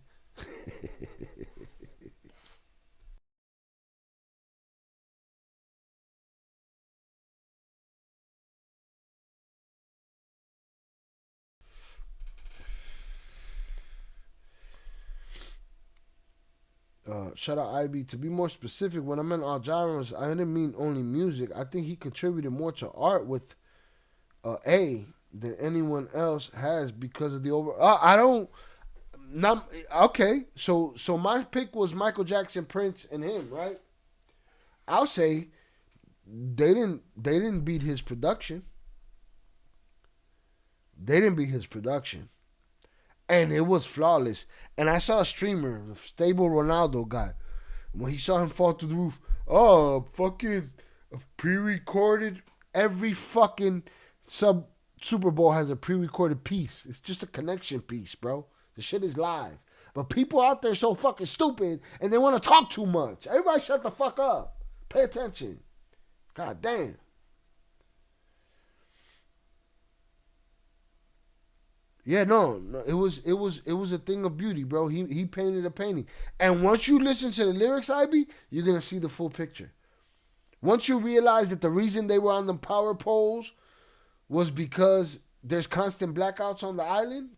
Shout out IB. To be more specific, when I meant all genres, I didn't mean only music. I think he contributed more to art with A than anyone else has because of the over. Okay. So my pick was Michael Jackson, Prince, and him, right? I'll say they didn't beat his production. They didn't beat his production. And it was flawless. And I saw a streamer, the Stable Ronaldo guy, when he saw him fall to the roof, fucking pre-recorded. Every fucking Super Bowl has a pre-recorded piece. It's just a connection piece, bro. The shit is live. But people out there so fucking stupid and they want to talk too much. Everybody shut the fuck up. Pay attention. God damn. Yeah, no, it was a thing of beauty, bro. He painted a painting. And once you listen to the lyrics, IB, you're gonna see the full picture. Once you realize that the reason they were on the power poles was because there's constant blackouts on the island.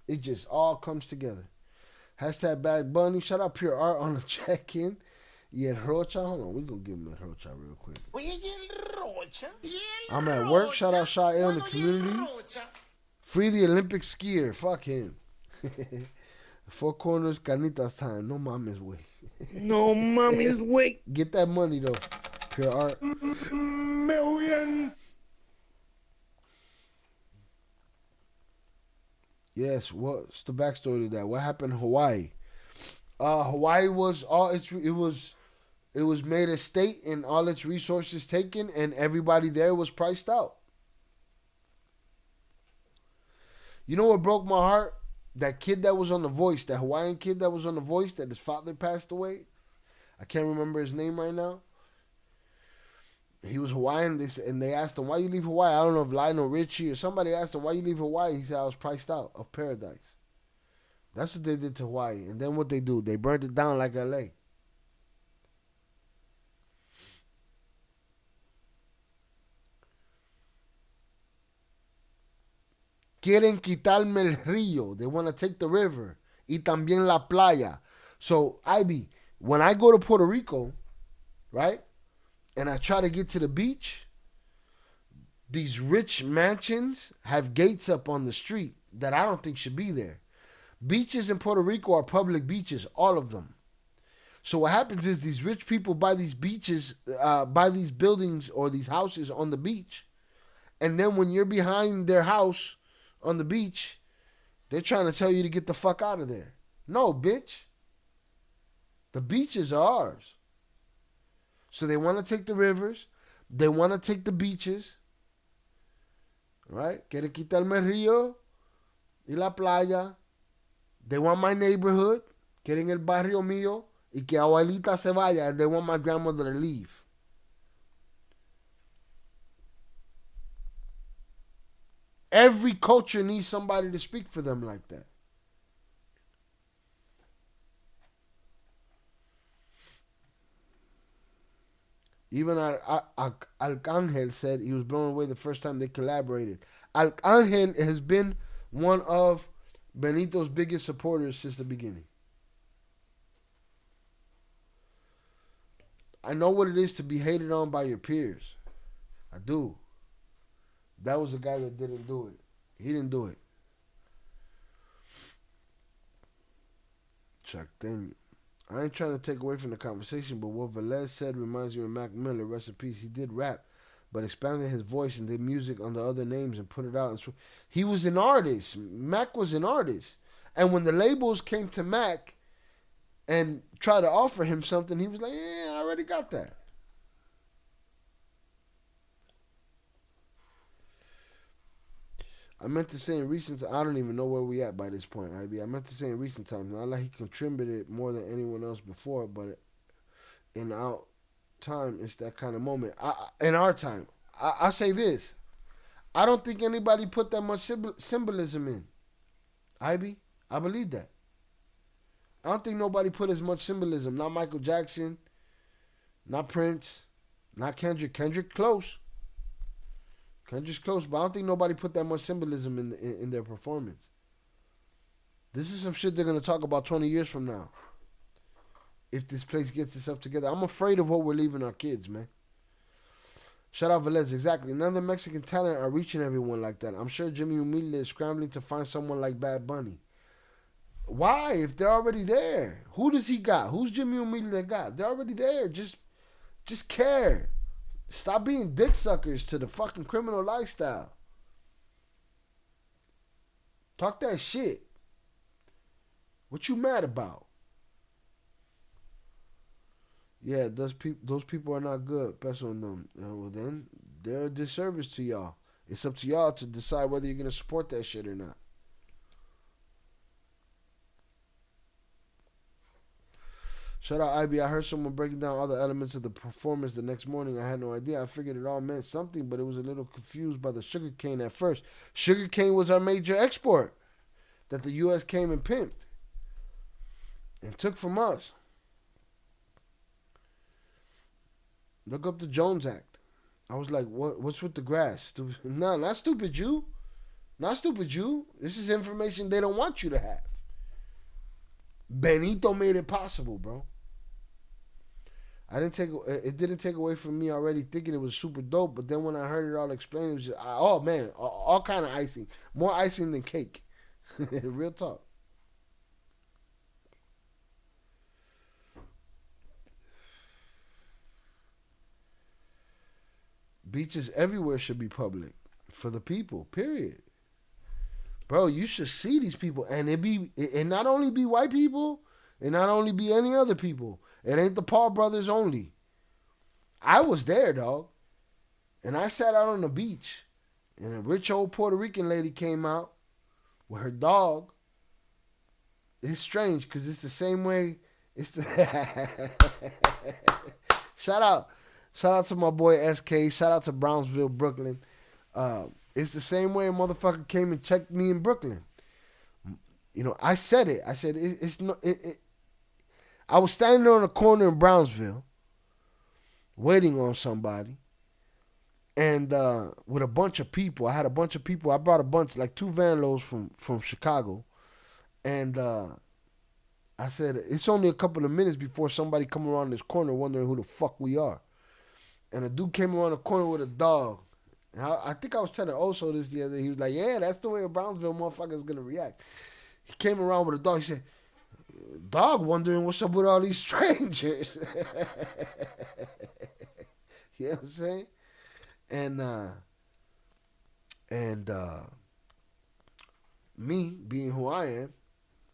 It just all comes together. Hashtag Bad Bunny. Shout out Pure Art on the check-in. Yeah, Rocha. Hold on, we gonna give him a Rocha real quick. I'm at work. Shout out Shael in the community. Free the Olympic skier. Fuck him. Four Corners Carnitas time. No mama's way. No mommy's way. Get that money though. Pure Art. Millions. Yes, what's the backstory to that? What happened in Hawaii? Hawaii was it was made a state and all its resources taken, and everybody there was priced out. You know what broke my heart? That kid that was on The Voice, that Hawaiian kid that was on The Voice, that his father passed away. I can't remember his name right now. He was Hawaiian, and they asked him, why you leave Hawaii? I don't know if Lionel Richie or somebody asked him, why you leave Hawaii? He said, I was priced out of paradise. That's what they did to Hawaii. And then what they do? They burned it down like L.A. Quieren quitarme el río. They want to take the river. Y también la playa. So, Ivy, when I go to Puerto Rico, right, and I try to get to the beach, these rich mansions have gates up on the street that I don't think should be there. Beaches in Puerto Rico are public beaches, all of them. So what happens is these rich people buy these beaches, buy these buildings or these houses on the beach. And then when you're behind their house on the beach, they're trying to tell you to get the fuck out of there. No, bitch. The beaches are ours. So they want to take the rivers. They want to take the beaches. Right? Quieren quitarme el río y la playa. They want my neighborhood. Quieren el barrio mío. Y que abuelita se vaya. And they want my grandmother to leave. Every culture needs somebody to speak for them like that. Even Arcángel said he was blown away the first time they collaborated. Arcángel has been one of Benito's biggest supporters since the beginning. I know what it is to be hated on by your peers. I do. That was a guy that didn't do it. He didn't do it. Chuck Daniel. I ain't trying to take away from the conversation, but what Velez said reminds me of Mac Miller. Rest in peace. He did rap, but expanded his voice and did music under other names and put it out. He was an artist. Mac was an artist. And when the labels came to Mac and tried to offer him something, he was like, yeah, I already got that. I meant to say in recent times, I don't even know where we at by this point, IB. I meant to say in recent times, not like he contributed more than anyone else before, but in our time, it's that kind of moment. In our time, I say this. I don't think anybody put that much symbolism in. IB, I believe that. I don't think nobody put as much symbolism. Not Michael Jackson, not Prince, not Kendrick. Kendrick close. Kendrick's close, but I don't think nobody put that much symbolism in their performance. This is some shit they're going to talk about 20 years from now. If this place gets itself together. I'm afraid of what we're leaving our kids, man. Shout out Velez. Exactly. None of the Mexican talent are reaching everyone like that. I'm sure Jimmy Humilde is scrambling to find someone like Bad Bunny. Why? If they're already there. Who does he got? Who's Jimmy Humilde got? They're already there. Just care. Stop being dick suckers to the fucking criminal lifestyle. Talk that shit. What you mad about? Yeah, those people are not good. Peso on them. Well, then they're a disservice to y'all. It's up to y'all to decide whether you're going to support that shit or not. Shout out IB. I heard someone breaking down all the elements of the performance the next morning. I had no idea. I figured it all meant something, but it was a little confused by the sugarcane at first. Sugarcane was our major export that the U.S. came and pimped and took from us. Look up the Jones Act. I was like, what's with the grass? No, not stupid, you. Not stupid you. This is information they don't want you to have. Benito made it possible, bro. It didn't take away from me already thinking it was super dope, but then when I heard it all explained, it was just, oh man, all kind of icing. More icing than cake. Real talk. Beaches everywhere should be public for the people, period. Bro, you should see these people, and it not only be white people, it not only be any other people. It ain't the Paul brothers only. I was there, dog, and I sat out on the beach, and a rich old Puerto Rican lady came out with her dog. It's strange because it's the same way. It's the shout out to my boy SK. Shout out to Brownsville, Brooklyn. It's the same way a motherfucker came and checked me in Brooklyn. You know, I said it. I said I was standing on a corner in Brownsville, waiting on somebody, and with a bunch of people. I had a bunch of people. I brought a bunch, like 2 van loads from Chicago, and I said it's only a couple of minutes before somebody come around this corner wondering who the fuck we are. And a dude came around the corner with a dog. And I think I was telling Oso this the other day. He was like, yeah, that's the way a Brownsville motherfucker is going to react. He came around with a dog. He said, dog wondering what's up with all these strangers. You know what I'm saying? And me, being who I am,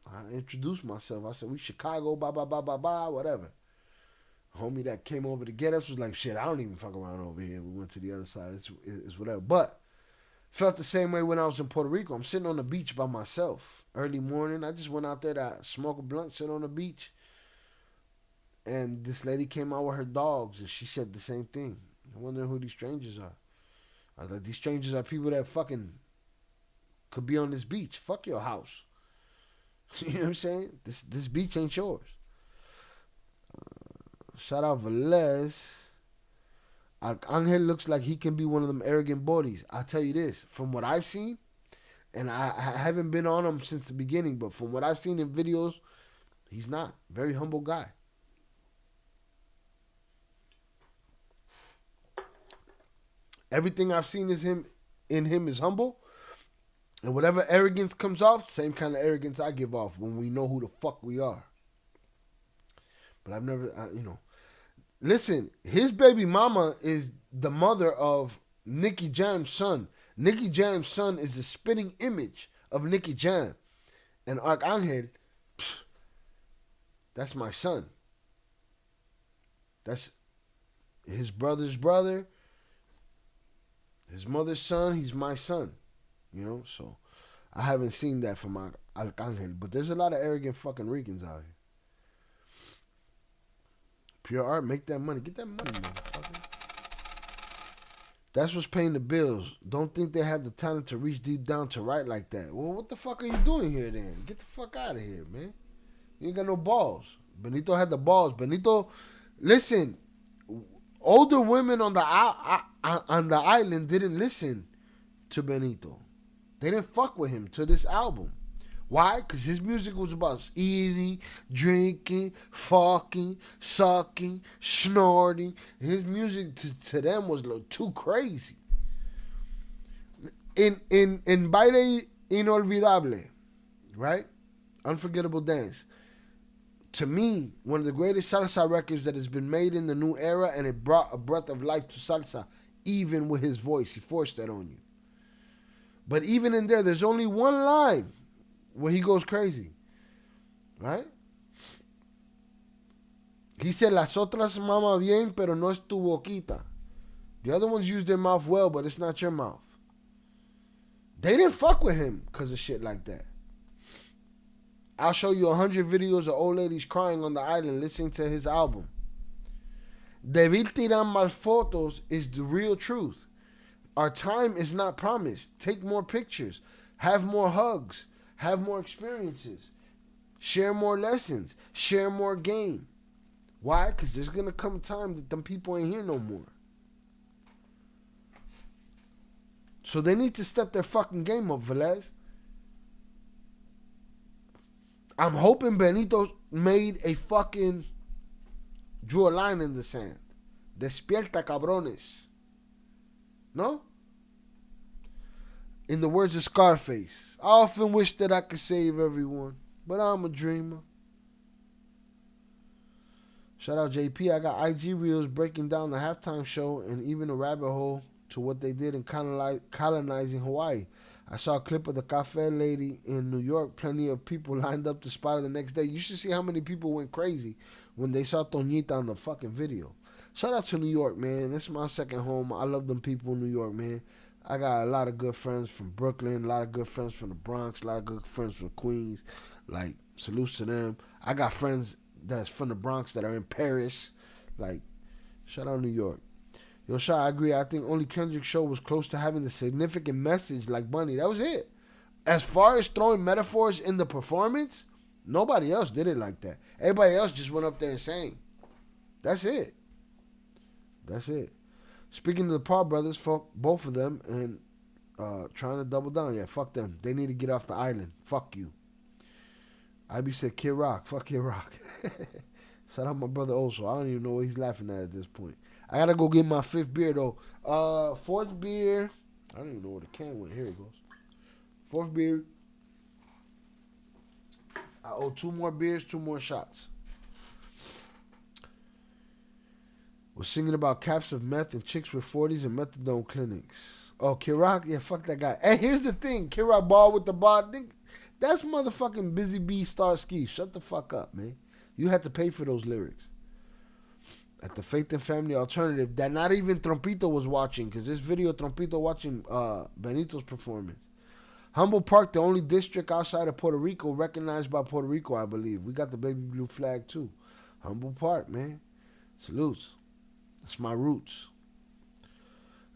I introduced myself. I said, we Chicago, blah, blah, blah, blah, blah, whatever. Homie that came over to get us was like, shit, I don't even fuck around over here. We went to the other side. It's whatever. But felt the same way when I was in Puerto Rico. I'm sitting on the beach by myself. Early morning. I just went out there to smoke a blunt, sit on the beach. And this lady came out with her dogs, and she said the same thing. I'm wondering who these strangers are. I was like, these strangers are people that fucking could be on this beach. Fuck your house. You know what I'm saying? This beach ain't yours. Shout out Velez. Arcangel looks like he can be one of them arrogant bodies. I'll tell you this, from what I've seen, and I haven't been on him since the beginning, but from what I've seen in videos, he's not. Very humble guy. Everything I've seen in him is humble. And whatever arrogance comes off, same kind of arrogance I give off when we know who the fuck we are. But I've never, listen, his baby mama is the mother of Nicky Jam's son. Nicky Jam's son is the spitting image of Nicky Jam. And Arcangel, that's my son. That's his brother's brother. His mother's son, he's my son. You know, so I haven't seen that from Arcangel. But there's a lot of arrogant fucking Ricans out here. Pure art, make that money. Get that money, motherfucker. That's what's paying the bills. Don't think they have the talent to reach deep down to write like that. Well, what the fuck are you doing here then? Get the fuck out of here, man. You ain't got no balls. Benito had the balls. Benito, listen, older women on the island didn't listen to Benito. They didn't fuck with him to this album. Why? Because his music was about eating, drinking, fucking, sucking, snorting. His music to them was a little too crazy. In Baile Inolvidable, right? Unforgettable Dance. To me, one of the greatest salsa records that has been made in the new era, and it brought a breath of life to salsa, even with his voice. He forced that on you. But even in there, there's only one line where he goes crazy, right? He said, las otras mama bien, pero no es tu boquita. The other ones use their mouth well, but it's not your mouth. They didn't fuck with him because of shit like that. I'll show you 100 videos of old ladies crying on the island listening to his album. Debir tirar más fotos is the real truth. Our time is not promised. Take more pictures. Have more hugs. Have more experiences. Share more lessons. Share more game. Why? Because there's going to come a time that them people ain't here no more. So they need to step their fucking game up, Velez. I'm hoping Benito made a fucking drew a line in the sand. Despierta, cabrones. No? In the words of Scarface, I often wish that I could save everyone, but I'm a dreamer. Shout out JP. I got IG reels breaking down the halftime show and even a rabbit hole to what they did in colonizing Hawaii. I saw a clip of the cafe lady in New York. Plenty of people lined up to spot her the next day. You should see how many people went crazy when they saw Toñita on the fucking video. Shout out to New York, man. This is my second home. I love them people in New York, man. I got a lot of good friends from Brooklyn, a lot of good friends from the Bronx, a lot of good friends from Queens. Like, salutes to them. I got friends that's from the Bronx that are in Paris. Like, shout out New York. Yo, Sha, I agree. I think only Kendrick's show was close to having the significant message like Bunny. That was it. As far as throwing metaphors in the performance, nobody else did it like that. Everybody else just went up there and sang. That's it. That's it. Speaking of the Paul brothers, fuck both of them and trying to double down. Yeah, fuck them. They need to get off the island. Fuck you. IB said Kid Rock. Fuck Kid Rock. Shout out my brother also. I don't even know what he's laughing at this point. I gotta go get my 5th beer though. 4th beer. I don't even know where the can went. Here it goes. 4th beer. I owe 2 more beers, 2 more shots. We're singing about caps of meth and chicks with 40s and methadone clinics. Oh, Kid Rock? Yeah, fuck that guy. And here's the thing. Kid Rock ball with the bar. That's motherfucking Busy Bee Starsky. Shut the fuck up, man. You had to pay for those lyrics. At the Faith and Family Alternative, that not even Trompito was watching, because this video, Trompito watching Benito's performance. Humboldt Park, the only district outside of Puerto Rico recognized by Puerto Rico, I believe. We got the baby blue flag, too. Humboldt Park, man. Salutes. That's my roots.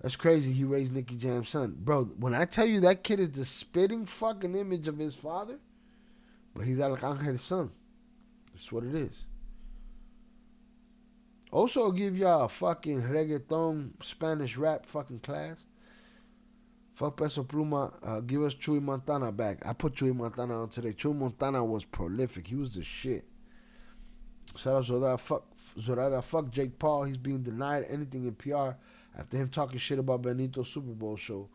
That's crazy he raised Nicky Jam's son. Bro, when I tell you that kid is the spitting fucking image of his father, but he's Alcangel's son. That's what it is. Also, I'll give y'all a fucking reggaeton Spanish rap fucking class. Fuck Peso Pluma. Give us Chuy Montana back. I put Chuy Montana on today. Chuy Montana was prolific. He was the shit. Shout out Zorada. Fuck Jake Paul. He's being denied anything in PR after him talking shit about Benito's Super Bowl show.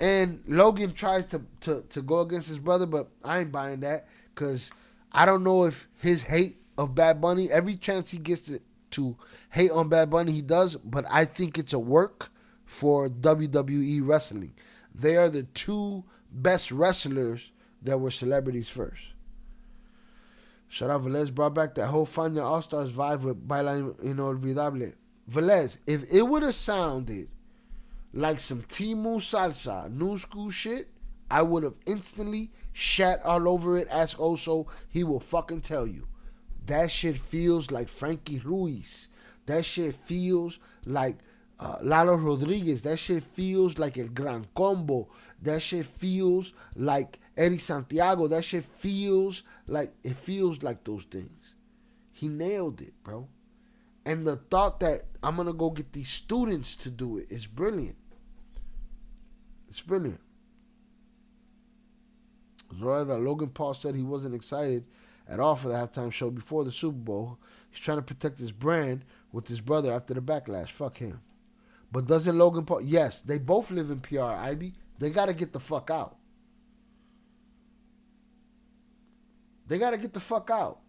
And Logan tries to go against his brother, but I ain't buying that because I don't know if his hate of Bad Bunny, every chance he gets to hate on Bad Bunny, he does, but I think it's a work for WWE wrestling. They are the 2 best wrestlers that were celebrities first. Shout out Velez, brought back that whole Fania All-Stars vibe with Baila Inolvidable. Velez, if it would have sounded like some Timu Salsa, new school shit, I would have instantly shat all over it. Ask Oso, he will fucking tell you. That shit feels like Frankie Ruiz. That shit feels like Lalo Rodriguez. That shit feels like El Gran Combo. That shit feels like Eddie Santiago. That shit feels like those things. He nailed it, bro. And the thought that I'm going to go get these students to do it is brilliant. It's brilliant. Zorada, Logan Paul said he wasn't excited at all for the halftime show before the Super Bowl. He's trying to protect his brand with his brother after the backlash. Fuck him. But doesn't Logan Paul... Yes, they both live in PR, Ivy. They got to get the fuck out. They got to get the fuck out.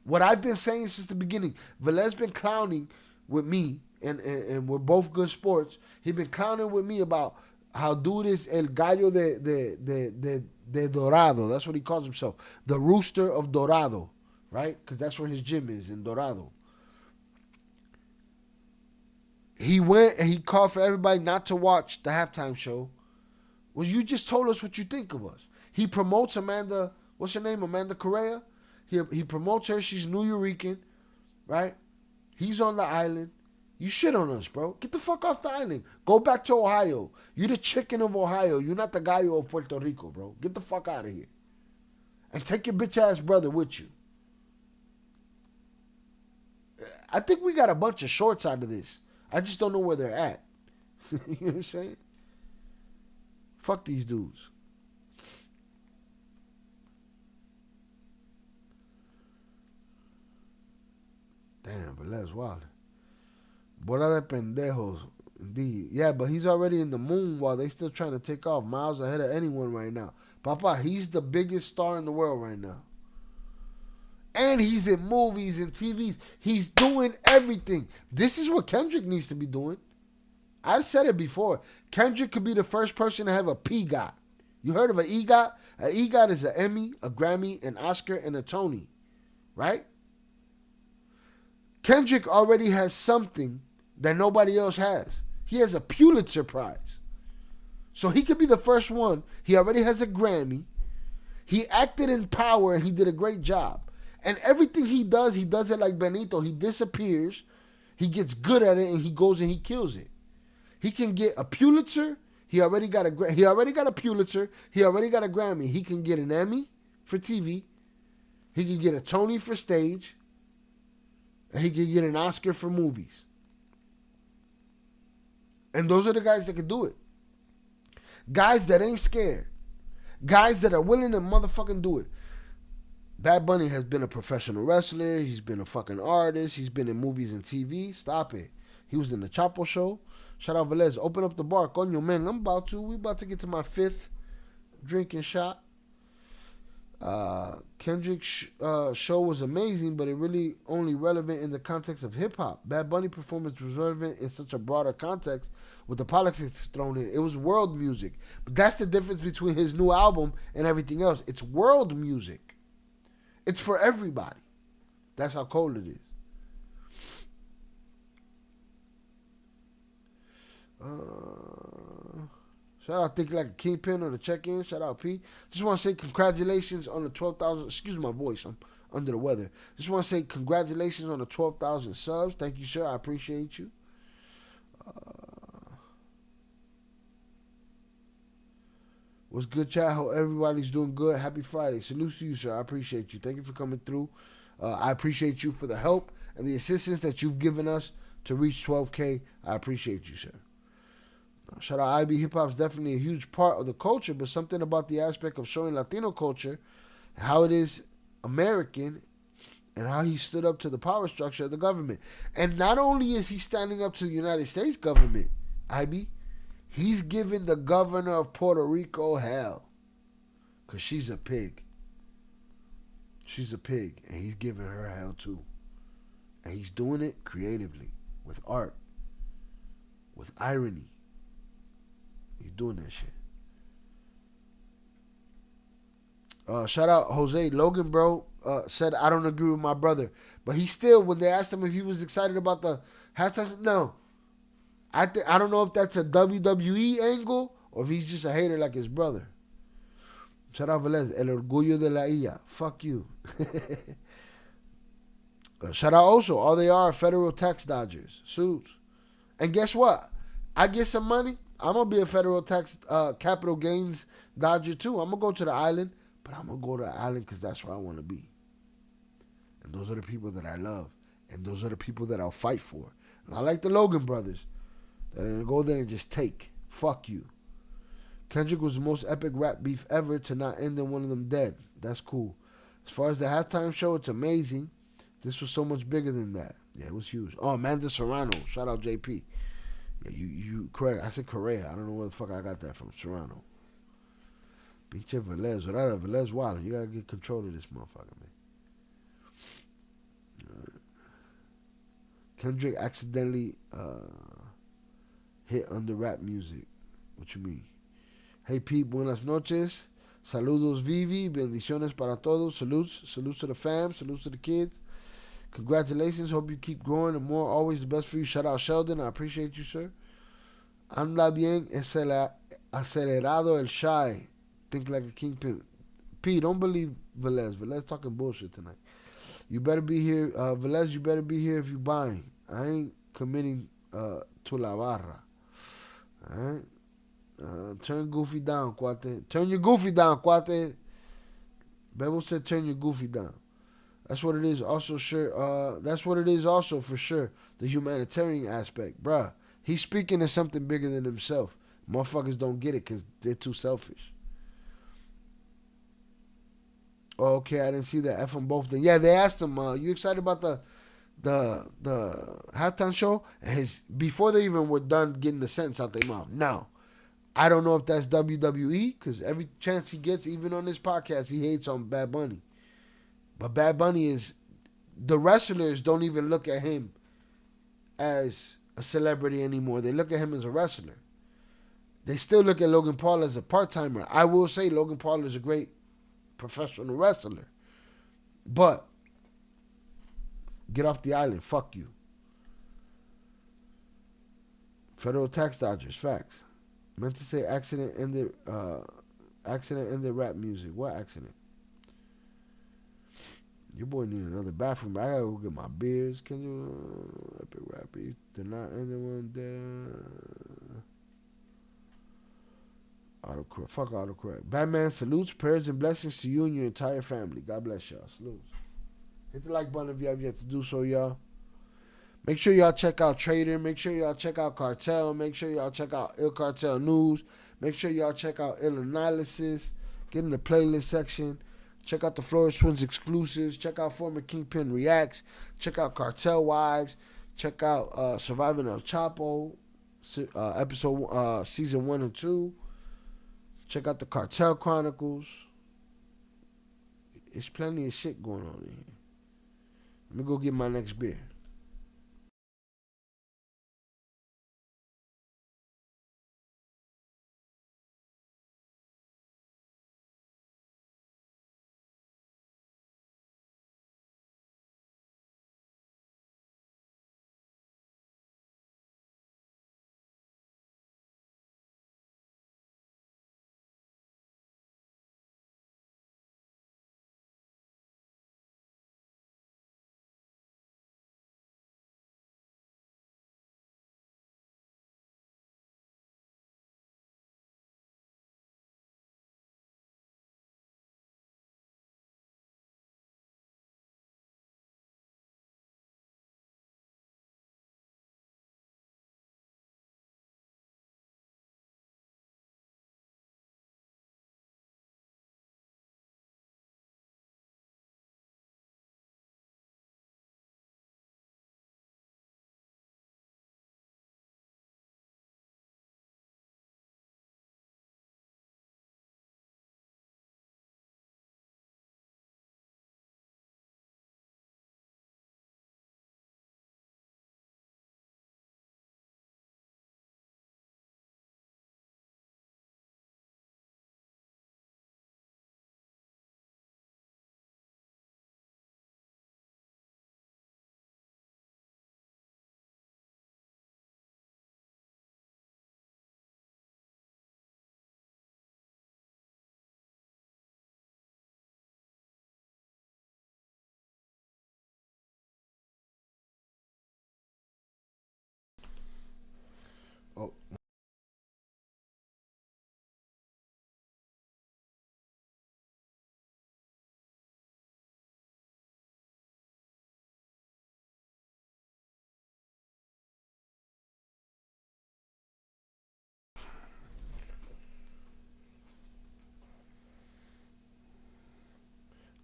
What I've been saying since the beginning, Velez been clowning with me, and we're both good sports. He been clowning with me about how dude is El Gallo de Dorado. That's what he calls himself. The Rooster of Dorado, right? Because that's where his gym is, in Dorado. He went and he called for everybody not to watch the halftime show. Well, you just told us what you think of us. He promotes Amanda, what's her name? Amanda Correa. He promotes her. She's New Yorican, right? He's on the island. You shit on us, bro. Get the fuck off the island. Go back to Ohio. You're the chicken of Ohio. You're not the gallo of Puerto Rico, bro. Get the fuck out of here. And take your bitch ass brother with you. I think we got a bunch of shorts out of this. I just don't know where they're at. You know what I'm saying? Fuck these dudes. Damn, but that's wild. Bola de pendejos. Indeed. Yeah, but he's already in the moon while they still trying to take off miles ahead of anyone right now. Papa, he's the biggest star in the world right now. And he's in movies and TVs. He's doing everything. This is what Kendrick needs to be doing. I've said it before. Kendrick could be the first person to have a PGOT. You heard of an EGOT? An EGOT is an Emmy, a Grammy, an Oscar, and a Tony. Right? Kendrick already has something that nobody else has. He has a Pulitzer Prize. So he could be the first one. He already has a Grammy. He acted in Power and he did a great job. And everything he does it like Benito. He disappears. He gets good at it and he goes and he kills it. He can get a Pulitzer. He already got a Pulitzer. He already got a Grammy. He can get an Emmy for TV. He can get a Tony for stage. And he can get an Oscar for movies. And those are the guys that can do it. Guys that ain't scared. Guys that are willing to motherfucking do it. Bad Bunny has been a professional wrestler. He's been a fucking artist. He's been in movies and TV. Stop it. He was in the Chapo show. Shout out Velez. Open up the bar. Coño, man. We about to get to my 5th drinking shot. Kendrick's show was amazing, but it really only relevant in the context of hip-hop. Bad Bunny performance was relevant in such a broader context with the politics thrown in. It was world music. But that's the difference between his new album and everything else. It's world music. It's for everybody. That's how cold it is. Shout out Think Like a Kingpin on the check-in. Shout out P. Just want to say congratulations on the 12,000. Excuse my voice. I'm under the weather. Just want to say congratulations on the 12,000 subs. Thank you, sir. I appreciate you. What's good, chat? Hope everybody's doing good. Happy Friday. Salute to you, sir. I appreciate you. Thank you for coming through. I appreciate you for the help and the assistance that you've given us to reach 12K. I appreciate you, sir. Shout out IB. Hip Hop is definitely a huge part of the culture, but something about the aspect of showing Latino culture, how it is American, and how he stood up to the power structure of the government. And not only is he standing up to the United States government, IB, he's giving the governor of Puerto Rico hell. Because she's a pig. She's a pig, and he's giving her hell too. And he's doing it creatively, with art, with irony. He's doing that shit. Shout out Jose Logan, bro. Said, I don't agree with my brother. But he still, when they asked him if he was excited about the halftime, no. I don't know if that's a WWE angle or if he's just a hater like his brother. Shout out Velez. El orgullo de la Ia. Fuck you. Shout out also. All they are federal tax dodgers. Suits. And guess what? I get some money. I'm going to be a federal tax capital gains dodger too. I'm going to go to the island, but I'm going to go to the island because that's where I want to be. And those are the people that I love. And those are the people that I'll fight for. And I like the Logan brothers that are going to go there and just take. Fuck you. Kendrick was the most epic rap beef ever to not end in one of them dead. That's cool. As far as the halftime show, it's amazing. This was so much bigger than that. Yeah, it was huge. Oh, Amanda Serrano. Shout out JP. Yeah, you correct. I said Correa. I don't know where the fuck I got that from. Serrano. Pinche Velez. Velez Wilder. You gotta get control of this motherfucker, man. Kendrick accidentally hit under rap music. What you mean? Hey Pete, buenas noches. Saludos Vivi. Bendiciones para todos. Salutes. Salutes to the fam. Salutes to the kids. Congratulations. Hope you keep growing and more. Always the best for you. Shout out Sheldon. I appreciate you, sir. Anda bien acelerado el shy. Think like a kingpin. P, don't believe Velez. Velez talking bullshit tonight. You better be here. Velez, you better be here if you buying. I ain't committing to la barra. Alright? Turn Goofy down, cuate. Turn your Goofy down, cuate. Bebo said turn your Goofy down. That's what it is. Also, sure. That's what it is. Also, for sure, the humanitarian aspect, bruh. He's speaking to something bigger than himself. Motherfuckers don't get it because they're too selfish. Oh, okay, I didn't see that. F them both. Yeah, they asked him, you excited about the halftime show? And before they even were done getting the sentence out their mouth. No. I don't know if that's WWE, because every chance he gets, even on this podcast, he hates on Bad Bunny. But Bad Bunny is, the wrestlers don't even look at him as a celebrity anymore. They look at him as a wrestler. They still look at Logan Paul as a part-timer. I will say Logan Paul is a great professional wrestler. But get off the island. Fuck you. Federal tax dodgers. Facts. Meant to say accident ended rap music. What accident? Your boy need another bathroom. I gotta go get my beers. Can you epic rap? Did not end the one there. Autocorrect. Fuck autocorrect. Batman salutes, prayers, and blessings to you and your entire family. God bless y'all. Salutes. Hit the like button if you have yet to do so, y'all. Make sure y'all check out Trader. Make sure y'all check out Cartell. Make sure y'all check out ILL CARTEL News. Make sure y'all check out ILL Analysis. Get in the playlist section. Check out the Flores Twins exclusives. Check out former Kingpin Reacts. Check out Cartell Wives. Check out Surviving El Chapo, season 1 and 2. Check out the Cartell Chronicles. It's plenty of shit going on in here. Let me go get my next beer. Oh.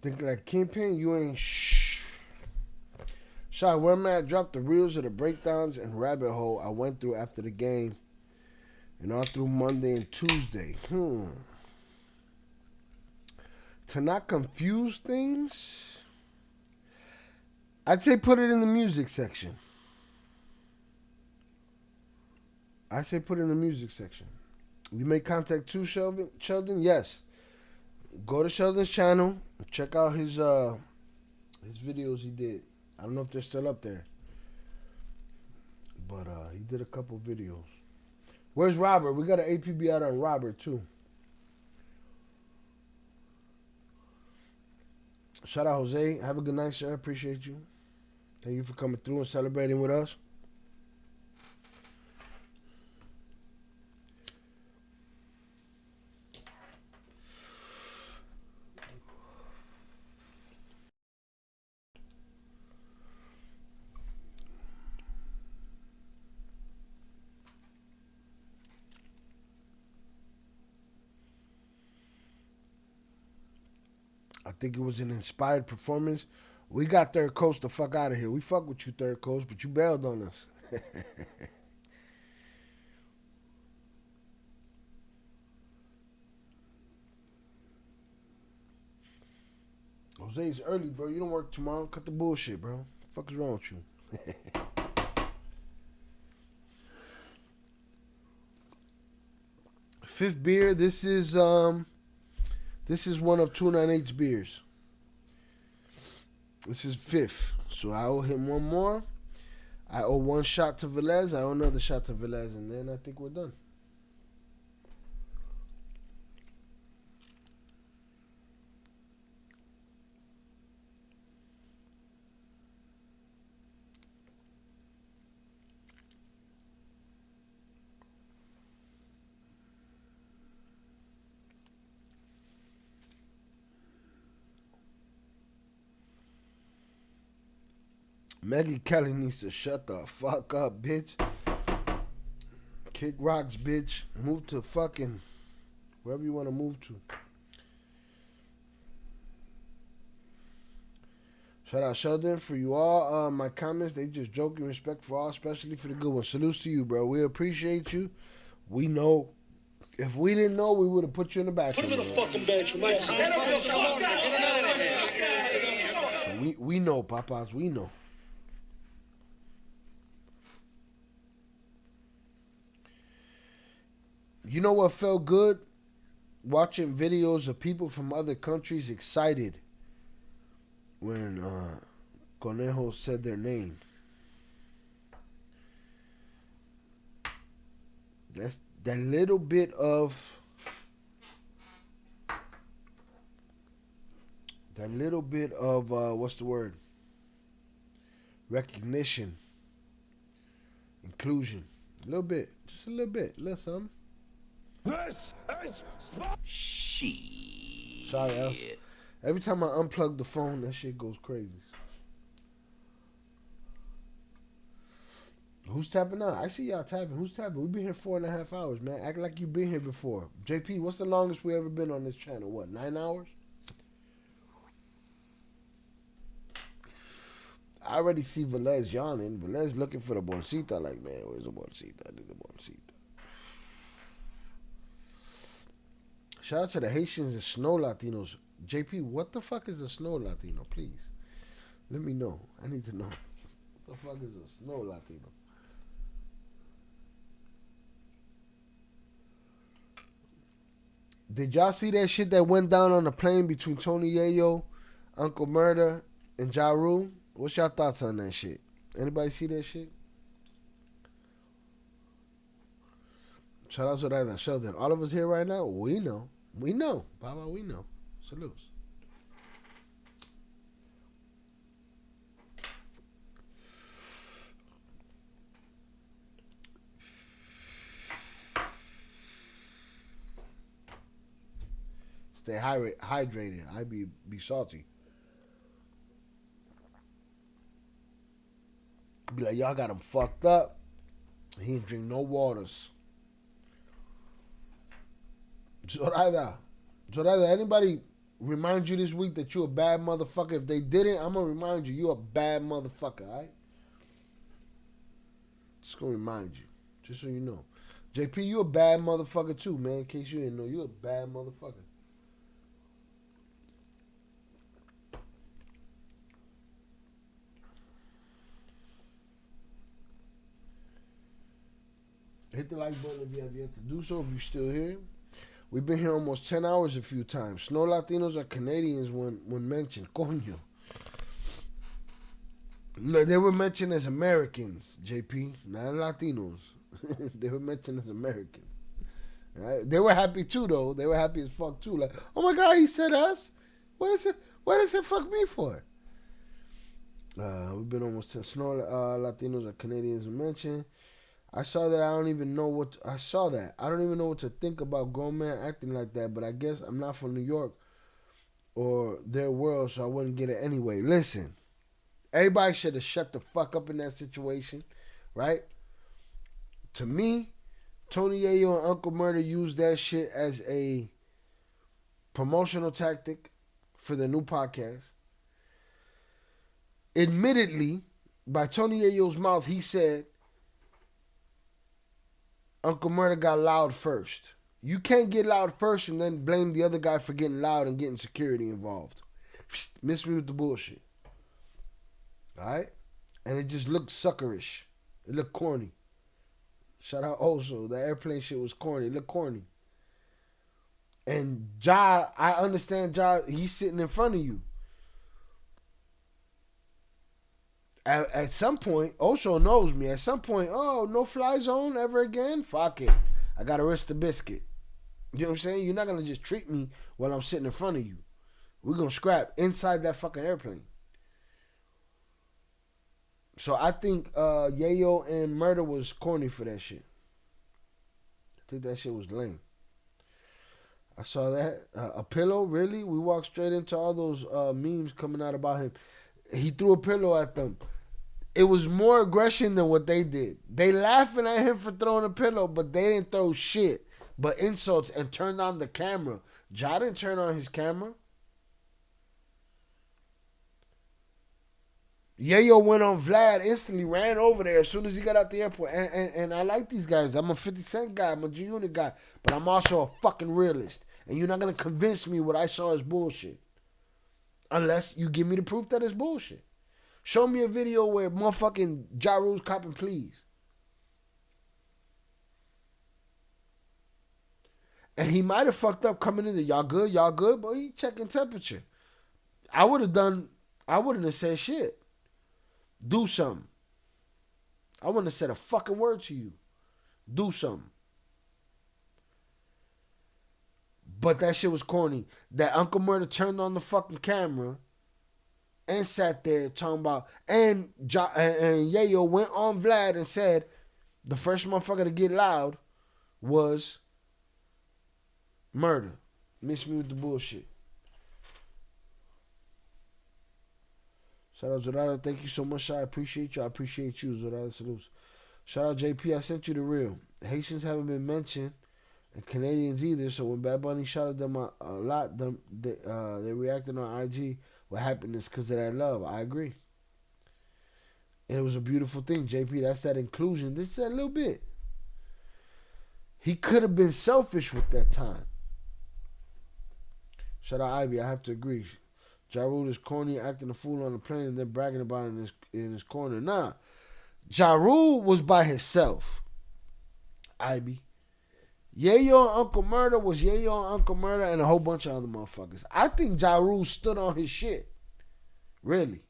Think like Kingpin, you ain't shh. Shot, where man, I dropped the reels of the breakdowns and rabbit hole I went through after the game and all through Monday and Tuesday. To not confuse things, I'd say put it in the music section. I say put it in the music section. You may contact Sheldon? Yes. Go to Sheldon's channel. Check out his videos he did. I don't know if they're still up there. But he did a couple videos. Where's Robert? We got an APB out on Robert too. Shout out Jose. Have a good night, sir. Appreciate you. Thank you for coming through and celebrating with us. think it was an inspired performance. We got Third Coast the fuck out of here. We fuck with you, Third Coast, but you bailed on us. Jose's early, bro. You don't work tomorrow. Cut the bullshit, bro. What the fuck is wrong with you? Fifth beer. This is one of 298's beers. This is fifth. So I owe him one more. I owe one shot to Velez. I owe another shot to Velez, and then I think we're done. Maggie Kelly needs to shut the fuck up, bitch. Kick rocks, bitch. Move to fucking wherever you want to move to. Shout out Sheldon for you all. My comments, they just joking. Respect for all, especially for the good ones. Salutes to you, bro. We appreciate you. We know. If we didn't know, we would have put you in the bathroom. Put him in the fucking bedroom. So we know, Papas. We know. You know what felt good? Watching videos of people from other countries excited when Conejo said their name. That's that little bit of what's the word? Recognition, inclusion. A little bit, just a little bit, a little something. This is Shit. Sorry, Else. Every time I unplug the phone, that shit goes crazy. Who's tapping out? I see y'all tapping. Who's tapping? We've been here 4.5 hours, man. Act like you've been here before. JP, what's the longest we ever been on this channel? What, 9 hours? I already see Velez yawning. Velez looking for the bolsita. Like, man, where's the bolsita? I need the bolsita. Shout out to the Haitians and Snow Latinos. JP, what the fuck is a Snow Latino? Please, let me know. I need to know. What the fuck is a Snow Latino? Did y'all see that shit that went down on the plane between Tony Yayo, Uncle Murder, and Ja Rule? What's y'all thoughts on that shit? Anybody see that shit? Shout out to that Sheldon. All of us here right now, we know. We know. Baba, we know. Salutes. Stay hydrated. I be salty. Be like, y'all got him fucked up. He ain't drink no waters. Zoraida, anybody remind you this week that you a bad motherfucker? If they didn't, I'm gonna remind you, you a bad motherfucker, alright? Just gonna remind you, just so you know. JP, you a bad motherfucker too, man. In case you didn't know, you a bad motherfucker. Hit the like button if you have yet to do so, if you're still here. We've been here almost 10 hours a few times. Snow Latinos are Canadians when mentioned. Coño. They were mentioned as Americans, JP, not Latinos. They were mentioned as Americans. Right? They were happy too, though. They were happy as fuck too. Like, oh my God, he said us? What does it fuck me for? We've been almost 10. Snow Latinos are Canadians mentioned. I saw that. I don't even know what to think about grown man acting like that. But I guess I'm not from New York or their world, so I wouldn't get it anyway. Listen, everybody should have shut the fuck up in that situation, right? To me, Tony Yayo and Uncle Murder used that shit as a promotional tactic for their new podcast. Admittedly, by Tony Yayo's mouth, he said Uncle Murder got loud first. You can't get loud first and then blame the other guy for getting loud and getting security involved. Miss me with the bullshit. Alright? And it just looked suckerish. It looked corny. Shout out also. The airplane shit was corny. It looked corny. And Ja, I understand Ja, he's sitting in front of you. At some point, Osho knows me. At some point, oh, no fly zone ever again? Fuck it. I got to risk the biscuit. You know what I'm saying? You're not going to just treat me while I'm sitting in front of you. We're going to scrap inside that fucking airplane. So I think Yayo and Murder was corny for that shit. I think that shit was lame. I saw that. A pillow? Really? We walked straight into all those memes coming out about him. He threw a pillow at them. It was more aggression than what they did. They laughing at him for throwing a pillow, but they didn't throw shit but insults and turned on the camera. Ja didn't turn on his camera. Yayo went on Vlad, instantly ran over there as soon as he got out the airport. And I like these guys. I'm a 50 Cent guy. I'm a G-Unit guy. But I'm also a fucking realist. And you're not going to convince me what I saw is bullshit. Unless you give me the proof that it's bullshit. Show me a video where motherfucking Ja Rule's copping please. And he might have fucked up coming in there. Y'all good, but he checking temperature. I wouldn't have said shit. Do something. I wouldn't have said a fucking word to you. Do something. But that shit was corny. That Uncle Murder turned on the fucking camera and sat there talking about, and Yayo went on Vlad and said the first motherfucker to get loud was Murder. Miss me with the bullshit. Shout out Zorada. Thank you so much. I appreciate you. I appreciate you, Zorada. Salutes. Shout out JP. I sent you the real. Haitians haven't been mentioned, and Canadians either. So when Bad Bunny shouted them a lot, they reacted on IG with happiness because of that love. I agree. And it was a beautiful thing, JP. That's that inclusion. Just that little bit. He could have been selfish with that time. Shout out Ivy. I have to agree. Ja Rule is corny, acting a fool on the plane, and then bragging about it in his corner. Nah. Ja Rule was by himself. Ivy. Yayo and Uncle Murder was Yayo and Uncle Murder and a whole bunch of other motherfuckers. I think Ja Rule stood on his shit. Really.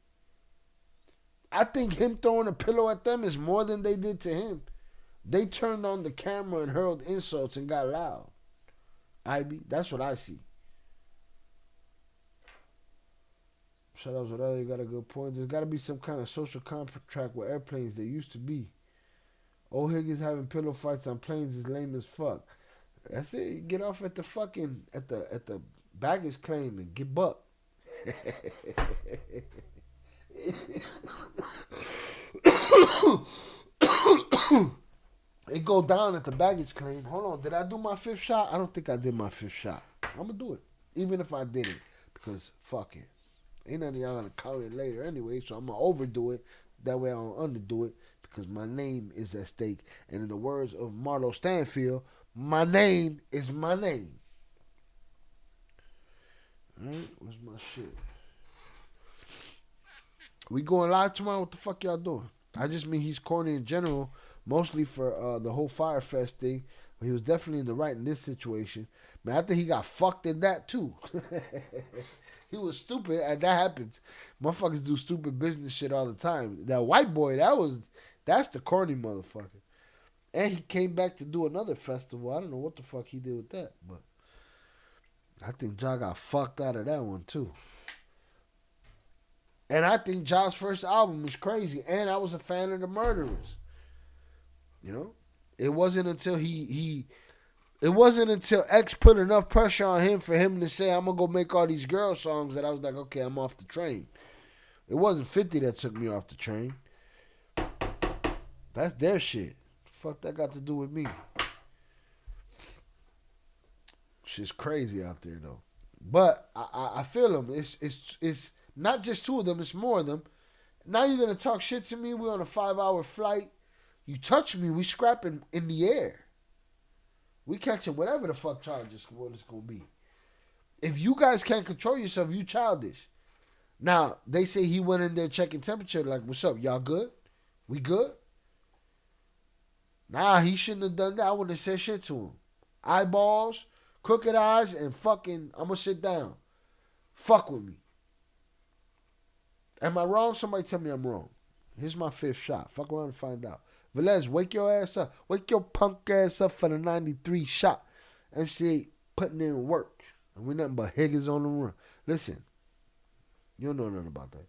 I think him throwing a pillow at them is more than they did to him. They turned on the camera and hurled insults and got loud. Ivy. That's what I see. Shout out Zorada, you got a good point. There's got to be some kind of social contract with airplanes. There used to be. Old Higgins having pillow fights on planes is lame as fuck. That's it. You get off at the fucking at the baggage claim and get bucked. It go down at the baggage claim. Hold on, did I do my fifth shot? I don't think I did my fifth shot. I'm gonna do it, even if I didn't, because fuck it. Ain't none of y'all gonna count it later anyway, so I'm gonna overdo it. That way I don't underdo it, because my name is at stake. And in the words of Marlo Stanfield, my name is my name. Alright, where's my shit? We going live tomorrow? What the fuck y'all doing? I just mean he's corny in general, mostly for the whole Firefest thing. But he was definitely in the right in this situation. Man, I think he got fucked in that too. He was stupid, and that happens. Motherfuckers do stupid business shit all the time. That white boy, that's the corny motherfucker. And he came back to do another festival. I don't know what the fuck he did with that, but I think Ja got fucked out of that one too. And I think Ja's first album was crazy, and I was a fan of the Murderers. You know, it wasn't until It wasn't until X put enough pressure on him for him to say, I'm going to go make all these girl songs, that I was like, okay, I'm off the train. It wasn't 50 that took me off the train. That's their shit. Fuck that got to do with me. Shit's crazy out there, though. But I feel them. It's not just two of them. It's more of them. Now you're gonna talk shit to me. We're on a 5-hour flight. You touch me, we scrapping in the air. We catching whatever the fuck charges what it's gonna be. If you guys can't control yourself, you childish. Now they say he went in there checking temperature. Like, what's up? Y'all good? We good? Nah, he shouldn't have done that. I wouldn't have said shit to him. Eyeballs, crooked eyes, and fucking, I'm gonna sit down. Fuck with me. Am I wrong? Somebody tell me I'm wrong. Here's my 5th shot. Fuck around and find out. Velez, wake your ass up. Wake your punk ass up for the 93 shot. MC8 putting in work. And we nothing but higgers on the run. Listen, you don't know nothing about that.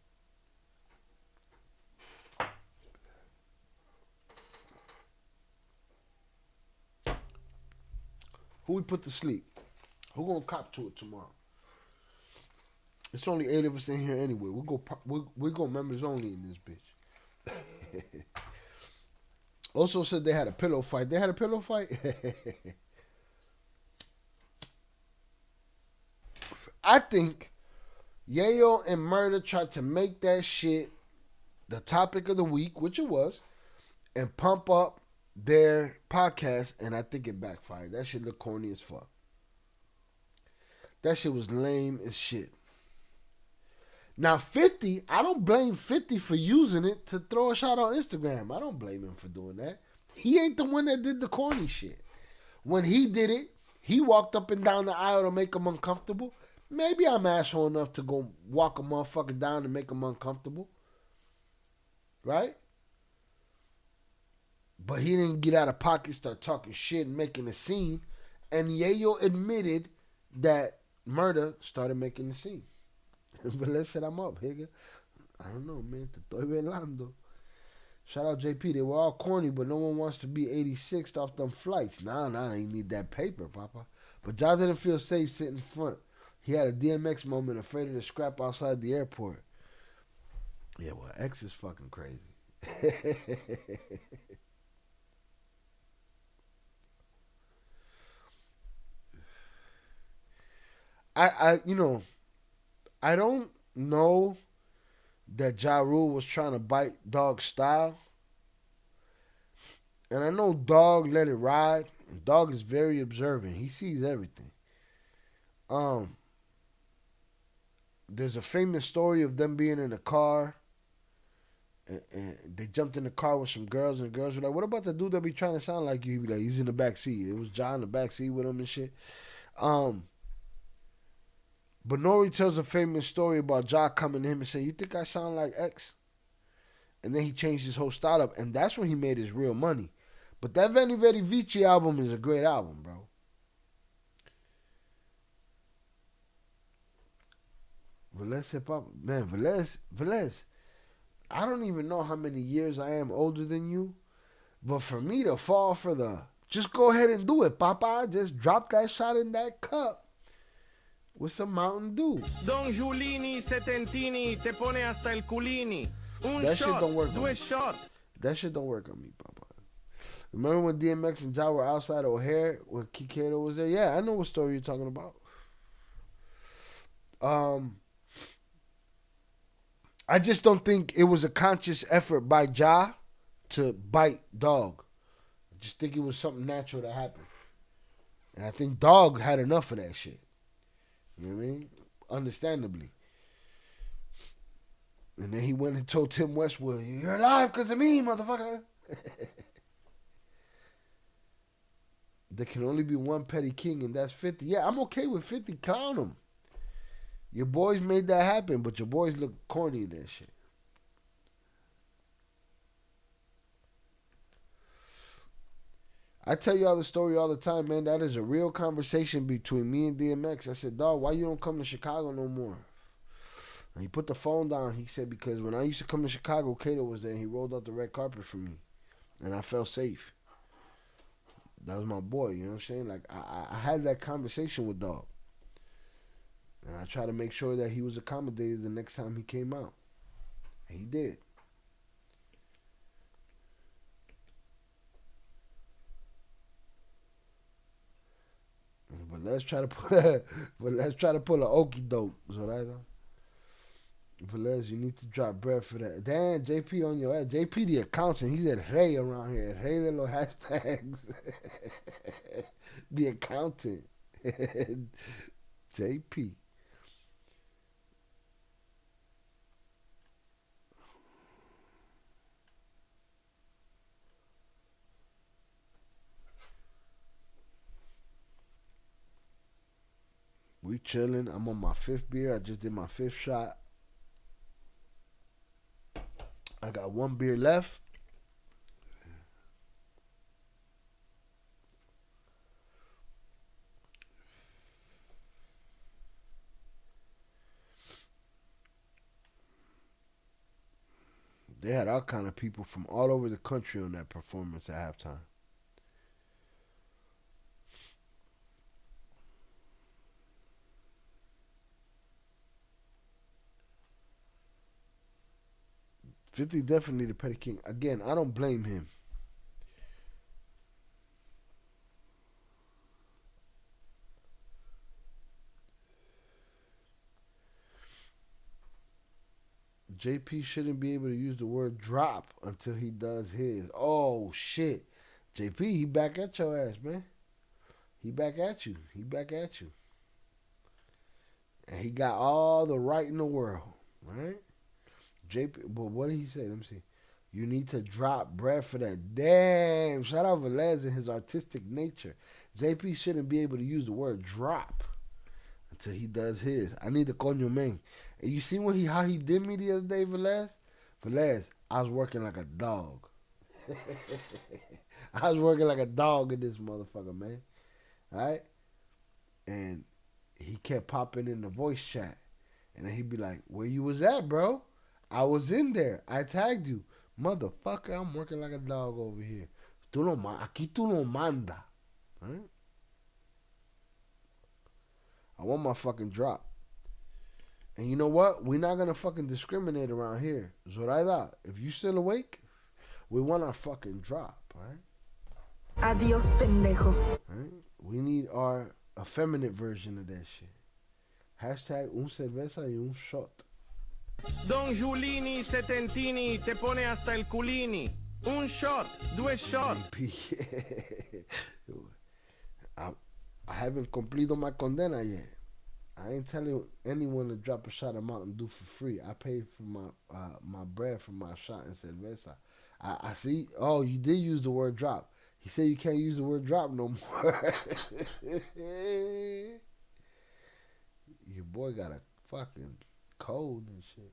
Who we put to sleep? Who gonna cop to it tomorrow? It's only 8 of us in here anyway. We go members only in this bitch. Also said they had a pillow fight. They had a pillow fight? I think Yayo and Murder tried to make that shit the topic of the week, which it was, and pump up their podcast, and I think it backfired. That shit looked corny as fuck. That shit was lame as shit. Now 50, I don't blame 50 for using it to throw a shot on Instagram. I don't blame him for doing that. He ain't the one that did the corny shit. When he did it, he walked up and down the aisle to make him uncomfortable. Maybe I'm asshole enough to go walk a motherfucker down and make him uncomfortable. Right? But he didn't get out of pocket, start talking shit and making a scene. And Yayo admitted that Murder started making the scene. But let's set him up, nigga. I don't know, man. Te estoy velando. Shout out JP. They were all corny, but no one wants to be 86th off them flights. Nah, you need that paper, papa. But John didn't feel safe sitting front. He had a DMX moment, afraid of the scrap outside the airport. Yeah, well, X is fucking crazy. I don't know that Ja Rule was trying to bite Dog's style. And I know Dog let it ride. Dog is very observant. He sees everything. There's a famous story of them being in a car. And they jumped in the car with some girls. And the girls were like, what about the dude that be trying to sound like you? He'd be like, he's in the back seat. It was Ja in the back seat with him and shit. But Nori tells a famous story about Ja coming to him and saying, you think I sound like X? And then he changed his whole style up. And that's when he made his real money. But that Veni Vedi Vici album is a great album, bro. Velez, I don't even know how many years I am older than you. But for me to fall for just go ahead and do it, papa. Just drop that shot in that cup. With some Mountain Dew. Don Giulini Setentini te pone hasta el culini. That shit don't work. Due shot. That shit don't work on me, papa. Remember when DMX and Ja were outside O'Hare when Kikado was there? Yeah, I know what story you're talking about. I just don't think it was a conscious effort by Ja to bite Dog. I just think it was something natural that happened. And I think Dog had enough of that shit. You know what I mean? Understandably. And then he went and told Tim Westwood, you're alive because of me, motherfucker. There can only be one petty king, and that's 50. Yeah, I'm okay with 50. Clown him. Your boys made that happen, but your boys look corny in that shit. I tell y'all the story all the time, man. That is a real conversation between me and DMX. I said, dog, why you don't come to Chicago no more? And he put the phone down. He said, because when I used to come to Chicago, Kato was there, and he rolled out the red carpet for me. And I felt safe. That was my boy, you know what I'm saying? Like, I had that conversation with Dog. And I tried to make sure that he was accommodated the next time he came out. And he did. But let's try to pull a okie doke, Zoraida. Velez, you need to drop bread for that. Damn, JP on your ass. JP the accountant. He's at Rey around here. At Rey de los hashtags. The accountant. JP. We chilling. I'm on my 5th beer. I just did my 5th shot. I got 1 beer left. They had all kind of people from all over the country on that performance at halftime. $50 definitely the petty king. Again, I don't blame him. JP shouldn't be able to use the word drop until he does his. Oh, shit. JP, he back at your ass, man. He back at you. He back at you. And he got all the right in the world, right? JP, but what did he say? Let me see. You need to drop bread for that. Damn. Shout out Velez and his artistic nature. JP shouldn't be able to use the word drop until he does his. I need the coño man. And you see how he did me the other day, Velez? Velez, I was working like a dog. I was working like a dog in this motherfucker, man. All right? And he kept popping in the voice chat. And then he'd be like, where you was at, bro? I was in there. I tagged you. Motherfucker, I'm working like a dog over here. Aquí tú no manda. Right? I want my fucking drop. And you know what? We're not going to fucking discriminate around here. Zoraida, if you still awake, we want our fucking drop, right? Adios, pendejo. Right? We need our effeminate version of that shit. Hashtag un cerveza y un shot. Don Giulini Setentini te pone hasta el culini. Un shot, 2 shot. I haven't cumplido my condena yet. I ain't telling anyone to drop a shot of Mountain Dew for free. I paid for my bread for my shot in cerveza. I see. Oh, you did use the word drop. He said you can't use the word drop no more. Your boy got a fucking cold and shit.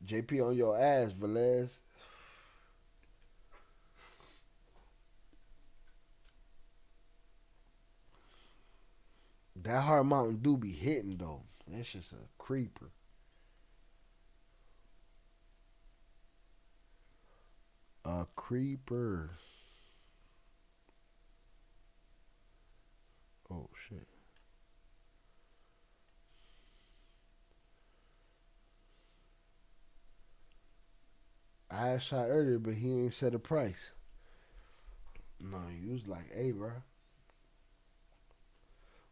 JP on your ass, Velez. That hard Mountain Dew be hitting though. That's just a creeper. A creeper. Oh shit. I asked shot earlier, but he ain't set a price. No, he was like, hey, bro.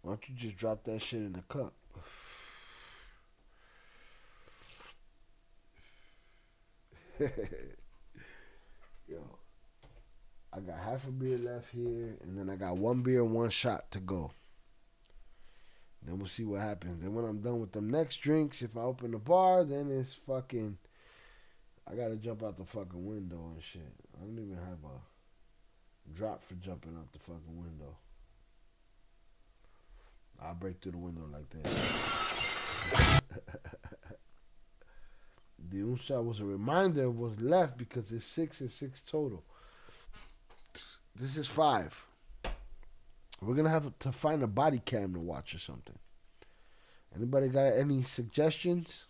Why don't you just drop that shit in the cup? Yo, I got half a beer left here, and then I got 1 beer and 1 shot to go. Then we'll see what happens. Then when I'm done with them next drinks, if I open the bar, then it's fucking, I gotta jump out the fucking window and shit. I don't even have a drop for jumping out the fucking window. I'll break through the window like that. The un shot was a reminder of what's left because it's 6 and 6 total. This is 5. We're gonna have to find a body cam to watch or something. Anybody got any suggestions?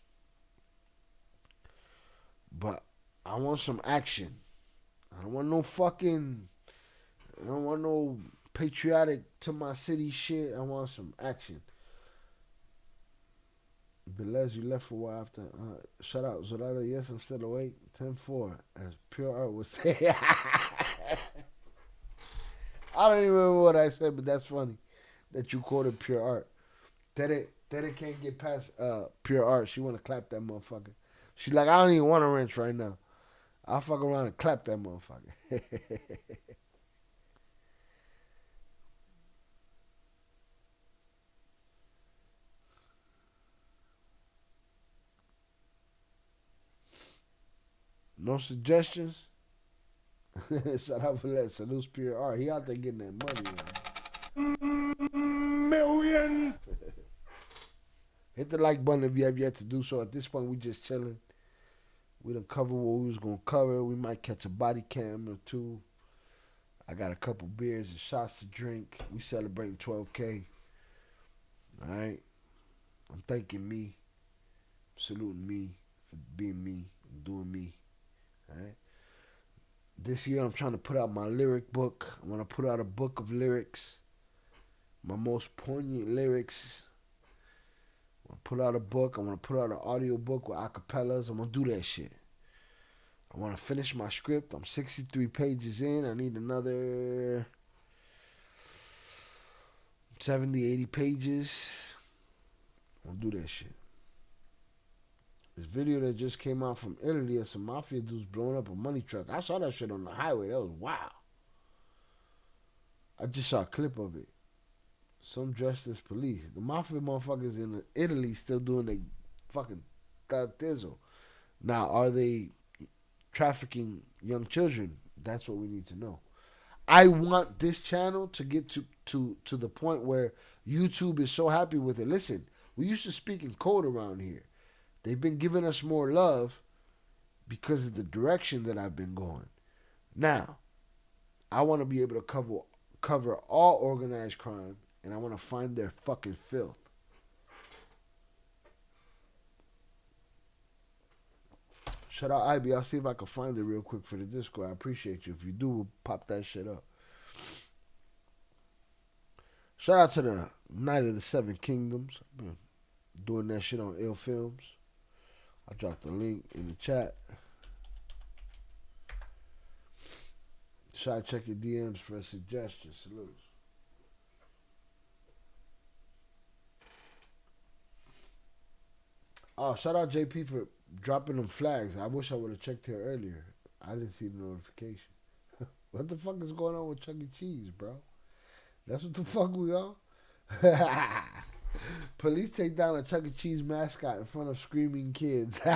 But I want some action. I don't want no patriotic to my city shit. I want some action. Belez, you left for a while after. Shout out Zorada. Yes, I'm still awake. 10-4, as Pure Art would say. I don't even remember what I said, but that's funny that you quoted Pure Art. Tere can't get past Pure Art. She want to clap that motherfucker. She like, I don't even want a wrench right now. I'll fuck around and clap that motherfucker. No suggestions? Shout out for that. Salute Pure Art. He out there getting that money, man. Millions. Hit the like button if you have yet to do so. At this point, we just chilling. We done covered what we was going to cover. We might catch a body cam or two. I got a couple beers and shots to drink. We celebrating 12K. All right? I'm thanking me. Saluting me for being me and doing me. All right? This year, I'm trying to put out my lyric book. I want to put out a book of lyrics. My most poignant lyrics. I want to put out a book. I want to put out an audio book with acapellas. I'm going to do that shit. I want to finish my script. I'm 63 pages in. I need another 70, 80 pages. I'm going to do that shit. This video that just came out from Italy of some mafia dudes blowing up a money truck. I saw that shit on the highway. That was wild. I just saw a clip of it. Some dressed as police. The mafia motherfuckers in Italy still doing their fucking thug thizzle. Now, are they trafficking young children? That's what we need to know. I want this channel to get to the point where YouTube is so happy with it. Listen, we used to speak in code around here. They've been giving us more love because of the direction that I've been going. Now, I want to be able to cover all organized crime, and I want to find their fucking filth. Shout out IB. I'll see if I can find it real quick for the Discord. I appreciate you. If you do, we'll pop that shit up. Shout out to the Night of the Seven Kingdoms. I've been doing that shit on Ill Films. I dropped the link in the chat. Shout out, check your DMs for a suggestion. Salutes. Oh, shout out JP for dropping them flags. I wish I would have checked here earlier. I didn't see the notification. What the fuck is going on with Chuck E. Cheese, bro? That's what the fuck we are? Police take down a Chuck E. Cheese mascot in front of screaming kids. Oh,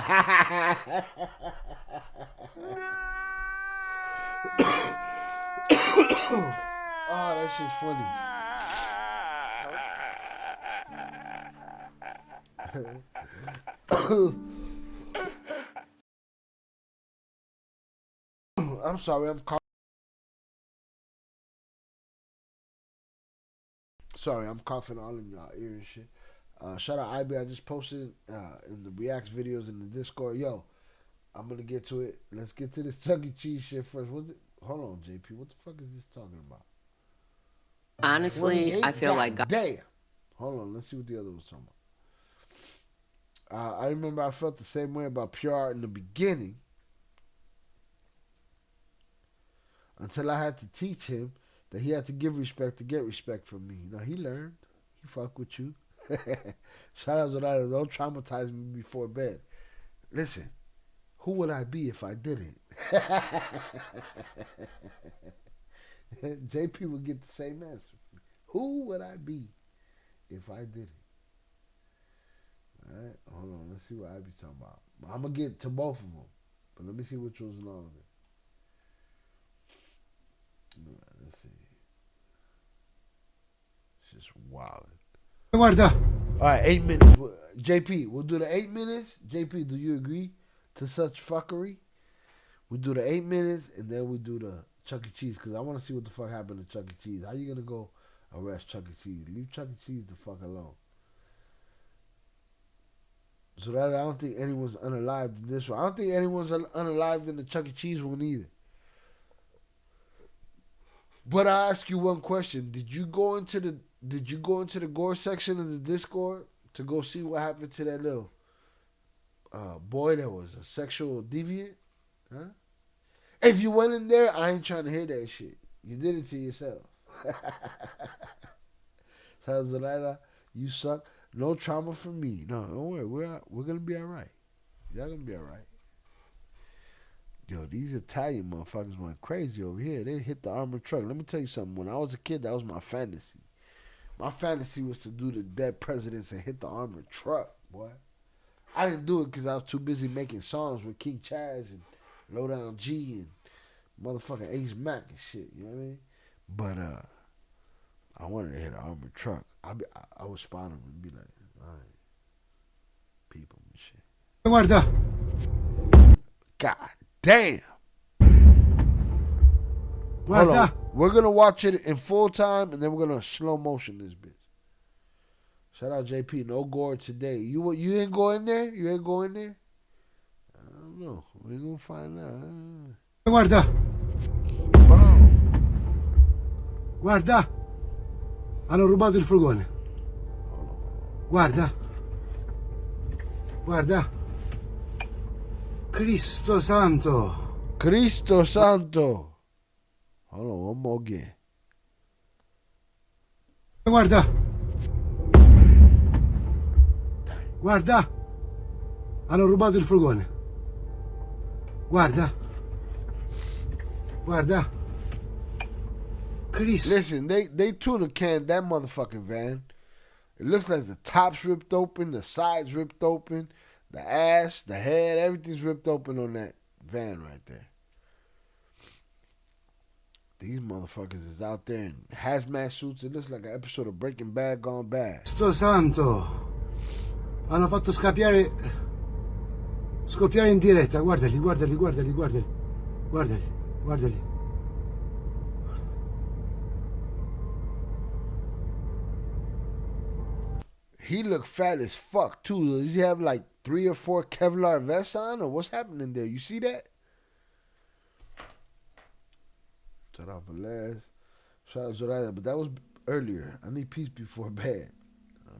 that shit's funny. I'm sorry, I'm coughing all in y'all ear and shit. Shout out IB. I just posted in the reacts videos in the Discord. Yo, I'm gonna get to it. Let's get to this Chuck E. Cheese shit first. Hold on, JP. What the fuck is this talking about? Honestly, I feel like God. Damn. Hold on. Let's see what the other was talking about. I remember I felt the same way about Pure Art in the beginning, until I had to teach him that he had to give respect to get respect from me. Now, he learned. He fuck with you. Shout out to that. Don't traumatize me before bed. Listen, who would I be if I didn't? JP would get the same answer. Who would I be if I didn't? All right, hold on. Let's see what I be talking about. I'm going to get to both of them, but let me see which one's longer. All right, let's see. It's just wild. All right, 8 minutes. JP, we'll do the 8 minutes. JP, do you agree to such fuckery? We do the 8 minutes, and then we do the Chuck E. Cheese, because I want to see what the fuck happened to Chuck E. Cheese. How you going to go arrest Chuck E. Cheese? Leave Chuck E. Cheese the fuck alone. So that I don't think anyone's unalived in this one. I don't think anyone's unalived in the Chuck E. Cheese one either. But I ask you one question: Did you go into the gore section of the Discord to go see what happened to that little boy that was a sexual deviant? Huh? If you went in there, I ain't trying to hear that shit. You did it to yourself. Zoraida, you suck. No trauma for me. No, don't worry. We're gonna be all right. Y'all gonna be all right. Yo, these Italian motherfuckers went crazy over here. They hit the armored truck. Let me tell you something. When I was a kid, that was my fantasy. My fantasy was to do the dead presidents and hit the armored truck, boy. I didn't do it because I was too busy making songs with King Chaz and Lowdown G and motherfucking Ace Mac and shit. You know what I mean? But I wanted to hit an armored truck. I would spot them and be like, all right, people and shit. Guarda. God damn. Guarda. Hold on. We're going to watch it in full time, and then we're going to slow motion this bitch. Shout out JP. No gore today. You ain't go in there? You ain't go in there? I don't know. We're going to find out. Guarda. Boom. Guarda. Hanno rubato il furgone. Guarda. Guarda. Cristo Santo. Cristo Santo. Hold on, one more again. Guarda. Guarda. Hanno rubato il furgone. Guarda. Guarda. Cristo. Listen, they tuna canned that motherfucking van. It looks like the top's ripped open, the sides ripped open, the ass, the head, everything's ripped open on that van right there. These motherfuckers is out there in hazmat suits. It looks like an episode of Breaking Bad gone bad. Cristo Santo. Hanno fatto scoppiare in diretta. Guardali, guardali, guardali, guardali. Guardali, guardali. He looked fat as fuck too. Does he have like 3 or 4 Kevlar vests on, or what's happening there? You see that? Shout out Velez. Shout out Zoraida, but that was earlier. I need peace before bed.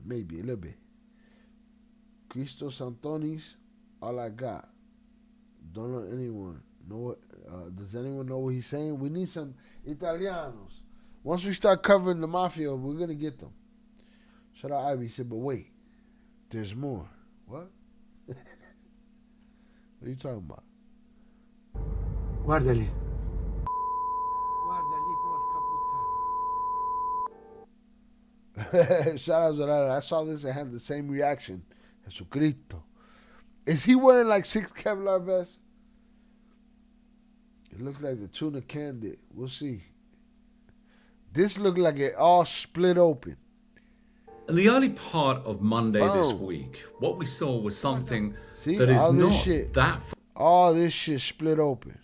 Maybe a little bit. Cristo Santonis, all I got. Don't know anyone. Does anyone know what he's saying? We need some Italianos. Once we start covering the mafia, we're gonna get them. Shout out Ivy. He said, but wait, there's more. What? What are you talking about? Guardali. Shout out Zorada. I saw this and had the same reaction. Jesucristo. Is he wearing like 6 Kevlar vests? It looks like the tuna can did. We'll see. This looked like it all split open. In the early part of Monday this week, what we saw was something that is all this not shit, that all this shit split open.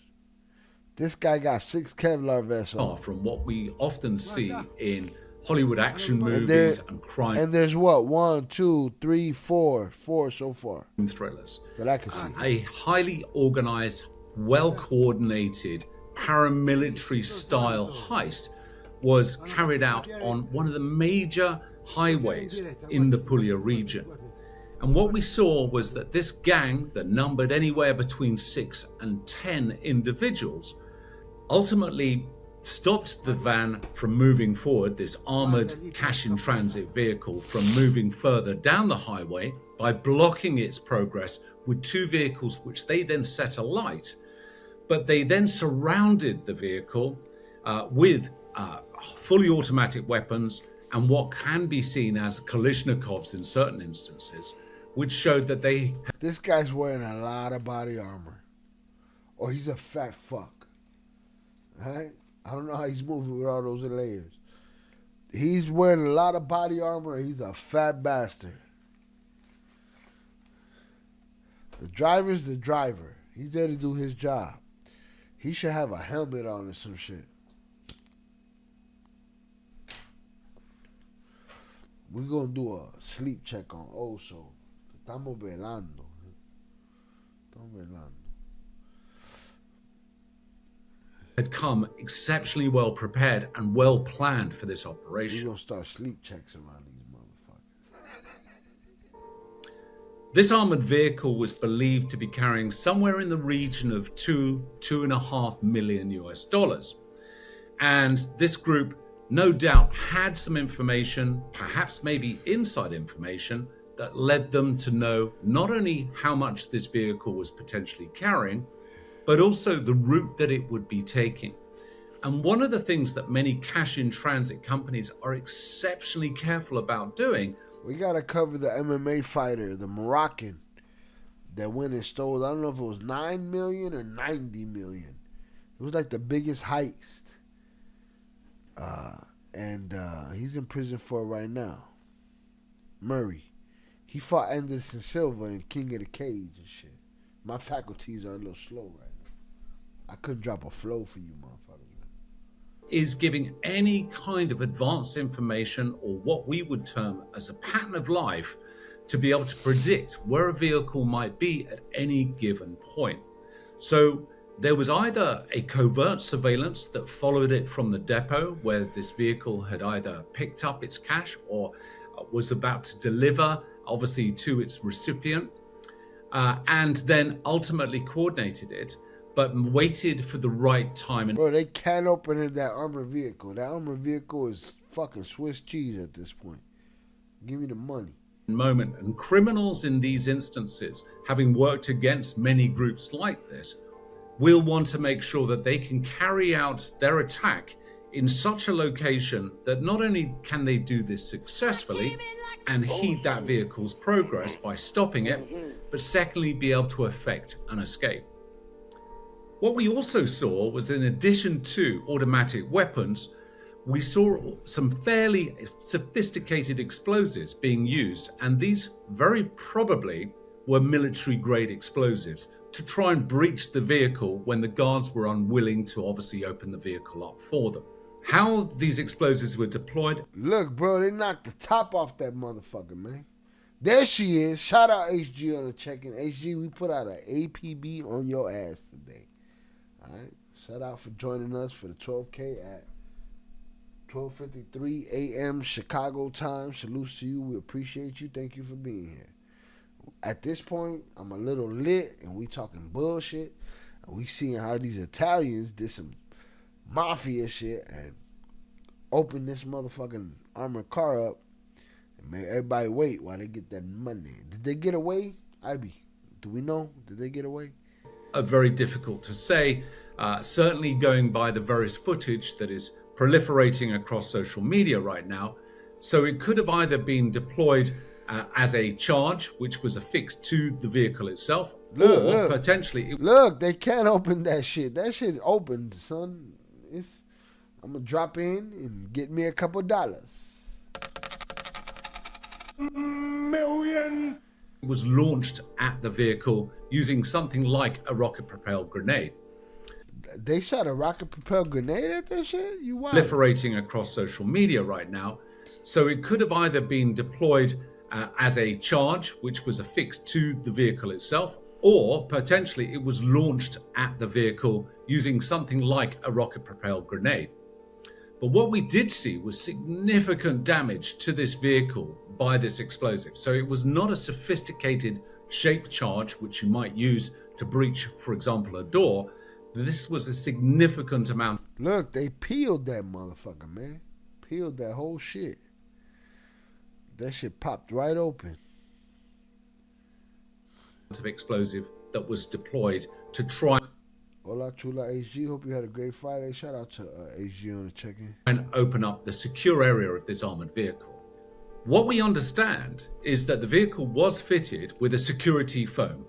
This guy got 6 Kevlar vests far on. from what we often see in Hollywood action movies and crime And there's what? 1, 2, 3, 4 so far thrillers. that I can see. A highly organized, well-coordinated, paramilitary style heist was carried out on one of the major highways in the Puglia region. And what we saw was that this gang that numbered anywhere between 6 and 10 individuals ultimately stopped the van from moving forward, this armored cash in transit vehicle from moving further down the highway by blocking its progress with 2 vehicles which they then set alight. But they then surrounded the vehicle with fully automatic weapons and what can be seen as Kalashnikovs in certain instances, which showed that they... This guy's wearing a lot of body armor. Or he's a fat fuck. Right? I don't know how he's moving with all those layers. He's wearing a lot of body armor. He's a fat bastard. The driver's the driver. He's there to do his job. He should have a helmet on or some shit. We're going to do a sleep check on Oso. Estamos velando. had come exceptionally well prepared and well planned for this operation. We're going to start sleep checks around these motherfuckers. This armored vehicle was believed to be carrying somewhere in the region of $2.5 million US. And this group no doubt had some information, perhaps maybe inside information, that led them to know not only how much this vehicle was potentially carrying, but also the route that it would be taking. And one of the things that many cash-in-transit companies are exceptionally careful about doing. We gotta cover the MMA fighter, the Moroccan, that went and stole, I don't know if it was 9 million or 90 million. It was like the biggest heist. And he's in prison for it right now. Murray. He fought Anderson Silva in King of the Cage and shit. My faculties are a little slow right now. I couldn't drop a flow for you, motherfuckers. Is giving any kind of advanced information, or what we would term as a pattern of life, to be able to predict where a vehicle might be at any given point. So there was either a covert surveillance that followed it from the depot where this vehicle had either picked up its cash or was about to deliver, obviously, to its recipient, and then ultimately coordinated it, but waited for the right time. Bro, they can't open that armored vehicle. That armored vehicle is fucking Swiss cheese at this point. Give me the money. Moment. And criminals in these instances, having worked against many groups like this, will want to make sure that they can carry out their attack in such a location that not only can they do this successfully and heed that vehicle's progress by stopping it, but secondly be able to effect an escape. What we also saw was, in addition to automatic weapons, we saw some fairly sophisticated explosives being used, and these very probably were military-grade explosives to try and breach the vehicle when the guards were unwilling to obviously open the vehicle up for them. How these explosives were deployed. Look, bro, they knocked the top off that motherfucker, man. There she is. Shout out HG on the check-in. HG, we put out an APB on your ass today. All right. Shout out for joining us for the 12K at 12:53 a.m. Chicago time. Salute to you. We appreciate you. Thank you for being here. At this point, I'm a little lit, and we talking bullshit. And we seeing how these Italians did some mafia shit and opened this motherfucking armored car up and made everybody wait while they get that money. Did they get away? Ivy, do we know? Did they get away? Very difficult to say. Certainly going by the various footage that is proliferating across social media right now. So it could have either been deployed as a charge, which was affixed to the vehicle itself, or potentially... Look, they can't open that shit. That shit opened, son. I'm going to drop in and get me a couple dollars. Millions! It was launched at the vehicle using something like a rocket-propelled grenade. They shot a rocket-propelled grenade at that shit? You wild. Proliferating across social media right now. So it could have either been deployed as a charge, which was affixed to the vehicle itself, or potentially it was launched at the vehicle using something like a rocket-propelled grenade. But what we did see was significant damage to this vehicle by this explosive. So it was not a sophisticated shaped charge, which you might use to breach, for example, a door. This was a significant amount. Look, they peeled that motherfucker, man. Peeled that whole shit. That shit popped right open. Of explosive that was deployed to try. Hola, chula HG. Hope you had a great Friday. Shout out to HG on the check-in. And open up the secure area of this armored vehicle. What we understand is that the vehicle was fitted with a security foam,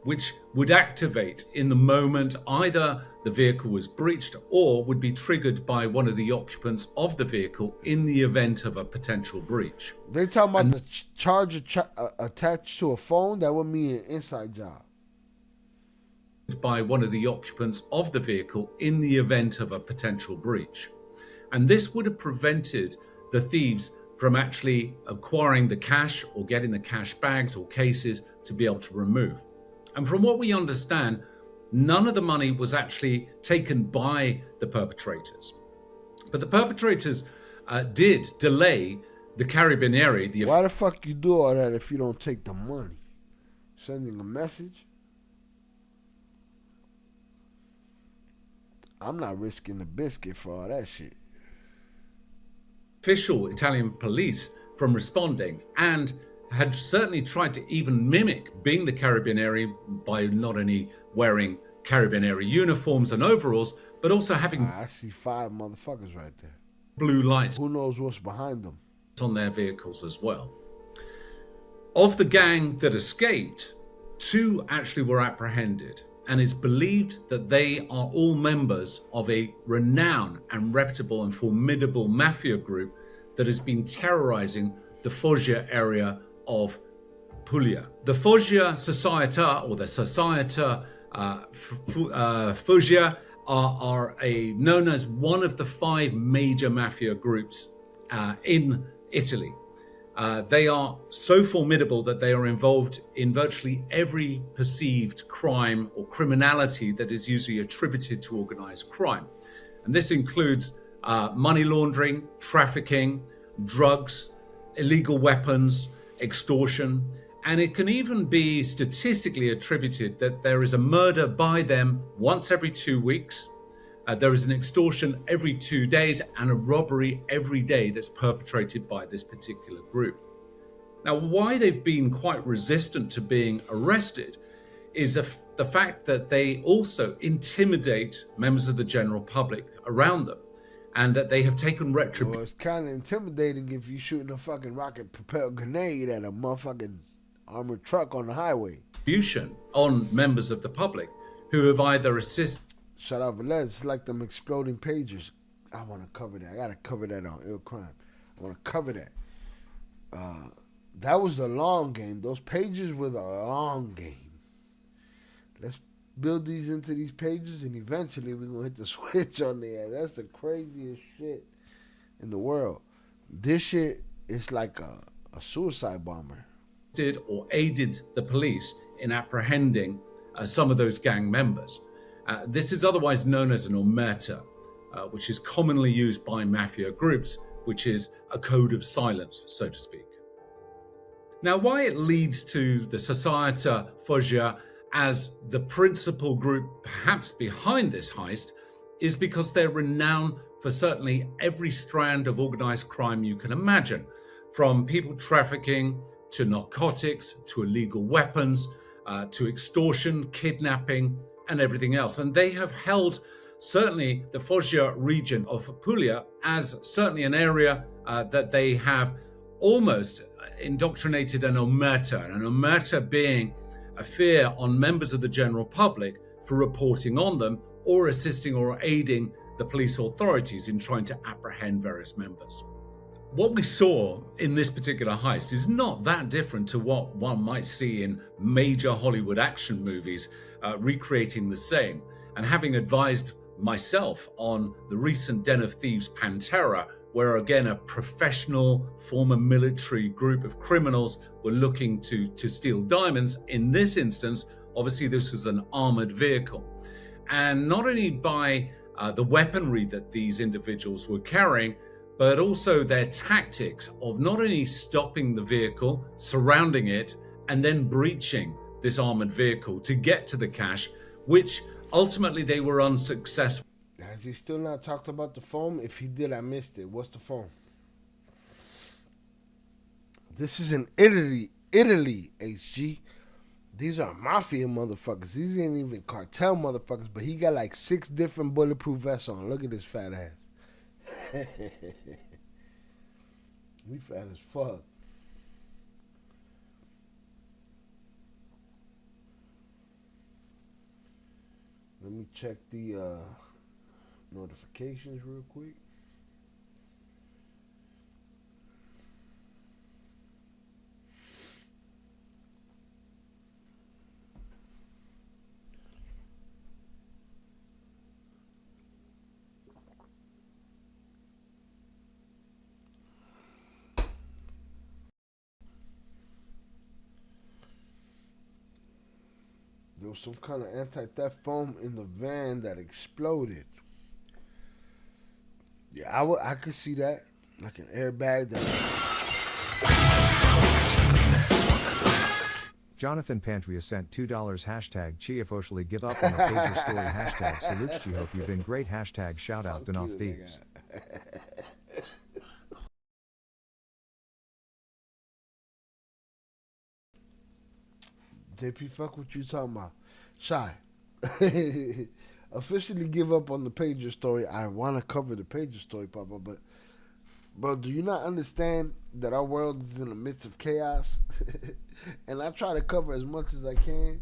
which would activate in the moment either the vehicle was breached or would be triggered by one of the occupants of the vehicle in the event of a potential breach. They talking about the charger attached to a phone? That would mean an inside job. By one of the occupants of the vehicle in the event of a potential breach. And this would have prevented the thieves from actually acquiring the cash or getting the cash bags or cases to be able to remove. And from what we understand, none of the money was actually taken by the perpetrators. But the perpetrators did delay the Carabinieri. Why the fuck you do all that if you don't take the money? Sending a message. I'm not risking a biscuit for all that shit. Official Italian police from responding, and had certainly tried to even mimic being the Carabinieri by not only wearing Carabinieri uniforms and overalls, but also having I see 5 motherfuckers right there. Blue lights. Who knows what's behind them? On their vehicles as well. Of the gang that escaped, 2 actually were apprehended, and it's believed that they are all members of a renowned and reputable and formidable mafia group that has been terrorizing the Foggia area of Puglia. The Foggia Società, or the Società Foggia, are known as one of the 5 major mafia groups in Italy. They are so formidable that they are involved in virtually every perceived crime or criminality that is usually attributed to organized crime. And this includes money laundering, trafficking, drugs, illegal weapons, extortion, and it can even be statistically attributed that there is a murder by them once every 2 weeks. There is an extortion every 2 days and a robbery every day that's perpetrated by this particular group. Now, why they've been quite resistant to being arrested is the fact that they also intimidate members of the general public around them, and that they have taken retribution. Well, it's kind of intimidating if you're shooting a fucking rocket-propelled grenade at a motherfucking armored truck on the highway. On members of the public who have either assisted. Shout out Velez, it's like them exploding pagers. I want to cover that. I got to cover that on Ill Crime. I want to cover that. That was the long game. Those pages were the long game. Let's build these into these pages, and eventually we're going to hit the switch on there. That's the craziest shit in the world. This shit is like a suicide bomber. Did or aided the police in apprehending some of those gang members. This is otherwise known as an omerta, which is commonly used by mafia groups, which is a code of silence, so to speak. Now, why it leads to the Società Foggia as the principal group perhaps behind this heist is because they're renowned for certainly every strand of organized crime you can imagine, from people trafficking to narcotics to illegal weapons to extortion, kidnapping, and everything else. And they have held certainly the Foggia region of Puglia as certainly an area that they have almost indoctrinated an omerta being a fear on members of the general public for reporting on them or assisting or aiding the police authorities in trying to apprehend various members. What we saw in this particular heist is not that different to what one might see in major Hollywood action movies recreating the same. And having advised myself on the recent Den of Thieves Pantera, where again a professional former military group of criminals were looking to steal diamonds, in this instance, obviously this was an armored vehicle. And not only by the weaponry that these individuals were carrying, but also their tactics of not only stopping the vehicle, surrounding it, and then breaching this armored vehicle to get to the cash, which ultimately they were unsuccessful. Has he still not talked about the phone? If he did, I missed it. What's the phone? This is in Italy, HG. These are mafia motherfuckers. These ain't even cartel motherfuckers, but he got like 6 different bulletproof vests on. Look at this fat ass. We fat as fuck. Let me check the notifications real quick. There was some kind of anti-theft foam in the van that exploded. Yeah, I could see that. Like an airbag that Jonathan Pantria sent $2 hashtag Chi officially give up on the pager story hashtag salutes Chi hope you've been great hashtag shout out Denoff Thieves. JP, fuck what you talking about. Shy. Officially give up on the pager story. I want to cover the pager story, Papa, but bro, do you not understand that our world is in the midst of chaos? And I try to cover as much as I can.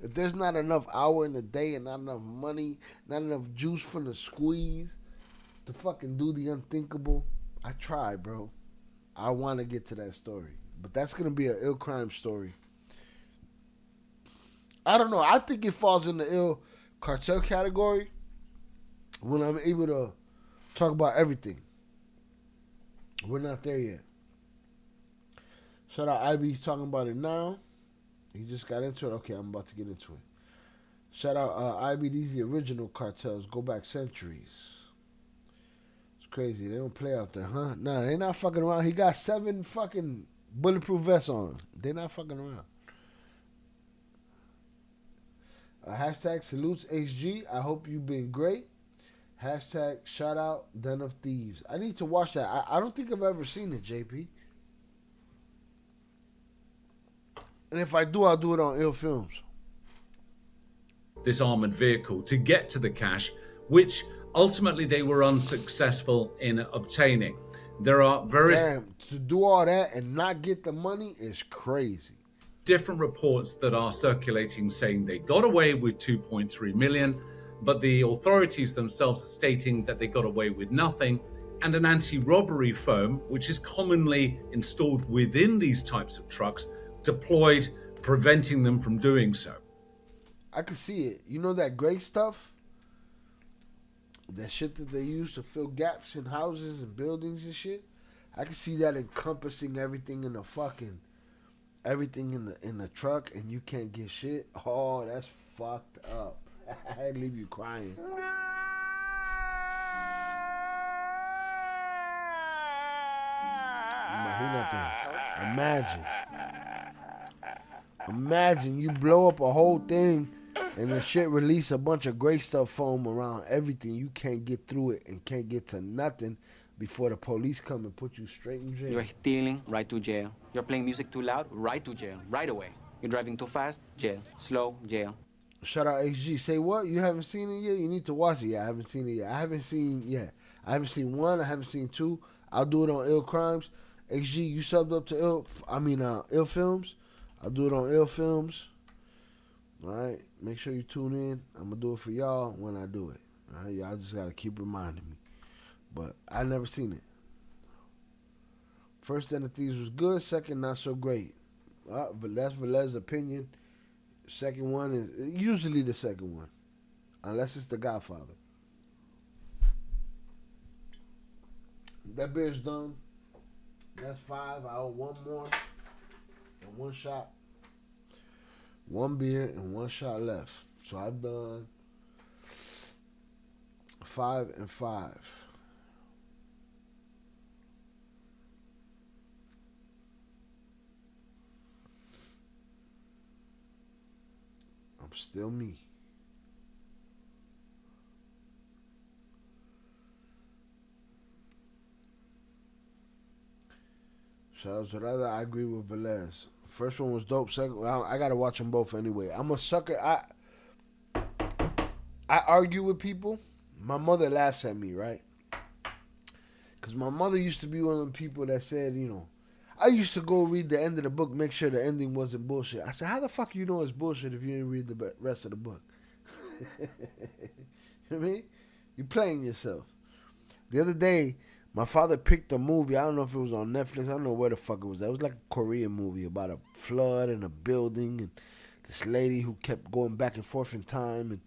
If there's not enough hour in the day and not enough money, not enough juice from the squeeze to fucking do the unthinkable, I try, bro. I want to get to that story. But that's going to be an ill crime story. I don't know. I think it falls in the ill cartel category when I'm able to talk about everything. We're not there yet. Shout out IB, he's talking about it now. He just got into it. Okay, I'm about to get into it. Shout out IB, these the original cartels. Go back centuries. It's crazy. They don't play out there, huh? Nah, they not fucking around. He got 7 fucking bulletproof vests on. They not fucking around. Hashtag salutes HG. I hope you've been great. Hashtag shout out Den of Thieves. I need to watch that. I don't think I've ever seen it, JP. And if I do, I'll do it on Ill Films. This armored vehicle to get to the cash, which ultimately they were unsuccessful in obtaining. There are various... Damn, to do all that and not get the money is crazy. Different reports that are circulating saying they got away with 2.3 million, but the authorities themselves are stating that they got away with nothing, and an anti-robbery foam, which is commonly installed within these types of trucks, deployed, preventing them from doing so. I could see it. You know that gray stuff? That shit that they use to fill gaps in houses and buildings and shit? I could see that encompassing everything in the fucking... everything in the truck, and you can't get shit. Oh, that's fucked up. I'd leave you crying. Imagine you blow up a whole thing and the shit release a bunch of gray stuff foam around everything. You can't get through it and can't get to nothing before the police come and put you straight in jail. You're stealing, right to jail. You're playing music too loud, right to jail, right away. You're driving too fast, jail. Slow, jail. Shout out HG. Say what? You haven't seen it yet? You need to watch it. Yeah, I haven't seen it yet. I haven't seen 1. I haven't seen 2. I'll do it on Ill Crimes. HG, you subbed up to Ill Films. I'll do it on Ill Films. All right. Make sure you tune in. I'm going to do it for y'all when I do it. All right. Y'all just got to keep reminding me. But I never seen it. First Den of Thieves was good. Second, not so great. But that's Velez's opinion. Second one is usually the second one. Unless it's The Godfather. That beer's done. That's 5. I owe 1 more. And 1 shot. 1 beer and 1 shot left. So I've done 5 and 5. I'm still me. Shout out to Rada. I agree with Velez. First one was dope. Second, I gotta watch them both anyway. I'm a sucker. I argue with people. My mother laughs at me, right? Because my mother used to be one of them people that said, you know, I used to go read the end of the book, make sure the ending wasn't bullshit. I said, how the fuck you know it's bullshit if you didn't read the rest of the book? You know what I mean? You're playing yourself. The other day, my father picked a movie. I don't know if it was on Netflix. I don't know where the fuck it was. It was like a Korean movie about a flood and a building and this lady who kept going back and forth in time. And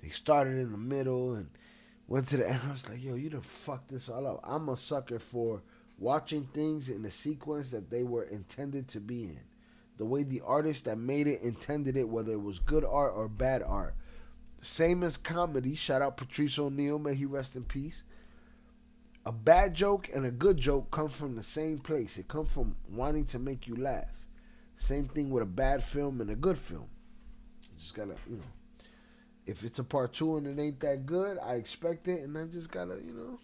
they started in the middle and went to the end. I was like, yo, you done fucked this all up. I'm a sucker for watching things in the sequence that they were intended to be in. The way the artist that made it intended it, whether it was good art or bad art. Same as comedy. Shout out Patrice O'Neal. May he rest in peace. A bad joke and a good joke come from the same place. It comes from wanting to make you laugh. Same thing with a bad film and a good film. You just gotta, you know, if it's a part 2 and it ain't that good, I expect it, and I just gotta, you know,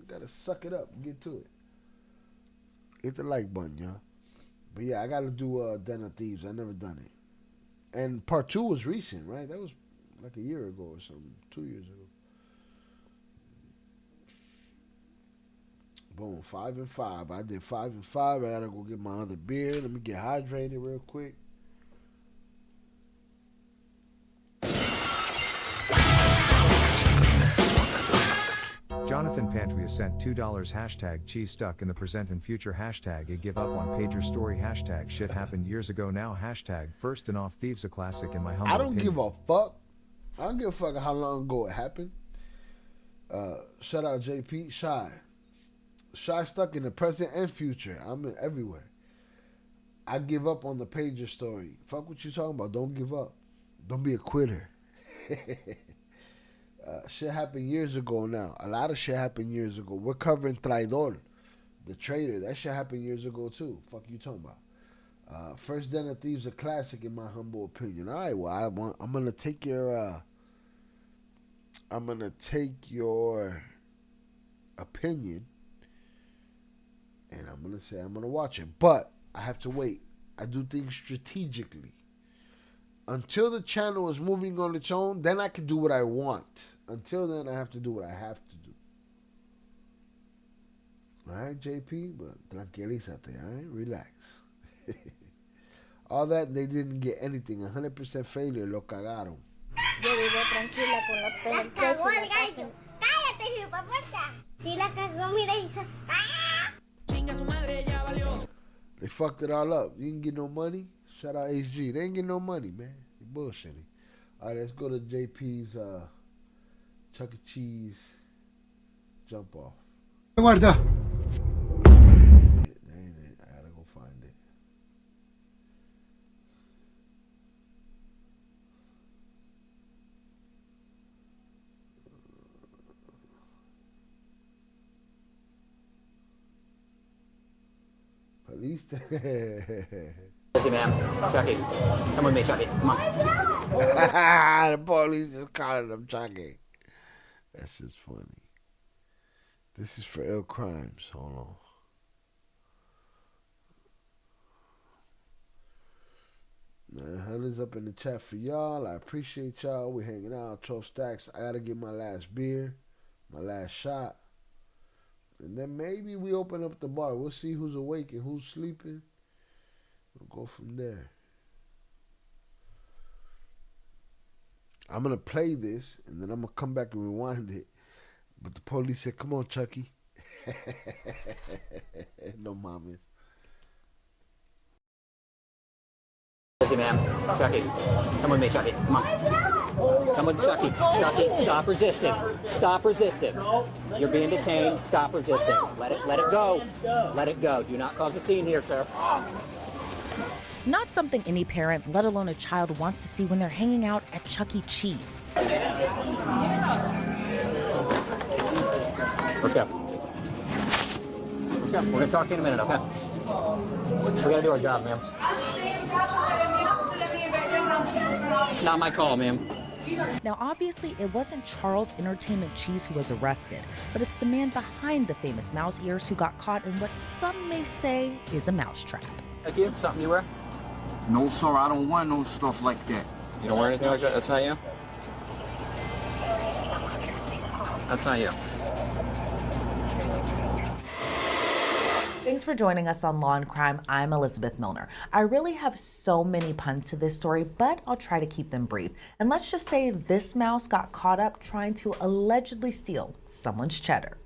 gotta suck it up and get to it. Hit the like button, y'all. But yeah, I gotta do Den of Thieves. I never done it. And part 2 was recent, right? That was like a year ago or something, 2 years ago. Boom, 5 and 5. I did 5 and 5. I gotta go get my other beer. Let me get hydrated real quick. Jonathan Pantria sent $2 hashtag cheese stuck in the present and future hashtag a give up on pager story hashtag shit happened years ago now hashtag first and off thieves a classic in my humble I don't opinion. give a fuck. I don't give a fuck how long ago it happened. Shout out JP. Shy stuck in the present and future. I'm in everywhere. I give up on the pager story. Fuck what you talking about. Don't give up. Don't be a quitter. Shit happened years ago now. A lot of shit happened years ago. We're covering Traidor, the traitor. That shit happened years ago too. Fuck you talking about. First Den of Thieves a classic in my humble opinion. All right, well I'm gonna take your opinion, and I'm gonna say I'm gonna watch it, but I have to wait. I do things strategically. Until the channel is moving on its own, then I can do what I want. Until then, I have to do what I have to do. All right, JP? But tranquilízate, all right? Relax. All that, they didn't get anything. 100% failure, lo cagaron. Yo vivo tranquila con la pena. Cagó el gallo. Cállate, hipopuerta. Si la cagó, mira, hizo. Chinga su madre, ya valió. They fucked it all up. You didn't get no money? Shout out HG. They ain't get no money, man. You bullshitting. All right, let's go to JP's Chuck E. Cheese jump off. Guarda. That ain't it. I gotta go find it. Police. Listen, man. Chucky. Come with me, Chucky. Come on. The police just calling him Chucky. That's just funny. This is for ill crimes. Hold on. Now, honey's up in the chat for y'all. I appreciate y'all. We're hanging out. 12 stacks. I gotta get my last beer, my last shot. And then maybe we open up the bar. We'll see who's awake and who's sleeping. We'll go from there. I'm going to play this, and then I'm going to come back and rewind it. But the police said, come on, Chucky. No mames. Listen, man. Chucky. Come with me, Chucky. Come on. Come with Chucky. Chucky, stop resisting. Stop resisting. You're being detained. Stop resisting. Let it go. Let it go. Do not cause a scene here, sir. Not something any parent, let alone a child, wants to see when they're hanging out at Chuck E. Cheese. Let's go. We're going to talk to you in a minute, okay? We got to do our job, ma'am. It's not my call, ma'am. Now, obviously, it wasn't Charles Entertainment Cheese who was arrested, but it's the man behind the famous mouse ears who got caught in what some may say is a mousetrap. Thank you. Something you wear? No, sir, I don't wear no stuff like that. You don't wear anything like that? That's not you? That's not you. Thanks for joining us on Law and Crime. I'm Elizabeth Milner. I really have so many puns to this story, but I'll try to keep them brief. And let's just say this mouse got caught up trying to allegedly steal someone's cheddar.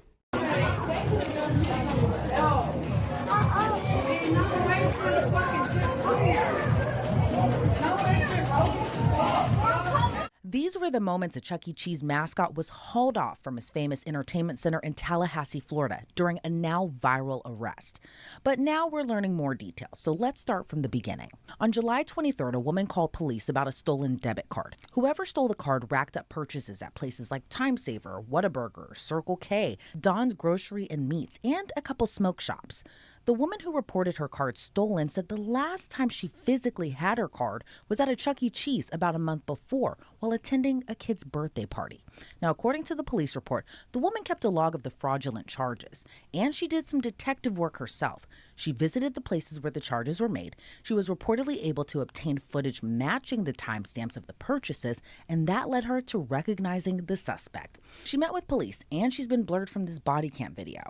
These were the moments a Chuck E. Cheese mascot was hauled off from his famous entertainment center in Tallahassee, Florida, during a now viral arrest. But now we're learning more details, so let's start from the beginning. On July 23rd, a woman called police about a stolen debit card. Whoever stole the card racked up purchases at places like Time Saver, Whataburger, Circle K, Don's Grocery and Meats, and a couple smoke shops. The woman who reported her card stolen said the last time she physically had her card was at a Chuck E. Cheese about a month before while attending a kid's birthday party. Now, according to the police report, the woman kept a log of the fraudulent charges, and she did some detective work herself. She visited the places where the charges were made. She was reportedly able to obtain footage matching the timestamps of the purchases, and that led her to recognizing the suspect. She met with police, and she's been blurred from this body cam video.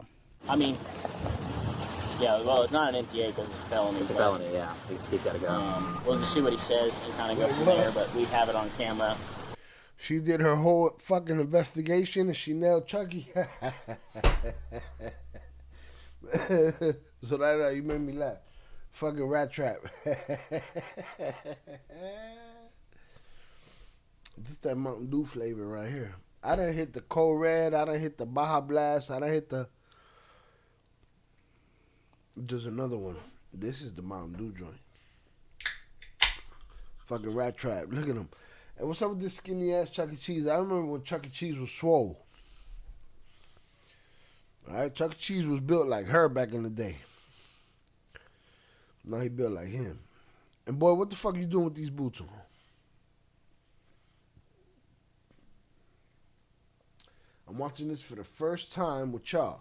I mean, yeah, well, it's not an NTA because it's a felony. It's a felony, yeah. He's got to go. We'll just see what he says and kind of go from there, but we have it on camera. She did her whole fucking investigation and she nailed Chucky. So that you made me laugh. Fucking rat trap. This that Mountain Dew flavor right here. I done hit the Cold Red. I done hit the Baja Blast. I done hit the... There's another one. This is the Mountain Dew joint. Fucking rat trap. Look at him. And what's up with this skinny ass Chuck E. Cheese? I remember when Chuck E. Cheese was swole. Alright, Chuck E. Cheese was built like her back in the day. Now he built like him. And boy, what the fuck are you doing with these boots on? I'm watching this for the first time with y'all.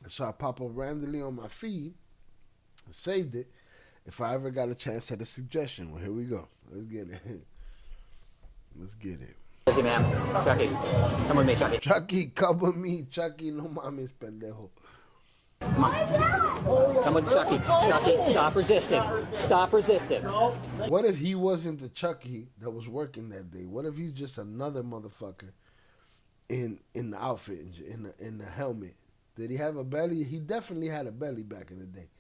I saw it pop up randomly on my feed. I saved it. If I ever got a chance at a suggestion. Well, here we go. Let's get it. Let's get it. Listen, man. Chucky, come with me, Chucky. Chucky, come with me. Chucky, no mames, pendejo. Come on. Come with Chucky. Chucky, stop resisting. Stop resisting. What if he wasn't the Chucky that was working that day? What if he's just another motherfucker in the outfit, in the helmet? Did he have a belly? He definitely had a belly back in the day.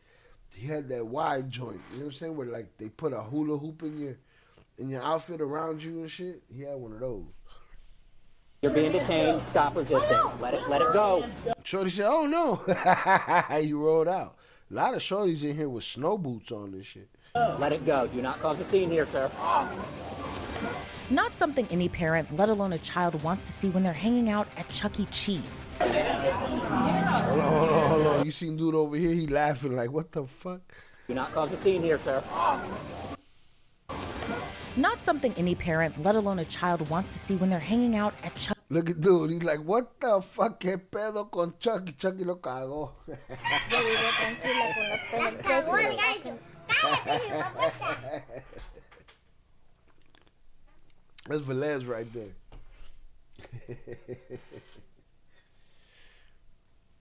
He had that wide joint. You know what I'm saying? Where like they put a hula hoop in your outfit around you and shit. He had one of those. You're being detained. Stop resisting. Let it go. Shorty said, "Oh no." You rolled out. A lot of shorties in here with snow boots on this shit. Let it go. Do not cause a scene here, sir. Not something any parent, let alone a child, wants to see when they're hanging out at Chuck E. Cheese. Hold on. You seen dude over here? He laughing like, what the fuck? Do not cause a scene here, sir. Not something any parent, let alone a child, wants to see when they're hanging out at Chuck. Look at dude. He's like, what the fuck? ¿Qué pedo con Chucky? Chucky lo cagó. That's Velez right there.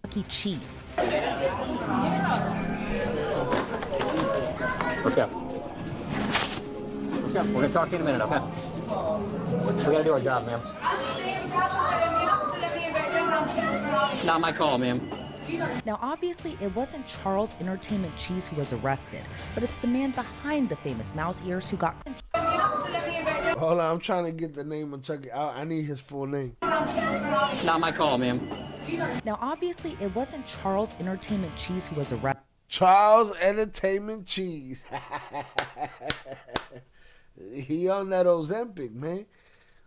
Chuck E. Cheese. Let's go. We're going to talk to you in a minute, okay? We got to do our job, ma'am. It's not my call, ma'am. Now, obviously, it wasn't Charles Entertainment Cheese who was arrested, but it's the man behind the famous mouse ears who got... Hold on, I'm trying to get the name of Chucky. I need his full name. It's not my call, ma'am. Now, obviously, it wasn't Charles Entertainment Cheese who was arrested. Charles Entertainment Cheese. He on that Ozempic, man.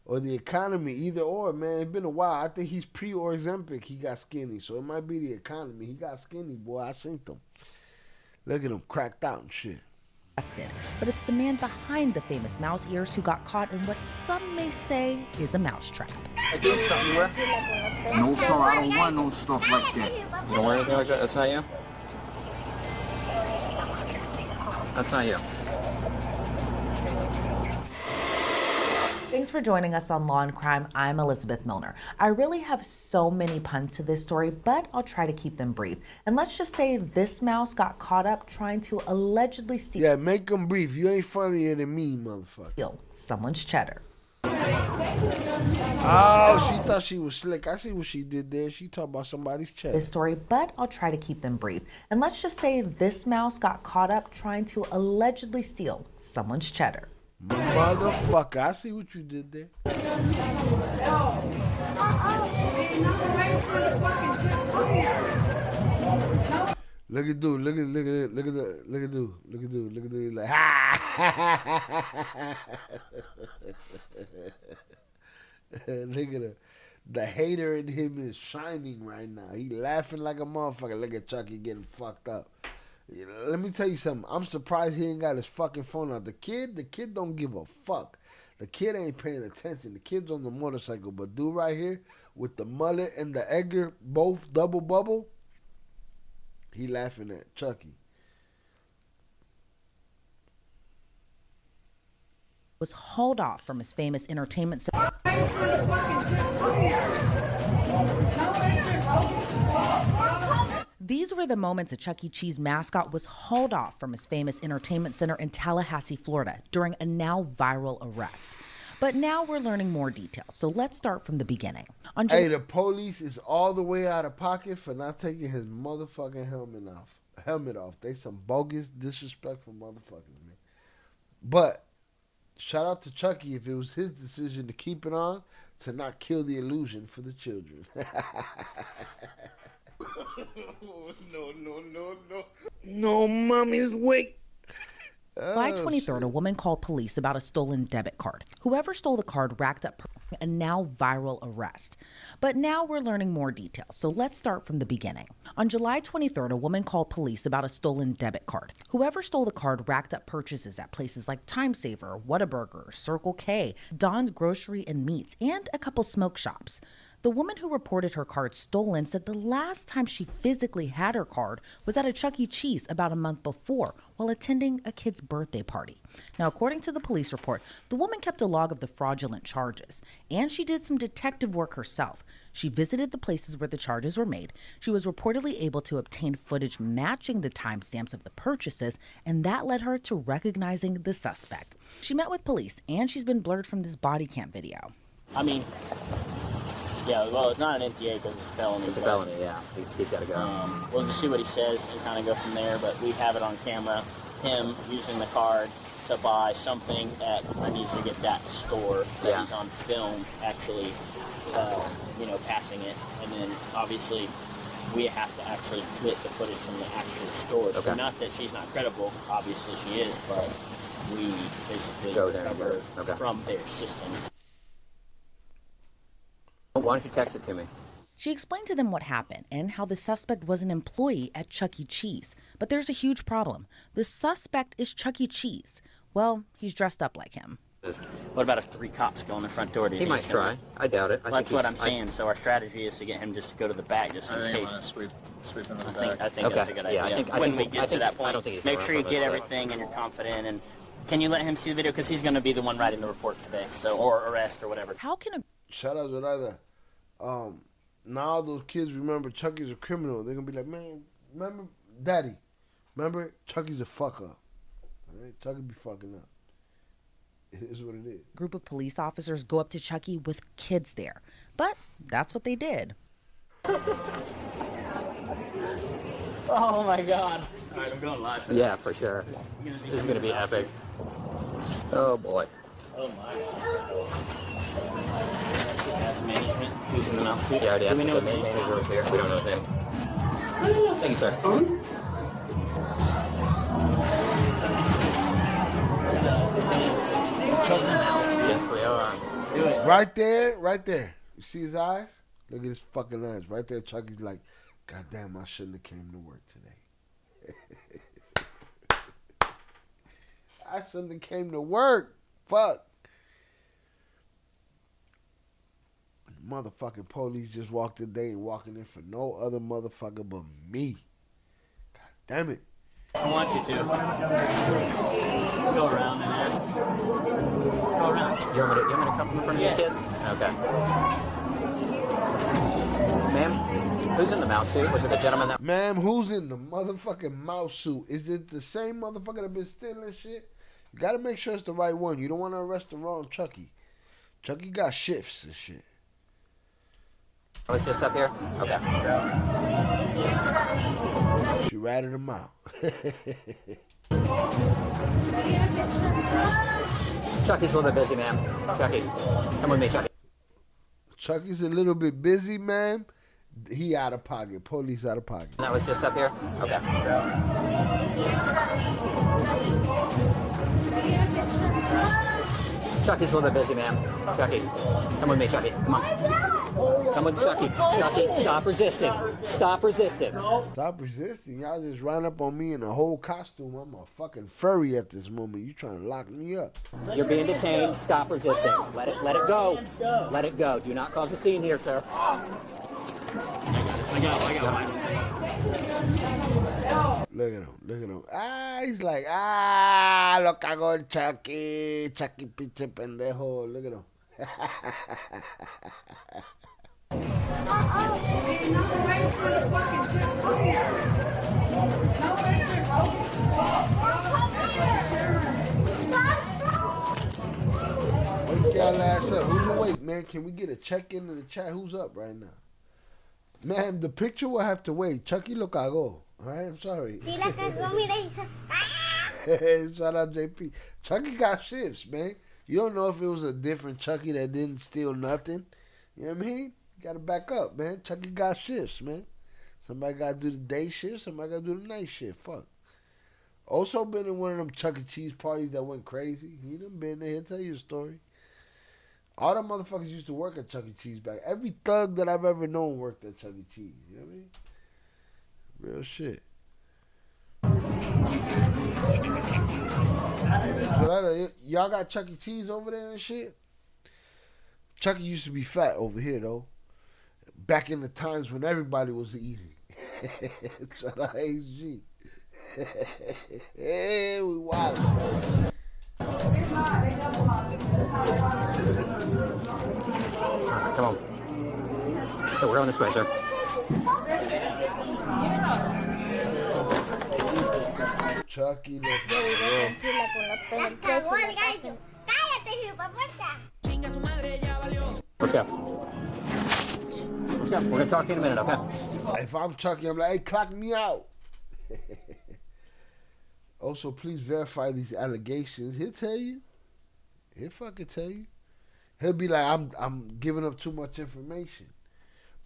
Or the economy, either or, man. It's been a while. I think he's pre or Ozempic. He got skinny. So it might be the economy. He got skinny, boy. I seen him. Look at him cracked out and shit. But it's the man behind the famous mouse ears who got caught in what some may say is a mousetrap. No, sir, I don't want no stuff like that. You don't want anything like that? That's not you? That's not you. Thanks for joining us on Law and Crime. I'm Elizabeth Milner. I really have so many puns to this story, but I'll try to keep them brief. And let's just say this mouse got caught up trying to allegedly steal... Yeah, make them brief. You ain't funnier than me, motherfucker. ...someone's cheddar. Oh, she thought she was slick. I see what she did there. She talked about somebody's cheddar. This story, but I'll try to keep them brief. And let's just say this mouse got caught up trying to allegedly steal someone's cheddar. Motherfucker, I see what you did there. Look at dude, look at dude. He's like, ha. Look at her. The hater in him is shining right now. He laughing like a motherfucker. Look at Chucky getting fucked up. Let me tell you something. I'm surprised he ain't got his fucking phone out. The kid don't give a fuck. The kid ain't paying attention. The kid's on the motorcycle. But dude right here with the mullet and the Edgar, both double bubble, he laughing at Chucky. Was hauled off from his famous entertainment center. These were the moments a Chuck E. Cheese mascot was hauled off from his famous entertainment center in Tallahassee, Florida, during a now viral arrest. But now we're learning more details, so let's start from the beginning. Hey, the police is all the way out of pocket for not taking his motherfucking helmet off. They some bogus, disrespectful motherfuckers, man. But shout out to Chucky if it was his decision to keep it on, to not kill the illusion for the children. No, mommy's wake. July 23rd, a woman called police about a stolen debit card. Whoever stole the card racked up a now viral arrest. But now we're learning more details, so let's start from the beginning. On July 23rd, a woman called police about a stolen debit card. Whoever stole the card racked up purchases at places like Time Saver, Whataburger, Circle K, Don's Grocery and Meats, and a couple smoke shops. The woman who reported her card stolen said the last time she physically had her card was at a Chuck E. Cheese about a month before while attending a kid's birthday party. Now, according to the police report, the woman kept a log of the fraudulent charges, and she did some detective work herself. She visited the places where the charges were made. She was reportedly able to obtain footage matching the timestamps of the purchases, and that led her to recognizing the suspect. She met with police, and she's been blurred from this body cam video. Yeah, well, it's not an NTA because it's a felony. It's a felony, yeah. He's got to go. We'll just see what he says and kind of go from there, but we have it on camera, him using the card to buy something at, I need to get that store that he's on film, actually, passing it. And then, obviously, we have to actually get the footage from the actual store. Okay. So not that she's not credible, obviously she is, but we basically recover from their system. Why don't you text it to me? She explained to them what happened and how the suspect was an employee at Chuck E. Cheese. But there's a huge problem. The suspect is Chuck E. Cheese. Well, he's dressed up like him. What about if 3 cops go in the front door? He might try. I doubt it. That's what I'm saying. So our strategy is to get him just to go to the back just in case. Sweep him in the back. I think that's a good idea. When we get to that point, make sure you get everything and you're confident. And can you let him see the video? Because he's going to be the one writing the report today, or arrest or whatever. How can a... Shout out to either. Now those kids remember Chucky's a criminal. They're gonna be like, man, remember Daddy? Remember Chucky's a fuck up. Right? Chucky be fucking up. It is what it is. Group of police officers go up to Chucky with kids there, but that's what they did. Oh my God! All right, I'm going live. Yeah, for sure. This is gonna be epic. Oh boy. Oh my God. Management, who's in the mouse seat? Yeah, I already asked the manager was here. We don't know his name. Thank you, sir. Yes, we are. Right there. You see his eyes? Look at his fucking eyes. Right there, Chucky's like, God damn, I shouldn't have came to work today. I shouldn't have came to work. Fuck. Motherfucking police just walked in. They ain't walking in for no other motherfucker but me. God damn it. I want you to. Go around and ask. Go around. You want me to come in front of these kids? Okay. Ma'am, who's in the mouse suit? Was it the gentleman that... Ma'am, who's in the motherfucking mouse suit? Is it the same motherfucker that been stealing shit? You gotta make sure it's the right one. You don't want to arrest the wrong Chucky. Chucky got shifts and shit. Oh, it's just up here? Okay. She ratted him out. Chucky's a little bit busy, ma'am. Chucky, come with me, Chucky. Chucky's a little bit busy, ma'am. He out of pocket. Police out of pocket. That was just up here? Okay. Chucky's a little bit busy, ma'am. Chucky, come with me, Chucky. Come on. Come with Chucky. Chucky, stop resisting. Stop resisting. Stop resisting. Y'all just ran up on me in a whole costume. I'm a fucking furry at this moment. You trying to lock me up. You're being detained. Stop resisting. Let it go. Let it go. Do not cause a scene here, sir. I got it. Look at him. Ah, he's like, lo cagó el Chucky. Chucky pinche pendejo. Look at him. Wake y'all ass up. Who's awake, man? Can we get a check-in in the chat? Who's up right now? Man, the picture will have to wait. Chucky lo cagó. All right, I'm sorry. Si la cagó, mira, Shout out JP. Chucky got shifts, man. You don't know if it was a different Chucky that didn't steal nothing. You know what I mean? You got to back up, man. Chucky got shifts, man. Somebody got to do the day shift. Somebody got to do the night shift. Fuck. Also been in one of them Chuck E. Cheese parties that went crazy. He done been there. He'll tell you a story. All them motherfuckers used to work at Chuck E. Cheese back. Every thug that I've ever known worked at Chuck E. Cheese. You know what I mean? Real shit. Y'all got Chuck E. Cheese over there and shit? Chuck E. used to be fat over here, though. Back in the times when everybody was eating. Shout out HG. Hey, we wild. Come on. So we're on this way, sir. Chucky, look. Let's go. We're gonna talk to you in a minute, okay? If I'm Chucky, I'm like, hey, clock me out. Also, please verify these allegations. He'll tell you. He'll fucking tell you. He'll be like, I'm giving up too much information.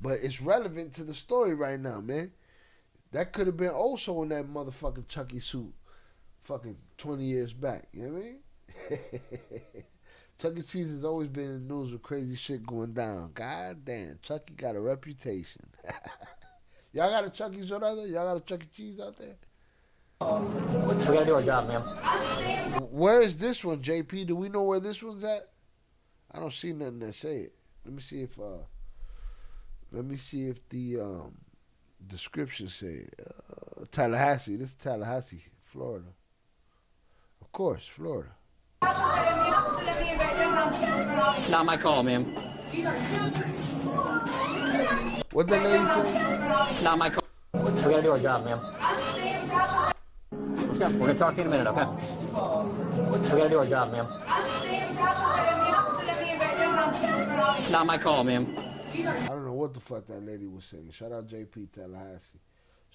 But it's relevant to the story right now, man. That could have been also in that motherfucking Chucky suit fucking 20 years back. You know what I mean? Chuck E. Cheese has always been in the news with crazy shit going down. God damn, Chucky got a reputation. Y'all got a Chuck E. out there? Y'all got a Chuck E. Cheese out there? We gotta do our job, man. Where is this one, JP? Do we know where this one's at? I don't see nothing that say it. Let me see if the description say Tallahassee. This is Tallahassee, Florida. Of course, Florida. It's not my call, ma'am. What the lady say? It's not my call. We gotta do our job, ma'am. We're gonna talk to you in a minute, okay? We gotta do our job, ma'am. It's not my call, ma'am. I don't know what the fuck that lady was saying. Shout out JP Tallahassee.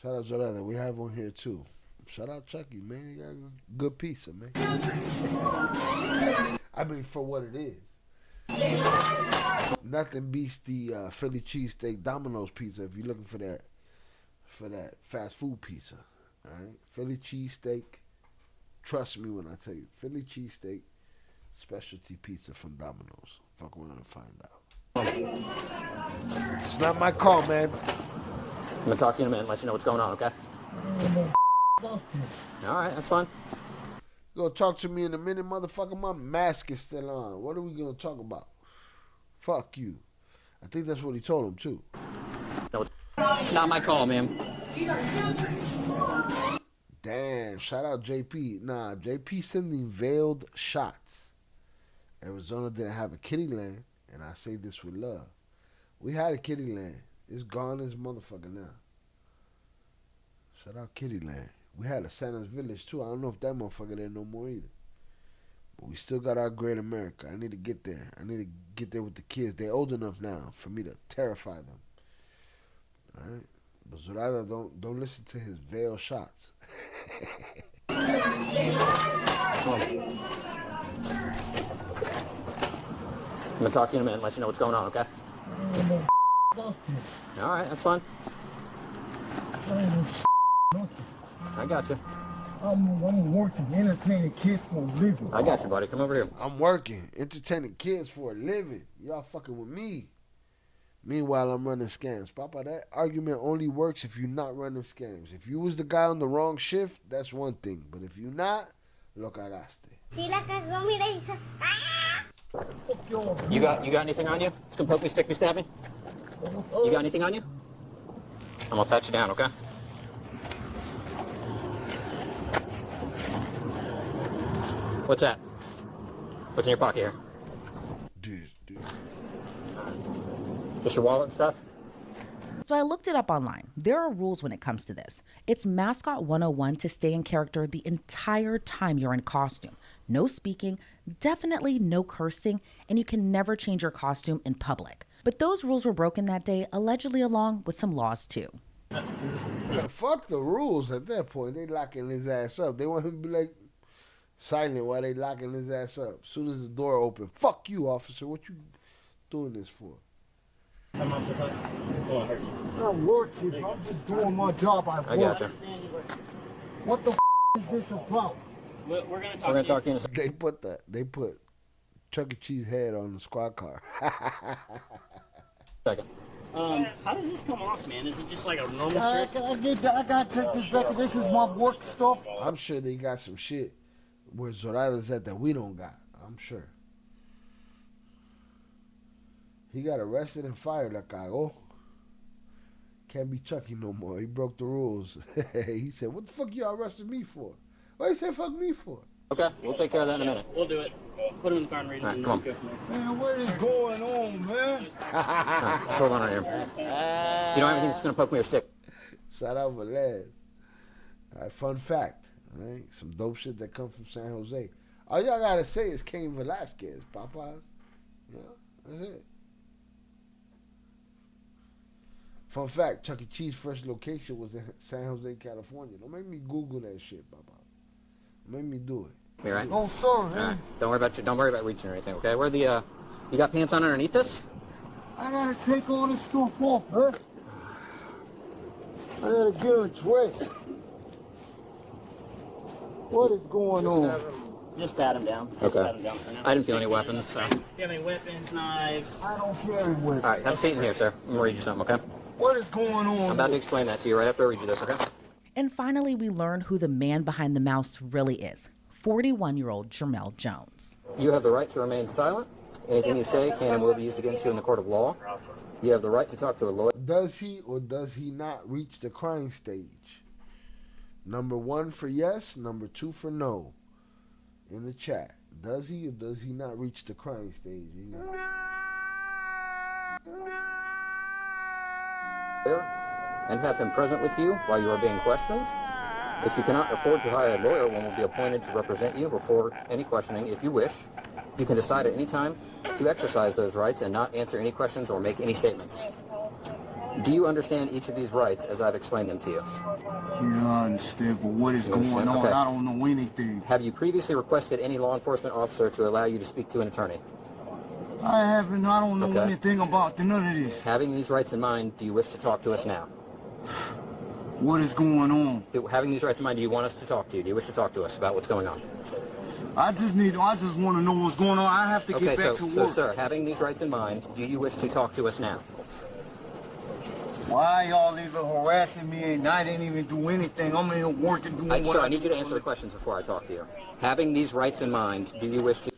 Shout out Zorada. We have one here too. Shout out Chucky, man. You got a good pizza, man. I mean, for what it is. Nothing beats the Philly cheesesteak Domino's pizza if you're looking for that fast food pizza. All right? Philly cheesesteak. Trust me when I tell you. Philly cheesesteak specialty pizza from Domino's. Fuck around and find out. It's not my call, man. I'm gonna talk to you in a minute and let you know what's going on, okay? Alright, that's fine. You gonna talk to me in a minute, motherfucker? My mask is still on. What are we gonna talk about? Fuck you. I think that's what he told him, too. No, it's not my call, ma'am. Damn, shout out JP. Nah, JP sending veiled shots. Arizona didn't have a kitty land, and I say this with love. We had a kitty land. It's gone as motherfucker now. Shout out kitty land. We had a Santa's Village too. I don't know if that motherfucker there no more either. But we still got our great America. I need to get there. I need to get there with the kids. They're old enough now for me to terrify them. All right? But Zorada, don't listen to his veiled shots. I'm gonna talk to you in a minute and let you know what's going on, okay? Alright, that's fine. I got you. I'm working, entertaining kids for a living. I got you, buddy. Come over here. I'm working, entertaining kids for a living. Y'all fucking with me. Meanwhile, I'm running scams. Papa, that argument only works if you're not running scams. If you was the guy on the wrong shift, that's one thing. But if you're not, lo cagaste. Si la cagó, mira, hizo. You got anything on you? It's gonna poke me, stick me, stab me? You got anything on you? I'm gonna pat you down, okay? What's that? What's in your pocket here? Dude. Just your wallet and stuff? So I looked it up online. There are rules when it comes to this. It's Mascot 101 to stay in character the entire time you're in costume. No speaking, definitely no cursing, and you can never change your costume in public. But those rules were broken that day, allegedly along with some laws too. Fuck the rules at that point. They locking his ass up. They want him to be like silent while they locking his ass up. As soon as the door open, fuck you, officer. What you doing this for? I'm working. I'm just doing my job. I gotcha. What the is this about? We're gonna talk to you in a second. They put Chuck E. Cheese head on the squad car. Second. How does this come off, man? Is it just like a normal I gotta take this back. This is my work stuff. I'm sure they got some shit where Zoraida's at that we don't got. I'm sure. He got arrested and fired, like can't be Chucky no more. He broke the rules. He said, what the fuck y'all arrested me for? Why you say fuck me for? Okay, we'll take care of that in a minute. We'll do it. Put him in the car and read it. Right, come on. Man, what is going on, man? Right, hold on right here. You don't have anything that's gonna poke me or stick? Shout out Velez. All right, fun fact. All right, some dope shit that come from San Jose. All y'all gotta say is Cain Velasquez, Popeyes. Yeah, that's it. Fun fact, Chuck E. Cheese first location was in San Jose, California. Don't make me Google that shit, Papa. Make me do it. You right? Oh, sorry, man. Don't worry about reaching or anything, okay? Where the you got pants on underneath this? I gotta take all this stuff off, man. I gotta get a dress. What is going on? Just pat him down. Okay. Pat him down for now. I didn't feel any weapons, so. Do you have any weapons, knives? I don't carry weapons. All right, have a seat in here, sir. I'm gonna read you something, okay? What is going on? I'm about to explain that to you right after I read you this, okay? And finally, we learn who the man behind the mouse really is. 41-year-old Jermel Jones. You have the right to remain silent. Anything you say can and will be used against you in the court of law. You have the right to talk to a lawyer. Does he or does he not reach the crying stage? Number 1 for yes, number 2 for no. In the chat. Does he or does he not reach the crying stage? And have him present with you while you are being questioned. If you cannot afford to hire a lawyer, one will be appointed to represent you before any questioning if you wish. You can decide at any time to exercise those rights and not answer any questions or make any statements. Do you understand each of these rights as I've explained them to you? Yeah, I understand, but what is going on? Okay. I don't know anything. Have you previously requested any law enforcement officer to allow you to speak to an attorney? I haven't. I don't know anything about none of this. Having these rights in mind, do you wish to talk to us now? What is going on? Having these rights in mind, do you want us to talk to you? Do you wish to talk to us about what's going on? I just want to know what's going on. I have to get back to work. So, sir, having these rights in mind, do you wish to talk to us now? Why y'all even harassing me and I didn't even do anything? I'm in here working, doing what Sir, I need you to answer the questions before I talk to you. Having these rights in mind, do you wish to...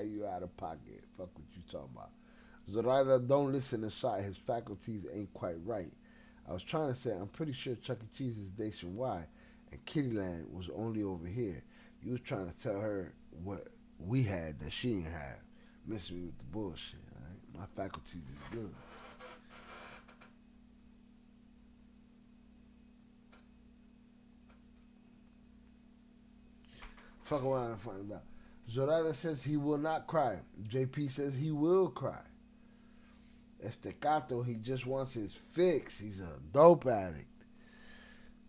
You out of pocket. Fuck what you talking about. Zoraida, don't listen to Shot. His faculties ain't quite right. I was trying to say, I'm pretty sure Chuck E. Cheese is nationwide, and Kittyland was only over here. You was trying to tell her what we had that she didn't have. Miss me with the bullshit, all right? My faculties is good. Fuck around and find out. Zoraida says he will not cry. JP says he will cry. Estecato, he just wants his fix. He's a dope addict.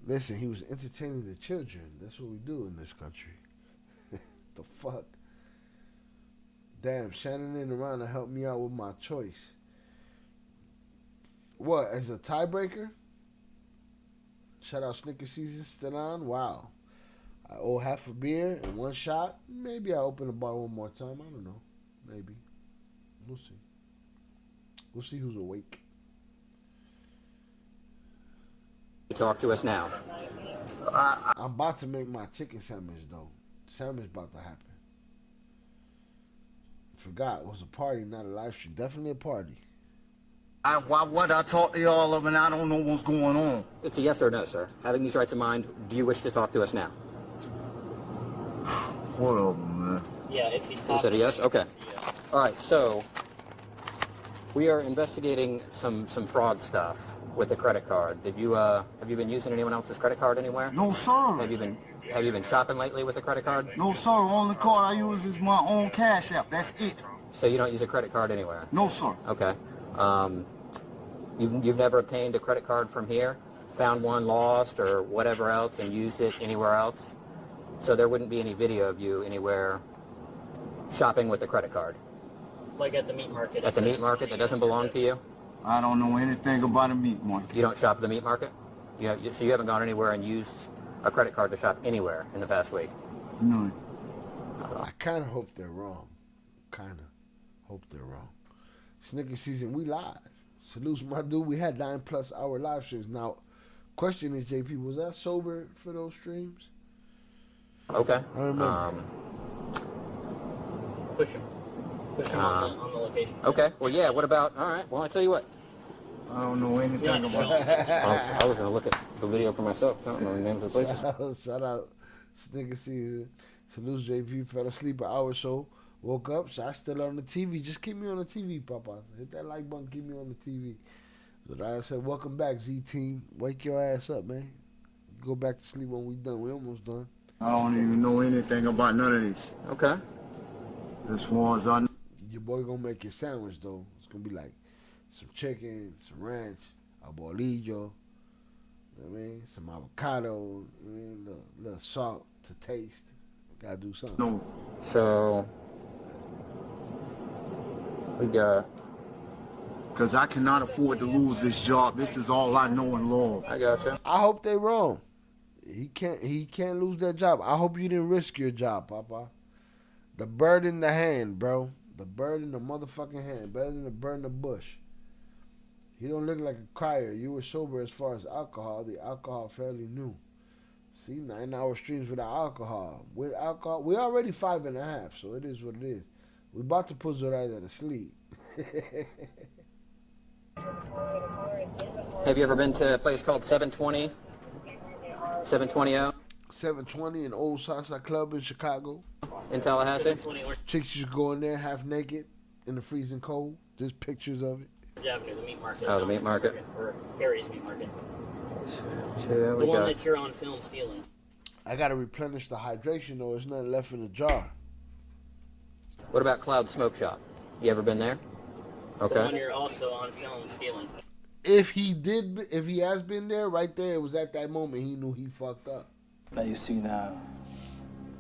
Listen, he was entertaining the children. That's what we do in this country. The fuck? Damn, Shannon ain't around to help me out with my choice. What, as a tiebreaker? Shout out Snicker Season still on? Wow. I owe half a beer and one shot. Maybe I open the bar one more time. I don't know. Maybe. We'll see. We'll see who's awake. Talk to us now. I'm about to make my chicken sandwich though. Sandwich about to happen. Forgot it was a party, not a live stream. Definitely a party. What I talk to y'all of and I don't know what's going on. It's a yes or no, sir. Having these rights in mind, do you wish to talk to us now? Whatever, man. Yeah, if he's You said a yes? Okay. All right, so we are investigating some fraud stuff with the credit card. Have you been using anyone else's credit card anywhere? No, sir. Have you been shopping lately with a credit card? No, sir. Only card I use is my own Cash App. That's it. So you don't use a credit card anywhere? No, sir. Okay. You've never obtained a credit card from here, found one lost or whatever else, and used it anywhere else? So there wouldn't be any video of you anywhere shopping with a credit card? Like at the meat market. At the meat market that doesn't belong to you? I don't know anything about a meat market. You don't shop at the meat market? So you haven't gone anywhere and used a credit card to shop anywhere in the past week? No. I kind of hope they're wrong. Kind of hope they're wrong. Snicker season, we live. Salutes, my dude. We had 9+ hour live streams. Now, question is, JP, was that sober for those streams? Okay. I remember. Push him. Push him on the location. Okay. Well, yeah. What about? All right. Well, I tell you what. I don't know anything about it. I was going to look at the video for myself. I don't know the names of the places. Shout out Snicker season. Salutes, JP. Fell asleep an hour or so. Woke up. Shot still on the TV. Just keep me on the TV, Papa. Hit that like button. Keep me on the TV. So I said, welcome back, Z-Team. Wake your ass up, man. Go back to sleep when we done. We almost done. I don't even know anything about none of this. Okay. As far as I know. Your boy gonna make your sandwich, though. It's gonna be like some chicken, some ranch, a bolillo, you know what I mean? Some avocado, I mean, little salt to taste. Gotta do something. No. So, we got... Because I cannot afford to lose this job. This is all I know and love. I gotcha. I hope they wrong. He can't lose that job. I hope you didn't risk your job, Papa. The bird in the hand, bro. The bird in the motherfucking hand. Better than the bird in the bush. He don't look like a crier. You were sober as far as alcohol. The alcohol fairly new. See, 9 hour streams without alcohol. With alcohol, we already 5.5, so it is what it is. We about to put Zoraida to sleep. Have you ever been to a place called 720? 720? 720 in Old Southside Club in Chicago. In Tallahassee? Chicks just go in there half naked in the freezing cold. There's pictures of it. Yeah, after the meat market. Oh, the meat market. Or Harry's meat market. Yeah, the one that you're on film stealing. I gotta replenish the hydration though. There's nothing left in the jar. What about Cloud Smoke Shop? You ever been there? Okay. The one you're also on film stealing. If he has been there, right there, it was at that moment he knew he fucked up. Now you see now,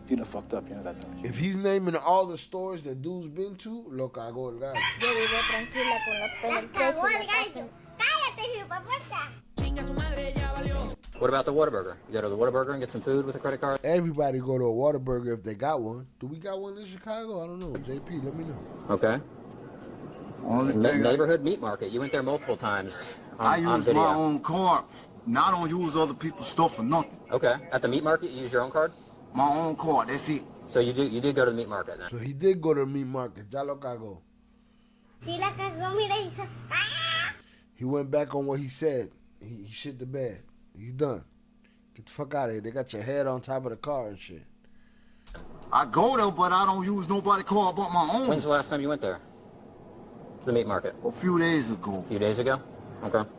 you done fucked up, you know that, don't you? If he's naming all the stores that dude's been to, lo cagó el gallo. Yo vivo tranquila con la cagó el gallo. Cállate, hijuepuerta. Chinga su madre, ya valió. What about the Whataburger? You go to the Whataburger and get some food with a credit card? Everybody go to a Whataburger if they got one. Do we got one in Chicago? I don't know. JP, let me know. Okay. Neighborhood meat market. You went there multiple times I on use video. my own card. Now I don't use other people's stuff for nothing. Okay. At the meat market, you use your own card? My own card, that's it. So you did go to the meat market then? So he did go to the meat market. Ya lo cagó. Si la cagó, mira, hizo. He went back on what he said. He shit the bed. He's done. Get the fuck out of here. They got your head on top of the car and shit. I go there, but I don't use nobody's card but my own. When's the last time you went there? The meat market? A few days ago. A few days ago? Okay.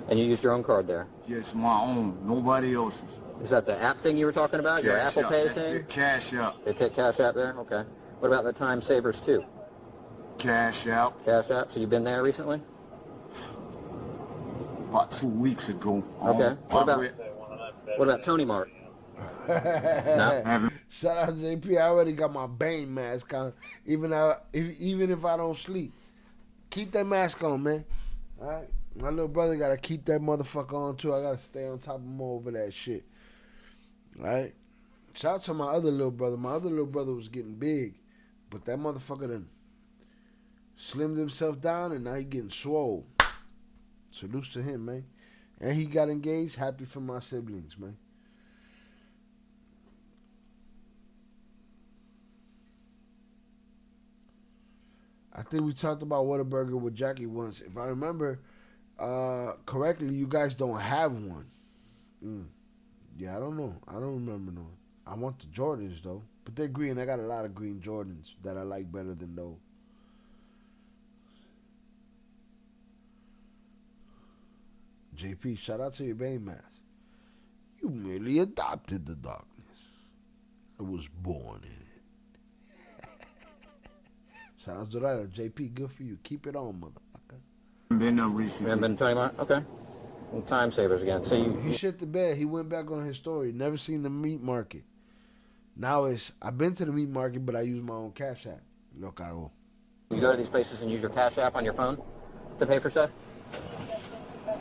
And you used your own card there? Yes, my own. Nobody else's. Is that the app thing you were talking about? Your Cash Apple App, Pay that's thing? it, Cash App. They take Cash App there? Okay. What about the Time Savers too? Cash App. Cash App. So you've been there recently? About 2 weeks ago. Okay. What about Tony Mart? No. Shout out to JP. I already got my Bane mask on. Even if I don't sleep. Keep that mask on, man. All right? My little brother got to keep that motherfucker on, too. I got to stay on top of him over that shit. All right? Shout out to my other little brother. My other little brother was getting big, but that motherfucker done slimmed himself down, and now he getting swole. Salutes to him, man. And he got engaged. Happy for my siblings, man. I think we talked about Whataburger with Jackie once. If I remember correctly, you guys don't have one. Yeah, I don't know. I don't remember no. I want the Jordans, though. But they're green. I got a lot of green Jordans that I like better than those. JP, shout out to your Bane mask. You merely adopted the darkness. I was born in it. Shout out to that. JP, good for you. Keep it on, motherfucker. Been no recently. Haven't been 20 months? Okay. Well, time savers again. So he shit the bed. He went back on his story. Never seen the meat market. Now I've been to the meat market, but I use my own Cash App. Lo cago. You go to these places and use your Cash App on your phone to pay for stuff?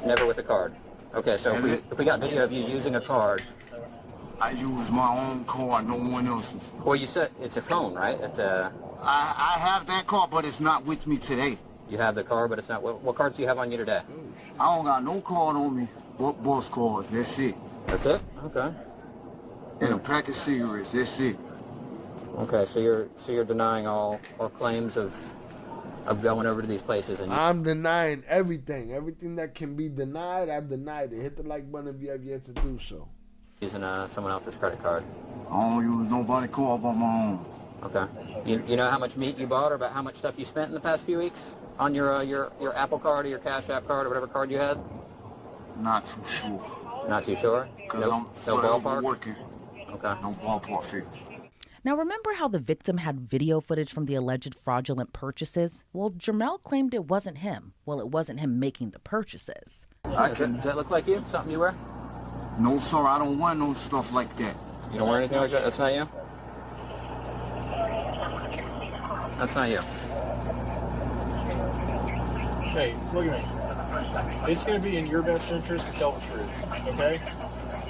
Never with a card. Okay, so if we got video of you using a card. I use my own card, no one else's. Well, you said it's a phone, right? It's a... I have that card, but it's not with me today. You have the card, but it's not... What cards do you have on you today? I don't got no card on me. What boss cards? That's it. That's it? Okay. And a pack of cigarettes. That's it. Okay, so you're denying all claims of going over to these places, and I'm denying everything. Everything that can be denied, I denied it. Hit the like button if you have yet to do so. Using someone else's credit card. I don't use nobody card but my own. Okay. You know how much meat you bought, or about how much stuff you spent in the past few weeks on your Apple card or your Cash App card or whatever card you had? Not too sure. Not too sure? Because no ballpark? Working. Okay. No ballpark figures. Now, remember how the victim had video footage from the alleged fraudulent purchases? Well, Jermel claimed it wasn't him. Well, it wasn't him making the purchases. Does that look like you? Something you wear? No, sir. I don't wear no stuff like that. You don't wear anything like that? That's not you? That's not you. Hey, look at me. It's going to be in your best interest to tell the truth, okay?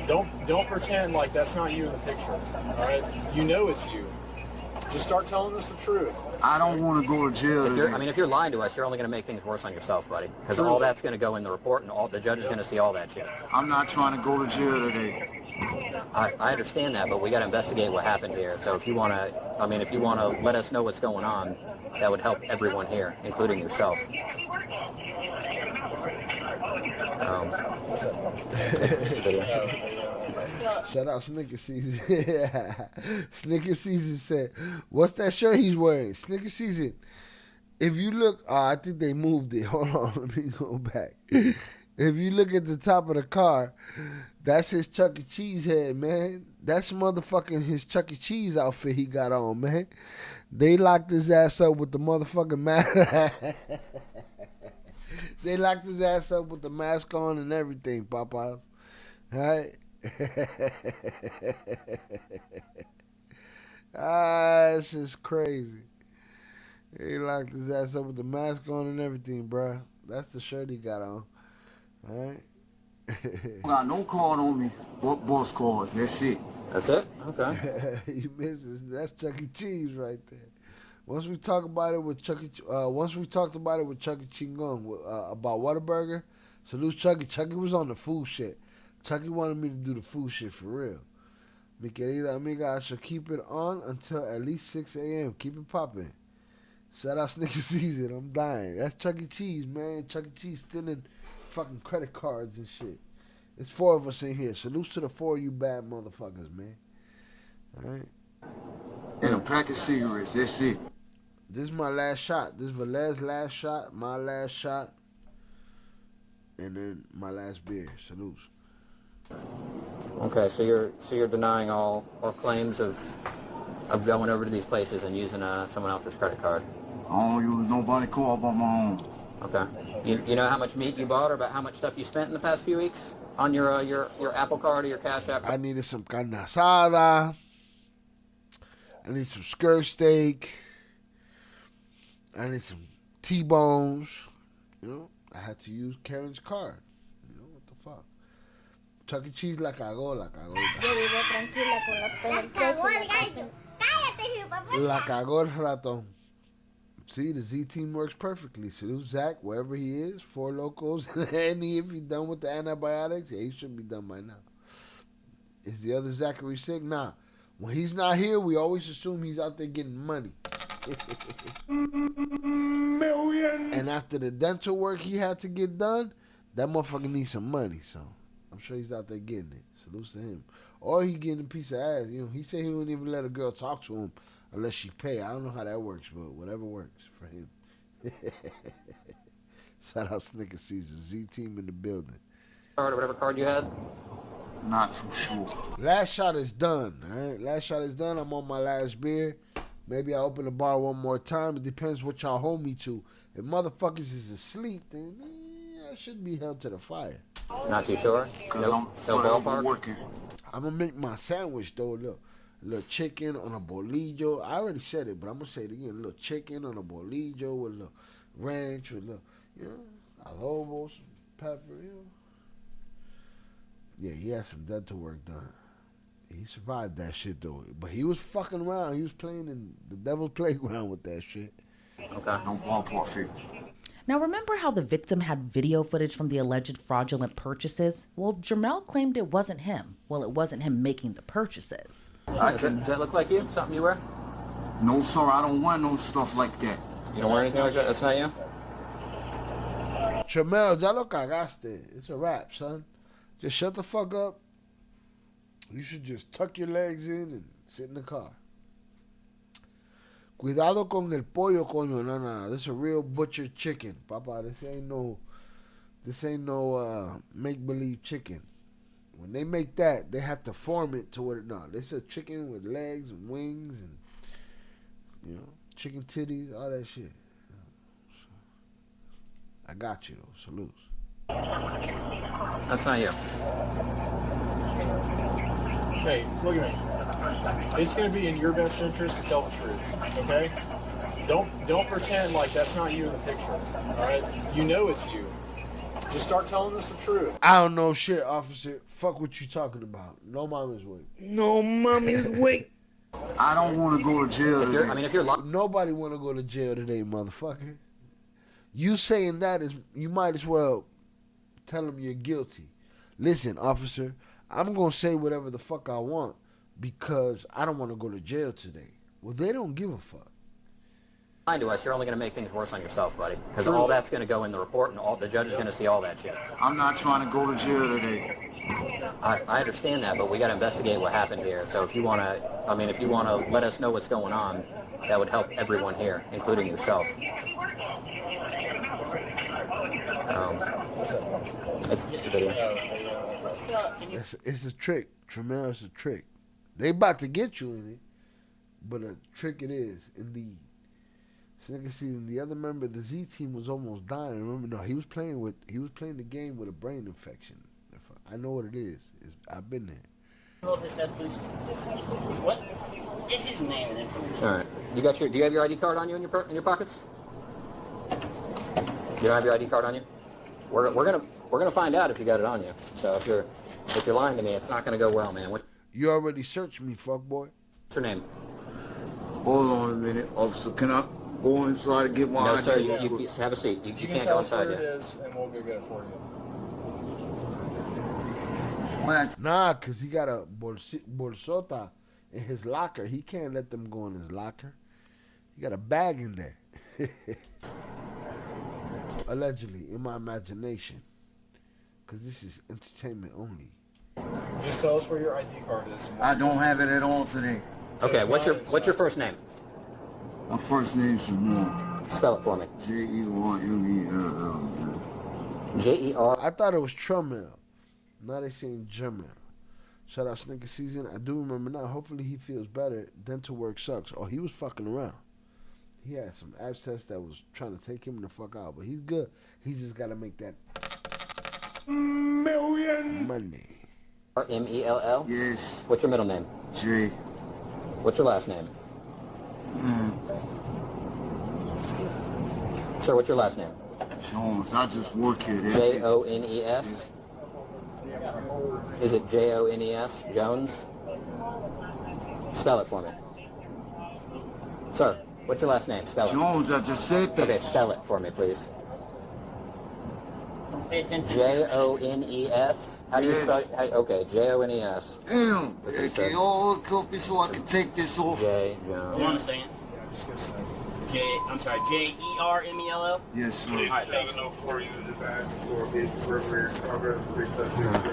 Don't pretend like that's not you in the picture, all right? You know it's you. Just start telling us the truth. I don't want to go to jail today. If you're lying to us, you're only going to make things worse on yourself, buddy. Because all that's going to go in the report, and the judge is going to see all that shit. I'm not trying to go to jail today. I understand that, but we got to investigate what happened here. So if you want to let us know what's going on, that would help everyone here, including yourself. Shout out Snicker Season. Snicker Season said, what's that shirt he's wearing? Snicker Season. If you look, I think they moved it. Hold on, let me go back. If you look at the top of the car, that's his Chuck E. Cheese head, man. That's motherfucking his Chuck E. Cheese outfit he got on, man. They locked his ass up with the motherfucking mask. They locked his ass up with the mask on and everything, Popeyes. All right? That's just crazy. He locked his ass up with the mask on and everything, bro. That's the shirt he got on. All right? I got no card on me. What boss cards? That's it. That's it? Okay. You missed it. That's Chuck E. Cheese right there. Once we talk about it with once we talked about it with Chuck E. Chingon about Whataburger, salute Chucky. Chucky was on the food shit. Chucky wanted me to do the food shit for real. Mi querida amiga, I shall keep it on until at least 6 a.m. Keep it popping. Shout out Snicker Season. I'm dying. That's Chuck E. Cheese, man. Chuck E. Cheese stealing fucking credit cards and shit. It's 4 of us in here. Salutes to the 4 of you bad motherfuckers, man. All right? And a pack of cigarettes. That's it. This is my last shot. This is Valer's last shot, my last shot, and then my last beer. Salutes. Okay, so you're denying all claims of going over to these places and using someone else's credit card. I don't use nobody card but my own. Okay. You know how much meat you bought, or about how much stuff you spent in the past few weeks on your Apple card or your Cash App? I needed some carne asada. I need some skirt steak. I need some T-bones. You know, I had to use Karen's card. You know, what the fuck? Chuck E. Cheese la cagó. Yo vivo tranquila con los pelos. La cagó el gallo. Cállate, hijo, papá. La cagó el ratón. See, the Z team works perfectly. Salute Zach, wherever he is. Four Locos. And if he's done with the antibiotics, yeah, he should be done by now. Is the other Zachary sick? Nah. When he's not here, we always assume he's out there getting money. Million. And after the dental work he had to get done, that motherfucker needs some money. So I'm sure he's out there getting it. Salute to him. Or he getting a piece of ass. You know, he said he wouldn't even let a girl talk to him unless she pay. I don't know how that works, but whatever works for him. Shout out Snicker Season. Z team in the building. Card or whatever card you had? Not too sure. Last shot is done. All right, last shot is done. I'm on my last beer. Maybe I open the bar one more time. It depends what y'all hold me to. If motherfuckers is asleep, then I should be held to the fire. Not too sure? No ballpark? Working. I'm going to make my sandwich, though. Look, a little chicken on a bolillo. I already said it, but I'm going to say it again. A little chicken on a bolillo with a little ranch, with a little, you know, adobo, some pepper, you know. Yeah, he had some dental work done. He survived that shit, though. But he was fucking around. He was playing in the devil's playground with that shit. Okay. No ballpark figures. Now, remember how the victim had video footage from the alleged fraudulent purchases? Well, Jermel claimed it wasn't him. Well, it wasn't him making the purchases. Does that look like you? Something you wear? No, sir, I don't wear no stuff like that. You don't wear anything like that? That's not you? Jermel, ya lo cagaste. It's a wrap, son. Just shut the fuck up. You should just tuck your legs in and sit in the car. Cuidado con el pollo, coño. No. This is a real butchered chicken, papa. This ain't no make-believe chicken. When they make that, they have to form it to what it. No, this is a chicken with legs and wings and, you know, chicken titties, all that shit. I got you, though. Salutes. That's not you. Hey, look at me. It's going to be in your best interest to tell the truth, okay? Don't pretend like that's not you in the picture, all right? You know it's you. Just start telling us the truth. I don't know shit, officer. Fuck what you talking about. No mommy's wait. No mommy's wait. I don't want to go to jail today. If you're nobody want to go to jail today, motherfucker. You saying that is, you might as well tell them you're guilty. Listen, officer, I'm going to say whatever the fuck I want because I don't want to go to jail today. Well, they don't give a fuck. Lying to us, you're only going to make things worse on yourself, buddy. Because all that's going to go in the report, and all the judge is going to see all that shit. I'm not trying to go to jail today. I understand that, but we got to investigate what happened here. So if you want to, if you want to let us know what's going on, that would help everyone here, including yourself. It's a video. It's a trick, Tremel. It's a trick. They about to get you in it, but a trick it is indeed. So you can see the other member of the Z team was almost dying. Remember, no, he was playing the game with a brain infection. I know what it is. I've been there. What? Get his name and information. All right. Do you have your ID card on you in your pockets? You don't have your ID card on you? We're gonna find out if you got it on you. So if you're lying to me, it's not gonna go well, man. You already searched me, fuckboy. What's your name? Hold on a minute, officer. Can I go inside and get my No, ID? sir. You have a seat. You can't go inside yet. It is, and we'll go get it for you. Nah, cause he got a bolsota in his locker. He can't let them go in his locker. He got a bag in there. Allegedly, in my imagination. Because this is entertainment only. Just tell us where your ID card is. I don't have it at all today. Okay, what's your first name? My first name's Jamal. Spell it for me. Jermel. J-E-R. I thought it was Trumel. Now they saying Jermel. Shout out Snicker Season. I do remember now. Hopefully he feels better. Dental work sucks. Oh, he was fucking around. He had some abscess that was trying to take him the fuck out. But he's good. He just got to make that million money. R-M-E-L-L? Yes. What's your middle name? J. What's your last name? Sir, what's your last name? Jones. I just work here. J-O-N-E-S? Is it Jones? Jones? Spell it for me. Sir, what's your last name? Spell it. Jones, I just said that. Okay, spell it for me, please. Jones. How do you spell? Okay, Jones. Damn. Okay, all copy so I can take this off. J. Hold on a second. I'm sorry, Jermell? Yes, sir. All right, thanks.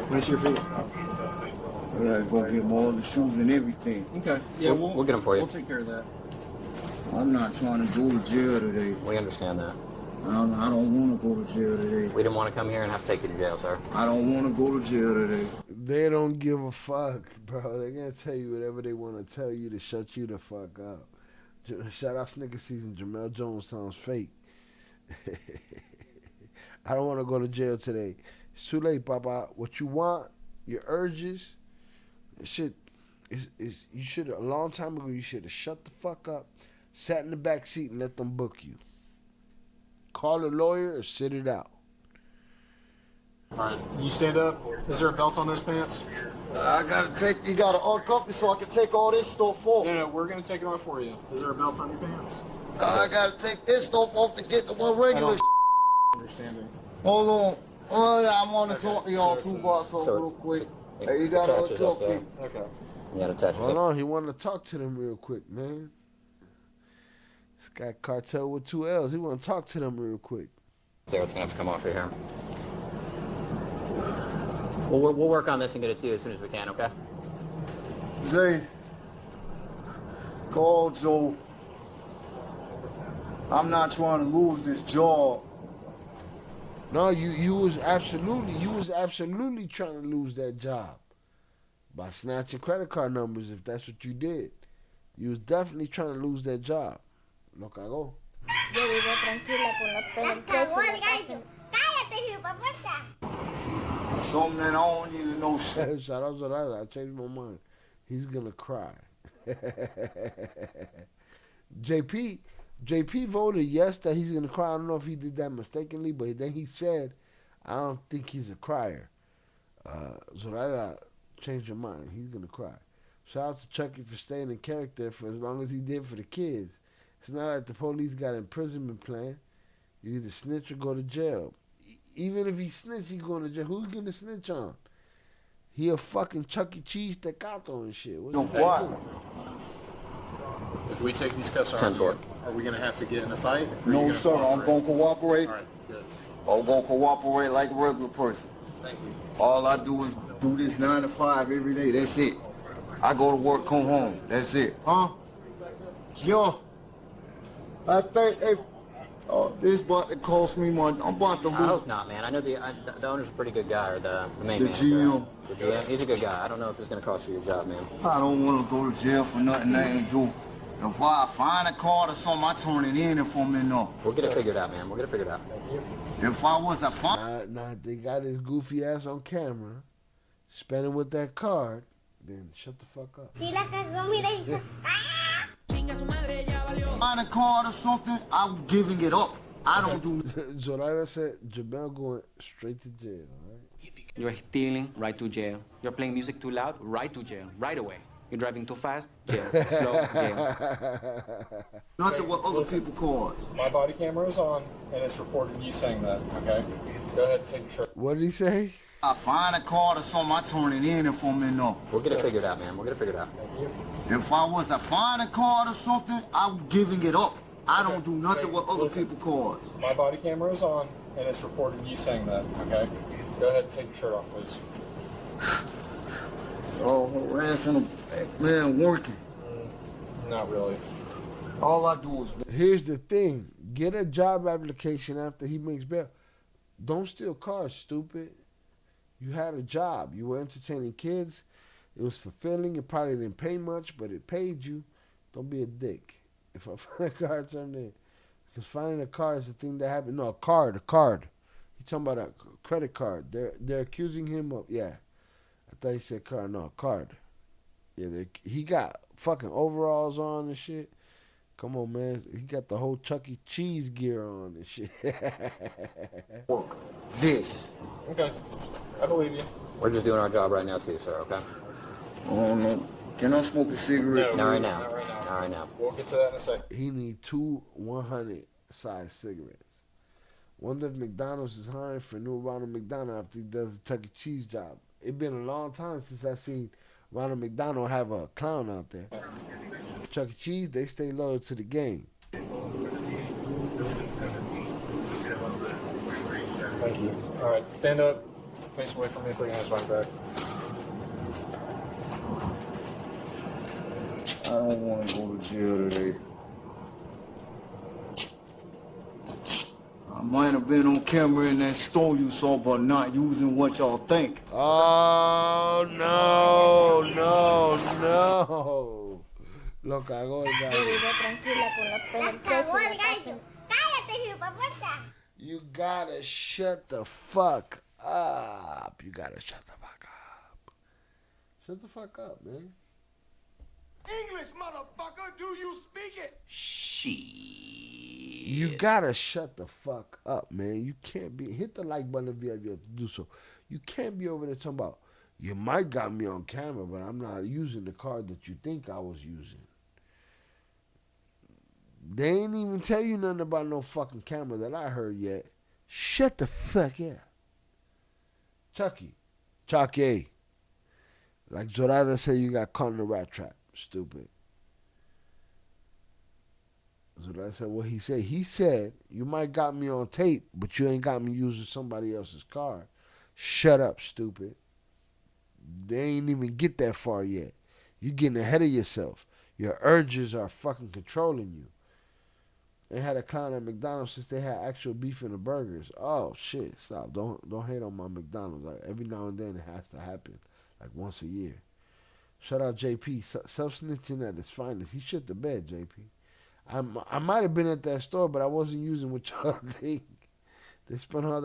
Where's your feet? I gotta go get my other shoes and everything. Okay. Yeah, we'll get them for you. We'll take care of that. I'm not trying to go to jail today. We understand that. I don't want to go to jail today. We didn't want to come here and have to take you to jail, sir. I don't want to go to jail today. They don't give a fuck, bro. They're gonna tell you whatever they want to tell you to shut you the fuck up. Shout out Snicker Season. Jamel Jones sounds fake. I don't want to go to jail today. It's too late, Papa. What you want, your urges, shit, is you should a long time ago. You should have shut the fuck up, sat in the back seat, and let them book you. Call a lawyer or sit it out. Alright, you stand up. Is there a belt on those pants? You gotta uncuff me so I can take all this stuff off. No, we're gonna take it off for you. Is there a belt on your pants? I gotta take this stuff off to get to my regular Understanding. Hold on. I want to talk to y'all two about something real quick. Hey, you gotta uncuff me. Okay. You gotta touch Hold on, he wanted to talk to them real quick, man. This guy Cartell with 2 L's. He want to talk to them real quick. There, it's gonna have to come off of here. We'll work on this and get it to you as soon as we can, okay? Zay, call Joe. I'm not trying to lose this job. No, you was absolutely trying to lose that job by snatching credit card numbers. If that's what you did, you was definitely trying to lose that job. Lo cagó. Yo vivo tranquila con la pena. Cállate, hijueputa. Something that I don't even know. Shout out to that. I changed my mind. He's gonna cry. JP voted yes that he's gonna cry. I don't know if he did that mistakenly, but then he said, I don't think he's a crier. Zorada changed your mind. He's gonna cry. Shout out to Chucky for staying in character for as long as he did for the kids. It's not like the police got an imprisonment plan. You either snitch or go to jail. Even if he snitch, he going to jail. Who's gonna snitch on? He a fucking Chuck E. Cheese tecato and shit. What? If we take these cuffs off, are we gonna have to get in a fight? No, sir. I'm gonna cooperate. All right, good. I'm gonna cooperate like a regular person. Thank you. All I do is do this 9 to 5 every day. That's it. I go to work, come home. That's it. Huh? Yo, I think this about to cost me money. I'm about to lose. I hope not, man. I know the owner's a pretty good guy, or the main The manager. GM. The GM, he's a good guy. I don't know if it's going to cost you your job, man. I don't want to go to jail for nothing I ain't do. If I find a card or something, I turn it in if I'm in there. We'll get it figured out, man. We'll get it figured out. If I was to find... Nah, they got his goofy ass on camera, spending with that card, then shut the fuck up. Si la cagó, mira y dice, Find a card or something, I'm giving it up. I don't do... Zoraida said Jamel going straight to jail, all right? You're stealing, right to jail. You're playing music too loud, right to jail, right away. You're driving too fast, jail. Slow, jail. Nothing what other people cause. My body camera is on, and it's recording you saying that, okay? Go ahead and take your shirt. What did he say? I find a card or something, I turn it in if I'm in there. We'll get it figured out, man. We'll get it figured out. If I was to find a card or something, I'm giving it up. I don't do nothing what other people cause. My body camera is on, and it's recording you saying that, okay? Go ahead and take your shirt off, please. Oh, harassing a man working. Not really. All I do is... Here's the thing. Get a job application after he makes bail. Don't steal cars, stupid. You had a job. You were entertaining kids. It was fulfilling. It probably didn't pay much, but it paid you. Don't be a dick. If I find a car, turn it in. Because finding a car is the thing that happened. No, a card. He's talking about a credit card. They're accusing him of, yeah. I thought he said car. No, card. Yeah, he got fucking overalls on and shit. Come on, man. He got the whole Chuck E. Cheese gear on and shit. Work this. Okay. I believe you. We're just doing our job right now too, sir, okay? Oh, no. Can I smoke a cigarette? Not right now. Not right now. We'll get to that in a second. He need 2 100 size cigarettes. Wonder if McDonald's is hiring for new Ronald McDonald after he does the Chuck E. Cheese job. It's been a long time since I seen Ronald McDonald have a clown out there. Chuck E. Cheese, they stay loyal to the game. Thank you. All right, stand up. Face away from me. Put your hands behind your back. I don't want to go to jail today. I might have been on camera in that store you saw, but not using what y'all think. Oh, no, no, no. Lo cagó el gallo. You gotta shut the fuck up. You gotta shut the fuck up. Shut the fuck up, man. English, motherfucker, do you speak it? You gotta shut the fuck up, man. You can't be, hit the like button if you have to do so. You can't be over there talking about, you might got me on camera, but I'm not using the card that you think I was using. They ain't even tell you nothing about no fucking camera that I heard yet. Shut the fuck up. Chucky. Like Zorada said, you got caught in a rat trap. Stupid. Zorada said what he said. He said, you might got me on tape, but you ain't got me using somebody else's card. Shut up, stupid. They ain't even get that far yet. You getting ahead of yourself. Your urges are fucking controlling you. They had a clown at McDonald's since they had actual beef in the burgers. Oh shit! Stop! Don't hate on my McDonald's. Like, every now and then it has to happen, like once a year. Shout out JP, self snitching at his finest. He shit the bed, JP. I might have been at that store, but I wasn't using what y'all think. They spent all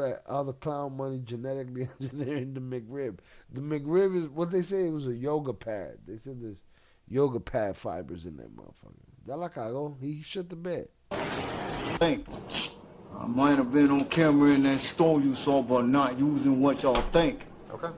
the clown money genetically engineering the McRib. The McRib is what they say. It was a yoga pad. They said there's yoga pad fibers in that motherfucker. That la cagó. He shit the bed. Think. I might have been on camera in that store you saw, but not using what y'all think. Okay.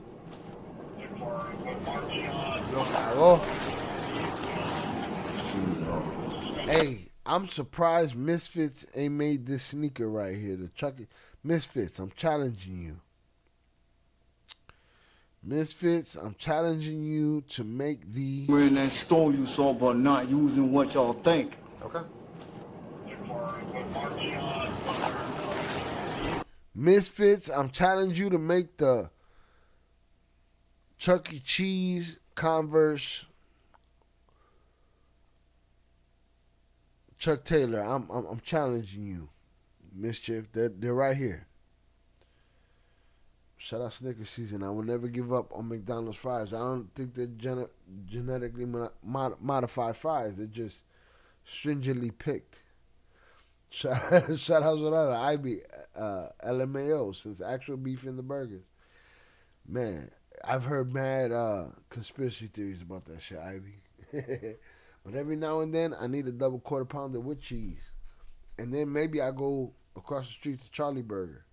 Hey, I'm surprised Misfits ain't made this sneaker right here. The Chucky Misfits, I'm challenging you. Misfits, I'm challenging you to make the. We're in that store you saw, but not using what y'all think. Okay. Misfits, I'm challenging you to make the Chuck E. Cheese Converse Chuck Taylor. I'm challenging you, Mischief. They're right here. Shout out Snickers season. I will never give up on McDonald's fries. I don't think they're genetically modified fries. They're just stringently picked. Shout out Zorada, IB, LMAO, since actual beef in the burgers. Man, I've heard mad conspiracy theories about that shit, Ivy. But every now and then, I need a double quarter pounder with cheese. And then maybe I go across the street to Charlie Burger.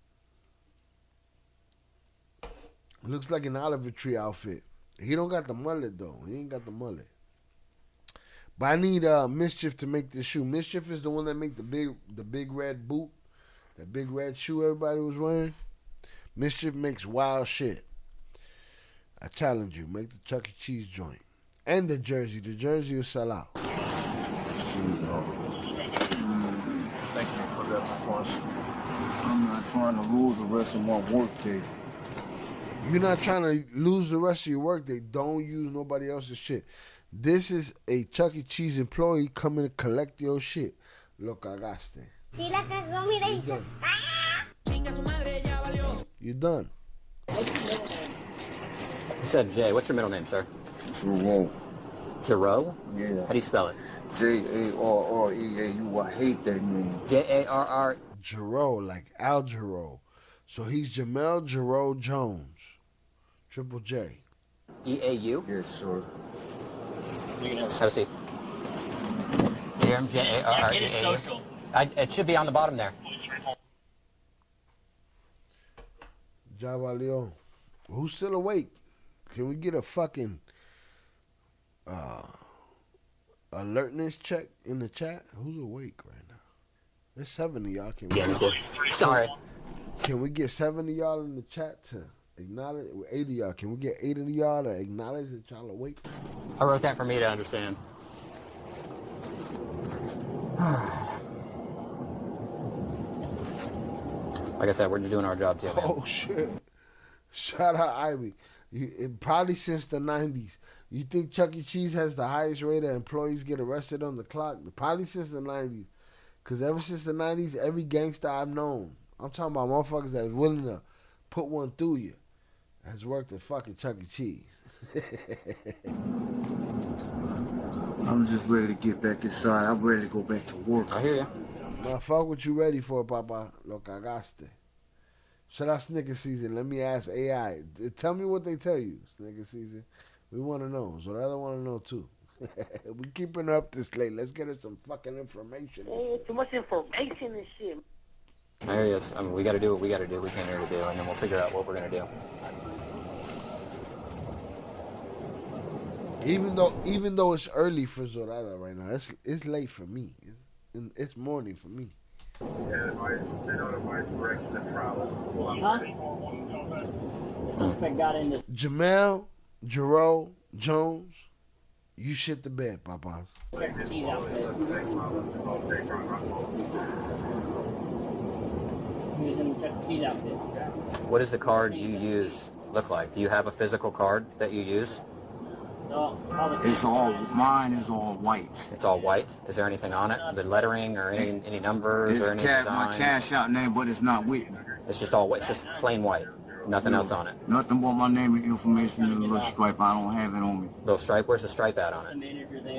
Looks like an Oliver Tree outfit. He don't got the mullet, though. He ain't got the mullet. But I need Mischief to make this shoe. Mischief is the one that make the big red boot. That big red shoe everybody was wearing. Mischief makes wild shit. I challenge you. Make the Chuck E. Cheese joint. And the jersey. The jersey will sell out. Thank you for that response. I'm not trying to lose the rest of my work day. You're not trying to lose the rest of your work day. Don't use nobody else's shit. This is a Chuck E. Cheese employee coming to collect your shit. Lo cagaste. Si la cagó, mira y dice, You're done. You said Jay. What's your middle name, sir? Jerome. Jarreau? Yeah. How do you spell it? Jarreau. I hate that name. Jarr. Jarreau, like Al Jarreau. So he's Jamel Jarreau Jones. Triple J. EAU? Yes, sir. You can have a seat. Jarreau. It should be on the bottom there. Javalion. Who's still awake? Can we get a fucking alertness check in the chat? Who's awake right now? There's 7 of y'all. Sorry. Can we get 7 of y'all in the chat to acknowledge? 8 of y'all. Can we get 8 of y'all to acknowledge that y'all awake? I wrote that for me to understand. Like I said, we're just doing our job too. Man. Oh shit! Shout out Ivy. Probably since the 90s. You think Chuck E. Cheese has the highest rate of employees get arrested on the clock? Probably since the 90s. Because ever since the 90s, every gangster I've known, I'm talking about motherfuckers that is willing to put one through you, has worked at fucking Chuck E. Cheese. I'm just ready to get back inside. I'm ready to go back to work. I hear you. Now, fuck what you ready for, Papa. Lo cagaste. Shout out Snicker Season. Let me ask AI. Tell me what they tell you, Snicker Season. We want to know. So the other want to know, too. We keeping her up this late. Let's get her some fucking information. Too much information and shit. I hear you. I mean, we got to do what we got to do. We came here to do, and then we'll figure out what we're going to do. Even though it's early for Zorada right now, it's late for me. It's morning for me. Suspect got into Jamel, Jerome, Jones, you shit the bed, Papas. What does the card you use look like? Do you have a physical card that you use? Mine is all white. It's all white? Is there anything on it? The lettering or any numbers or any design? My cash out name, but it's not with me. It's just all white. It's just plain white. Nothing else on it. Nothing but my name and information and a little stripe. I don't have it on me. Little stripe? Where's the stripe at on it?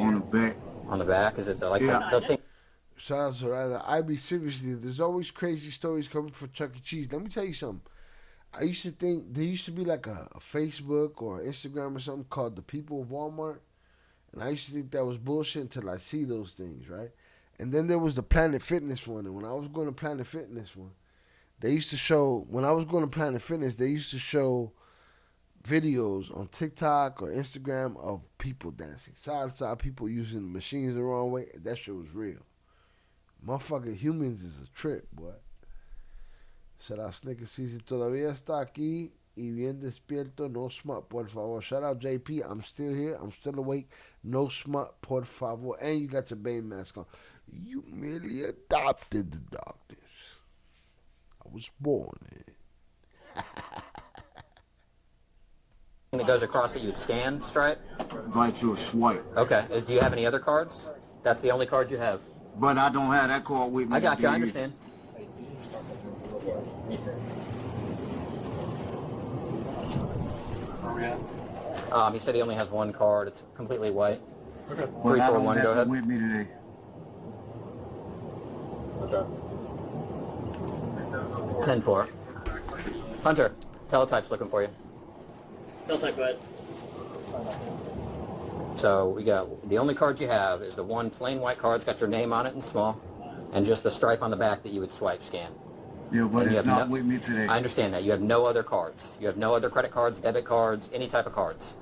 On the back. On the back? Is it the thing? Shout out to Zorada. I be seriously, there's always crazy stories coming from Chuck E. Cheese. Let me tell you something. I used to think there used to be like a Facebook or Instagram or something called The People of Walmart. And I used to think that was bullshit until I see those things, right? And then there was the Planet Fitness one. And when I was going to Planet Fitness one, they used to show, when I was going to Planet Fitness, they used to show videos on TikTok or Instagram of people dancing side to side, people using the machines the wrong way. That shit was real. Motherfucking humans is a trip, boy. Shout out Snicker Season. Todavía está aquí y bien despierto. No smut, por favor. Shout out JP. I'm still here. I'm still awake. No smut, por favor. And you got your Bane mask on. You merely adopted the darkness. I was born in it. That goes across that you would scan, Stripe? Like you a swipe. Okay. Do you have any other cards? That's the only card you have. But I don't have that card with me. I got you. I understand. He said he only has one card. It's completely white. Okay. 341. Go ahead. With me today. Okay. 10-4. Hunter, teletype's looking for you. Teletype, go ahead. So we got the only card you have is the one plain white card. It's got your name on it in small, and just the stripe on the back that you would swipe scan. Yeah, but it's not with me today. I understand that. You have no other cards. You have no other credit cards, debit cards, any type of cards.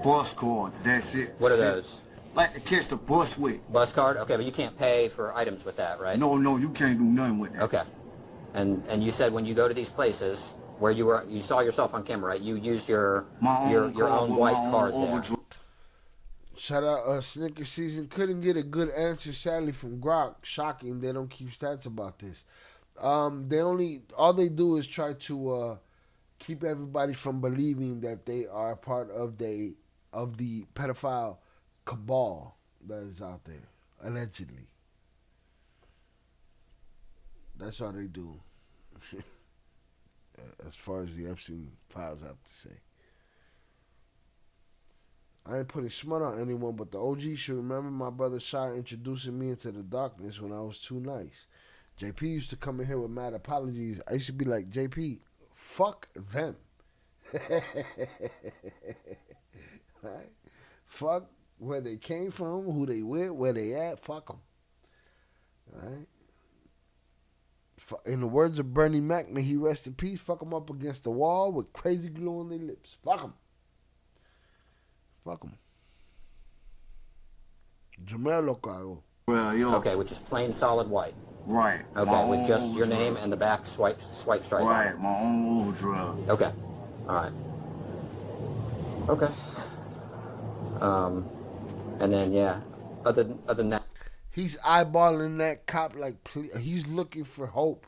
Bus cards, that's it. What are those? Like to catch the bus with. Bus card? Okay, but you can't pay for items with that, right? No, you can't do nothing with that. Okay. And you said when you go to these places where you saw yourself on camera, right? You used your own white card there. Shout out Snicker Season. Couldn't get a good answer sadly from Grok. Shocking. They don't keep stats about this. All they do is try to keep everybody from believing that they are part of the pedophile cabal that is out there, allegedly. That's all they do. As far as the Epstein files have to say. I ain't putting smut on anyone, but the OG should remember my brother Shire introducing me into the darkness when I was too nice. JP used to come in here with mad apologies. I used to be like, JP, fuck them. Right? Fuck where they came from, who they with, where they at, fuck them. Right? In the words of Bernie Mac, may he rest in peace, fuck them up against the wall with crazy glue on their lips. Fuck them. Fuck them. Jamel lo cago. Well, yo. Okay, which is plain solid white. Right. Okay, with just your name and the back swipe stripe. Right, my own overdrive. Okay. All right. Okay. And then yeah, other than that, he's eyeballing that cop like he's looking for hope,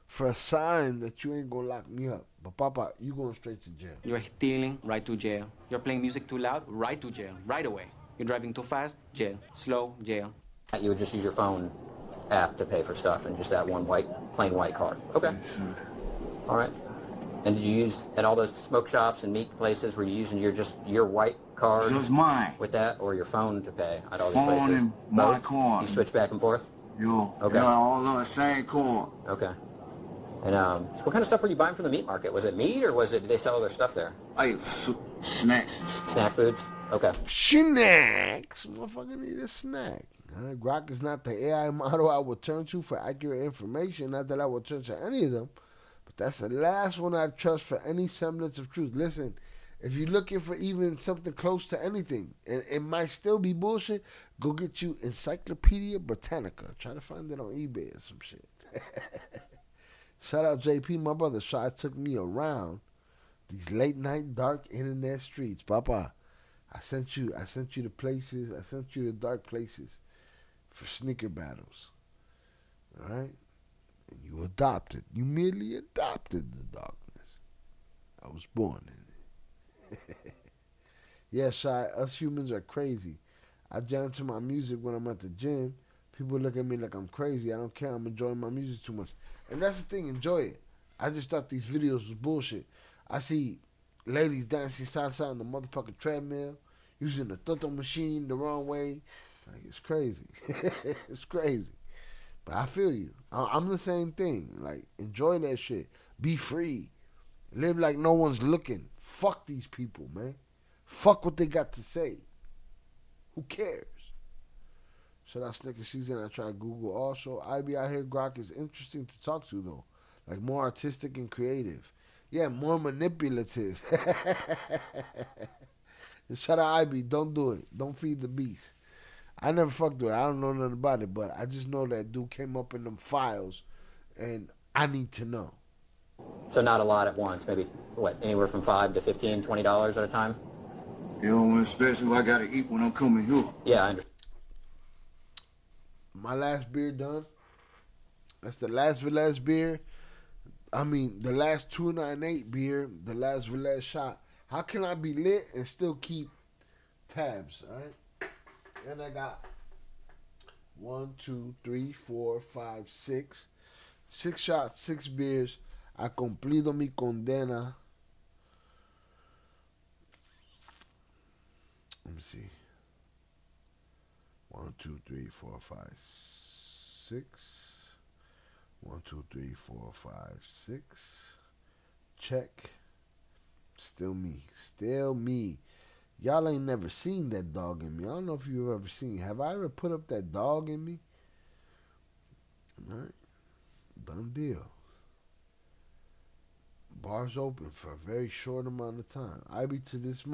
for a sign that you ain't gonna lock me up. But Papa, you going straight to jail. You're stealing, right to jail. You're playing music too loud, right to jail, right away. You're driving too fast, jail. Slow, jail. you would just use your phone app to pay for stuff and just that one plain white card. Okay. All right. And did you use at all those smoke shops and meat places? Were you using your white card? Just mine. With that, or your phone to pay at all these phone places? And my card. You switch back and forth? Yo. Okay. Yeah, all on the same card. Okay. And what kind of stuff were you buying from the meat market? Was it meat, or did they sell other stuff there? Snacks. Snack foods? Okay. Snacks. Motherfucker need a snack. Grok is not the AI model I would turn to for accurate information. Not that I would turn to any of them. But that's the last one I trust for any semblance of truth. Listen, if you're looking for even something close to anything, and it might still be bullshit, go get you Encyclopedia Britannica. Try to find it on eBay or some shit. Shout out JP, my brother. Shy took me around these late night dark internet streets. Papa, I sent you the places. I sent you the dark places for sneaker battles. All right? And you adopted. You merely adopted the darkness. I was born in it. Yeah, Shy, us humans are crazy. I jam to my music when I'm at the gym. People look at me like I'm crazy. I don't care. I'm enjoying my music too much. And that's the thing. Enjoy it. I just thought these videos was bullshit. I see ladies dancing salsa on the motherfucking treadmill, using the toto machine the wrong way. Like, it's crazy. It's crazy. But I feel you. I'm the same thing. Like, enjoy that shit. Be free. Live like no one's looking. Fuck these people, man. Fuck what they got to say. Who cares? Shout out Snicker Season. I try Google also. I be out here. Grok is interesting to talk to, though. Like, more artistic and creative. Yeah, more manipulative. Shout out IB. Don't do it. Don't feed the beast. I never fucked with it. I don't know nothing about it, but I just know that dude came up in them files, and I need to know. So not a lot at once. Maybe, anywhere from $5 to $15, $20 at a time? You know, especially if I gotta eat when I'm coming here. Yeah, I understand. My last beer done. That's the last Velez beer. I mean, the last 298 beer, the last Velez shot. How can I be lit and still keep tabs, all right? And I got 1, 2, 3, 4, 5, 6. 6 shots, 6 beers. Ha cumplido mi condena. Let me see. 1, 2, 3, 4, 5, 6. 1, 2, 3, 4, 5, 6. Check. Still me. Still me. Y'all ain't never seen that dog in me. I don't know if you've ever seen. Have I ever put up that dog in me? All right. Done deal. Bars open for a very short amount of time. To this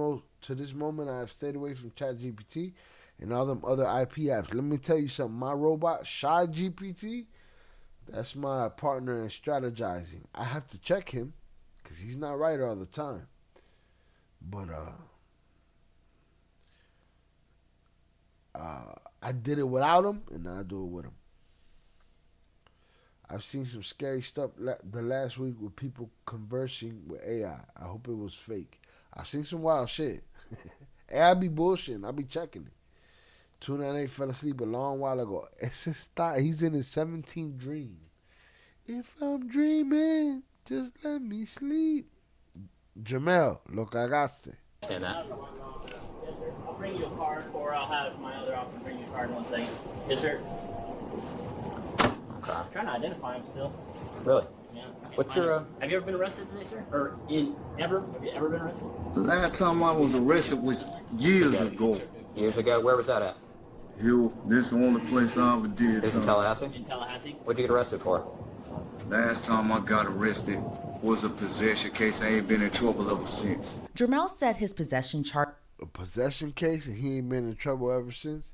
moment, I have stayed away from ChatGPT and all them other IP apps. Let me tell you something. My robot, Shy GPT, that's my partner in strategizing. I have to check him because he's not right all the time. But I did it without him, and now I do it with him. I've seen some scary stuff the last week with people conversing with AI. I hope it was fake. I've seen some wild shit. AI be bullshitting. I be checking it. 298 fell asleep a long while ago. He's in his 17th dream. If I'm dreaming, just let me sleep. Jamel, lo cagaste. Understand that. I'll bring you a card, or I'll have my other officer bring you a card in 1 second. Yes, sir. Okay. I'm trying to identify him still. Really? Yeah. What's your? Have you ever been arrested today, sir? Or have you ever been arrested? The last time I was arrested was years ago. Years ago? Where was that at? Here, this is the only place I ever did. This in Tallahassee? In Tallahassee. What'd you get arrested for? Last time I got arrested was a possession case. I ain't been in trouble ever since. Jermel said his possession charge. A possession case, and he ain't been in trouble ever since.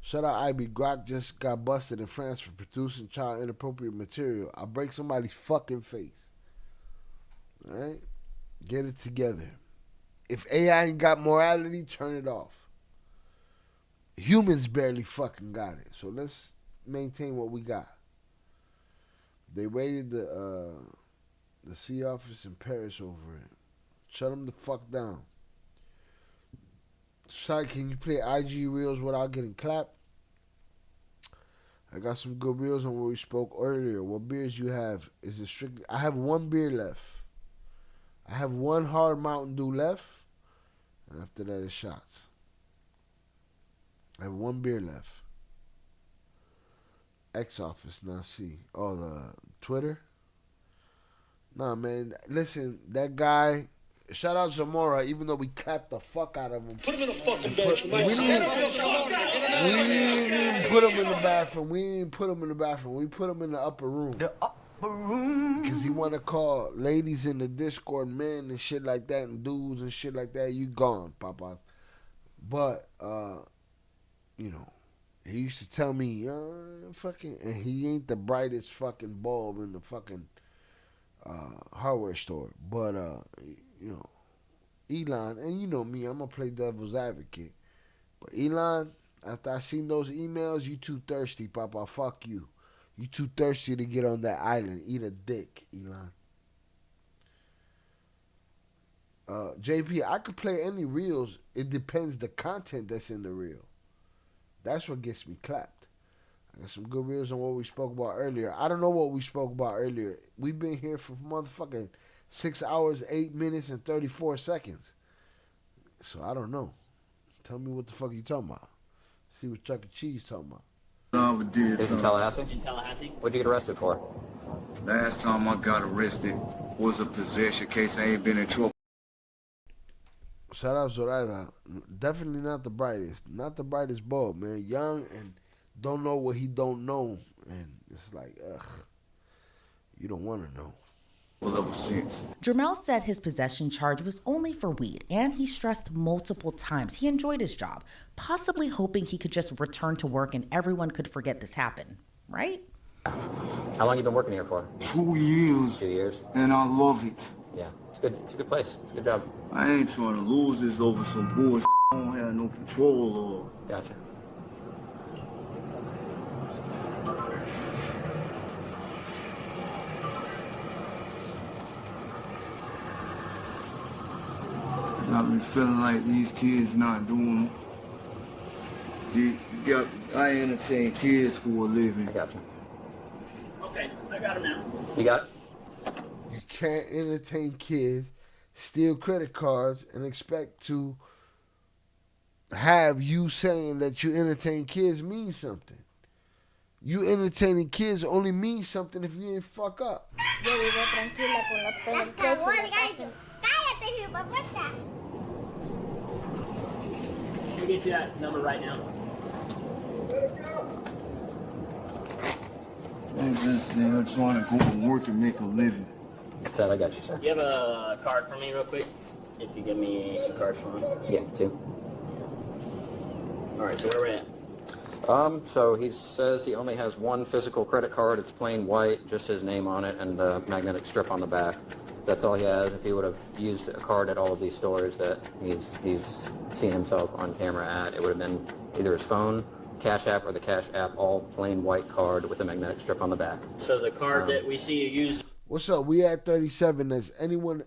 Shout out IB Glock just got busted in France for producing child inappropriate material. I'll break somebody's fucking face. Alright? Get it together. If AI ain't got morality, turn it off. Humans barely fucking got it. So let's maintain what we got. They raided the sea office in Paris over it. Shut them the fuck down. Shai, can you play IG Reels without getting clapped? I got some good reels on what we spoke earlier. What beers you have? Is it strictly? I have one beer left. I have one hard Mountain Dew left. And after that, it's shots. I have one beer left. X office, not C. Oh, the Twitter? Nah, man. Listen, that guy. Shout out Zamora, even though we clapped the fuck out of him. Put him in the fucking bedroom, man. We didn't even put him in the bathroom. We didn't even put him in the bathroom. We put him in the upper room. The upper room. Because he want to call ladies in the Discord men and shit like that and dudes and shit like that. You gone, papas. But, you know, he used to tell me, fucking, and he ain't the brightest fucking bulb in the fucking hardware store. But, you know, Elon, and you know me, I'm going to play devil's advocate. But Elon, after I seen those emails, you too thirsty, Papa. Fuck you. You too thirsty to get on that island. Eat a dick, Elon. JP, I could play any reels. It depends the content that's in the reel. That's what gets me clapped. I got some good reels on what we spoke about earlier. I don't know what we spoke about earlier. We've been here for motherfucking 6 hours, 8 minutes, and 34 seconds. So I don't know. Tell me what the fuck you talking about. See what Chuck E. Cheese talking about. He's in Tallahassee? In Tallahassee. What'd you get arrested for? Last time I got arrested was a possession case. I ain't been in trouble. Shout out Zoraida. Definitely not the brightest. Not the brightest bulb, man. Young and don't know what he don't know. And it's like, ugh. You don't want to know. Jermel said his possession charge was only for weed, and he stressed multiple times he enjoyed his job, possibly hoping he could just return to work and everyone could forget this happened, right? How long you been working here for? 2 years. 2 years. And I love it. Yeah, it's good. It's a good place. It's a good job. I ain't trying to lose this over some bullshit. I don't have no control over. Gotcha. I've been feeling like these kids not doing. I entertain kids for a living. I got you. Okay, I got him now. You got it? You can't entertain kids, steal credit cards, and expect to have you saying that you entertain kids mean something. You entertaining kids only means something if you ain't fuck up. Yo vivo tranquila con los pelos presos en la casa. Cállate, hijo de puta. Let me get you that number right now. I'm just trying to go to work and make a living. What's that? I got you, sir. You have a card for me real quick? If you give me 2 cards for me. Yeah, 2. All right, so where are we at? So he says he only has 1 physical credit card. It's plain white, just his name on it, and a magnetic strip on the back. That's all he has. If he would have used a card at all of these stores that he's seen himself on camera at, it would have been either his phone, Cash App, or the Cash App, all plain white card with a magnetic strip on the back. So the card that we see you use. What's up? We at 37. Has anyone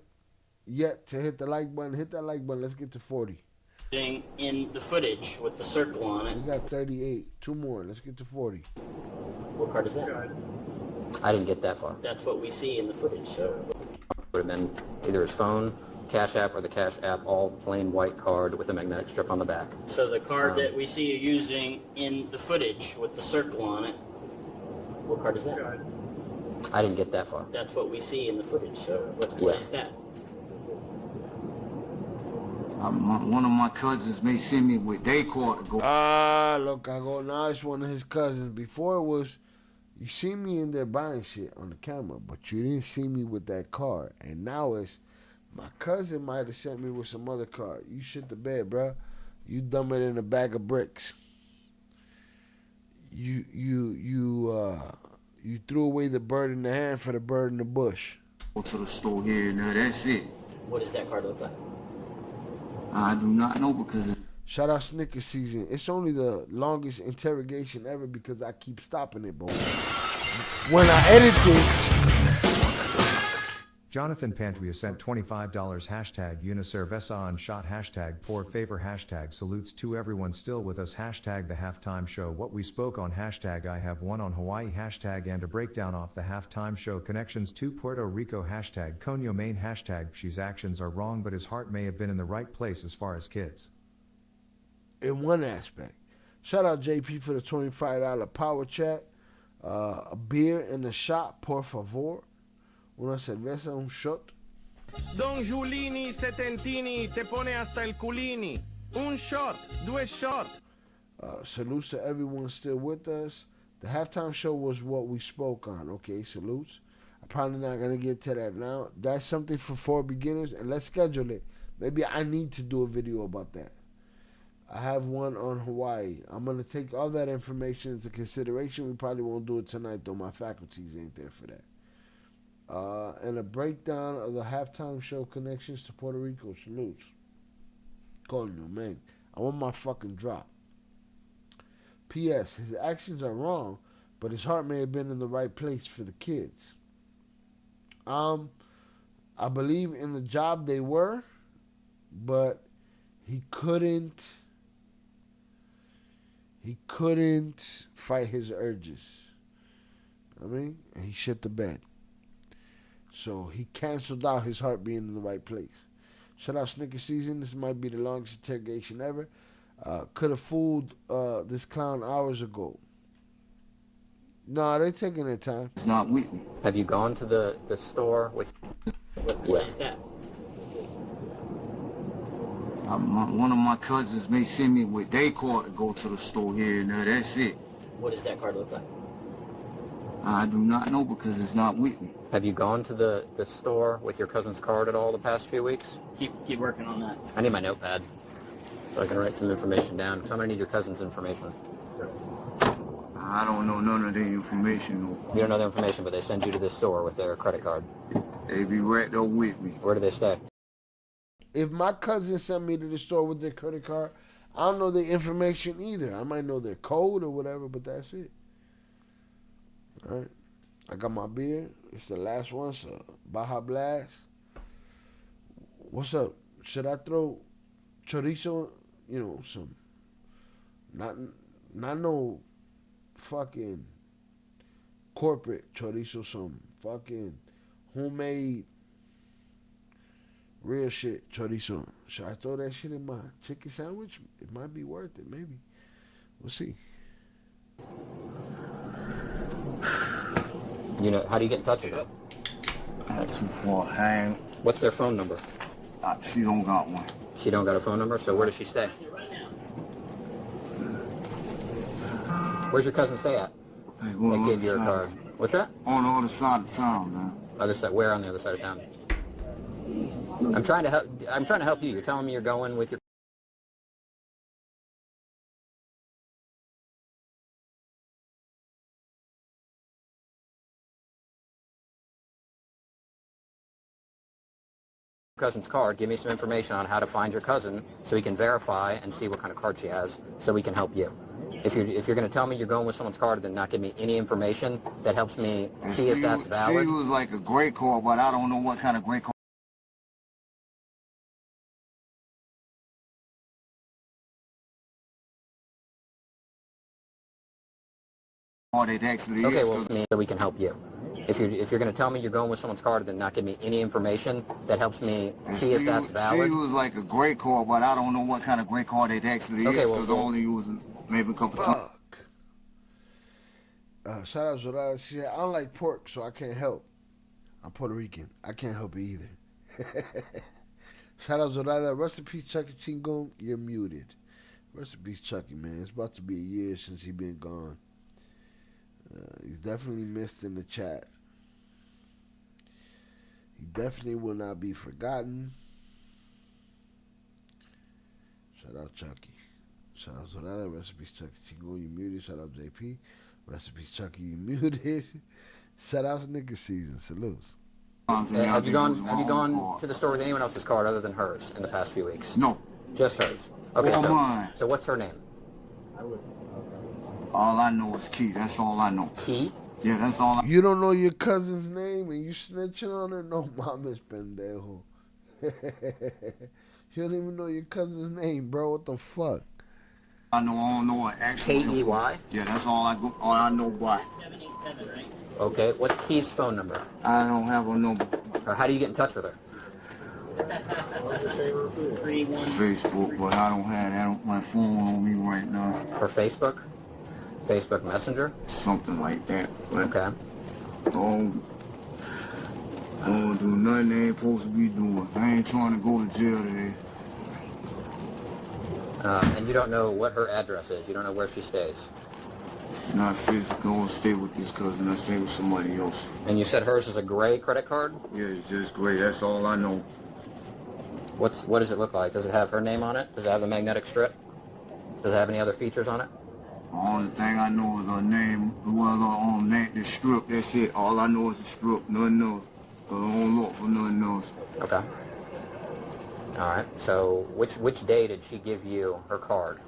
yet to hit the like button? Hit that like button. Let's get to 40. In the footage with the circle on it. We got 38. 2 more. Let's get to 40. What card is that? I didn't get that far. That's what we see in the footage, so. Would have been either his phone, Cash App, or the Cash App, all plain white card with a magnetic strip on the back. So the card that we see you using in the footage with the circle on it. What card is that? I didn't get that far. That's what we see in the footage, so what is that? One of my cousins may send me with their card to go. Look, I go, now it's one of his cousins. Before it was You see me in there buying shit on the camera, but you didn't see me with that card. And now it's my cousin might have sent me with some other card. You shit the bed, bruh. You dumb it in a bag of bricks. You threw away the bird in the hand for the bird in the bush. Go to the store here and that's it. What does that card look like? I do not know because Shout out Snickers season. It's only the longest interrogation ever because I keep stopping it, boy. When I edit this. Jonathan Pantria sent $25 hashtag Uniserve on shot hashtag poor favor hashtag salutes to everyone still with us hashtag the halftime show what we spoke on hashtag I have one on Hawaii hashtag and a breakdown off the halftime show connections to Puerto Rico hashtag Conyo main hashtag she's actions are wrong but his heart may have been in the right place as far as kids. In one aspect. Shout out JP for the $25 power chat. A beer and a shot, por favor. Una cerveza, un shot. Don Giulini Setentini te pone hasta el culini. Un shot, due shot. Salutes to everyone still with us. The halftime show was what we spoke on. Okay, salutes. I'm probably not going to get to that now. That's something for beginners, and let's schedule it. Maybe I need to do a video about that. I have one on Hawaii. I'm going to take all that information into consideration. We probably won't do it tonight, though. My faculties ain't there for that. And a breakdown of the halftime show connections to Puerto Rico. Salutes. Coño, man. I want my fucking drop. P.S. His actions are wrong, but his heart may have been in the right place for the kids. I believe in the job they were, but he couldn't fight his urges. And he shit the bed. So he canceled out his heart being in the right place. Shout out Snickers season. This might be the longest interrogation ever. Could have fooled this clown hours ago. No, they're taking their time. It's not with me. Have you gone to the store with... What is that? One of my cousins may send me with their card to go to the store here and that's it. What does that card look like? I do not know because it's not with me. Have you gone to the store with your cousin's card at all the past few weeks? Keep working on that. I need my notepad so I can write some information down because I'm going to need your cousin's information. I don't know none of the information. No. You don't know the information, but they send you to this store with their credit card. They be right there with me. Where do they stay? If my cousin sent me to the store with their credit card, I don't know their information either. I might know their code or whatever, but that's it. All right. I got my beer. It's the last one, so Baja Blast. What's up? Should I throw chorizo? You know, some not no fucking corporate chorizo, some fucking homemade real shit chorizo. Should I throw that shit in my chicken sandwich? It might be worth it, maybe. We'll see. You know, how do you get in touch with them? Not too far. Hang. What's their phone number? She don't got one. She don't got a phone number? So where does she stay? Where's your cousin stay at? Hey, they gave you a card. What's that? On the other side of town, man. Other side? Where on the other side of town? I'm trying to help you. You're telling me you're going with your... cousin's card. Give me some information on how to find your cousin so we can verify and see what kind of card she has so we can help you. If you're going to tell me you're going with someone's card, then not give me any information that helps me see if that's valid. She was like a great card, but I don't know what kind of great card. It actually okay, is, well, so we can help you. If you're going to tell me you're going with someone's card, then not give me any information that helps me see if that's valid. She was like a great card, but I don't know what kind of great card it actually is because I only use it maybe a couple times. Shout out Zorada. She said, I don't like pork, so I can't help. I'm Puerto Rican. I can't help it either. Shout out Zorada. Rest in peace, Chucky Chingon. You're muted. Rest in peace, Chucky, man. It's about to be a year since he been gone. He's definitely missed in the chat. He definitely will not be forgotten. Shout out Chucky. Shout out Zorada. Recipes Chucky Chingo, you muted. Shout out JP. Recipes Chucky, you muted. Shout out Nigga Season. Salutes. Have you gone to the store with anyone else's card other than hers in the past few weeks? No. Just hers. Okay, so what's her name? All I know is Key. That's all I know. Key? Yeah, that's all. You don't know your cousin's name and you snitching on her? No, mames pendejo. You don't even know your cousin's name, bro. What the fuck? I don't know what actually. K-E-Y? Yeah, that's all I know by. Okay, what's Key's phone number? I don't have a number. How do you get in touch with her? Facebook, but I don't have that on my phone on me right now. Her Facebook? Facebook Messenger? Something like that. But okay. I don't do nothing they ain't supposed to be doing. I ain't trying to go to jail today. And you don't know what her address is? You don't know where she stays? Not physical. I don't stay with this cousin. I stay with somebody else. And you said hers is a gray credit card? Yeah, it's just gray. That's all I know. What does it look like? Does it have her name on it? Does it have a magnetic strip? Does it have any other features on it? The only thing I know is her name, the strip, that's it. All I know is the strip, nothing else. I don't look for nothing else. Okay. All right, so which day did she give you her card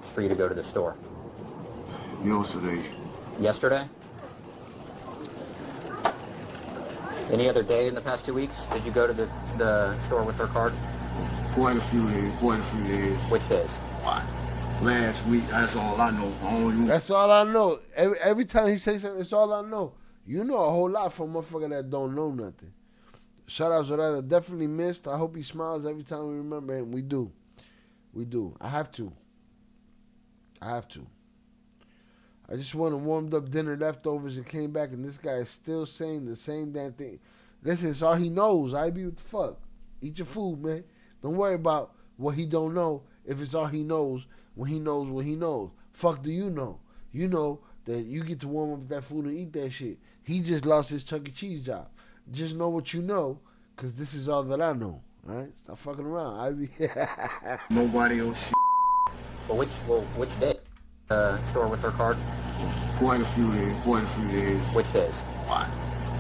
for you to go to the store? Yesterday. Yesterday? Any other day in the past 2 weeks? Did you go to the store with her card? Quite a few days. Which days? Last week, that's all I know. That's all I know. Every time he says something, it's all I know. You know a whole lot from a motherfucker that don't know nothing. Shout out Zorada. Definitely missed. I hope he smiles every time we remember him. We do. I have to. I just went and warmed up dinner leftovers and came back, and this guy is still saying the same damn thing. Listen, it's all he knows. I be what the fuck. Eat your food, man. Don't worry about what he don't know if it's all he knows when he knows what he knows. Fuck do you know? You know that you get to warm up that food and eat that shit. He just lost his Chuck E. Cheese job. Just know what you know, because this is all that I know. All right? Stop fucking around. I be Nobody else shit. Well, which day? Store with her card? Quite a few days. Which days?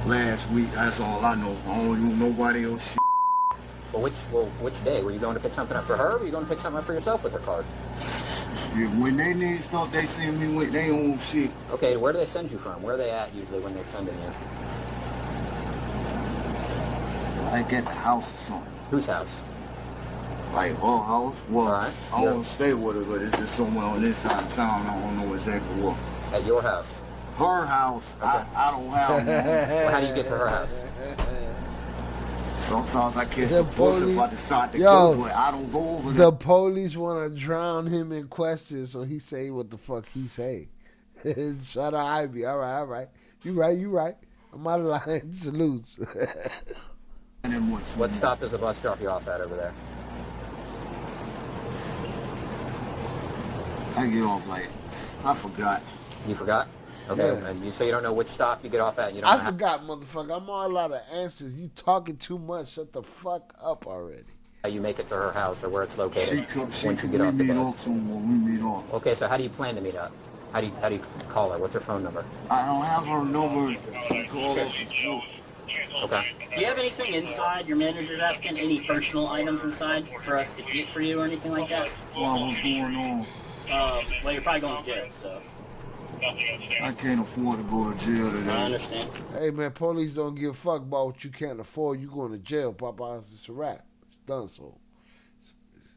Last week, that's all I know. I don't do nobody else shit. Well, which day? Were you going to pick something up for her, or were you going to pick something up for yourself with her card? When they need stuff, they send me with their own shit. Okay, where do they send you from? Where are they at usually when they're sending you? Like at the house or something. Whose house? Like her house. Well, right. I don't stay with her, but it's just somewhere on this side of town. I don't know exactly what. At your house? Her house. Okay. I don't have one. Well, how do you get to her house? Sometimes I catch the bus if I decide to Yo, go, but I don't go over there. The police want to drown him in questions, so he say what the fuck he say. Shout out Ivy. All right. You right. I'm out of line. Salutes. What stop does the bus drop you off at over there? I get off like, I forgot. You forgot? Okay, Yeah. and you say you don't know which stop you get off at. And you don't I know forgot, motherfucker. I'm all out of answers. You talking too much. Shut the fuck up already. how you make it to her house or where it's located once you get we off the meet bus. off somewhere. We meet off. Okay, so how do you plan to meet up? How do you call her? What's her phone number? I don't have her number. Call her. Okay. Do you have anything inside your manager's asking? Any personal items inside for us to get for you or anything like that? Well, what's going on? Well, you're probably going to jail, so. I can't afford to go to jail today. I understand. Hey, man, police don't give a fuck about what you can't afford. You going to jail, Papa. It's a wrap. It's done, so. It's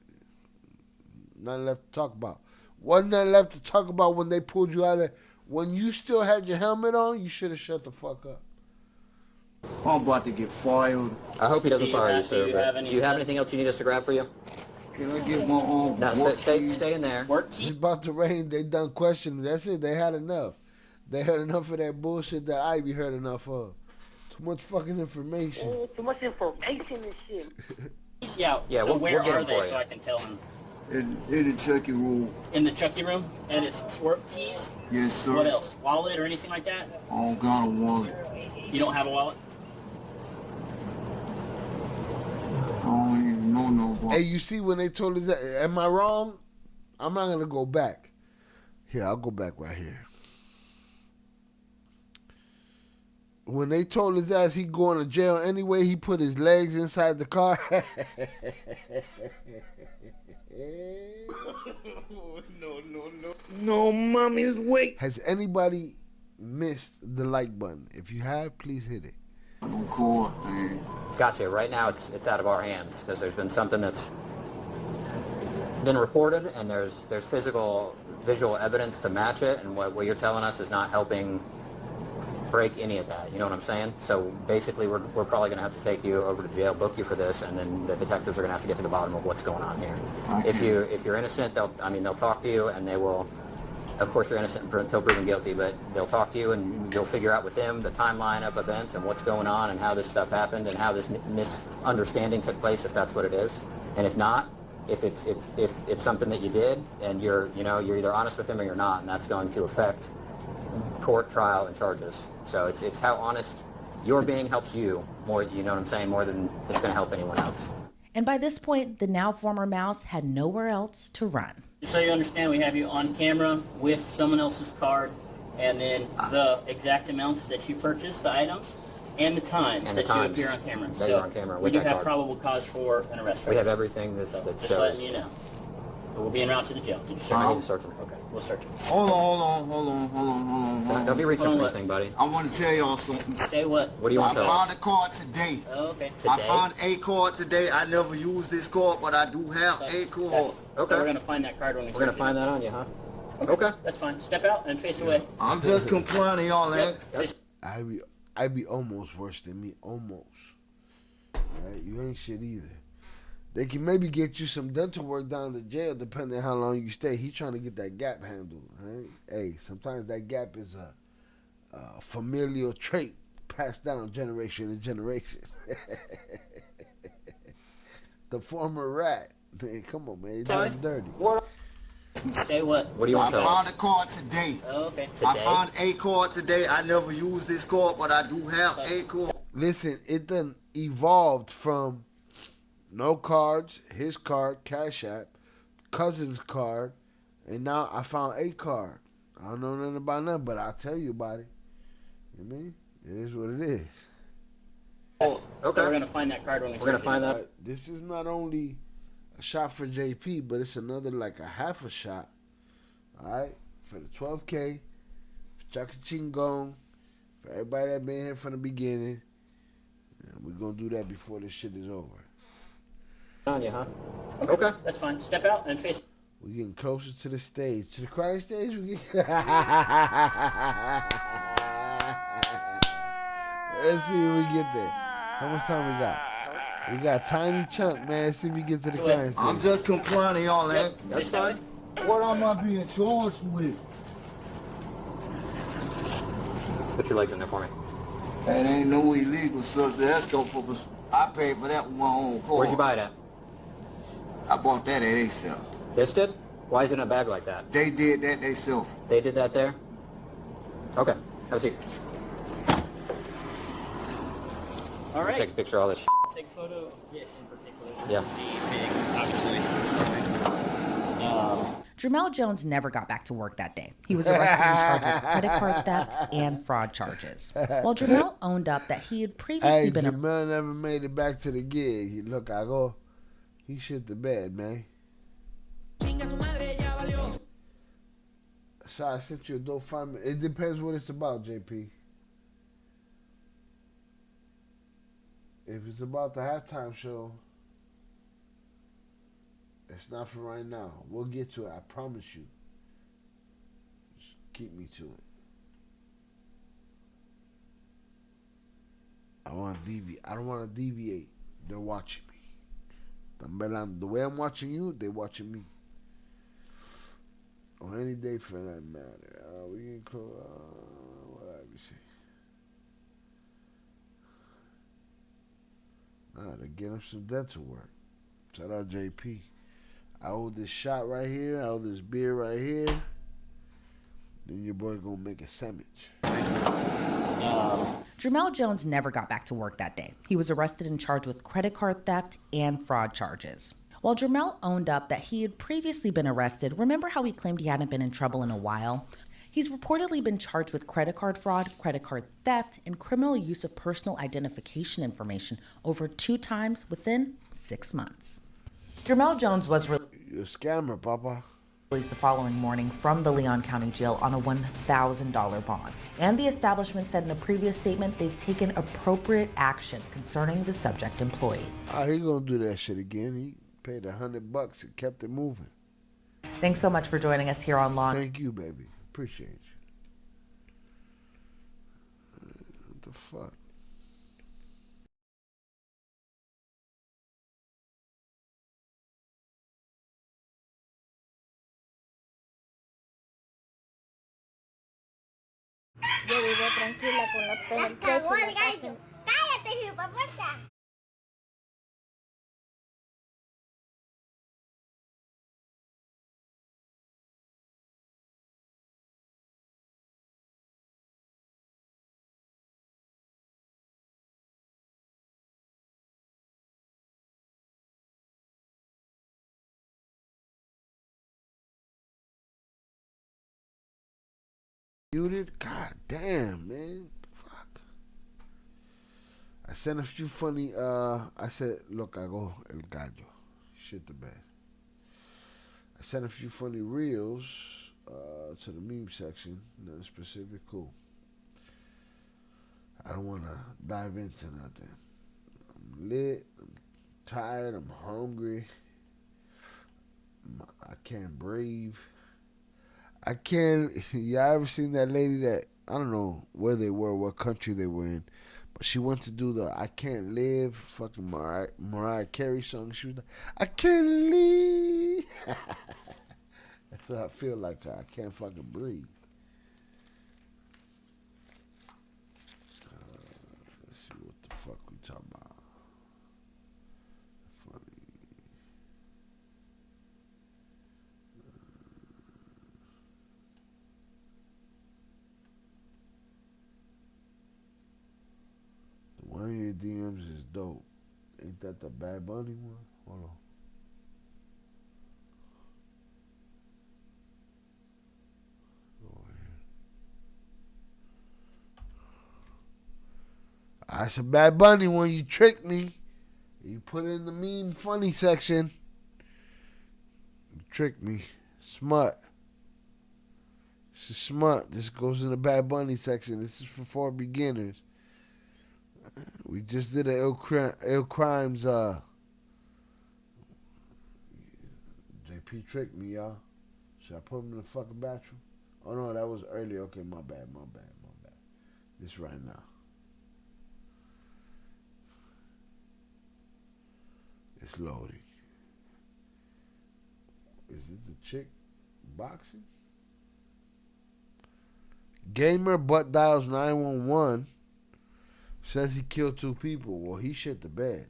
nothing left to talk about. Wasn't nothing left to talk about when they pulled you out of. When you still had your helmet on, you should have shut the fuck up. I'm about to get fired. I hope he doesn't fire you, sir. Do you But have do you have anything else you need us to grab for you? Can I get my own? No, stay in there. It's about to rain. They done questioning. That's it. They had enough. They heard enough of that bullshit that Ivy heard enough of. Too much fucking information. Oh, too much information and shit. Yeah, Yeah, so we'll where get are him they for so you. I can tell him? in the Chucky room. In the Chucky room? And it's work keys? Yes, sir. What else? Wallet or anything like that? I don't got a wallet. You don't have a wallet? I don't even know no wallet. Hey, you see when they told us that? Am I wrong? I'm not gonna go back. Here, I'll go back right here. When they told his ass he going to jail anyway, he put his legs inside the car. No, mommy's wait. Has anybody missed the like button? If you have, please hit it. Cool, man. Gotcha. Right now, it's out of our hands because there's been something that's been reported, and there's visual evidence to match it, and what you're telling us is not helping break any of that. You know what I'm saying? So basically, we're probably going to have to take you over to jail, book you for this, and then the detectives are going to have to get to the bottom of what's going on here. If you're innocent, they'll talk to you, and they will. Of course, you're innocent until proven guilty, but they'll talk to you, and you'll figure out with them the timeline of events and what's going on, and how this stuff happened, and how this misunderstanding took place, if that's what it is. And if not, if it's something that you did, and you're either honest with them or you're not, and that's going to affect court, trial, and charges. So it's how honest you're being helps you more. You know what I'm saying? More than it's going to help anyone else. And by this point, the now former mouse had nowhere else to run. Just so you understand, we have you on camera with someone else's card, and then the exact amounts that you purchased, the items, and the times that you appear on camera. That you're on camera we with do that have card. probable cause for an arrest. We have everything that Just shows. letting you know. But we'll be en route to the jail. Did you search? I need to search them. Okay. We'll search them. Hold on. Don't be reaching for anything, buddy. I want to tell y'all something. Say what? What do you want to I tell found us? a card today. Oh, okay. I found a card today. I never used this card, but I do have a card. Okay. So we're gonna find that card when we. We're gonna find that on you, huh? Okay. That's fine. Step out and face away. I'm just complaining, y'all. I be almost worse than me, almost. Right? You ain't shit either. They can maybe get you some dental work down to jail, depending on how long you stay. He trying to get that gap handled. Right? Hey, sometimes that gap is a familial trait passed down generation to generation. The former rat. Hey, come on, man. That's dirty. Say what? What do you want to I tell us? found a card today. Oh, okay. I found a card today. I never used this card, but I do have a card. Listen, it done evolved from no cards, his card, Cash App, cousin's card, and now I found a card. I don't know nothing about nothing, but I'll tell you about it. You know what I mean? It is what it is. Okay. So we're gonna find that card when we. We're gonna find that. This is not only a shot for JP, but it's another like a half a shot. All right, for the 12K, for Chaka Chingong, for everybody that been here from the beginning. And we're gonna do that before this shit is over. On you, huh? Okay. That's fine. Step out and face. We're getting closer to the stage, to the crying stage. We get. Let's see if we get there. How much time we got? We got a tiny chunk, man. Let's see if we get to the crying stage. I'm just complaining, y'all. That's fine. What am I being charged with? Put your legs in there for me. That ain't no illegal stuff. That's go for. I paid for that with my own card. Where'd you buy it at? I bought that at A-Cell. This did? Why is it in a bag like that? They did that themselves. They did that there? Okay. Have a seat. All right. Take a picture of all this shit. Take a photo. Yes, in particular. Yeah. Jermell Jones never got back to work that day. He was arrested and charged with credit card theft and fraud charges. While Jermell owned up that he had previously been Jermell never made it back to the gig. Look, he shit the bed, man. So I sent you a dope find. It depends what it's about, JP. If it's about the halftime show, it's not for right now. We'll get to it. I promise you. Just keep me to it. I don't want to deviate. They're watching me. The way I'm watching you, they're watching me. On any day for that matter. We can close. What I say? To get him some dental work. Shout out JP. I owe this shot right here. I owe this beer right here. Then your boy gonna make a sandwich. Jermell Jones never got back to work that day. He was arrested and charged with credit card theft and fraud charges. While Jermell owned up that he had previously been arrested, remember how he claimed he hadn't been in trouble in a while? He's reportedly been charged with credit card fraud, credit card theft, and criminal use of personal identification information over 2 times within 6 months. Jermell Jones was You're a scammer, Papa. released the following morning from the Leon County Jail on a $1,000 bond. And the establishment said in a previous statement they've taken appropriate action concerning the subject employee. He gonna do that shit again. He paid $100 and kept it moving. Thanks so much for joining us here on Law. Thank you, baby. Appreciate you. What the fuck? Yo vivo tranquila con la pendeja. ¡Cagó el gallo! ¡Cállate, hijo de puta! Muted? God damn, man. Fuck. I sent a few funny, I said, lo cagó el gallo. Shit the bed. I sent a few funny reels to the meme section. Nothing specific. Cool. I don't want to dive into nothing. I'm lit. I'm tired. I'm hungry. I can't breathe. I can't. Y'all ever seen that lady that, I don't know where they were, what country they were in, but she went to do the I Can't Live fucking Mariah Carey song. She was like, I can't live. That's what I feel like. I can't fucking breathe. Let's see what the fuck we talking about. Funny. One of your DMs is dope. Ain't that the Bad Bunny one? Hold on. That's a Bad Bunny one. You tricked me. You put it in the meme funny section. You tricked me. Smut. This is smut. This goes in the Bad Bunny section. This is for beginners. We just did an Ill Crimes. JP tricked me, y'all. Should I put him in the fucking bathroom? Oh no, that was earlier. Okay, my bad. This right now. It's loading. Is it the chick boxing? Gamer butt dials 911. Says he killed 2 people. Well, he shit the bed.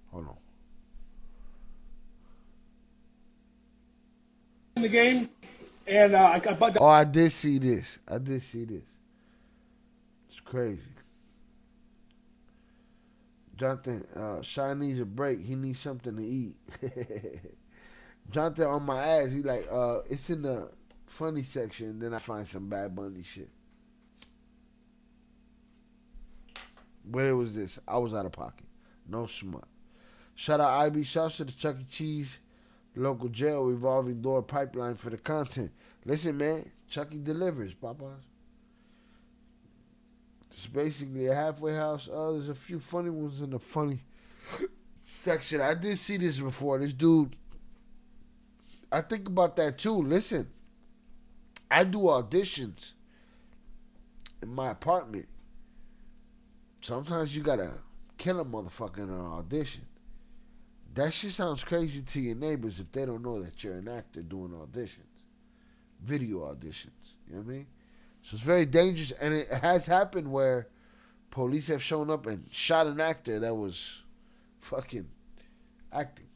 Hold on. In the game, and I got. Oh, I did see this. It's crazy. Jonathan, Shy needs a break. He needs something to eat. Jonathan on my ass. He like, it's in the funny section. Then I find some Bad Bunny shit. But it was this. I was out of pocket. No smut. Shout out IB. Shout out to the Chuck E. Cheese local jail revolving door pipeline for the content. Listen, man. Chucky delivers, Popeyes. It's basically a halfway house. There's a few funny ones in the funny section. I did see this before. This dude, I think about that too. Listen, I do auditions in my apartment. Sometimes you gotta kill a motherfucker in an audition. That shit sounds crazy to your neighbors if they don't know that you're an actor doing auditions. Video auditions. You know what I mean? So it's very dangerous, and it has happened where police have shown up and shot an actor that was fucking acting.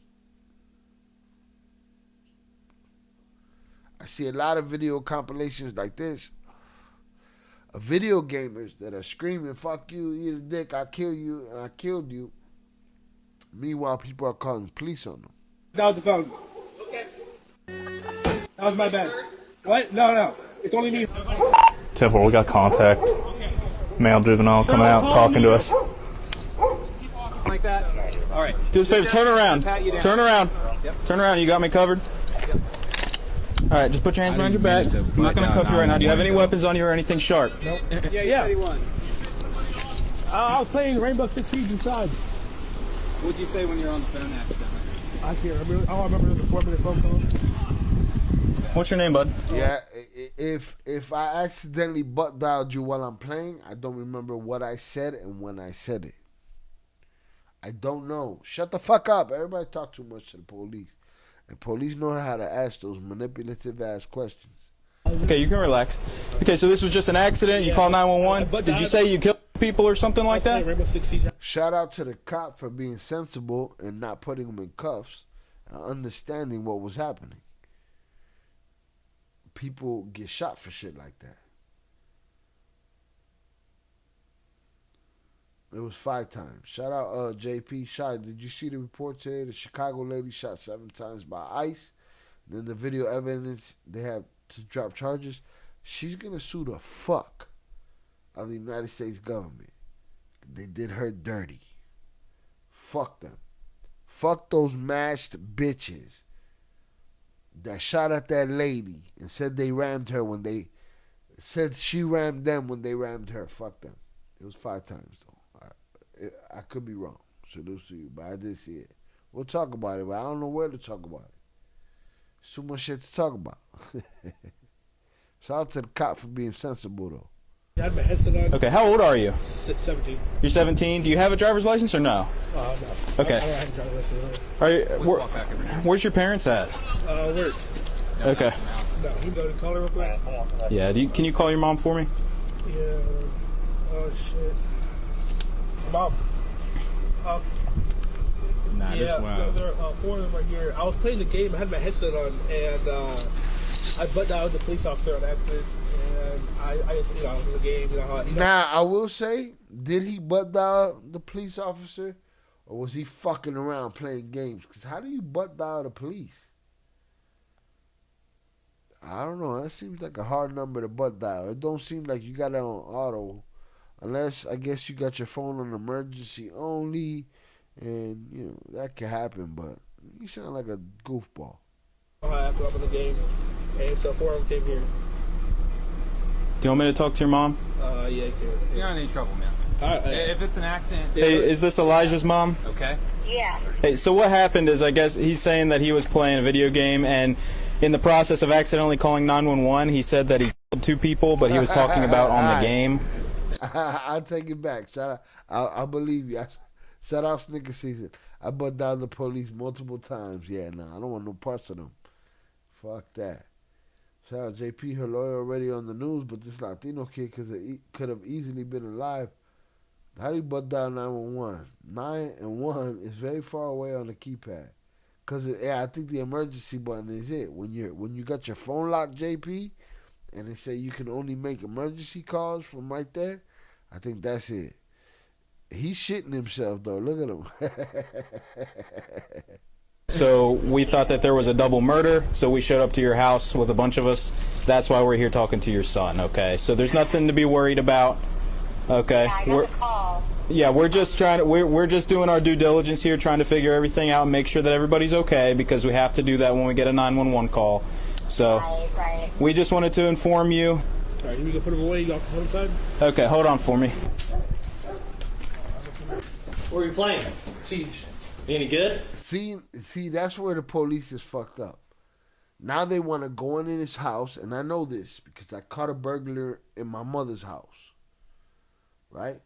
I see a lot of video compilations like this of video gamers that are screaming, "Fuck you, eat a dick, I kill you, and I killed you." Meanwhile, people are calling the police on them. That was the phone. Okay. That was my bad. What? No. It's only me. 10-4, we got contact. Male juvenile coming out, talking to us. Like that. All right. Do us a favor, turn around. Turn around. Yep. Turn around, you got me covered? Yep. All right, just put your hands behind your back. I'm not going to cuff you right now. Do you have any weapons on you or anything sharp? Nope. Yeah. I was playing Rainbow Six Siege inside. What'd you say when you were on the phone accidentally? I can't remember. All I remember was a 4-minute phone call. What's your name, bud? Yeah, if I accidentally butt dialed you while I'm playing, I don't remember what I said and when I said it. I don't know. Shut the fuck up. Everybody talk too much to the police. And police know how to ask those manipulative ass questions. Okay, you can relax. Okay, so this was just an accident. You call 911. Did you say you killed people or something like that? Shout out to the cop for being sensible and not putting them in cuffs and understanding what was happening. People get shot for shit like that. It was 5 times. Shout out JP. Shot. Did you see the report today? The Chicago lady shot 7 times by ICE. Then the video evidence they have to drop charges. She's gonna sue the fuck out of the United States government. They did her dirty. Fuck them. Fuck those masked bitches that shot at that lady and said they rammed her when they said she rammed them when they rammed her. Fuck them. It was 5 times though. I could be wrong. Salute to you, but I did see it. We'll talk about it, but I don't know where to talk about it. There's too much shit to talk about. Shout out to the cop for being sensible though. I had my headset on. Okay, how old are you? 17. You're 17. Do you have a driver's license or no? No. Okay. I don't have a driver's license. Are you, where's your parents at? Work. Okay. No, you go to call her real quick. Yeah. Can you call your mom for me? Yeah. Oh shit. Mom. Nah, yeah, there are 4 of them right here. I was playing the game. I had my headset on, and I butt dialed the police officer on accident. And I just, I was in the game. Now, I will say, did he butt dial the police officer, or was he fucking around playing games? Because how do you butt dial the police? I don't know. That seems like a hard number to butt dial. It don't seem like you got it on auto. Unless, I guess you got your phone on emergency only, and, that could happen, but you sound like a goofball. I put up in the game, and so 4 of them came here. Do you want me to talk to your mom? Yeah, you can. You're not in any trouble, man. All right. If it's an accident... Hey, is this Elijah's mom? Okay. Yeah. Hey, so what happened is, I guess he's saying that he was playing a video game, and in the process of accidentally calling 911, he said that he killed 2 people, but he was talking about on the game. I take it back. Shout out. I believe you. Shout out Snicker Season. I butt down the police multiple times. Yeah, nah, I don't want no parts of them. Fuck that. Shout out JP. Her lawyer already on the news, but this Latino kid could have easily been alive. How do you butt down 911? 9 and 1 is very far away on the keypad. Cause I think the emergency button is it. When you got your phone locked, JP, and they say you can only make emergency calls from right there, I think that's it. He's shitting himself, though. Look at him. So we thought that there was a double murder, so we showed up to your house with a bunch of us. That's why we're here talking to your son, okay? So there's nothing to be worried about, okay? Yeah, I got the call. Yeah, we're just we're just doing our due diligence here, trying to figure everything out and make sure that everybody's okay, because we have to do that when we get a 911 call. So right. We just wanted to inform you. All right, you can put them away. You got them inside? Okay, hold on for me. What are you playing? Siege. Any good? See, that's where the police is fucked up. Now they want to go in his house, and I know this because I caught a burglar in my mother's house. Right?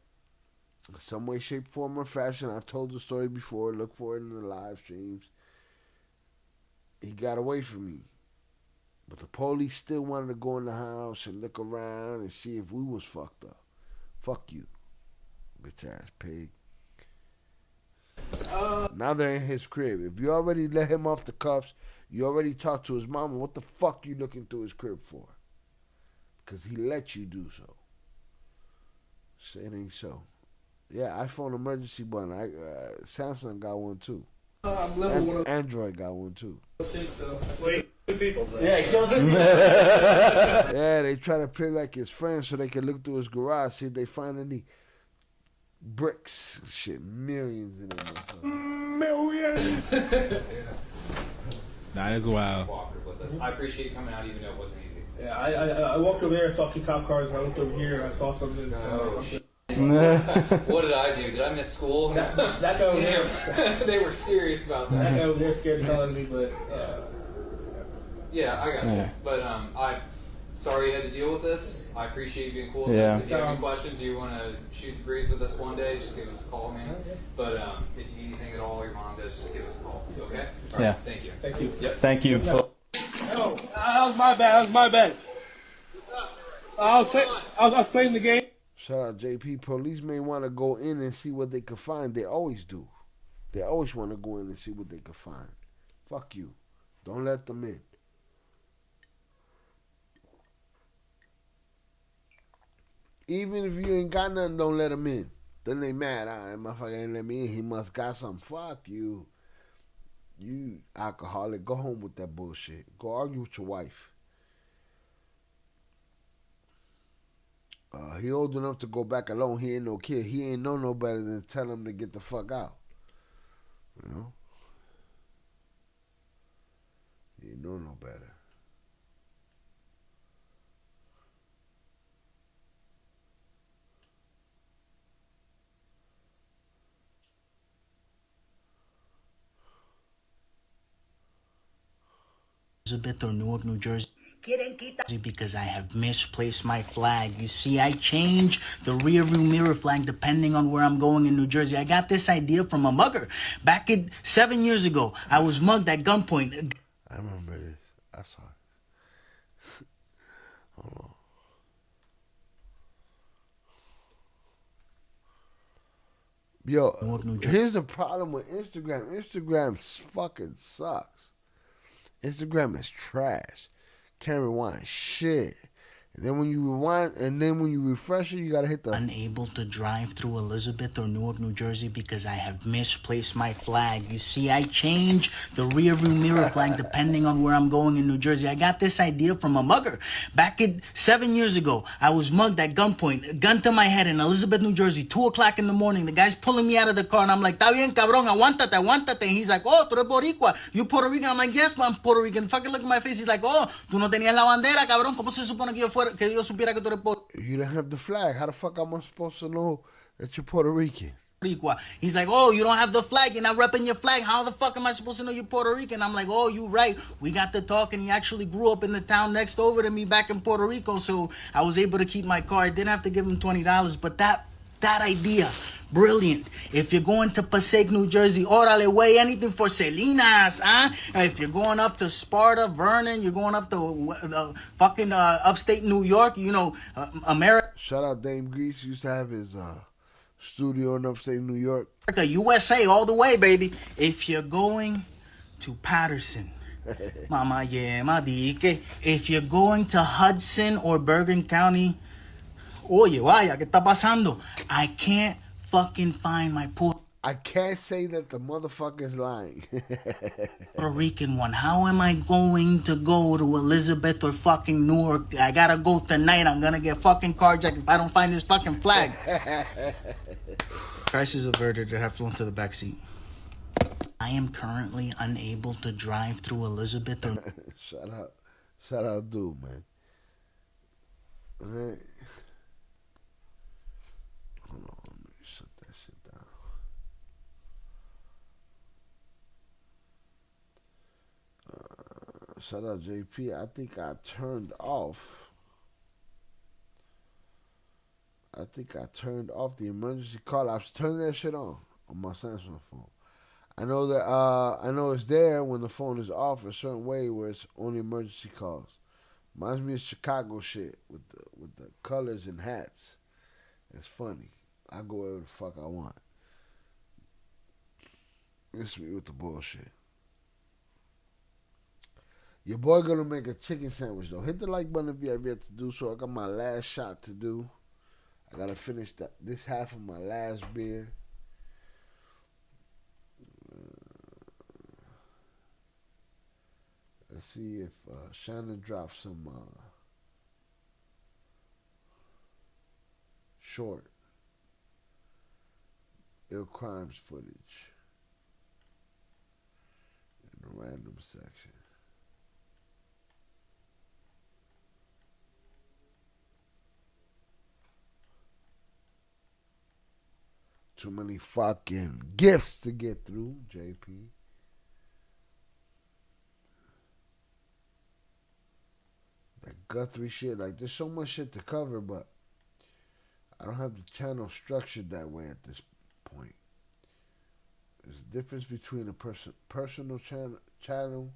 In some way, shape, form, or fashion. I've told the story before. Look for it in the live streams. He got away from me. But the police still wanted to go in the house and look around and see if we was fucked up. Fuck you. Bitch ass pig. Now they're in his crib. If you already let him off the cuffs, you already talked to his mama, what the fuck you looking through his crib for? Because he let you do so. Say it ain't so. Yeah, iPhone emergency button. Samsung got one too. Android got one too. Wait, two people. Yeah, they try to play like his friends so they can look through his garage, see if they find any bricks. Shit, millions in them. Millions. That is wild. I appreciate you coming out even though it wasn't easy. Yeah, I walked over there, I saw 2 cop cars, and I looked over here, and I saw something. What did I do? Did I miss school? That guy over there. They were serious about that. That guy over there scared the hell out of me, but yeah, I got you. But I'm sorry you had to deal with this. I appreciate you being cool with us. If you have any questions, you want to shoot the breeze with us one day, just give us a call, man. But if you need anything at all, your mom does, just give us a call. Okay? All right, thank you. Thank you. Yep. Thank you. No, that was my bad. I was playing the game. Shout out JP. Police may want to go in and see what they can find. They always do. They always want to go in and see what they can find. Fuck you. Don't let them in. Even if you ain't got nothing, don't let them in. Then they mad. That motherfucker ain't let me in. He must got something. Fuck you. You alcoholic. Go home with that bullshit. Go argue with your wife. He old enough to go back alone. He ain't no kid. He ain't know no better than tell him to get the fuck out. You know? He ain't know no better. Elizabeth or Newark, New Jersey, because I have misplaced my flag. You see, I change the rear view mirror flag depending on where I'm going in New Jersey. I got this idea from a mugger. Back 7 years ago, I was mugged at gunpoint. I remember this. I saw it. Hold on. Yo, here's the problem with Instagram. Instagram fucking sucks. Instagram is trash. Can't rewind shit. And then when you rewind, and then when you refresh it, you gotta hit the... Unable to drive through Elizabeth or Newark, New Jersey because I have misplaced my flag. You see, I change the rear view mirror flag depending on where I'm going in New Jersey. I got this idea from a mugger. Back 7 years ago, I was mugged at gunpoint, gun to my head in Elizabeth, New Jersey, 2 o'clock in the morning. The guy's pulling me out of the car, and I'm like, "Está bien, cabrón, aguántate." And he's like, "Oh, tú eres boricua. You Puerto Rican?" I'm like, "Yes, I'm Puerto Rican." Fucking look at my face. He's like, "Oh, tú no tenías la bandera, cabrón. ¿Cómo se supone que yo supiera que tú eres Puerto Rican?" You don't have the flag. How the fuck am I supposed to know that you're Puerto Rican? He's like, "Oh, you don't have the flag. You're not repping your flag. How the fuck am I supposed to know you're Puerto Rican?" I'm like, "Oh, you right." We got to talk, and he actually grew up in the town next over to me back in Puerto Rico, so I was able to keep my car. I didn't have to give him $20, but that idea, brilliant. If you're going to Passaic, New Jersey, órale, way, anything for Salinas, huh? If you're going up to Sparta, Vernon, you're going up to fucking upstate New York, you know, America. Shout out Dame Grease. He used to have his studio in upstate New York. USA all the way, baby. If you're going to Patterson, mama, yeah, madike. If you're going to Hudson or Bergen County, oye, vaya, ¿qué está pasando? I can't fucking find my I can't say that the motherfucker's lying. Puerto Rican one. How am I going to go to Elizabeth or fucking Newark? I gotta go tonight. I'm gonna get fucking carjacked if I don't find this fucking flag. Crisis averted. They have flown to the back seat. I am currently unable to drive through Elizabeth or... Shout out, dude, man. All right. Hold on, let me shut that shit down. Shout out JP. I think I turned off the emergency call. I was turning that shit on my Samsung phone. I know that I know it's there when the phone is off a certain way where it's only emergency calls. Reminds me of Chicago shit with the colors and hats. It's funny. I go wherever the fuck I want. This me with the bullshit. Your boy gonna make a chicken sandwich though. Hit the like button if you have yet to do so. I got my last shot to do. I gotta finish this half of my last beer. Let's see if Shannon drops some short ill crimes footage in the random section. Too many fucking gifts to get through, JP. That Guthrie shit, like there's so much shit to cover, but I don't have the channel structured that way at this point. There's a difference between a personal channel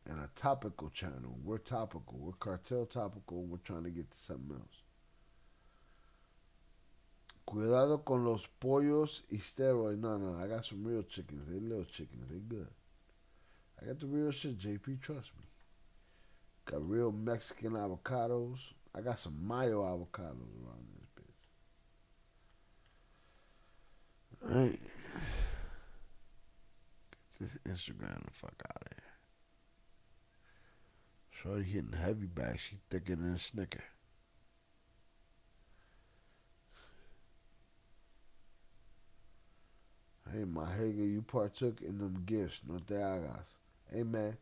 and a topical channel. We're topical. We're Cartel topical. We're trying to get to something else. Cuidado con los pollos y steroids. No, I got some real chickens. They little chickens. They good. I got the real shit, JP. Trust me. Got real Mexican avocados. I got some mayo avocados around this bitch. Alright. Get this Instagram the fuck out of here. Shorty hitting the heavy bag. She thicker than a Snicker. Hey, my Hager, you partook in them gifts. No te hagas. Hey, man,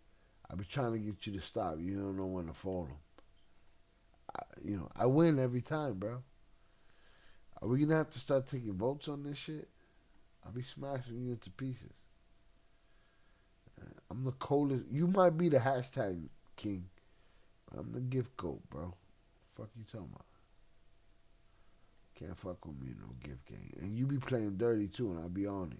I be trying to get you to stop. You don't know when to fold them. I win every time, bro. Are we going to have to start taking votes on this shit? I'll be smashing you into pieces. I'm the coldest. You might be the hashtag king. But I'm the gift goat, bro. Fuck you talking about? Can't fuck with me, no gift game. And you be playing dirty too, and I'll be on it.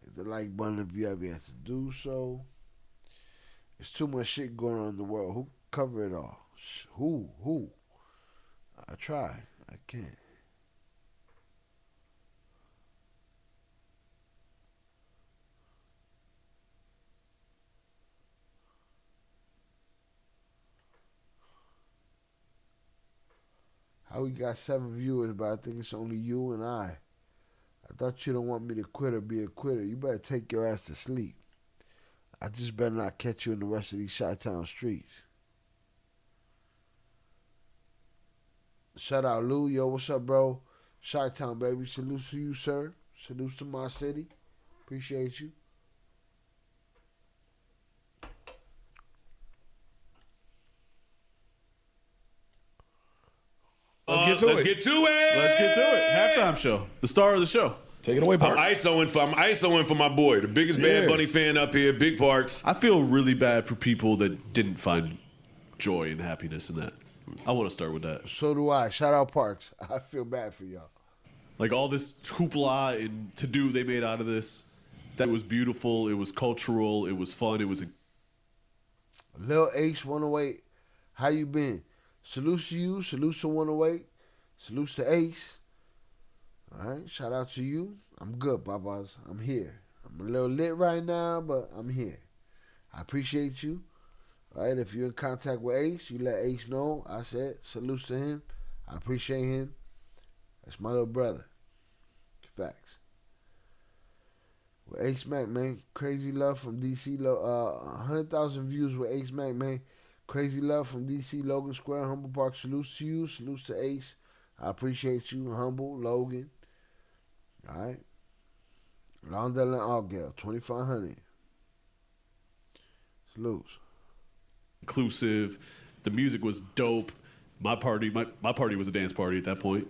Hit the like button if you have yet to do so. There's too much shit going on in the world. Who cover it all? Who? I try. I can't. How we got 7 viewers, but I think it's only you and I. I thought you don't want me to quit or be a quitter. You better take your ass to sleep. I just better not catch you in the rest of these Chi-Town streets. Shout out Lou. Yo, what's up, bro? Chi-Town, baby. Salute to you, sir. Salute to my city. Appreciate you. Let's get to it. Halftime show. The star of the show. Take it away, Parks. I'm ISOing for my boy, the biggest Bad Bunny fan up here, Big Parks. I feel really bad for people that didn't find joy and happiness in that. I want to start with that. So do I. Shout out Parks. I feel bad for y'all. Like all this hoopla and to-do they made out of this. That was beautiful. It was cultural. It was fun. It was Lil H 108. How you been? Salute to you. Salute to 108. Salute to Ace. All right. Shout out to you. I'm good, Babas. I'm here. I'm a little lit right now, but I'm here. I appreciate you. All right. If you're in contact with Ace, you let Ace know. I said salute to him. I appreciate him. That's my little brother. Facts. With Ace Mac, man. Crazy love from DC. 100,000 views with Ace Mac, man. Crazy love from DC, Logan Square, Humble Park. Salutes to you. Salutes to Ace. I appreciate you, Humble, Logan. All right. Londell and Argyle, 2,500. Salutes. inclusive. The music was dope. My party was a dance party at that point.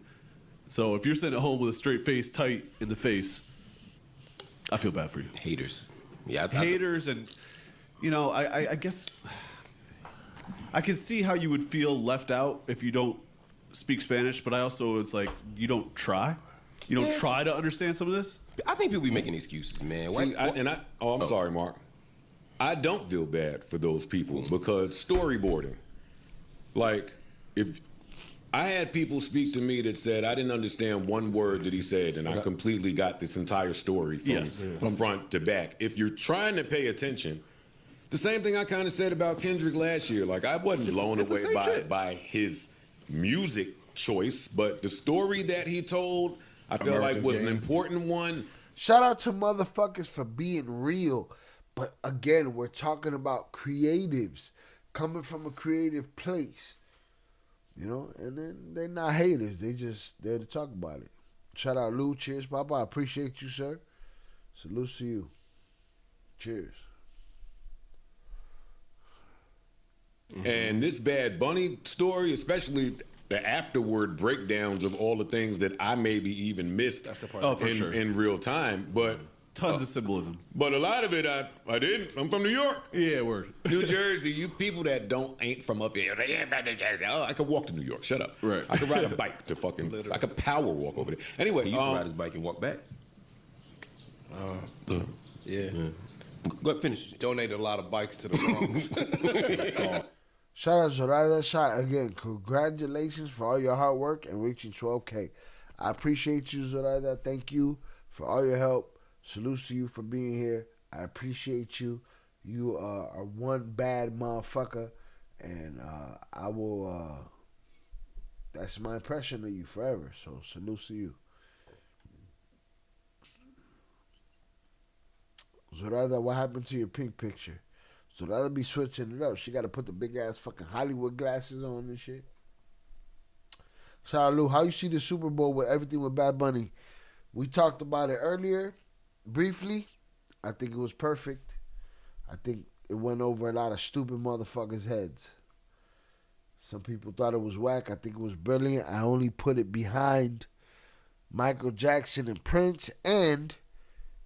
So if you're sitting at home with a straight face tight in the face, I feel bad for you. Haters. Yeah. Haters and, I guess I can see how you would feel left out if you don't speak Spanish, but I also, it's like, you don't try. You don't try to understand some of this? I think people be making excuses, man. See, I'm sorry, Mark. I don't feel bad for those people because storyboarding. Like, if I had people speak to me that said I didn't understand one word that he said, and I completely got this entire story from front to back. If you're trying to pay attention, the same thing I kind of said about Kendrick last year. Like, I wasn't blown away by his music choice, but the story that he told, I felt like was an important one. Shout out to motherfuckers for being real. But again, we're talking about creatives coming from a creative place. You know, and then they're not haters. They just there to talk about it. Shout out Lou. Cheers, Papa. I appreciate you, sir. Salute to you. Cheers. And this Bad Bunny story, especially the afterward breakdowns of all the things that I maybe even missed in real time. But tons of symbolism. But a lot of it I didn't. I'm from New York. Yeah, word. New Jersey, you people that ain't from up here. Oh, I could walk to New York. Shut up. Right. I could ride a bike to fucking. I could power walk over there. Anyway, He used to ride his bike and walk back. Yeah. Go ahead, finish. Donated a lot of bikes to the Bronx. Shout out Zoraida Shot again. Congratulations for all your hard work and reaching 12K. I appreciate you, Zoraida. Thank you for all your help. Salute to you for being here. I appreciate you. You are one bad motherfucker, and I will. That's my impression of you forever. So salute to you. Zoraida, what happened to your pink picture? Zoraida be switching it up. She got to put the big ass fucking Hollywood glasses on and shit. Shout out Lou, how you see the Super Bowl with everything with Bad Bunny? We talked about it earlier, briefly. I think it was perfect. I think it went over a lot of stupid motherfuckers' heads. Some people thought it was whack. I think it was brilliant. I only put it behind Michael Jackson and Prince, and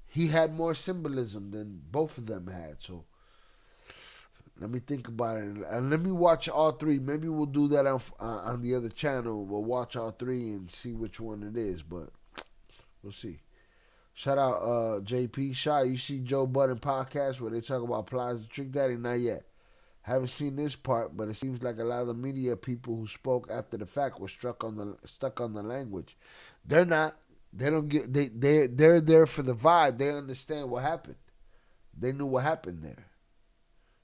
he had more symbolism than both of them had. So let me think about it, and let me watch all three. Maybe we'll do that on the other channel. We'll watch all three and see which one it is, but we'll see. Shout out JP. Shy, you see Joe Budden podcast where they talk about Plies Trick Daddy? Not yet. Haven't seen this part, but it seems like a lot of the media people who spoke after the fact were stuck on the language. They're not. They don't get. They're there for the vibe. They understand what happened. They knew what happened there.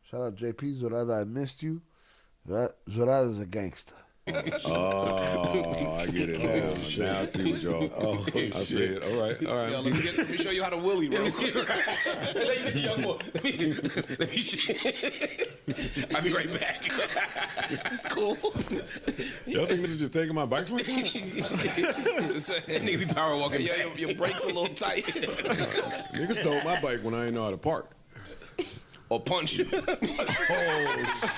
Shout out JP. Zoraida, I missed you. Zoraida's a gangster. Oh, I get it now. Now I see what y'all. Oh, I see it. All right. Yo, let me show you how to willy real quick. I'll be right back. It's cool. Y'all think this is just taking my bike lane? Nigga be power walking. Yeah, your brakes a little tight. Nigga stole my bike when I ain't know how to park. Or punch you. Oh,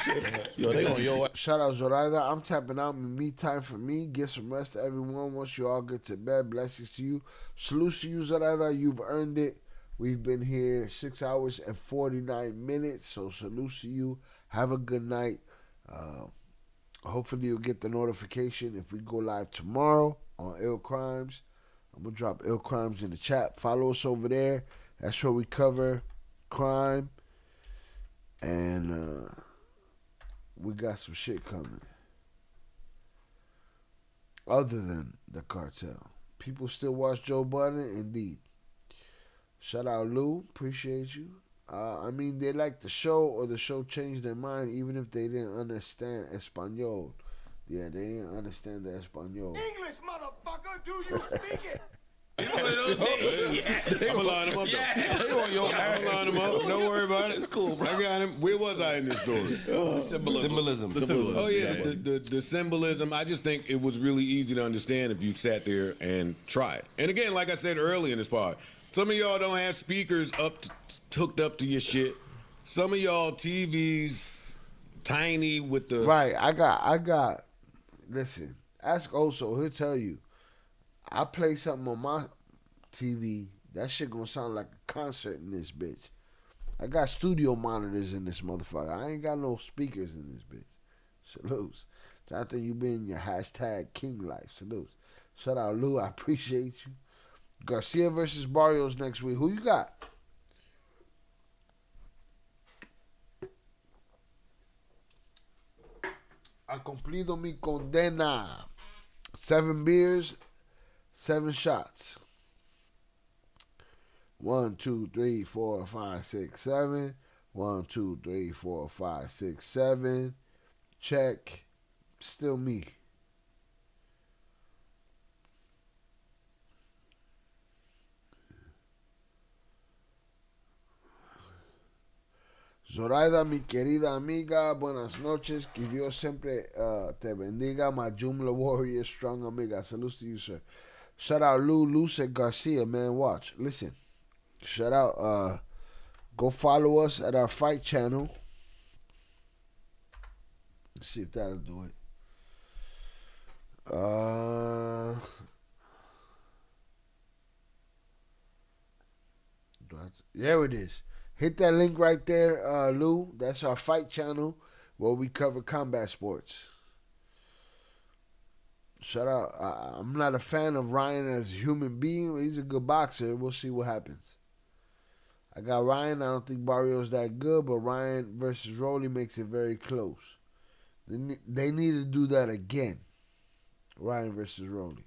shit. Yo, they on your ass. Shout out Zoraida. I'm tapping out. Me time for me. Get some rest to everyone. Once you all get to bed, blessings to you. Salute to you, Zoraida. You've earned it. We've been here 6 hours and 49 minutes. So salute to you. Have a good night. Hopefully you'll get the notification if we go live tomorrow on Ill Crimes. I'm going to drop Ill Crimes in the chat. Follow us over there. That's where we cover crime. And we got some shit coming. Other than the cartel. People still watch Joe Budden? Indeed. Shout out Lou. Appreciate you. I mean, they like the show or the show changed their mind even if they didn't understand Espanol. Yeah, they didn't understand the Espanol. English, motherfucker, do you speak it? I'm gonna line him up. I'm gonna line him up. Don't worry about it. It's cool, bro. I got him. Where was I in this story? Symbolism. Oh yeah, the symbolism. I just think it was really easy to understand if you sat there and tried. And again, like I said earlier in this part, some of y'all don't have speakers hooked up to your shit. Some of y'all TVs tiny with the right. I got. Listen, ask Oso. He'll tell you. I play something on my TV, that shit gonna sound like a concert in this bitch. I got studio monitors in this motherfucker. I ain't got no speakers in this bitch. Salutes. Jonathan, you been in your hashtag king life. Salutes. Shout out Lou, I appreciate you. Garcia versus Barrios next week. Who you got? Ha cumplido mi condena. 7 beers, 7 shots. 1, 2, 3, 4, 5, 6, 7. 1, 2, 3, 4, 5, 6, 7. Check. Still me. Zoraida, mi querida amiga, buenas noches. Que Dios siempre te bendiga. My Joomla warrior, strong amiga. Salute to you, sir. Shout out Luce Garcia, man. Watch. Listen. Shout out. Go follow us at our fight channel. Let's see if that'll do it. There it is. Hit that link right there, Lou. That's our fight channel where we cover combat sports. Shout out. I'm not a fan of Ryan as a human being. He's a good boxer. We'll see what happens. I got Ryan. I don't think Barrios that good, but Ryan versus Rolly makes it very close. They need to do that again. Ryan versus Rolly.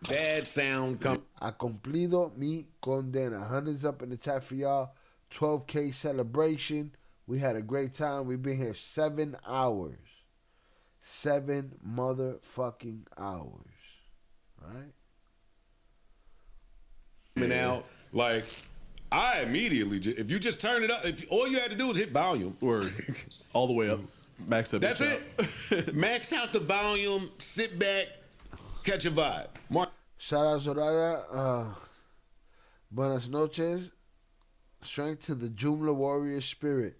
Bad sound come. Ha cumplido mi condena. Hundreds up in the chat for y'all. 12K celebration. We had a great time. We've been here 7 hours. 7 motherfucking hours. Right? Out like I immediately if you just turn it up, if all you had to do was hit volume or all the way up, max up. That's it. Max out the volume, sit back, catch a vibe. Shout out Zorada. Buenas noches. Strength to the Joomla warrior spirit.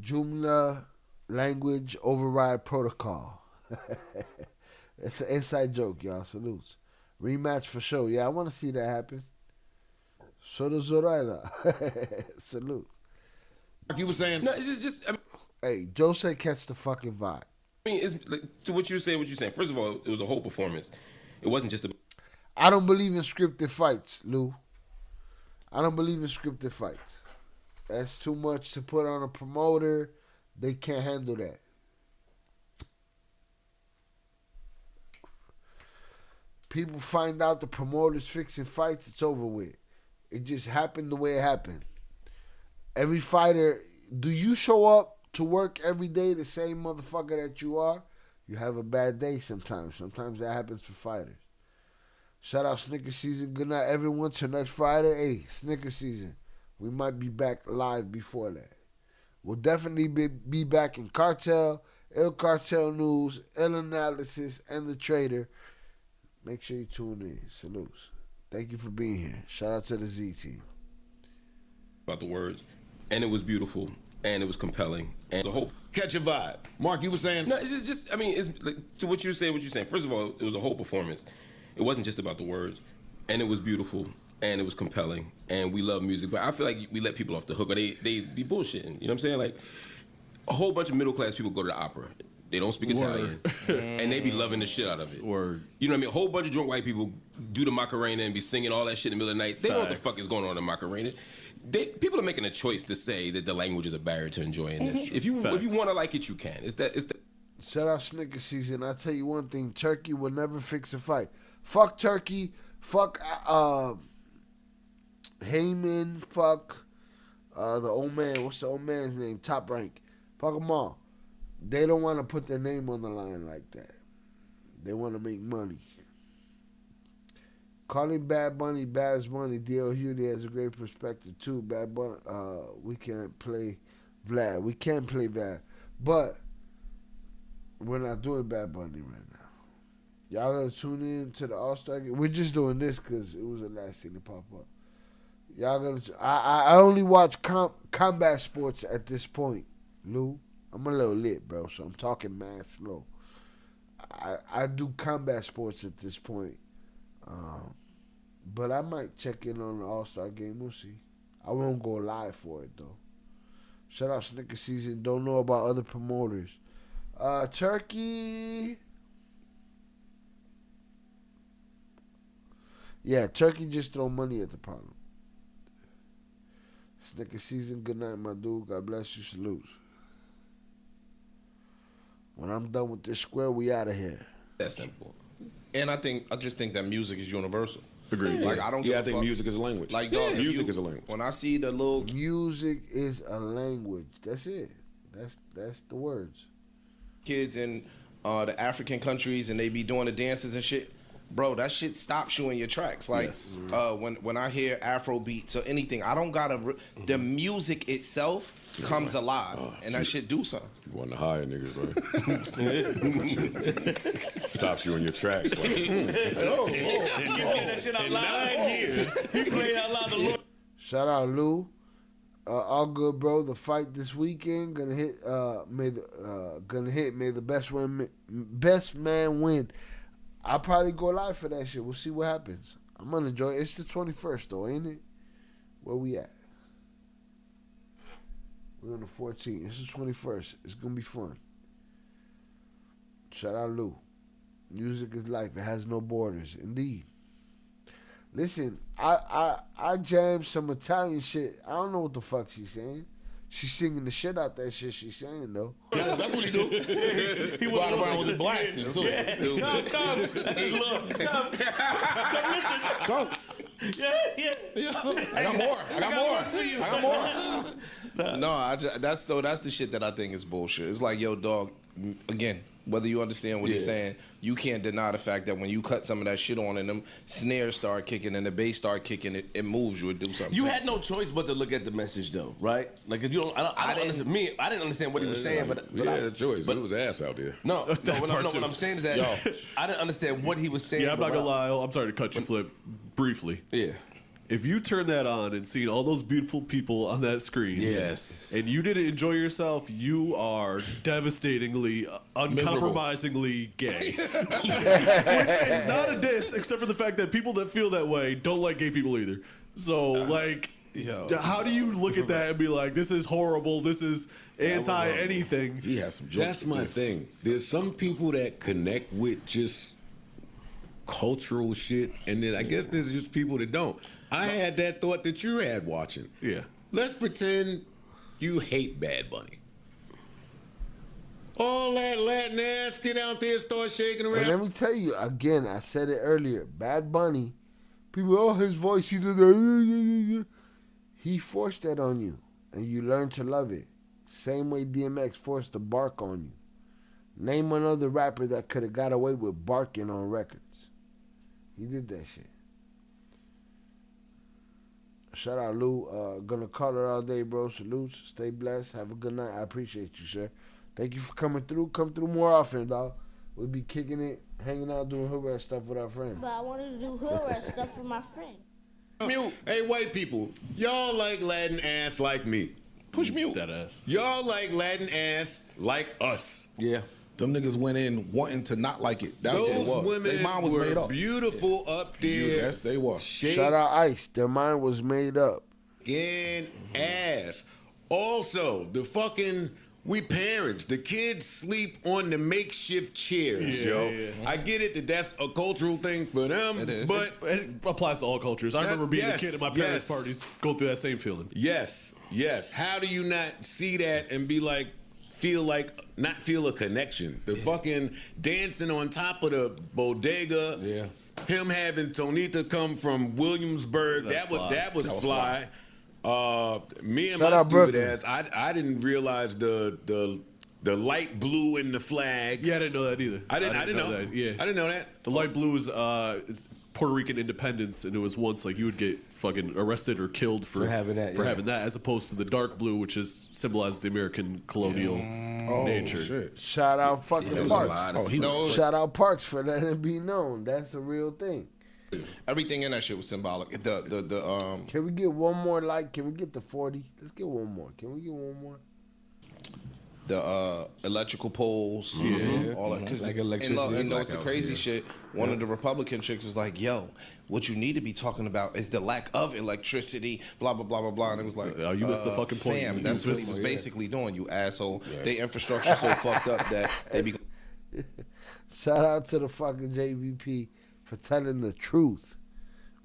Joomla language override protocol. It's an inside joke, y'all. Salutes. Rematch for sure. Yeah, I want to see that happen. So does Zoraida. Salute. You were saying? No, it's just I mean, hey, Joe said catch the fucking vibe. I mean, it's like, to what you're saying, First of all, it was a whole performance. It wasn't just a... I don't believe in scripted fights, Lou. I don't believe in scripted fights. That's too much to put on a promoter. They can't handle that. People find out the promoter's fixing fights, it's over with. It just happened the way it happened. Every fighter, do you show up to work every day the same motherfucker that you are? You have a bad day sometimes. Sometimes that happens for fighters. Shout out Snicker Season. Good night, everyone. Till next Friday. Hey, Snicker Season. We might be back live before that. We'll definitely be back in Cartell, ILL Cartel News, ILL Analysis, and The Trader. Make sure you tune in. Salutes. Thank you for being here. Shout out to the Z team. About the words. And it was beautiful. And it was compelling. And the whole... Catch a vibe. Mark, you were saying? No, it's just I mean, it's like, to what you're saying, First of all, it was a whole performance. It wasn't just about the words. And it was beautiful. And it was compelling. And we love music. But I feel like we let people off the hook or they be bullshitting. You know what I'm saying? Like, a whole bunch of middle-class people go to the opera. They don't speak Italian. And they be loving the shit out of it. Word. You know what I mean? A whole bunch of drunk white people do the Macarena and be singing all that shit in the middle of the night. They know what the fuck is going on in the Macarena. People are making a choice to say that the language is a barrier to enjoying this. If you want to like it, you can. It's that. Shout out Snicker Season. I tell you one thing: Turkey will never fix a fight. Fuck Turkey. Fuck Heyman. Fuck the old man. What's the old man's name? Top Rank. Fuck them all. They don't want to put their name on the line like that. They want to make money. Calling Bad Bunny Bad Bunny, D.L. Hewley has a great perspective too. Bad Bunny, we can't play Vlad. We can play Vlad, but we're not doing Bad Bunny right now. Y'all gotta tune in to the All-Star game. We're just doing this because it was the last thing to pop up. Y'all gotta. I only watch combat sports at this point, Lou. I'm a little lit, bro, so I'm talking mad slow. I do combat sports at this point. But I might check in on the All-Star game. We'll see. I won't go live for it, though. Shout out Snicker Season. Don't know about other promoters. Turkey. Yeah, Turkey just throw money at the problem. Snicker season, good night, my dude. God bless you, salutes. When I'm done with this square, we out of here. That's simple. And I just think that music is universal. Agreed. Like I don't give a think fuck. music is a language. Like dog, music is a language. When I see the little music is a language. That's it. That's the words. Kids in the African countries and they be doing the dances and shit. Bro, that shit stops you in your tracks. Like Yes. when I hear Afro beats or anything, I don't gotta. The music itself comes alive, and that shit do something. You want to hire niggas, right? Stops you in your tracks. Like, that shit out loud. 9 years. He played out loud. Shout out Lou. All good, bro. The fight this weekend gonna hit. May the best man win. I'll probably go live for that shit. We'll see what happens. I'm gonna enjoy it. It's the 21st though, ain't it? Where we at? We're on the 14th. It's the 21st. It's gonna be fun. Shout out Lou. Music is life. It has no borders. Indeed. Listen, I jammed some Italian shit. I don't know what the fuck she's saying. She's singing the shit out that shit she's saying though. Yeah, that's what he do. He went around with his blasting too. Yeah. Come. That's his look. Come listen. Come. Yeah. I got more. No, that's the shit that I think is bullshit. It's like, yo, dog. Again, whether you understand what he's saying, you can't deny the fact that when you cut some of that shit on and them snares start kicking and the bass start kicking, it moves you. It do something. You had no choice but to look at the message though, right? Like, if you don't, I didn't understand what he was saying, but we had a choice. But it was ass out there. No. What I'm saying is that I didn't understand what he was saying. Yeah, I'm not gonna lie. I'm sorry to cut you, Flip, briefly. Yeah. If you turn that on and seen all those beautiful people on that screen, yes, and you didn't enjoy yourself, you are devastatingly, uncompromisingly gay. Which is not a diss, except for the fact that people that feel that way don't like gay people either. So, like, how do you look at that and be like, this is horrible, this is anti-anything? He has some jokes. That's my thing. There's some people that connect with just cultural shit, and then I guess there's just people that don't. I had that thought that you had watching. Yeah. Let's pretend you hate Bad Bunny. All that Latin ass, get out there, start shaking around. And let me tell you again, I said it earlier. Bad Bunny, people, his voice, he did that. He forced that on you, and you learn to love it. Same way DMX forced to bark on you. Name another rapper that could have got away with barking on records. He did that shit. Shout out Lou. Gonna call it all day, bro. Salutes. Stay blessed. Have a good night. I appreciate you, sir. Thank you for coming through. Come through more often, dog. We'll be kicking it, hanging out, doing hood rat stuff with our friends. But I wanted to do hood rat stuff with my friend. Mute. Hey, white people, y'all like Latin ass like me. Push mute. That ass. Y'all like Latin ass like us. Yeah. Them niggas went in wanting to not like it. That's Those what it was. women Their mind was were made up. beautiful up there. Yes, they were. Shout out Ice. Their mind was made up. Shaking ass. Also, we parents, the kids sleep on the makeshift chairs, yo. Yeah. I get it that's a cultural thing for them, but it applies to all cultures. I remember being a kid at my parents' parties, go through that same feeling. Yes. How do you not see that and be like, not feel a connection? The fucking dancing on top of the bodega. Yeah. Him having Tonita come from Williamsburg. That was fly. Me and my stupid ass, I didn't realize the light blue in the flag. Yeah, I didn't know that either. I didn't know that. Yeah, I didn't know that. The light blue is it's Puerto Rican independence, and it was once like you would get fucking arrested or killed for having that, as opposed to the dark blue, which symbolizes the American colonial nature. Shit. Shout out fucking Parks. Shout out Parks for letting it be known. That's a real thing. Everything in that shit was symbolic. Can we get one more like? Can we get the 40? Let's get one more. Can we get one more? The electrical poles, all that. Cause like electricity. And the crazy shit. One of the Republican chicks was like, "Yo, what you need to be talking about is the lack of electricity." Blah blah blah blah blah. And it was like, you missed the fucking point. Fam, that's what he was basically doing. You asshole. Yeah. They infrastructure so fucked up that they be. Shout out to the fucking JVP for telling the truth.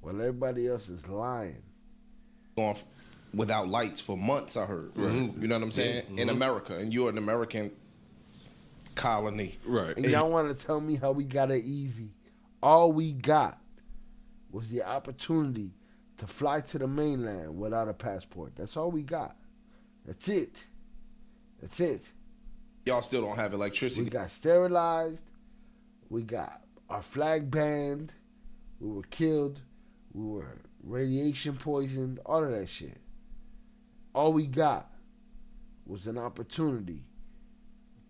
while everybody else is lying. Going without lights for months, I heard. Right. You know what I'm saying? In America, and you're an American colony. Right. And y'all want to tell me how we got it easy? All we got was the opportunity to fly to the mainland without a passport. That's all we got. That's it. That's it. Y'all still don't have electricity. We got sterilized. We got our flag banned. We were killed. We were radiation poisoned. All of that shit. All we got was an opportunity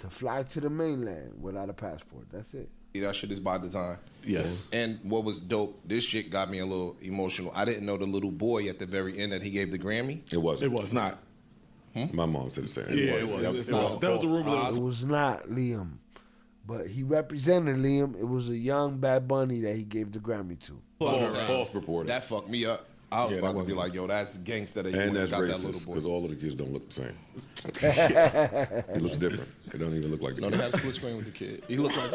to fly to the mainland without a passport. That's it. That shit is by design. Yes. And what was dope, this shit got me a little emotional. I didn't know the little boy at the very end that he gave the Grammy. It wasn't. It was. It's not. My mom said the same. Yeah, it was. That was a rumor. It was not Liam. But he represented Liam. It was a young Bad Bunny that he gave the Grammy to. False reporting. That fucked me up. I was about to be like, yo, that's gangsta that you And went that's got that little racist boy. because all of the kids don't look the same. He looks different. They don't even look like the No, kid. they had a split screen with the kid. He looked like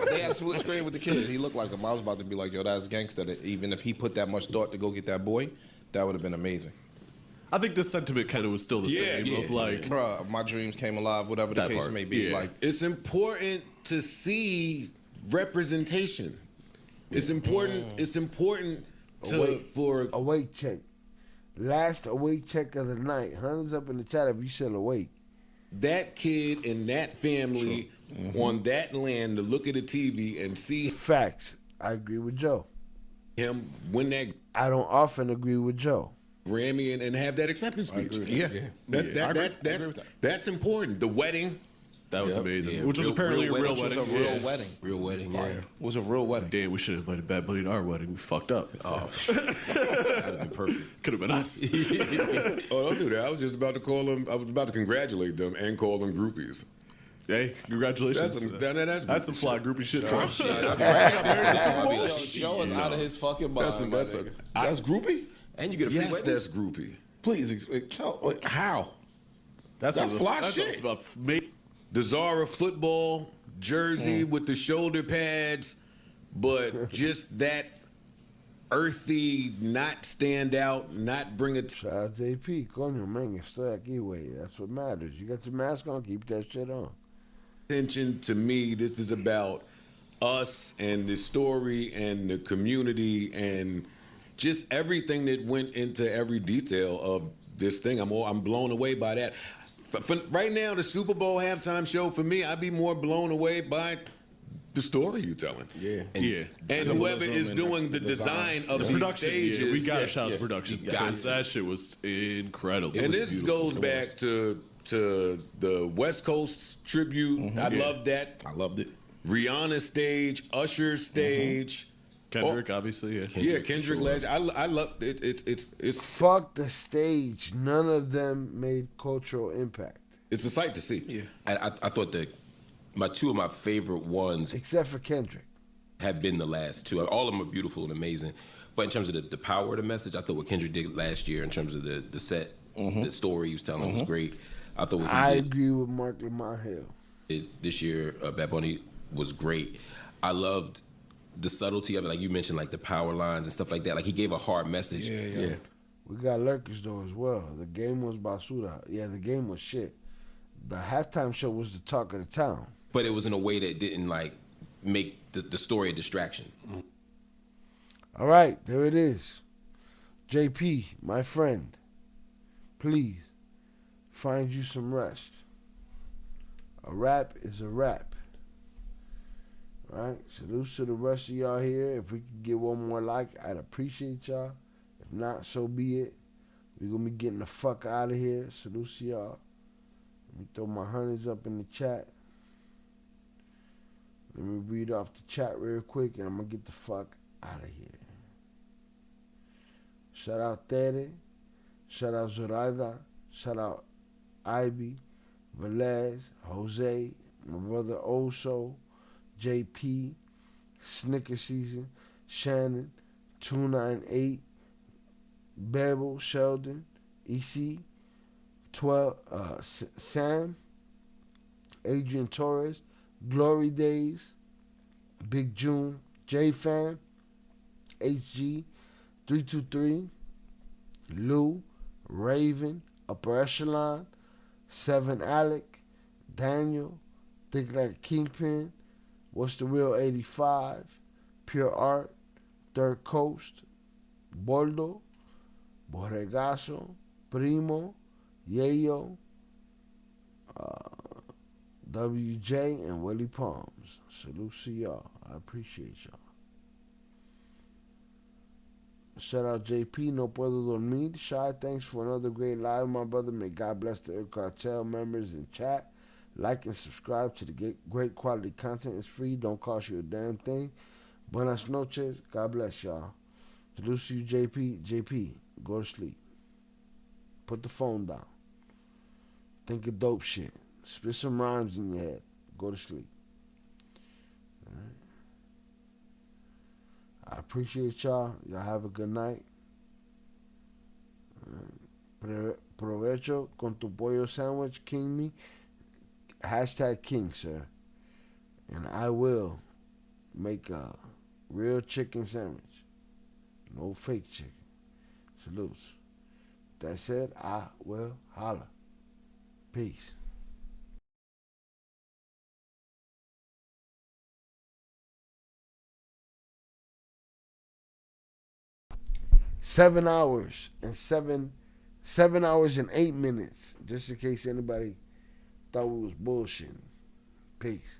they had a split screen with the kid. He looked like him. I was about to be like, yo, that's gangsta. That even if he put that much thought to go get that boy, that would have been amazing. I think the sentiment kind of was still the same. Of like, bruh, my dreams came alive. Whatever the That case part, may be. yeah. Like, It's important to see representation. It's important. It's important for awake check. Last awake check of the night. Hands up in the chat if you still awake. that kid and that family on that land to look at the TV and see Facts. I agree with Joe. him win that I don't often agree with Joe. Grammy and have that acceptance speech. That's important. The wedding. that was amazing. yeah, Which was apparently a real wedding. Which was a real wedding. Real wedding, yeah. It was a real wedding. Damn, we should have invited Bad Bunny to our wedding. We fucked up. Oh, that'd have been perfect. Could have been us. Oh, don't do that. I was just about to call them. I was about to congratulate them and call them groupies. Hey, congratulations. That's some fly groupie shit. Joe is out of his fucking mind. That's groupie. And you get a free Yes, wedding? that's groupie. Please, how? That's fly shit. The Zara football jersey with the shoulder pads, but just that earthy, not stand out, not bring a. Shout out JP. Coño, man, estoy aquí, güey. That's what matters. You got your mask on, keep that shit on. Attention to me, this is about us and the story and the community and just everything that went into every detail of this thing. I'm blown away by that. For right now, the Super Bowl halftime show for me, I'd be more blown away by the story you're telling. Yeah. And whoever is doing the design of the these production, stages. yeah, we gotta shout out the production because that shit was incredible. And this goes back to the West Coast tribute. I loved that. I loved it. Rihanna stage, Usher stage. Kendrick, obviously, yeah. Kendrick sure. legend. I love it. It's fuck the stage. None of them made cultural impact. It's a sight to see. Yeah. I thought that two of my favorite ones, except for Kendrick, have been the last two. All of them are beautiful and amazing. But in terms of the power of the message, I thought what Kendrick did last year in terms of the set, the story he was telling was great. I thought what he did agree with Mark Lamont Hill. This year, Bad Bunny was great. I loved the subtlety of it, like you mentioned, like the power lines and stuff like that. Like he gave a hard message. Yeah. We got lurkers though as well. The game was basura. Yeah, the game was shit. The halftime show was the talk of the town. But it was in a way that didn't like make the story a distraction. All right, there it is. JP, my friend, please find you some rest. A rap is a rap. All right, salute to the rest of y'all here. If we could get one more like, I'd appreciate y'all. If not, so be it. We're going to be getting the fuck out of here. Salute to y'all. Let me throw my honeys up in the chat. Let me read off the chat real quick, and I'm going to get the fuck out of here. Shout out Tere. Shout out Zoraida. Shout out Ivy, Velez, Jose, my brother Oso, JP, Snicker Season, Shannon, 298, Bevel, Sheldon, EC, 12, Sam, Adrian Torres, Glory Days, Big June, J Fam, HG, 323, Lou, Raven, Upper Echelon, 7 Alec, Daniel, Think Like a Kingpin, What's the Real 85, Pure Art, Third Coast, Boldo, Borregazo, Primo, Yayo, WJ, and Willie Palms. Salute to y'all. I appreciate y'all. Shout out JP, No Puedo Dormir. Shy, thanks for another great live, my brother. May God bless the ILL Cartel members in chat. Like and subscribe to the great quality content. It's free. Don't cost you a damn thing. Buenas noches. God bless y'all. Salute to you, JP. JP, go to sleep. Put the phone down. Think of dope shit. Spit some rhymes in your head. Go to sleep. All right. I appreciate y'all. Y'all have a good night. Provecho con tu pollo sandwich, king me. Hashtag king, sir. And I will make a real chicken sandwich. No fake chicken. Salutes. That said, I will holla. Peace. Seven hours and 8 minutes. Just in case anybody thought we was bullshitting. Peace.